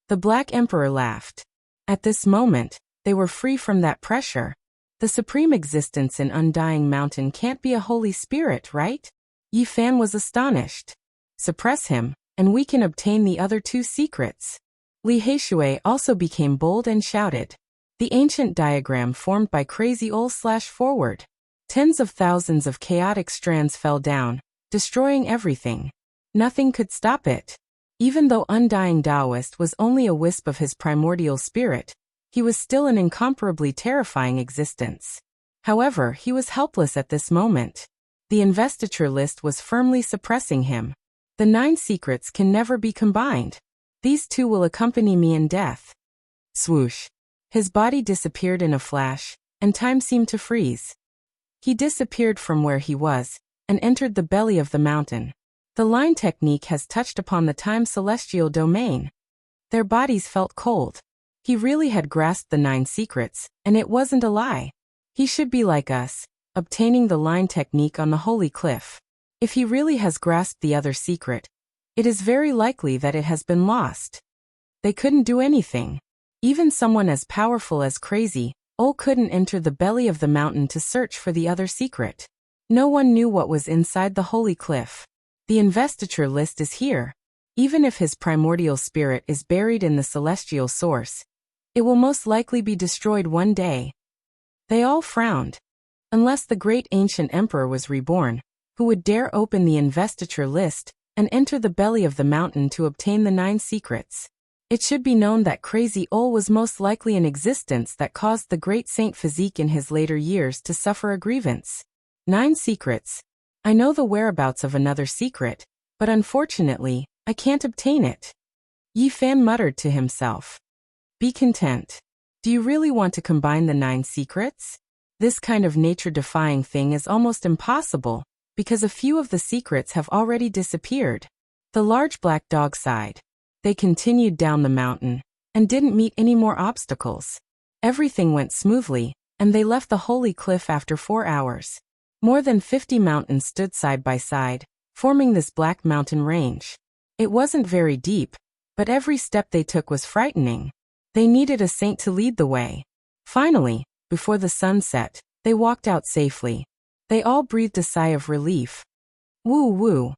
The Black Emperor laughed. At this moment, they were free from that pressure. The supreme existence in Undying Mountain can't be a holy spirit, right? Yi Fan was astonished. Suppress him, and we can obtain the other two secrets. Li Heishui also became bold and shouted. The ancient diagram formed by Crazy Ol/forward. Tens of thousands of chaotic strands fell down, destroying everything. Nothing could stop it. Even though Undying Taoist was only a wisp of his primordial spirit, he was still an incomparably terrifying existence. However, he was helpless at this moment. The investiture list was firmly suppressing him. The 9 secrets can never be combined. These two will accompany me in death. Swoosh. His body disappeared in a flash, and time seemed to freeze. He disappeared from where he was, and entered the belly of the mountain. The line technique has touched upon the time celestial domain. Their bodies felt cold. He really had grasped the 9 secrets, and it wasn't a lie. He should be like us, obtaining the line technique on the holy cliff. If he really has grasped the other secret, it is very likely that it has been lost. They couldn't do anything. Even someone as powerful as Crazy Ol couldn't enter the belly of the mountain to search for the other secret. No one knew what was inside the holy cliff. The investiture list is here. Even if his primordial spirit is buried in the celestial source, it will most likely be destroyed one day. They all frowned. Unless the great ancient emperor was reborn, who would dare open the investiture list and enter the belly of the mountain to obtain the 9 secrets? It should be known that Crazy Ol was most likely an existence that caused the great Saint Physique in his later years to suffer a grievance. 9 secrets. I know the whereabouts of another secret, but unfortunately, I can't obtain it. Yi Fan muttered to himself. Be content. Do you really want to combine the 9 secrets? This kind of nature-defying thing is almost impossible, because a few of the secrets have already disappeared. The large black dog sighed. They continued down the mountain, and didn't meet any more obstacles. Everything went smoothly, and they left the holy cliff after 4 hours. More than 50 mountains stood side by side, forming this black mountain range. It wasn't very deep, but every step they took was frightening. They needed a saint to lead the way. Finally, before the sun set, they walked out safely. They all breathed a sigh of relief. Woo woo.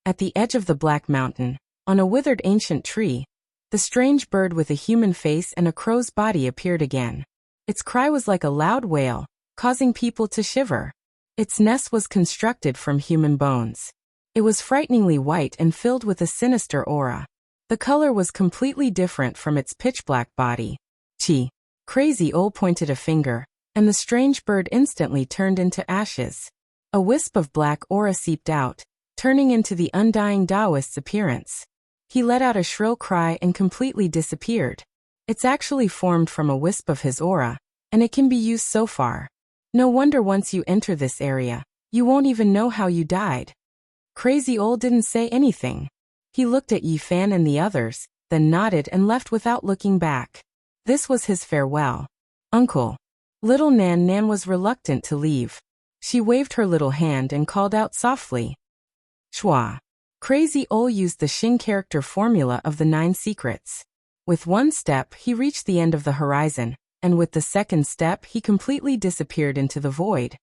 At the edge of the black mountain, on a withered ancient tree, the strange bird with a human face and a crow's body appeared again. Its cry was like a loud wail, causing people to shiver. Its nest was constructed from human bones. It was frighteningly white and filled with a sinister aura. The color was completely different from its pitch-black body. Chi. Crazy Ol pointed a finger, and the strange bird instantly turned into ashes. A wisp of black aura seeped out, turning into the Undying Taoist's appearance. He let out a shrill cry and completely disappeared. It's actually formed from a wisp of his aura, and it can be used so far. No wonder once you enter this area, you won't even know how you died. Crazy Ol didn't say anything. He looked at Yi Fan and the others, then nodded and left without looking back. This was his farewell. Uncle. Little Nan Nan was reluctant to leave. She waved her little hand and called out softly. Shwa. Crazy Ol used the Xing character formula of the 9 secrets. With one step, he reached the end of the horizon, and with the second step, he completely disappeared into the void.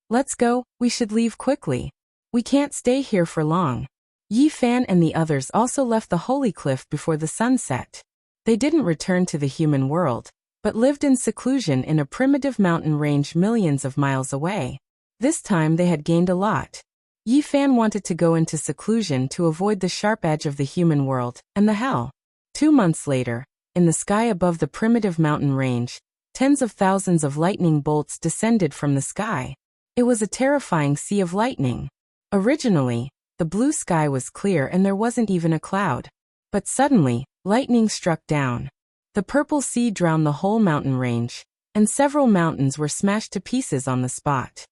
Let's go, we should leave quickly. We can't stay here for long. Yi Fan and the others also left the holy cliff before the sun set. They didn't return to the human world, but lived in seclusion in a primitive mountain range millions of miles away. This time they had gained a lot. Yi Fan wanted to go into seclusion to avoid the sharp edge of the human world and the hell. 2 months later, in the sky above the primitive mountain range, tens of thousands of lightning bolts descended from the sky. It was a terrifying sea of lightning. Originally, the blue sky was clear and there wasn't even a cloud. But suddenly, lightning struck down. The purple sea drowned the whole mountain range, and several mountains were smashed to pieces on the spot.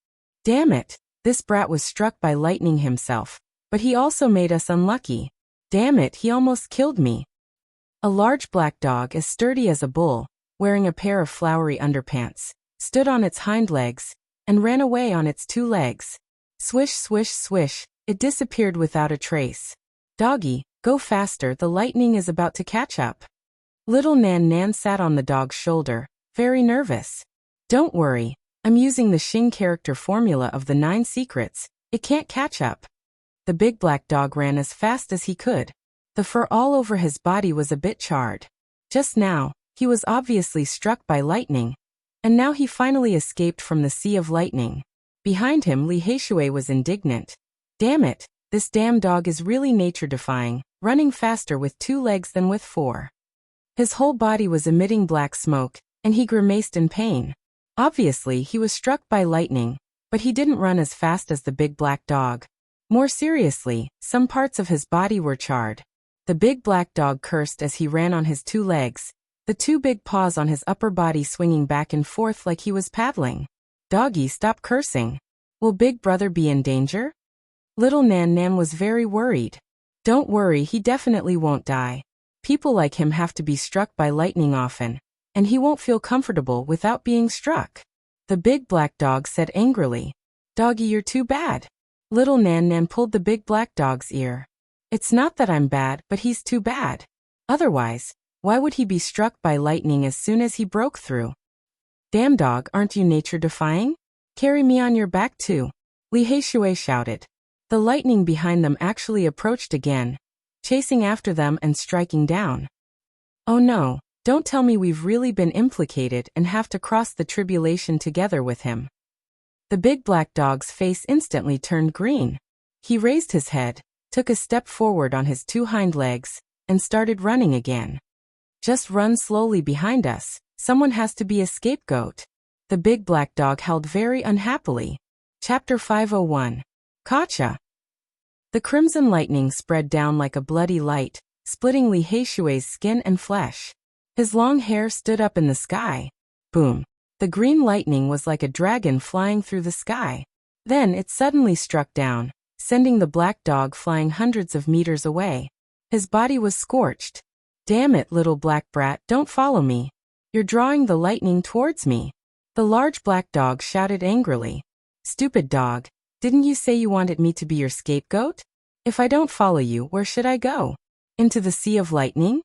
Damn it, this brat was struck by lightning himself, but he also made us unlucky. Damn it, he almost killed me. A large black dog as sturdy as a bull, wearing a pair of flowery underpants, stood on its hind legs, and ran away on its 2 legs. Swish, swish, swish, it disappeared without a trace. Doggy, go faster, the lightning is about to catch up. Little Nan Nan sat on the dog's shoulder, very nervous. Don't worry, I'm using the Xing character formula of the 9 secrets, it can't catch up. The big black dog ran as fast as he could. The fur all over his body was a bit charred. Just now, he was obviously struck by lightning. And now he finally escaped from the sea of lightning. Behind him, Li Heishui was indignant. Damn it, this damn dog is really nature-defying, running faster with 2 legs than with 4. His whole body was emitting black smoke, and he grimaced in pain. Obviously, he was struck by lightning, but he didn't run as fast as the big black dog. More seriously, some parts of his body were charred. The big black dog cursed as he ran on his 2 legs, the 2 big paws on his upper body swinging back and forth like he was paddling. Doggy, stop cursing. Will Big Brother be in danger? Little Nan Nan was very worried. Don't worry, he definitely won't die. People like him have to be struck by lightning often, and he won't feel comfortable without being struck. The big black dog said angrily. Doggy, you're too bad. Little Nan Nan pulled the big black dog's ear. It's not that I'm bad, but he's too bad. Otherwise, why would he be struck by lightning as soon as he broke through? Damn dog, aren't you nature-defying? Carry me on your back too. Li Heishui shouted. The lightning behind them actually approached again, chasing after them and striking down. Oh no, don't tell me we've really been implicated and have to cross the tribulation together with him. The big black dog's face instantly turned green. He raised his head, took a step forward on his 2 hind legs, and started running again. Just run slowly behind us, someone has to be a scapegoat. The big black dog howled very unhappily. Chapter 501. Gotcha! The crimson lightning spread down like a bloody light, splitting Li Heishui's skin and flesh. His long hair stood up in the sky. Boom! The green lightning was like a dragon flying through the sky. Then it suddenly struck down, sending the black dog flying hundreds of meters away. His body was scorched. Damn it, little black brat, don't follow me. You're drawing the lightning towards me. The large black dog shouted angrily. Stupid dog, didn't you say you wanted me to be your scapegoat? If I don't follow you, where should I go? Into the sea of lightning?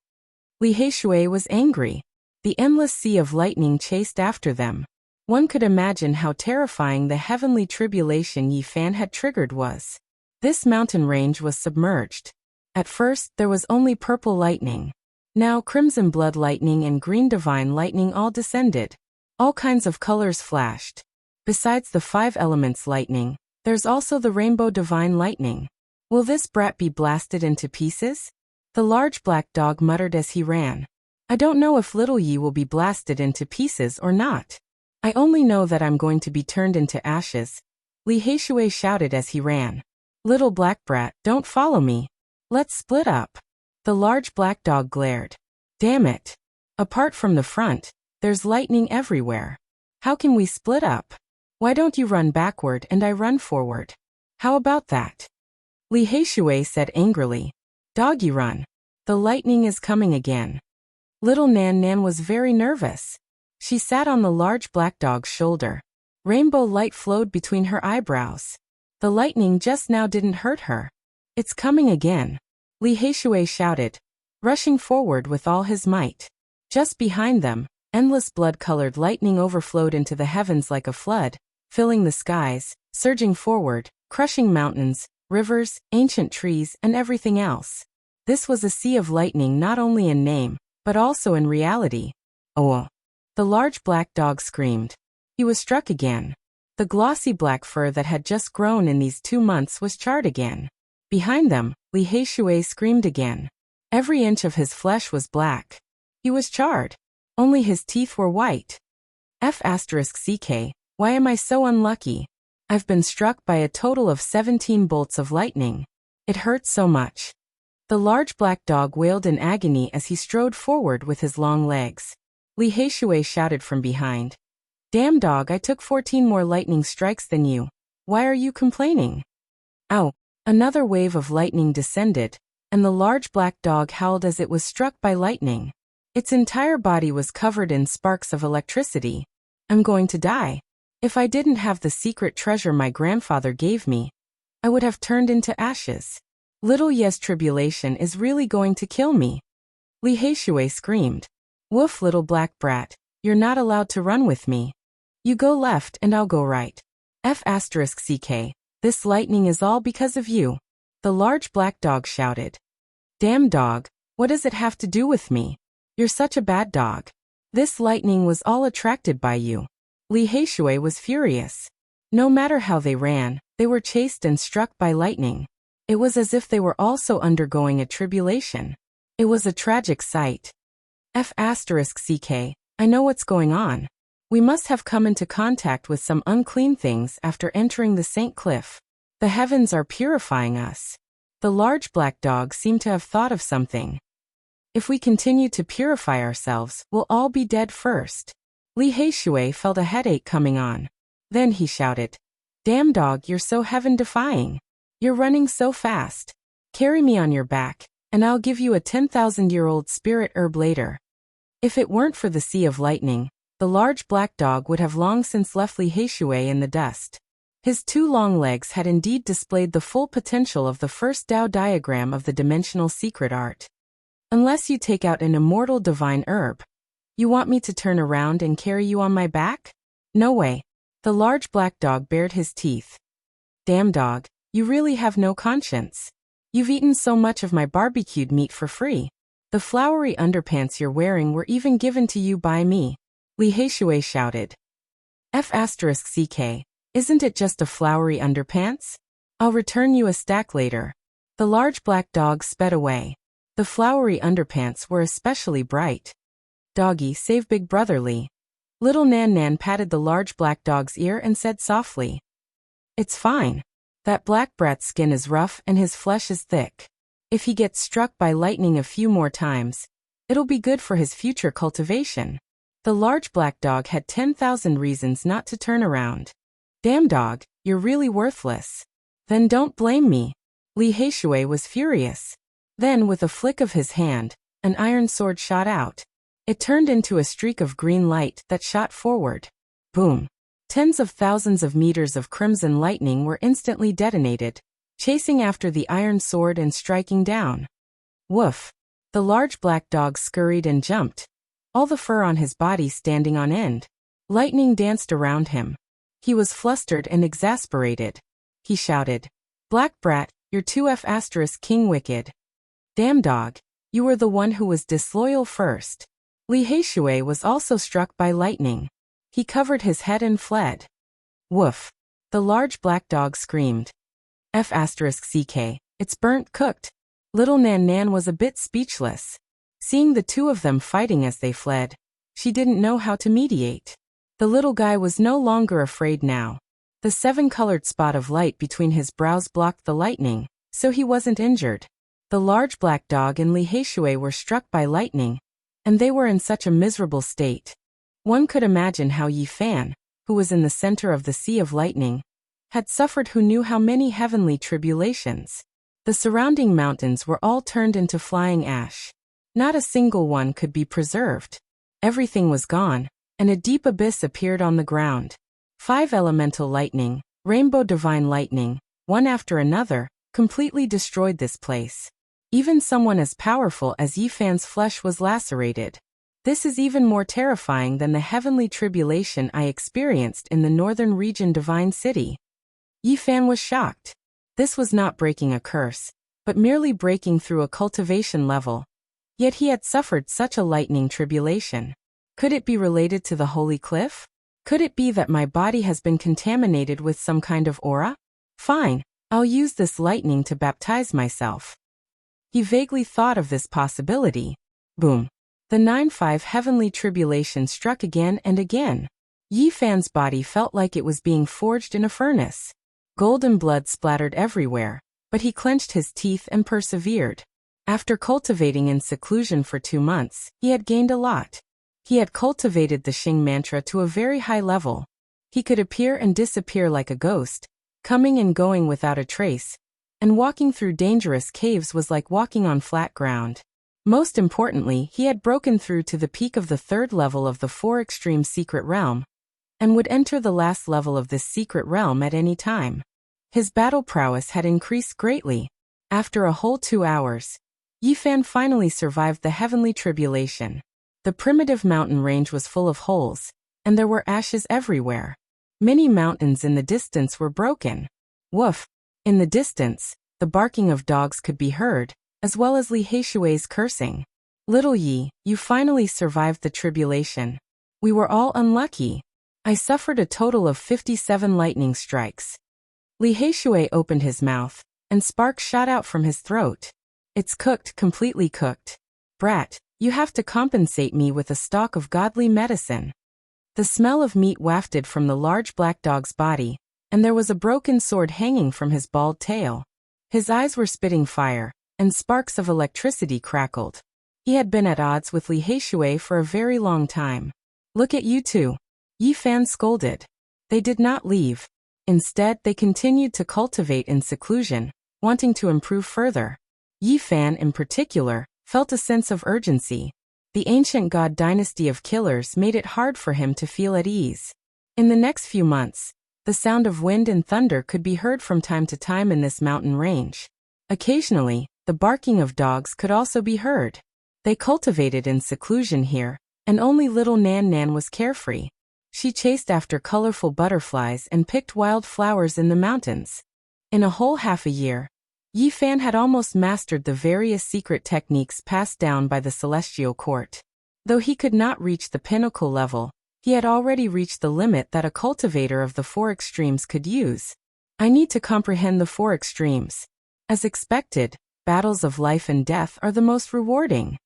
Li Heishui was angry. The endless sea of lightning chased after them. One could imagine how terrifying the heavenly tribulation Yi Fan had triggered was. This mountain range was submerged. At first, there was only purple lightning. Now crimson blood lightning and green divine lightning all descended. All kinds of colors flashed. Besides the 5 elements lightning, there's also the rainbow divine lightning. Will this brat be blasted into pieces? The large black dog muttered as he ran. I don't know if little Yi will be blasted into pieces or not. I only know that I'm going to be turned into ashes. Li Heishui shouted as he ran. Little black brat, don't follow me. Let's split up. The large black dog glared. Damn it. Apart from the front, there's lightning everywhere. How can we split up? Why don't you run backward and I run forward? How about that? Li Heishui said angrily. Doggy, run. The lightning is coming again. Little Nan Nan was very nervous. She sat on the large black dog's shoulder. Rainbow light flowed between her eyebrows. The lightning just now didn't hurt her. It's coming again. Li Heishui shouted, rushing forward with all his might. Just behind them, endless blood-colored lightning overflowed into the heavens like a flood, filling the skies, surging forward, crushing mountains, rivers, ancient trees, and everything else. This was a sea of lightning not only in name, but also in reality. Oh! The large black dog screamed. He was struck again. The glossy black fur that had just grown in these 2 months was charred again. Behind them, Li Heishui screamed again. Every inch of his flesh was black. He was charred. Only his teeth were white. F***ck, why am I so unlucky? I've been struck by a total of 17 bolts of lightning. It hurt so much. The large black dog wailed in agony as he strode forward with his long legs. Li Heishui shouted from behind. Damn dog, I took 14 more lightning strikes than you. Why are you complaining? Ow! Another wave of lightning descended, and the large black dog howled as it was struck by lightning. Its entire body was covered in sparks of electricity. I'm going to die. If I didn't have the secret treasure my grandfather gave me, I would have turned into ashes. Little Ye's tribulation is really going to kill me. Li Heishui screamed. Woof, little black brat, you're not allowed to run with me. You go left and I'll go right. F***ck, this lightning is all because of you. The large black dog shouted. Damn dog, what does it have to do with me? You're such a bad dog. This lightning was all attracted by you. Li Heishui was furious. No matter how they ran, they were chased and struck by lightning. It was as if they were also undergoing a tribulation. It was a tragic sight. F***ck, I know what's going on. We must have come into contact with some unclean things after entering the St. Cliff. The heavens are purifying us. The large black dog seemed to have thought of something. If we continue to purify ourselves, we'll all be dead first. Li Heishui felt a headache coming on. Then he shouted, Damn dog, you're so heaven-defying. You're running so fast. Carry me on your back, and I'll give you a 10,000-year-old spirit herb later. If it weren't for the Sea of Lightning, the large black dog would have long since left Li Heishui in the dust. His 2 long legs had indeed displayed the full potential of the first Tao diagram of the dimensional secret art. Unless you take out an immortal divine herb. You want me to turn around and carry you on my back? No way. The large black dog bared his teeth. Damn dog, you really have no conscience. You've eaten so much of my barbecued meat for free. The flowery underpants you're wearing were even given to you by me. Li Heishui shouted. F***ck, isn't it just a flowery underpants? I'll return you a stack later. The large black dog sped away. The flowery underpants were especially bright. Doggy, save Big Brother Li. Little Nan Nan patted the large black dog's ear and said softly. It's fine. That black brat's skin is rough and his flesh is thick. If he gets struck by lightning a few more times, it'll be good for his future cultivation. The large black dog had 10,000 reasons not to turn around. Damn dog, you're really worthless. Then don't blame me. Li Heishui was furious. Then with a flick of his hand, an iron sword shot out. It turned into a streak of green light that shot forward. Boom. Tens of thousands of meters of crimson lightning were instantly detonated, chasing after the iron sword and striking down. Woof. The large black dog scurried and jumped, all the fur on his body standing on end. Lightning danced around him. He was flustered and exasperated. He shouted, Black brat, you're too F***king wicked. Damn dog, you were the one who was disloyal first. Li Heishui was also struck by lightning. He covered his head and fled. Woof. The large black dog screamed. F***ck, it's burnt cooked. Little Nan Nan was a bit speechless. Seeing the 2 of them fighting as they fled, she didn't know how to mediate. The little guy was no longer afraid now. The 7-colored spot of light between his brows blocked the lightning, so he wasn't injured. The large black dog and Li Heishui were struck by lightning, and they were in such a miserable state. One could imagine how Yi Fan, who was in the center of the Sea of Lightning, had suffered who knew how many heavenly tribulations. The surrounding mountains were all turned into flying ash. Not a single one could be preserved. Everything was gone, and a deep abyss appeared on the ground. 5 elemental lightning, rainbow divine lightning, one after another, completely destroyed this place. Even someone as powerful as Yi Fan's flesh was lacerated. This is even more terrifying than the heavenly tribulation I experienced in the northern region divine city. Yi Fan was shocked. This was not breaking a curse, but merely breaking through a cultivation level. Yet he had suffered such a lightning tribulation. Could it be related to the holy cliff? Could it be that my body has been contaminated with some kind of aura? Fine, I'll use this lightning to baptize myself. He vaguely thought of this possibility. Boom. The 9-5 heavenly tribulation struck again and again. Yi Fan's body felt like it was being forged in a furnace. Golden blood splattered everywhere, but he clenched his teeth and persevered. After cultivating in seclusion for 2 months, he had gained a lot. He had cultivated the Xing mantra to a very high level. He could appear and disappear like a ghost, coming and going without a trace, and walking through dangerous caves was like walking on flat ground. Most importantly, he had broken through to the peak of the 3rd level of the 4 extreme secret realm, and would enter the last level of this secret realm at any time. His battle prowess had increased greatly. After a whole 2 hours, Yifan finally survived the heavenly tribulation. The primitive mountain range was full of holes, and there were ashes everywhere. Many mountains in the distance were broken. Woof! In the distance, the barking of dogs could be heard, as well as Li Heishui's cursing. Little Yi, you finally survived the tribulation. We were all unlucky. I suffered a total of 57 lightning strikes. Li Heishui opened his mouth, and sparks shot out from his throat. It's cooked, completely cooked. Brat, you have to compensate me with a stock of godly medicine. The smell of meat wafted from the large black dog's body, and there was a broken sword hanging from his bald tail. His eyes were spitting fire, and sparks of electricity crackled. He had been at odds with Li Heishui for a very long time. Look at you two. Yifan scolded. They did not leave. Instead, they continued to cultivate in seclusion, wanting to improve further. Yifan, in particular, felt a sense of urgency. The ancient god dynasty of killers made it hard for him to feel at ease. In the next few months, the sound of wind and thunder could be heard from time to time in this mountain range. Occasionally, the barking of dogs could also be heard. They cultivated in seclusion here, and only little Nan Nan was carefree. She chased after colorful butterflies and picked wild flowers in the mountains. In a whole half a year, Yifan had almost mastered the various secret techniques passed down by the celestial court. Though he could not reach the pinnacle level, he had already reached the limit that a cultivator of the 4 extremes could use. I need to comprehend the 4 extremes. As expected, battles of life and death are the most rewarding.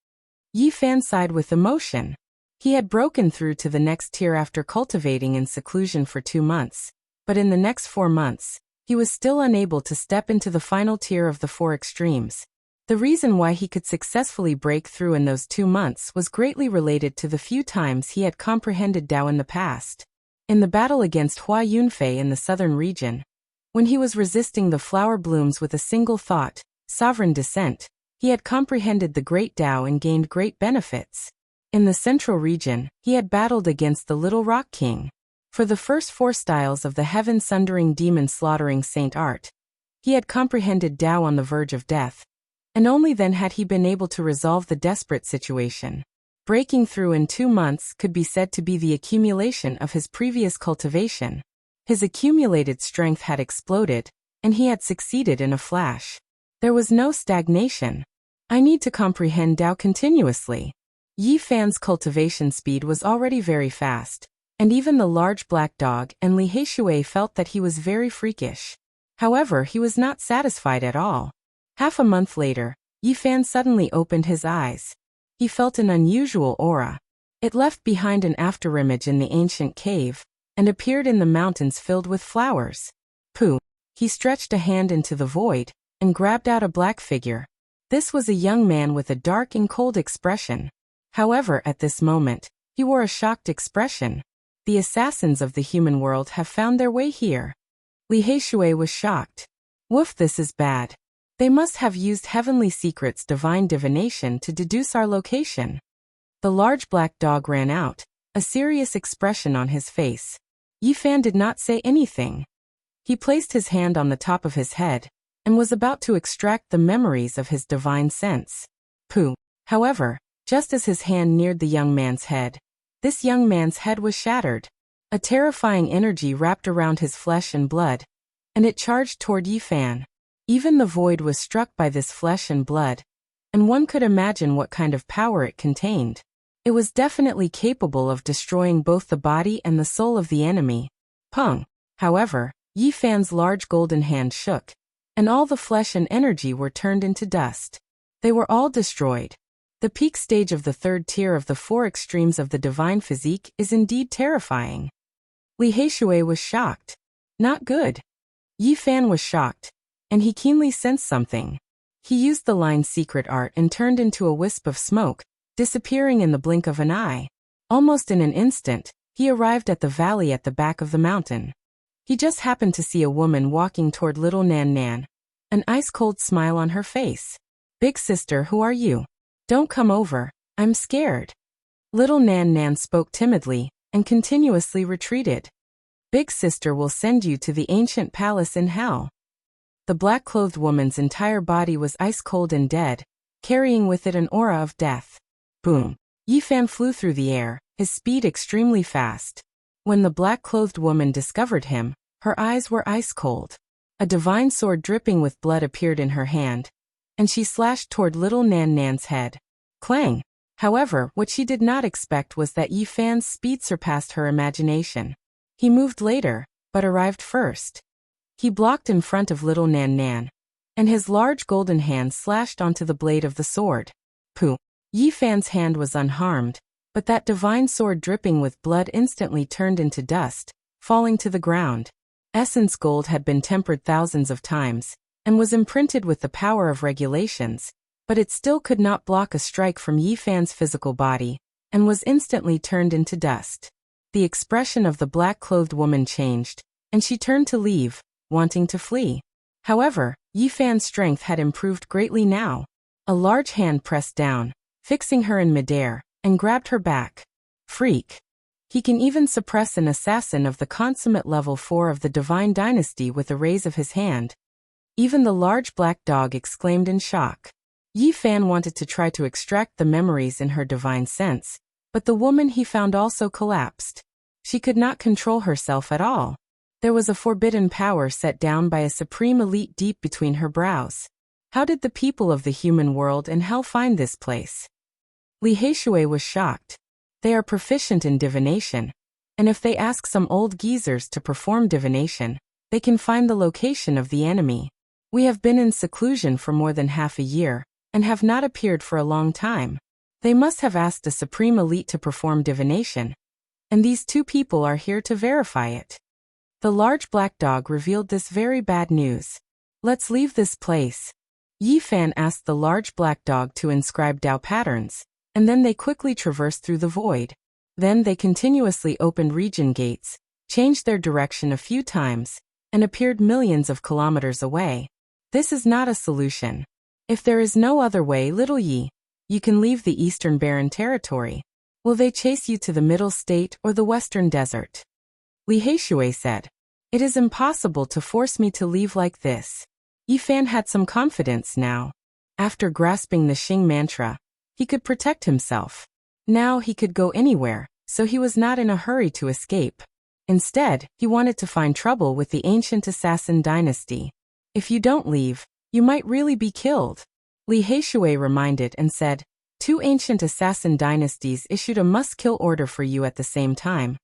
Yifan sighed with emotion. He had broken through to the next tier after cultivating in seclusion for 2 months, but in the next 4 months, he was still unable to step into the final tier of the 4 extremes. The reason why he could successfully break through in those 2 months was greatly related to the few times he had comprehended Tao in the past. In the battle against Hua Yunfei in the southern region, when he was resisting the flower blooms with a single thought, sovereign descent, he had comprehended the great Tao and gained great benefits. In the central region, he had battled against the Little Rock King. For the first 4 styles of the heaven-sundering demon-slaughtering saint art, he had comprehended Tao on the verge of death, and only then had he been able to resolve the desperate situation. Breaking through in 2 months could be said to be the accumulation of his previous cultivation. His accumulated strength had exploded, and he had succeeded in a flash. There was no stagnation. I need to comprehend Tao continuously. Yifan's cultivation speed was already very fast, and even the large black dog and Li Heishui felt that he was very freakish. However, he was not satisfied at all. Half a month later, Yifan suddenly opened his eyes. He felt an unusual aura. It left behind an afterimage in the ancient cave, and appeared in the mountains filled with flowers. Pooh! He stretched a hand into the void, and grabbed out a black figure. This was a young man with a dark and cold expression. However, at this moment, he wore a shocked expression. The assassins of the human world have found their way here. Li Heishui was shocked. Woof, this is bad. They must have used heavenly secrets, divine divination to deduce our location. The large black dog ran out, a serious expression on his face. Yifan did not say anything. He placed his hand on the top of his head, and was about to extract the memories of his divine sense. Pooh! However, just as his hand neared the young man's head, this young man's head was shattered. A terrifying energy wrapped around his flesh and blood, and it charged toward Yifan. Even the void was struck by this flesh and blood, and one could imagine what kind of power it contained. It was definitely capable of destroying both the body and the soul of the enemy. Pung! However, Yifan's large golden hand shook, and all the flesh and energy were turned into dust. They were all destroyed. The peak stage of the 3rd tier of the 4 extremes of the divine physique is indeed terrifying. Li Heishui was shocked. Not good. Yifan was shocked. and he keenly sensed something. He used the line's secret art and turned into a wisp of smoke, disappearing in the blink of an eye. Almost in an instant, he arrived at the valley at the back of the mountain. He just happened to see a woman walking toward little Nan Nan, an ice-cold smile on her face. "Big sister, who are you? Don't come over, I'm scared." Little Nan Nan spoke timidly and continuously retreated. "Big sister will send you to the ancient palace in hell." The black-clothed woman's entire body was ice-cold and dead, carrying with it an aura of death. Boom! Yi Fan flew through the air, his speed extremely fast. When the black-clothed woman discovered him, her eyes were ice-cold. A divine sword dripping with blood appeared in her hand, and she slashed toward little Nan Nan's head. Clang! However, what she did not expect was that Yi Fan's speed surpassed her imagination. He moved later, but arrived first. He blocked in front of little Nan Nan, and his large golden hand slashed onto the blade of the sword. Pooh! Yi Fan's hand was unharmed, but that divine sword dripping with blood instantly turned into dust, falling to the ground. Essence gold had been tempered thousands of times, and was imprinted with the power of regulations, but it still could not block a strike from Yi Fan's physical body, and was instantly turned into dust. The expression of the black-clothed woman changed, and she turned to leave, wanting to flee. However, Yi Fan's strength had improved greatly now. A large hand pressed down, fixing her in midair, and grabbed her back. Freak! He can even suppress an assassin of the consummate level 4 of the Divine Dynasty with a raise of his hand. Even the large black dog exclaimed in shock. Yi Fan wanted to try to extract the memories in her divine sense, but the woman he found also collapsed. She could not control herself at all. There was a forbidden power set down by a supreme elite deep between her brows. How did the people of the human world and hell find this place? Li Heishui was shocked. They are proficient in divination, and if they ask some old geezers to perform divination, they can find the location of the enemy. We have been in seclusion for more than half a year, and have not appeared for a long time. They must have asked a supreme elite to perform divination, and these two people are here to verify it. The large black dog revealed this very bad news. "Let's leave this place." Yi Fan asked the large black dog to inscribe Dao patterns, and then they quickly traversed through the void. Then they continuously opened region gates, changed their direction a few times, and appeared millions of kilometers away. This is not a solution. If there is no other way, little Yi, you can leave the Eastern Barren Territory. Will they chase you to the Middle State or the Western Desert? Li Heishui said. "It is impossible to force me to leave like this." Yi Fan had some confidence now. After grasping the Xing mantra, he could protect himself. Now he could go anywhere, so he was not in a hurry to escape. Instead, he wanted to find trouble with the ancient assassin dynasty. "If you don't leave, you might really be killed," Li Heishui reminded and said. "Two ancient assassin dynasties issued a must-kill order for you at the same time.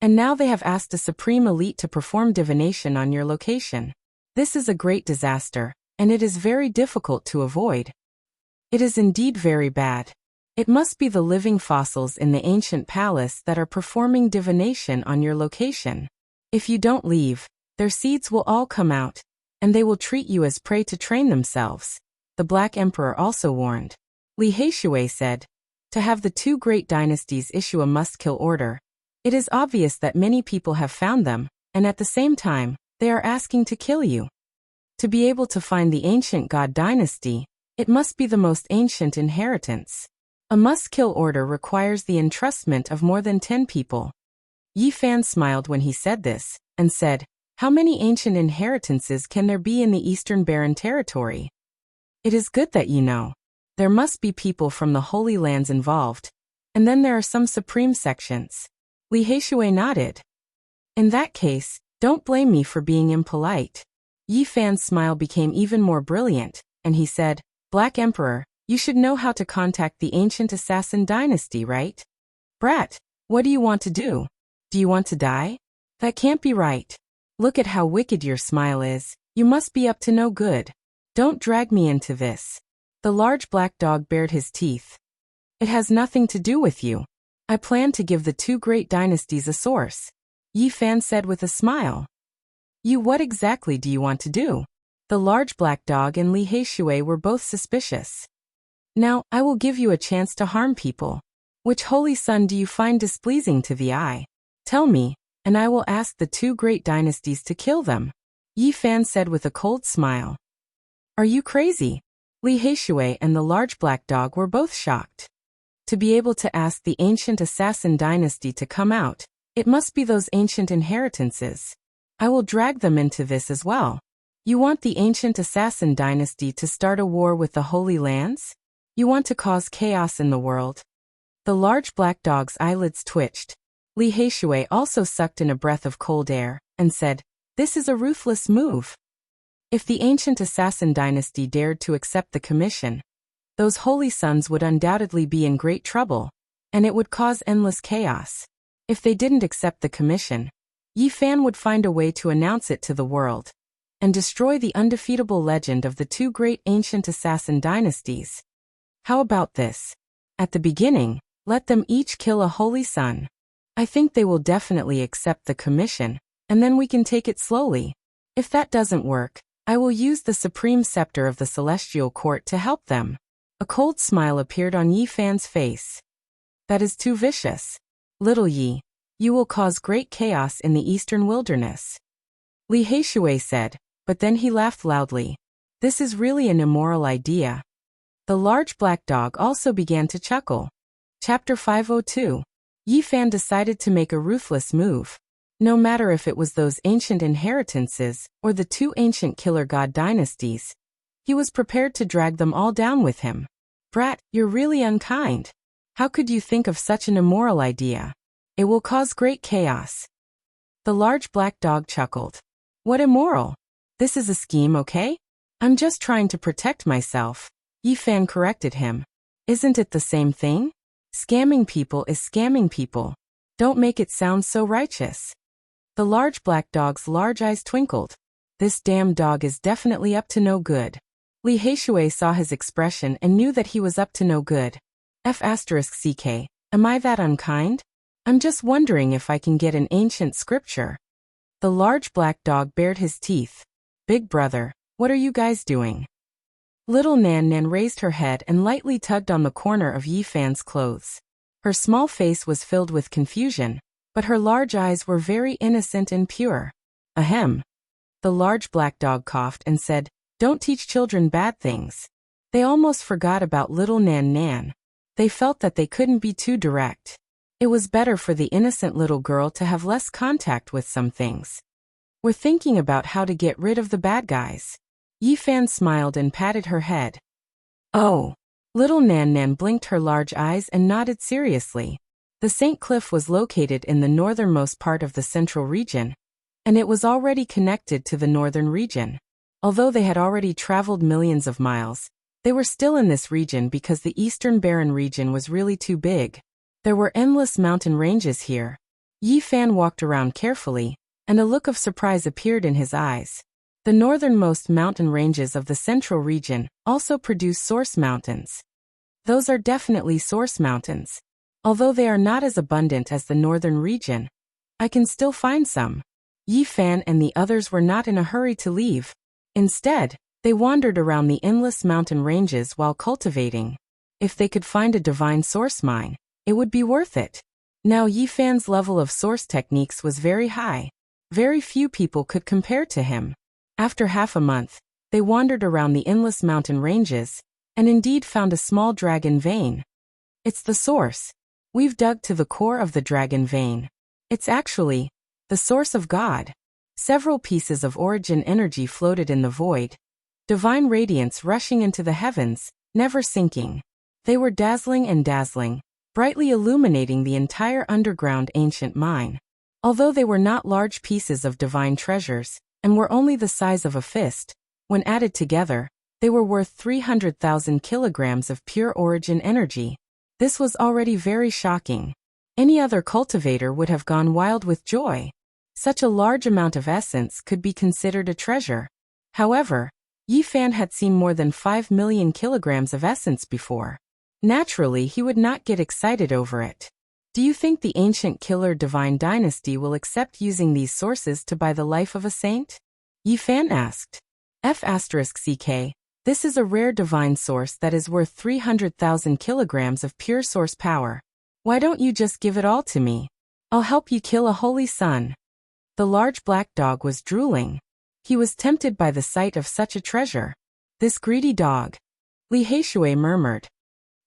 And now they have asked a supreme elite to perform divination on your location. This is a great disaster, and it is very difficult to avoid." "It is indeed very bad. It must be the living fossils in the ancient palace that are performing divination on your location. If you don't leave, their seeds will all come out, and they will treat you as prey to train themselves," the Black Emperor also warned. Li Heishui said. "To have the two great dynasties issue a must-kill order, it is obvious that many people have found them, and at the same time, they are asking to kill you. To be able to find the ancient god dynasty, it must be the most ancient inheritance. A must-kill order requires the entrustment of more than 10 people." Yi Fan smiled when he said this, and said, "How many ancient inheritances can there be in the Eastern Barren Territory? It is good that you know. There must be people from the Holy Lands involved, and then there are some supreme sections." Li Heishui nodded. "In that case, don't blame me for being impolite." Yi Fan's smile became even more brilliant, and he said, "Black Emperor, you should know how to contact the ancient assassin dynasty, right? Brat, what do you want to do? Do you want to die? That can't be right. Look at how wicked your smile is. You must be up to no good. Don't drag me into this." The large black dog bared his teeth. "It has nothing to do with you. I plan to give the two great dynasties a source," Yi Fan said with a smile. "You, what exactly do you want to do?" The large black dog and Li Heishui were both suspicious. Now, I will give you a chance to harm people. Which holy sun do you find displeasing to the eye? Tell me, and I will ask the two great dynasties to kill them. Yi Fan said with a cold smile. Are you crazy? Li Heishui and the large black dog were both shocked. To be able to ask the ancient assassin dynasty to come out, it must be those ancient inheritances. I will drag them into this as well. You want the ancient assassin dynasty to start a war with the Holy Lands? You want to cause chaos in the world? The large black dog's eyelids twitched. Li Heishui also sucked in a breath of cold air, and said, This is a ruthless move. If the ancient assassin dynasty dared to accept the commission, those holy sons would undoubtedly be in great trouble, and it would cause endless chaos. If they didn't accept the commission, Yi Fan would find a way to announce it to the world, and destroy the undefeatable legend of the two great ancient assassin dynasties. How about this? At the beginning, let them each kill a holy son. I think they will definitely accept the commission, and then we can take it slowly. If that doesn't work, I will use the supreme scepter of the celestial court to help them. A cold smile appeared on Yi Fan's face. That is too vicious. Little Yi, you will cause great chaos in the eastern wilderness. Li Heishui said, but then he laughed loudly. This is really an immoral idea. The large black dog also began to chuckle. Chapter 502. Yi Fan decided to make a ruthless move. No matter if it was those ancient inheritances or the two ancient killer god dynasties, he was prepared to drag them all down with him. Brat, you're really unkind. How could you think of such an immoral idea? It will cause great chaos. The large black dog chuckled. What immoral? This is a scheme, okay? I'm just trying to protect myself. Yi Fan corrected him. Isn't it the same thing? Scamming people is scamming people. Don't make it sound so righteous. The large black dog's large eyes twinkled. This damn dog is definitely up to no good. Li Heishui saw his expression and knew that he was up to no good. F***ck, am I that unkind? I'm just wondering if I can get an ancient scripture. The large black dog bared his teeth. Big brother, what are you guys doing? Little Nan Nan raised her head and lightly tugged on the corner of Yi Fan's clothes. Her small face was filled with confusion, but her large eyes were very innocent and pure. Ahem. The large black dog coughed and said, Don't teach children bad things. They almost forgot about little Nan Nan. They felt that they couldn't be too direct. It was better for the innocent little girl to have less contact with some things. We're thinking about how to get rid of the bad guys. Yi Fan smiled and patted her head. Oh. Little Nan Nan blinked her large eyes and nodded seriously. The St. Cliff was located in the northernmost part of the central region, and it was already connected to the northern region. Although they had already traveled millions of miles, they were still in this region because the eastern barren region was really too big. There were endless mountain ranges here. Yi Fan walked around carefully, and a look of surprise appeared in his eyes. The northernmost mountain ranges of the central region also produce source mountains. Those are definitely source mountains. Although they are not as abundant as the northern region, I can still find some. Yi Fan and the others were not in a hurry to leave. Instead, they wandered around the endless mountain ranges while cultivating. If they could find a divine source mine, it would be worth it. Now Yi Fan's level of source techniques was very high. Very few people could compare to him. After half a month, they wandered around the endless mountain ranges, and indeed found a small dragon vein. It's the source. We've dug to the core of the dragon vein. It's actually the source of God. Several pieces of origin energy floated in the void, divine radiance rushing into the heavens, never sinking. They were dazzling and dazzling, brightly illuminating the entire underground ancient mine. Although they were not large pieces of divine treasures, and were only the size of a fist, when added together, they were worth 300,000 kilograms of pure origin energy. This was already very shocking. Any other cultivator would have gone wild with joy. Such a large amount of essence could be considered a treasure. However, Yi Fan had seen more than 5 million kilograms of essence before. Naturally, he would not get excited over it. Do you think the ancient killer divine dynasty will accept using these sources to buy the life of a saint? Yi Fan asked. F***CK. This is a rare divine source that is worth 300,000 kilograms of pure source power. Why don't you just give it all to me? I'll help you kill a holy sun. The large black dog was drooling. He was tempted by the sight of such a treasure. This greedy dog. Li Heishui murmured.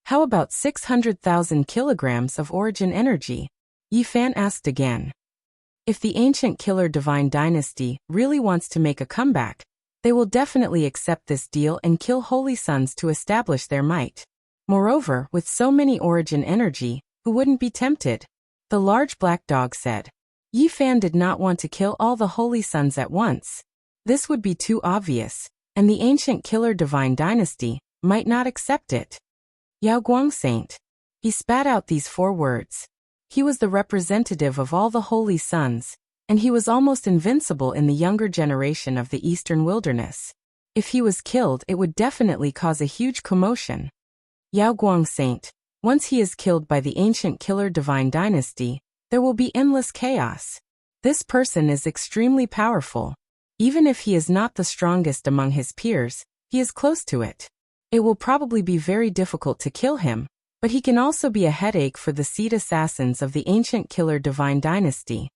How about 600,000 kilograms of origin energy? Yi Fan asked again. If the ancient killer divine dynasty really wants to make a comeback, they will definitely accept this deal and kill holy sons to establish their might. Moreover, with so many origin energy, who wouldn't be tempted? The large black dog said. Yi Fan did not want to kill all the holy sons at once. This would be too obvious, and the ancient killer divine dynasty might not accept it. Yao Guang Saint. He spat out these 4 words. He was the representative of all the holy sons, and he was almost invincible in the younger generation of the eastern wilderness. If he was killed, it would definitely cause a huge commotion. Yao Guang Saint. Once he is killed by the ancient killer divine dynasty, there will be endless chaos. This person is extremely powerful. Even if he is not the strongest among his peers, he is close to it. It will probably be very difficult to kill him, but he can also be a headache for the seed assassins of the ancient killer divine dynasty.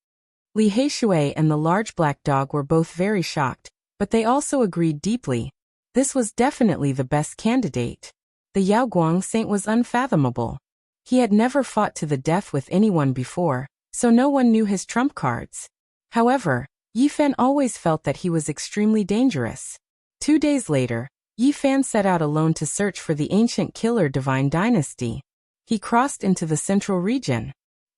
Li Heishui and the large black dog were both very shocked, but they also agreed deeply. This was definitely the best candidate. The Yao Guang Saint was unfathomable. He had never fought to the death with anyone before, so no one knew his trump cards. However, Yi Fan always felt that he was extremely dangerous. 2 days later, Yi Fan set out alone to search for the ancient killer divine dynasty. He crossed into the central region.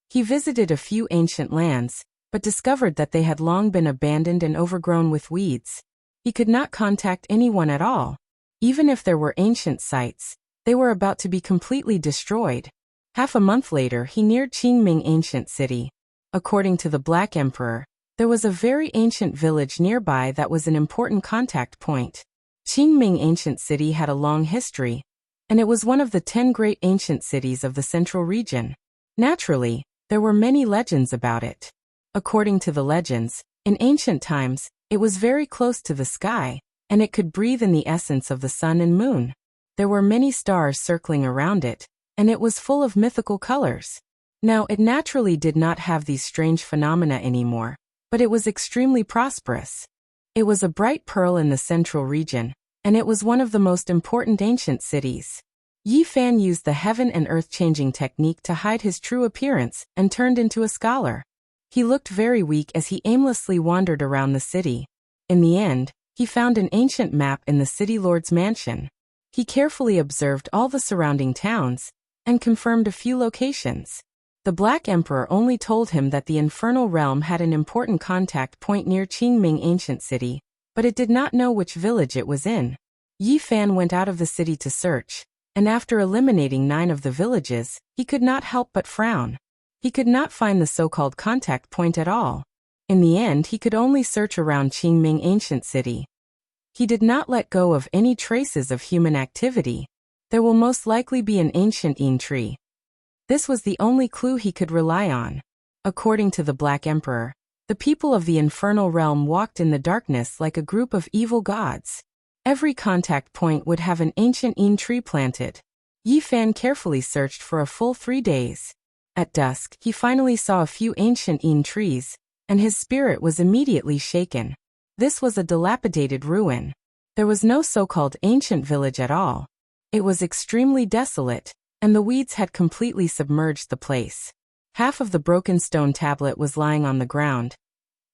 He visited a few ancient lands, but discovered that they had long been abandoned and overgrown with weeds. He could not contact anyone at all. Even if there were ancient sites, they were about to be completely destroyed. Half a month later, he neared Qingming Ancient City. According to the Black Emperor, there was a very ancient village nearby that was an important contact point. Qingming Ancient City had a long history, and it was one of the 10 great ancient cities of the central region. Naturally, there were many legends about it. According to the legends, in ancient times, it was very close to the sky, and it could breathe in the essence of the sun and moon. There were many stars circling around it, and it was full of mythical colors. Now, it naturally did not have these strange phenomena anymore, but it was extremely prosperous. It was a bright pearl in the central region, and it was one of the most important ancient cities. Yi Fan used the heaven and earth changing technique to hide his true appearance and turned into a scholar. He looked very weak as he aimlessly wandered around the city. In the end, he found an ancient map in the city lord's mansion. He carefully observed all the surrounding towns and confirmed a few locations. The Black Emperor only told him that the Infernal Realm had an important contact point near Qingming Ancient City, but it did not know which village it was in. Yi Fan went out of the city to search, and after eliminating 9 of the villages, he could not help but frown. He could not find the so-called contact point at all. In the end, he could only search around Qingming Ancient City. He did not let go of any traces of human activity. There will most likely be an ancient Yin tree. This was the only clue he could rely on. According to the Black Emperor, the people of the Infernal Realm walked in the darkness like a group of evil gods. Every contact point would have an ancient Yin tree planted. Yi Fan carefully searched for a full 3 days. At dusk, he finally saw a few ancient Yin trees, and his spirit was immediately shaken. This was a dilapidated ruin. There was no so-called ancient village at all. It was extremely desolate, and the weeds had completely submerged the place. Half of the broken stone tablet was lying on the ground,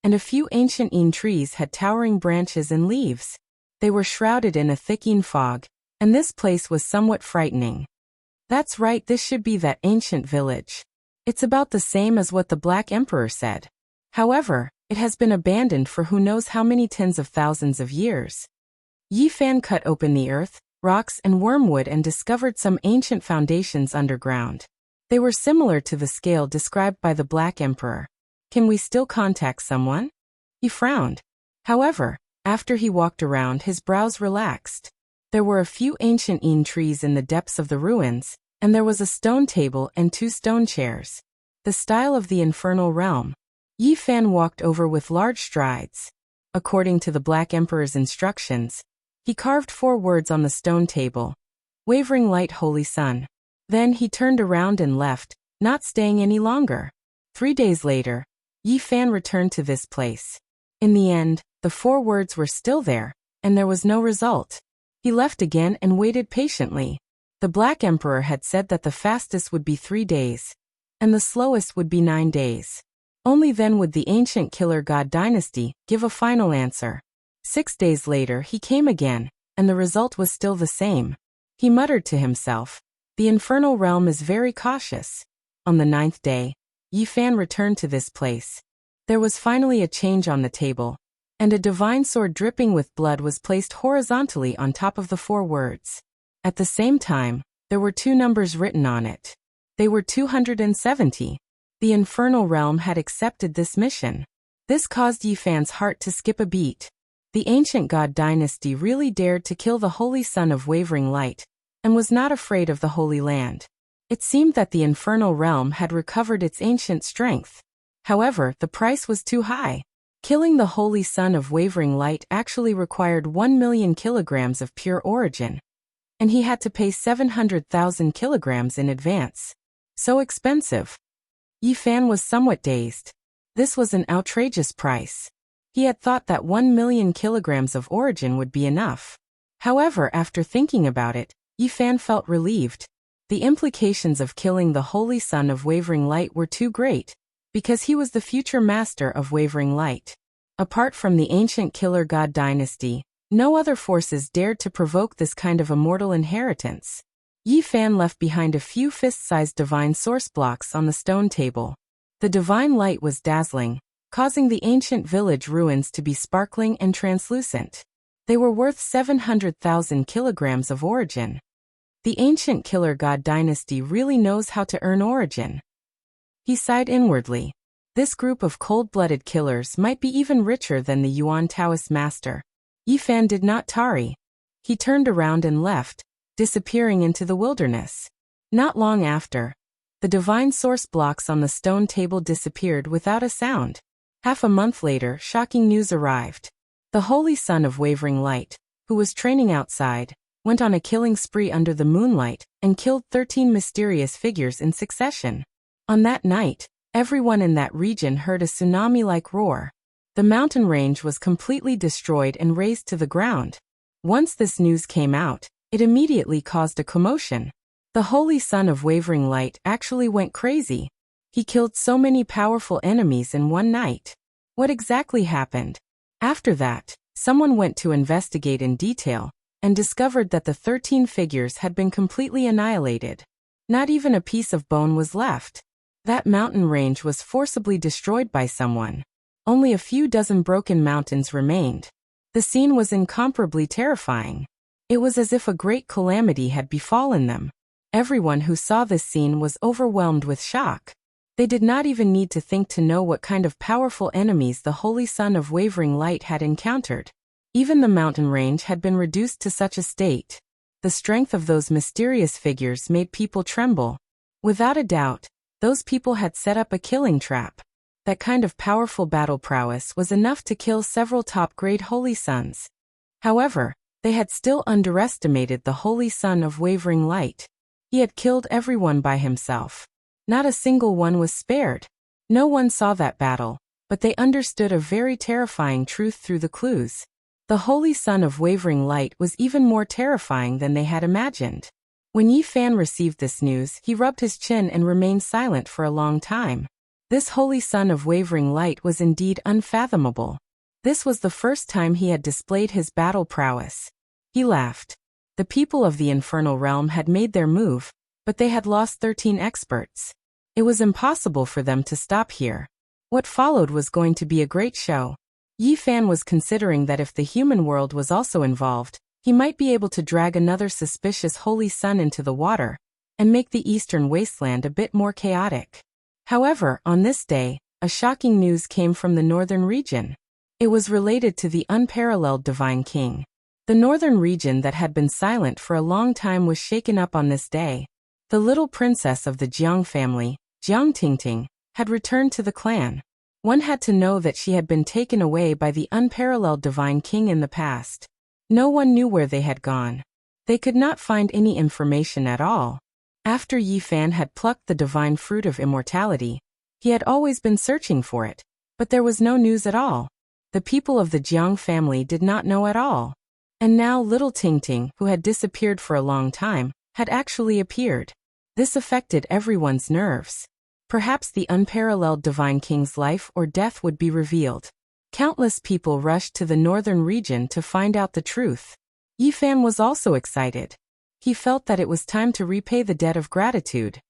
and a few ancient Yin trees had towering branches and leaves. They were shrouded in a thick Yin fog, and this place was somewhat frightening. That's right, this should be that ancient village. It's about the same as what the Black Emperor said. However, it has been abandoned for who knows how many tens of thousands of years. Yi Fan cut open the earth, rocks and wormwood and discovered some ancient foundations underground. They were similar to the scale described by the Black Emperor. Can we still contact someone? He frowned. However, after he walked around, his brows relaxed. There were a few ancient Yin trees in the depths of the ruins, and there was a stone table and 2 stone chairs. The style of the Infernal Realm. Yi Fan walked over with large strides. according to the Black Emperor's instructions. He carved 4 words on the stone table. Wavering light, holy sun. Then he turned around and left, not staying any longer. 3 days later, Yi Fan returned to this place. In the end, the 4 words were still there, and there was no result. He left again and waited patiently. The Black Emperor had said that the fastest would be 3 days, and the slowest would be 9 days. Only then would the ancient killer god dynasty give a final answer. 6 days later he came again, and the result was still the same. He muttered to himself, "The infernal realm is very cautious." On the 9th day, Yi Fan returned to this place. There was finally a change on the table, and a divine sword dripping with blood was placed horizontally on top of the 4 words. At the same time, there were 2 numbers written on it. They were 270. The infernal realm had accepted this mission. This caused Yi Fan's heart to skip a beat. The ancient god dynasty really dared to kill the holy son of wavering light, and was not afraid of the Holy Land. It seemed that the infernal realm had recovered its ancient strength. However, the price was too high. Killing the holy son of wavering light actually required 1 million kilograms of pure origin, and he had to pay 700,000 kilograms in advance. So expensive. Yi Fan was somewhat dazed. This was an outrageous price. He had thought that 1 million kilograms of origin would be enough. However, after thinking about it, Yi Fan felt relieved. The implications of killing the holy son of wavering light were too great, because he was the future master of wavering light. Apart from the ancient killer god dynasty, no other forces dared to provoke this kind of immortal inheritance. Yi Fan left behind a few fist-sized divine source blocks on the stone table. The divine light was dazzling, causing the ancient village ruins to be sparkling and translucent. They were worth 700,000 kilograms of origin. The ancient killer god dynasty really knows how to earn origin. He sighed inwardly. This group of cold-blooded killers might be even richer than the Yuan Taoist master. Yi Fan did not tarry. He turned around and left, disappearing into the wilderness. Not long after, the divine source blocks on the stone table disappeared without a sound. Half a month later, shocking news arrived. The holy son of wavering light, who was training outside, went on a killing spree under the moonlight and killed 13 mysterious figures in succession. On that night, everyone in that region heard a tsunami-like roar. The mountain range was completely destroyed and razed to the ground. Once this news came out, it immediately caused a commotion. The holy son of wavering light actually went crazy. He killed so many powerful enemies in one night. What exactly happened? After that, someone went to investigate in detail, and discovered that the 13 figures had been completely annihilated. Not even a piece of bone was left. That mountain range was forcibly destroyed by someone. Only a few dozen broken mountains remained. The scene was incomparably terrifying. It was as if a great calamity had befallen them. Everyone who saw this scene was overwhelmed with shock. They did not even need to think to know what kind of powerful enemies the holy son of wavering light had encountered. Even the mountain range had been reduced to such a state. The strength of those mysterious figures made people tremble. Without a doubt, those people had set up a killing trap. That kind of powerful battle prowess was enough to kill several top-grade holy sons. However, they had still underestimated the holy son of wavering light. He had killed everyone by himself. Not a single one was spared. No one saw that battle, but they understood a very terrifying truth through the clues. The holy son of wavering light was even more terrifying than they had imagined. When Yi Fan received this news, he rubbed his chin and remained silent for a long time. This holy son of wavering light was indeed unfathomable. This was the first time he had displayed his battle prowess. He laughed. The people of the infernal realm had made their move, but they had lost 13 experts. It was impossible for them to stop here. What followed was going to be a great show. Yi Fan was considering that if the human world was also involved, he might be able to drag another suspicious holy son into the water, and make the eastern wasteland a bit more chaotic. However, on this day, a shocking news came from the northern region. It was related to the unparalleled Divine King. The northern region that had been silent for a long time was shaken up on this day. The little princess of the Jiang family, Jiang Tingting, had returned to the clan. One had to know that she had been taken away by the unparalleled divine king in the past. No one knew where they had gone. They could not find any information at all. After Yi Fan had plucked the divine fruit of immortality, he had always been searching for it, but there was no news at all. The people of the Jiang family did not know at all. And now little Tingting, who had disappeared for a long time, had actually appeared. This affected everyone's nerves. Perhaps the unparalleled divine king's life or death would be revealed. Countless people rushed to the northern region to find out the truth. Yi Fan was also excited. He felt that it was time to repay the debt of gratitude.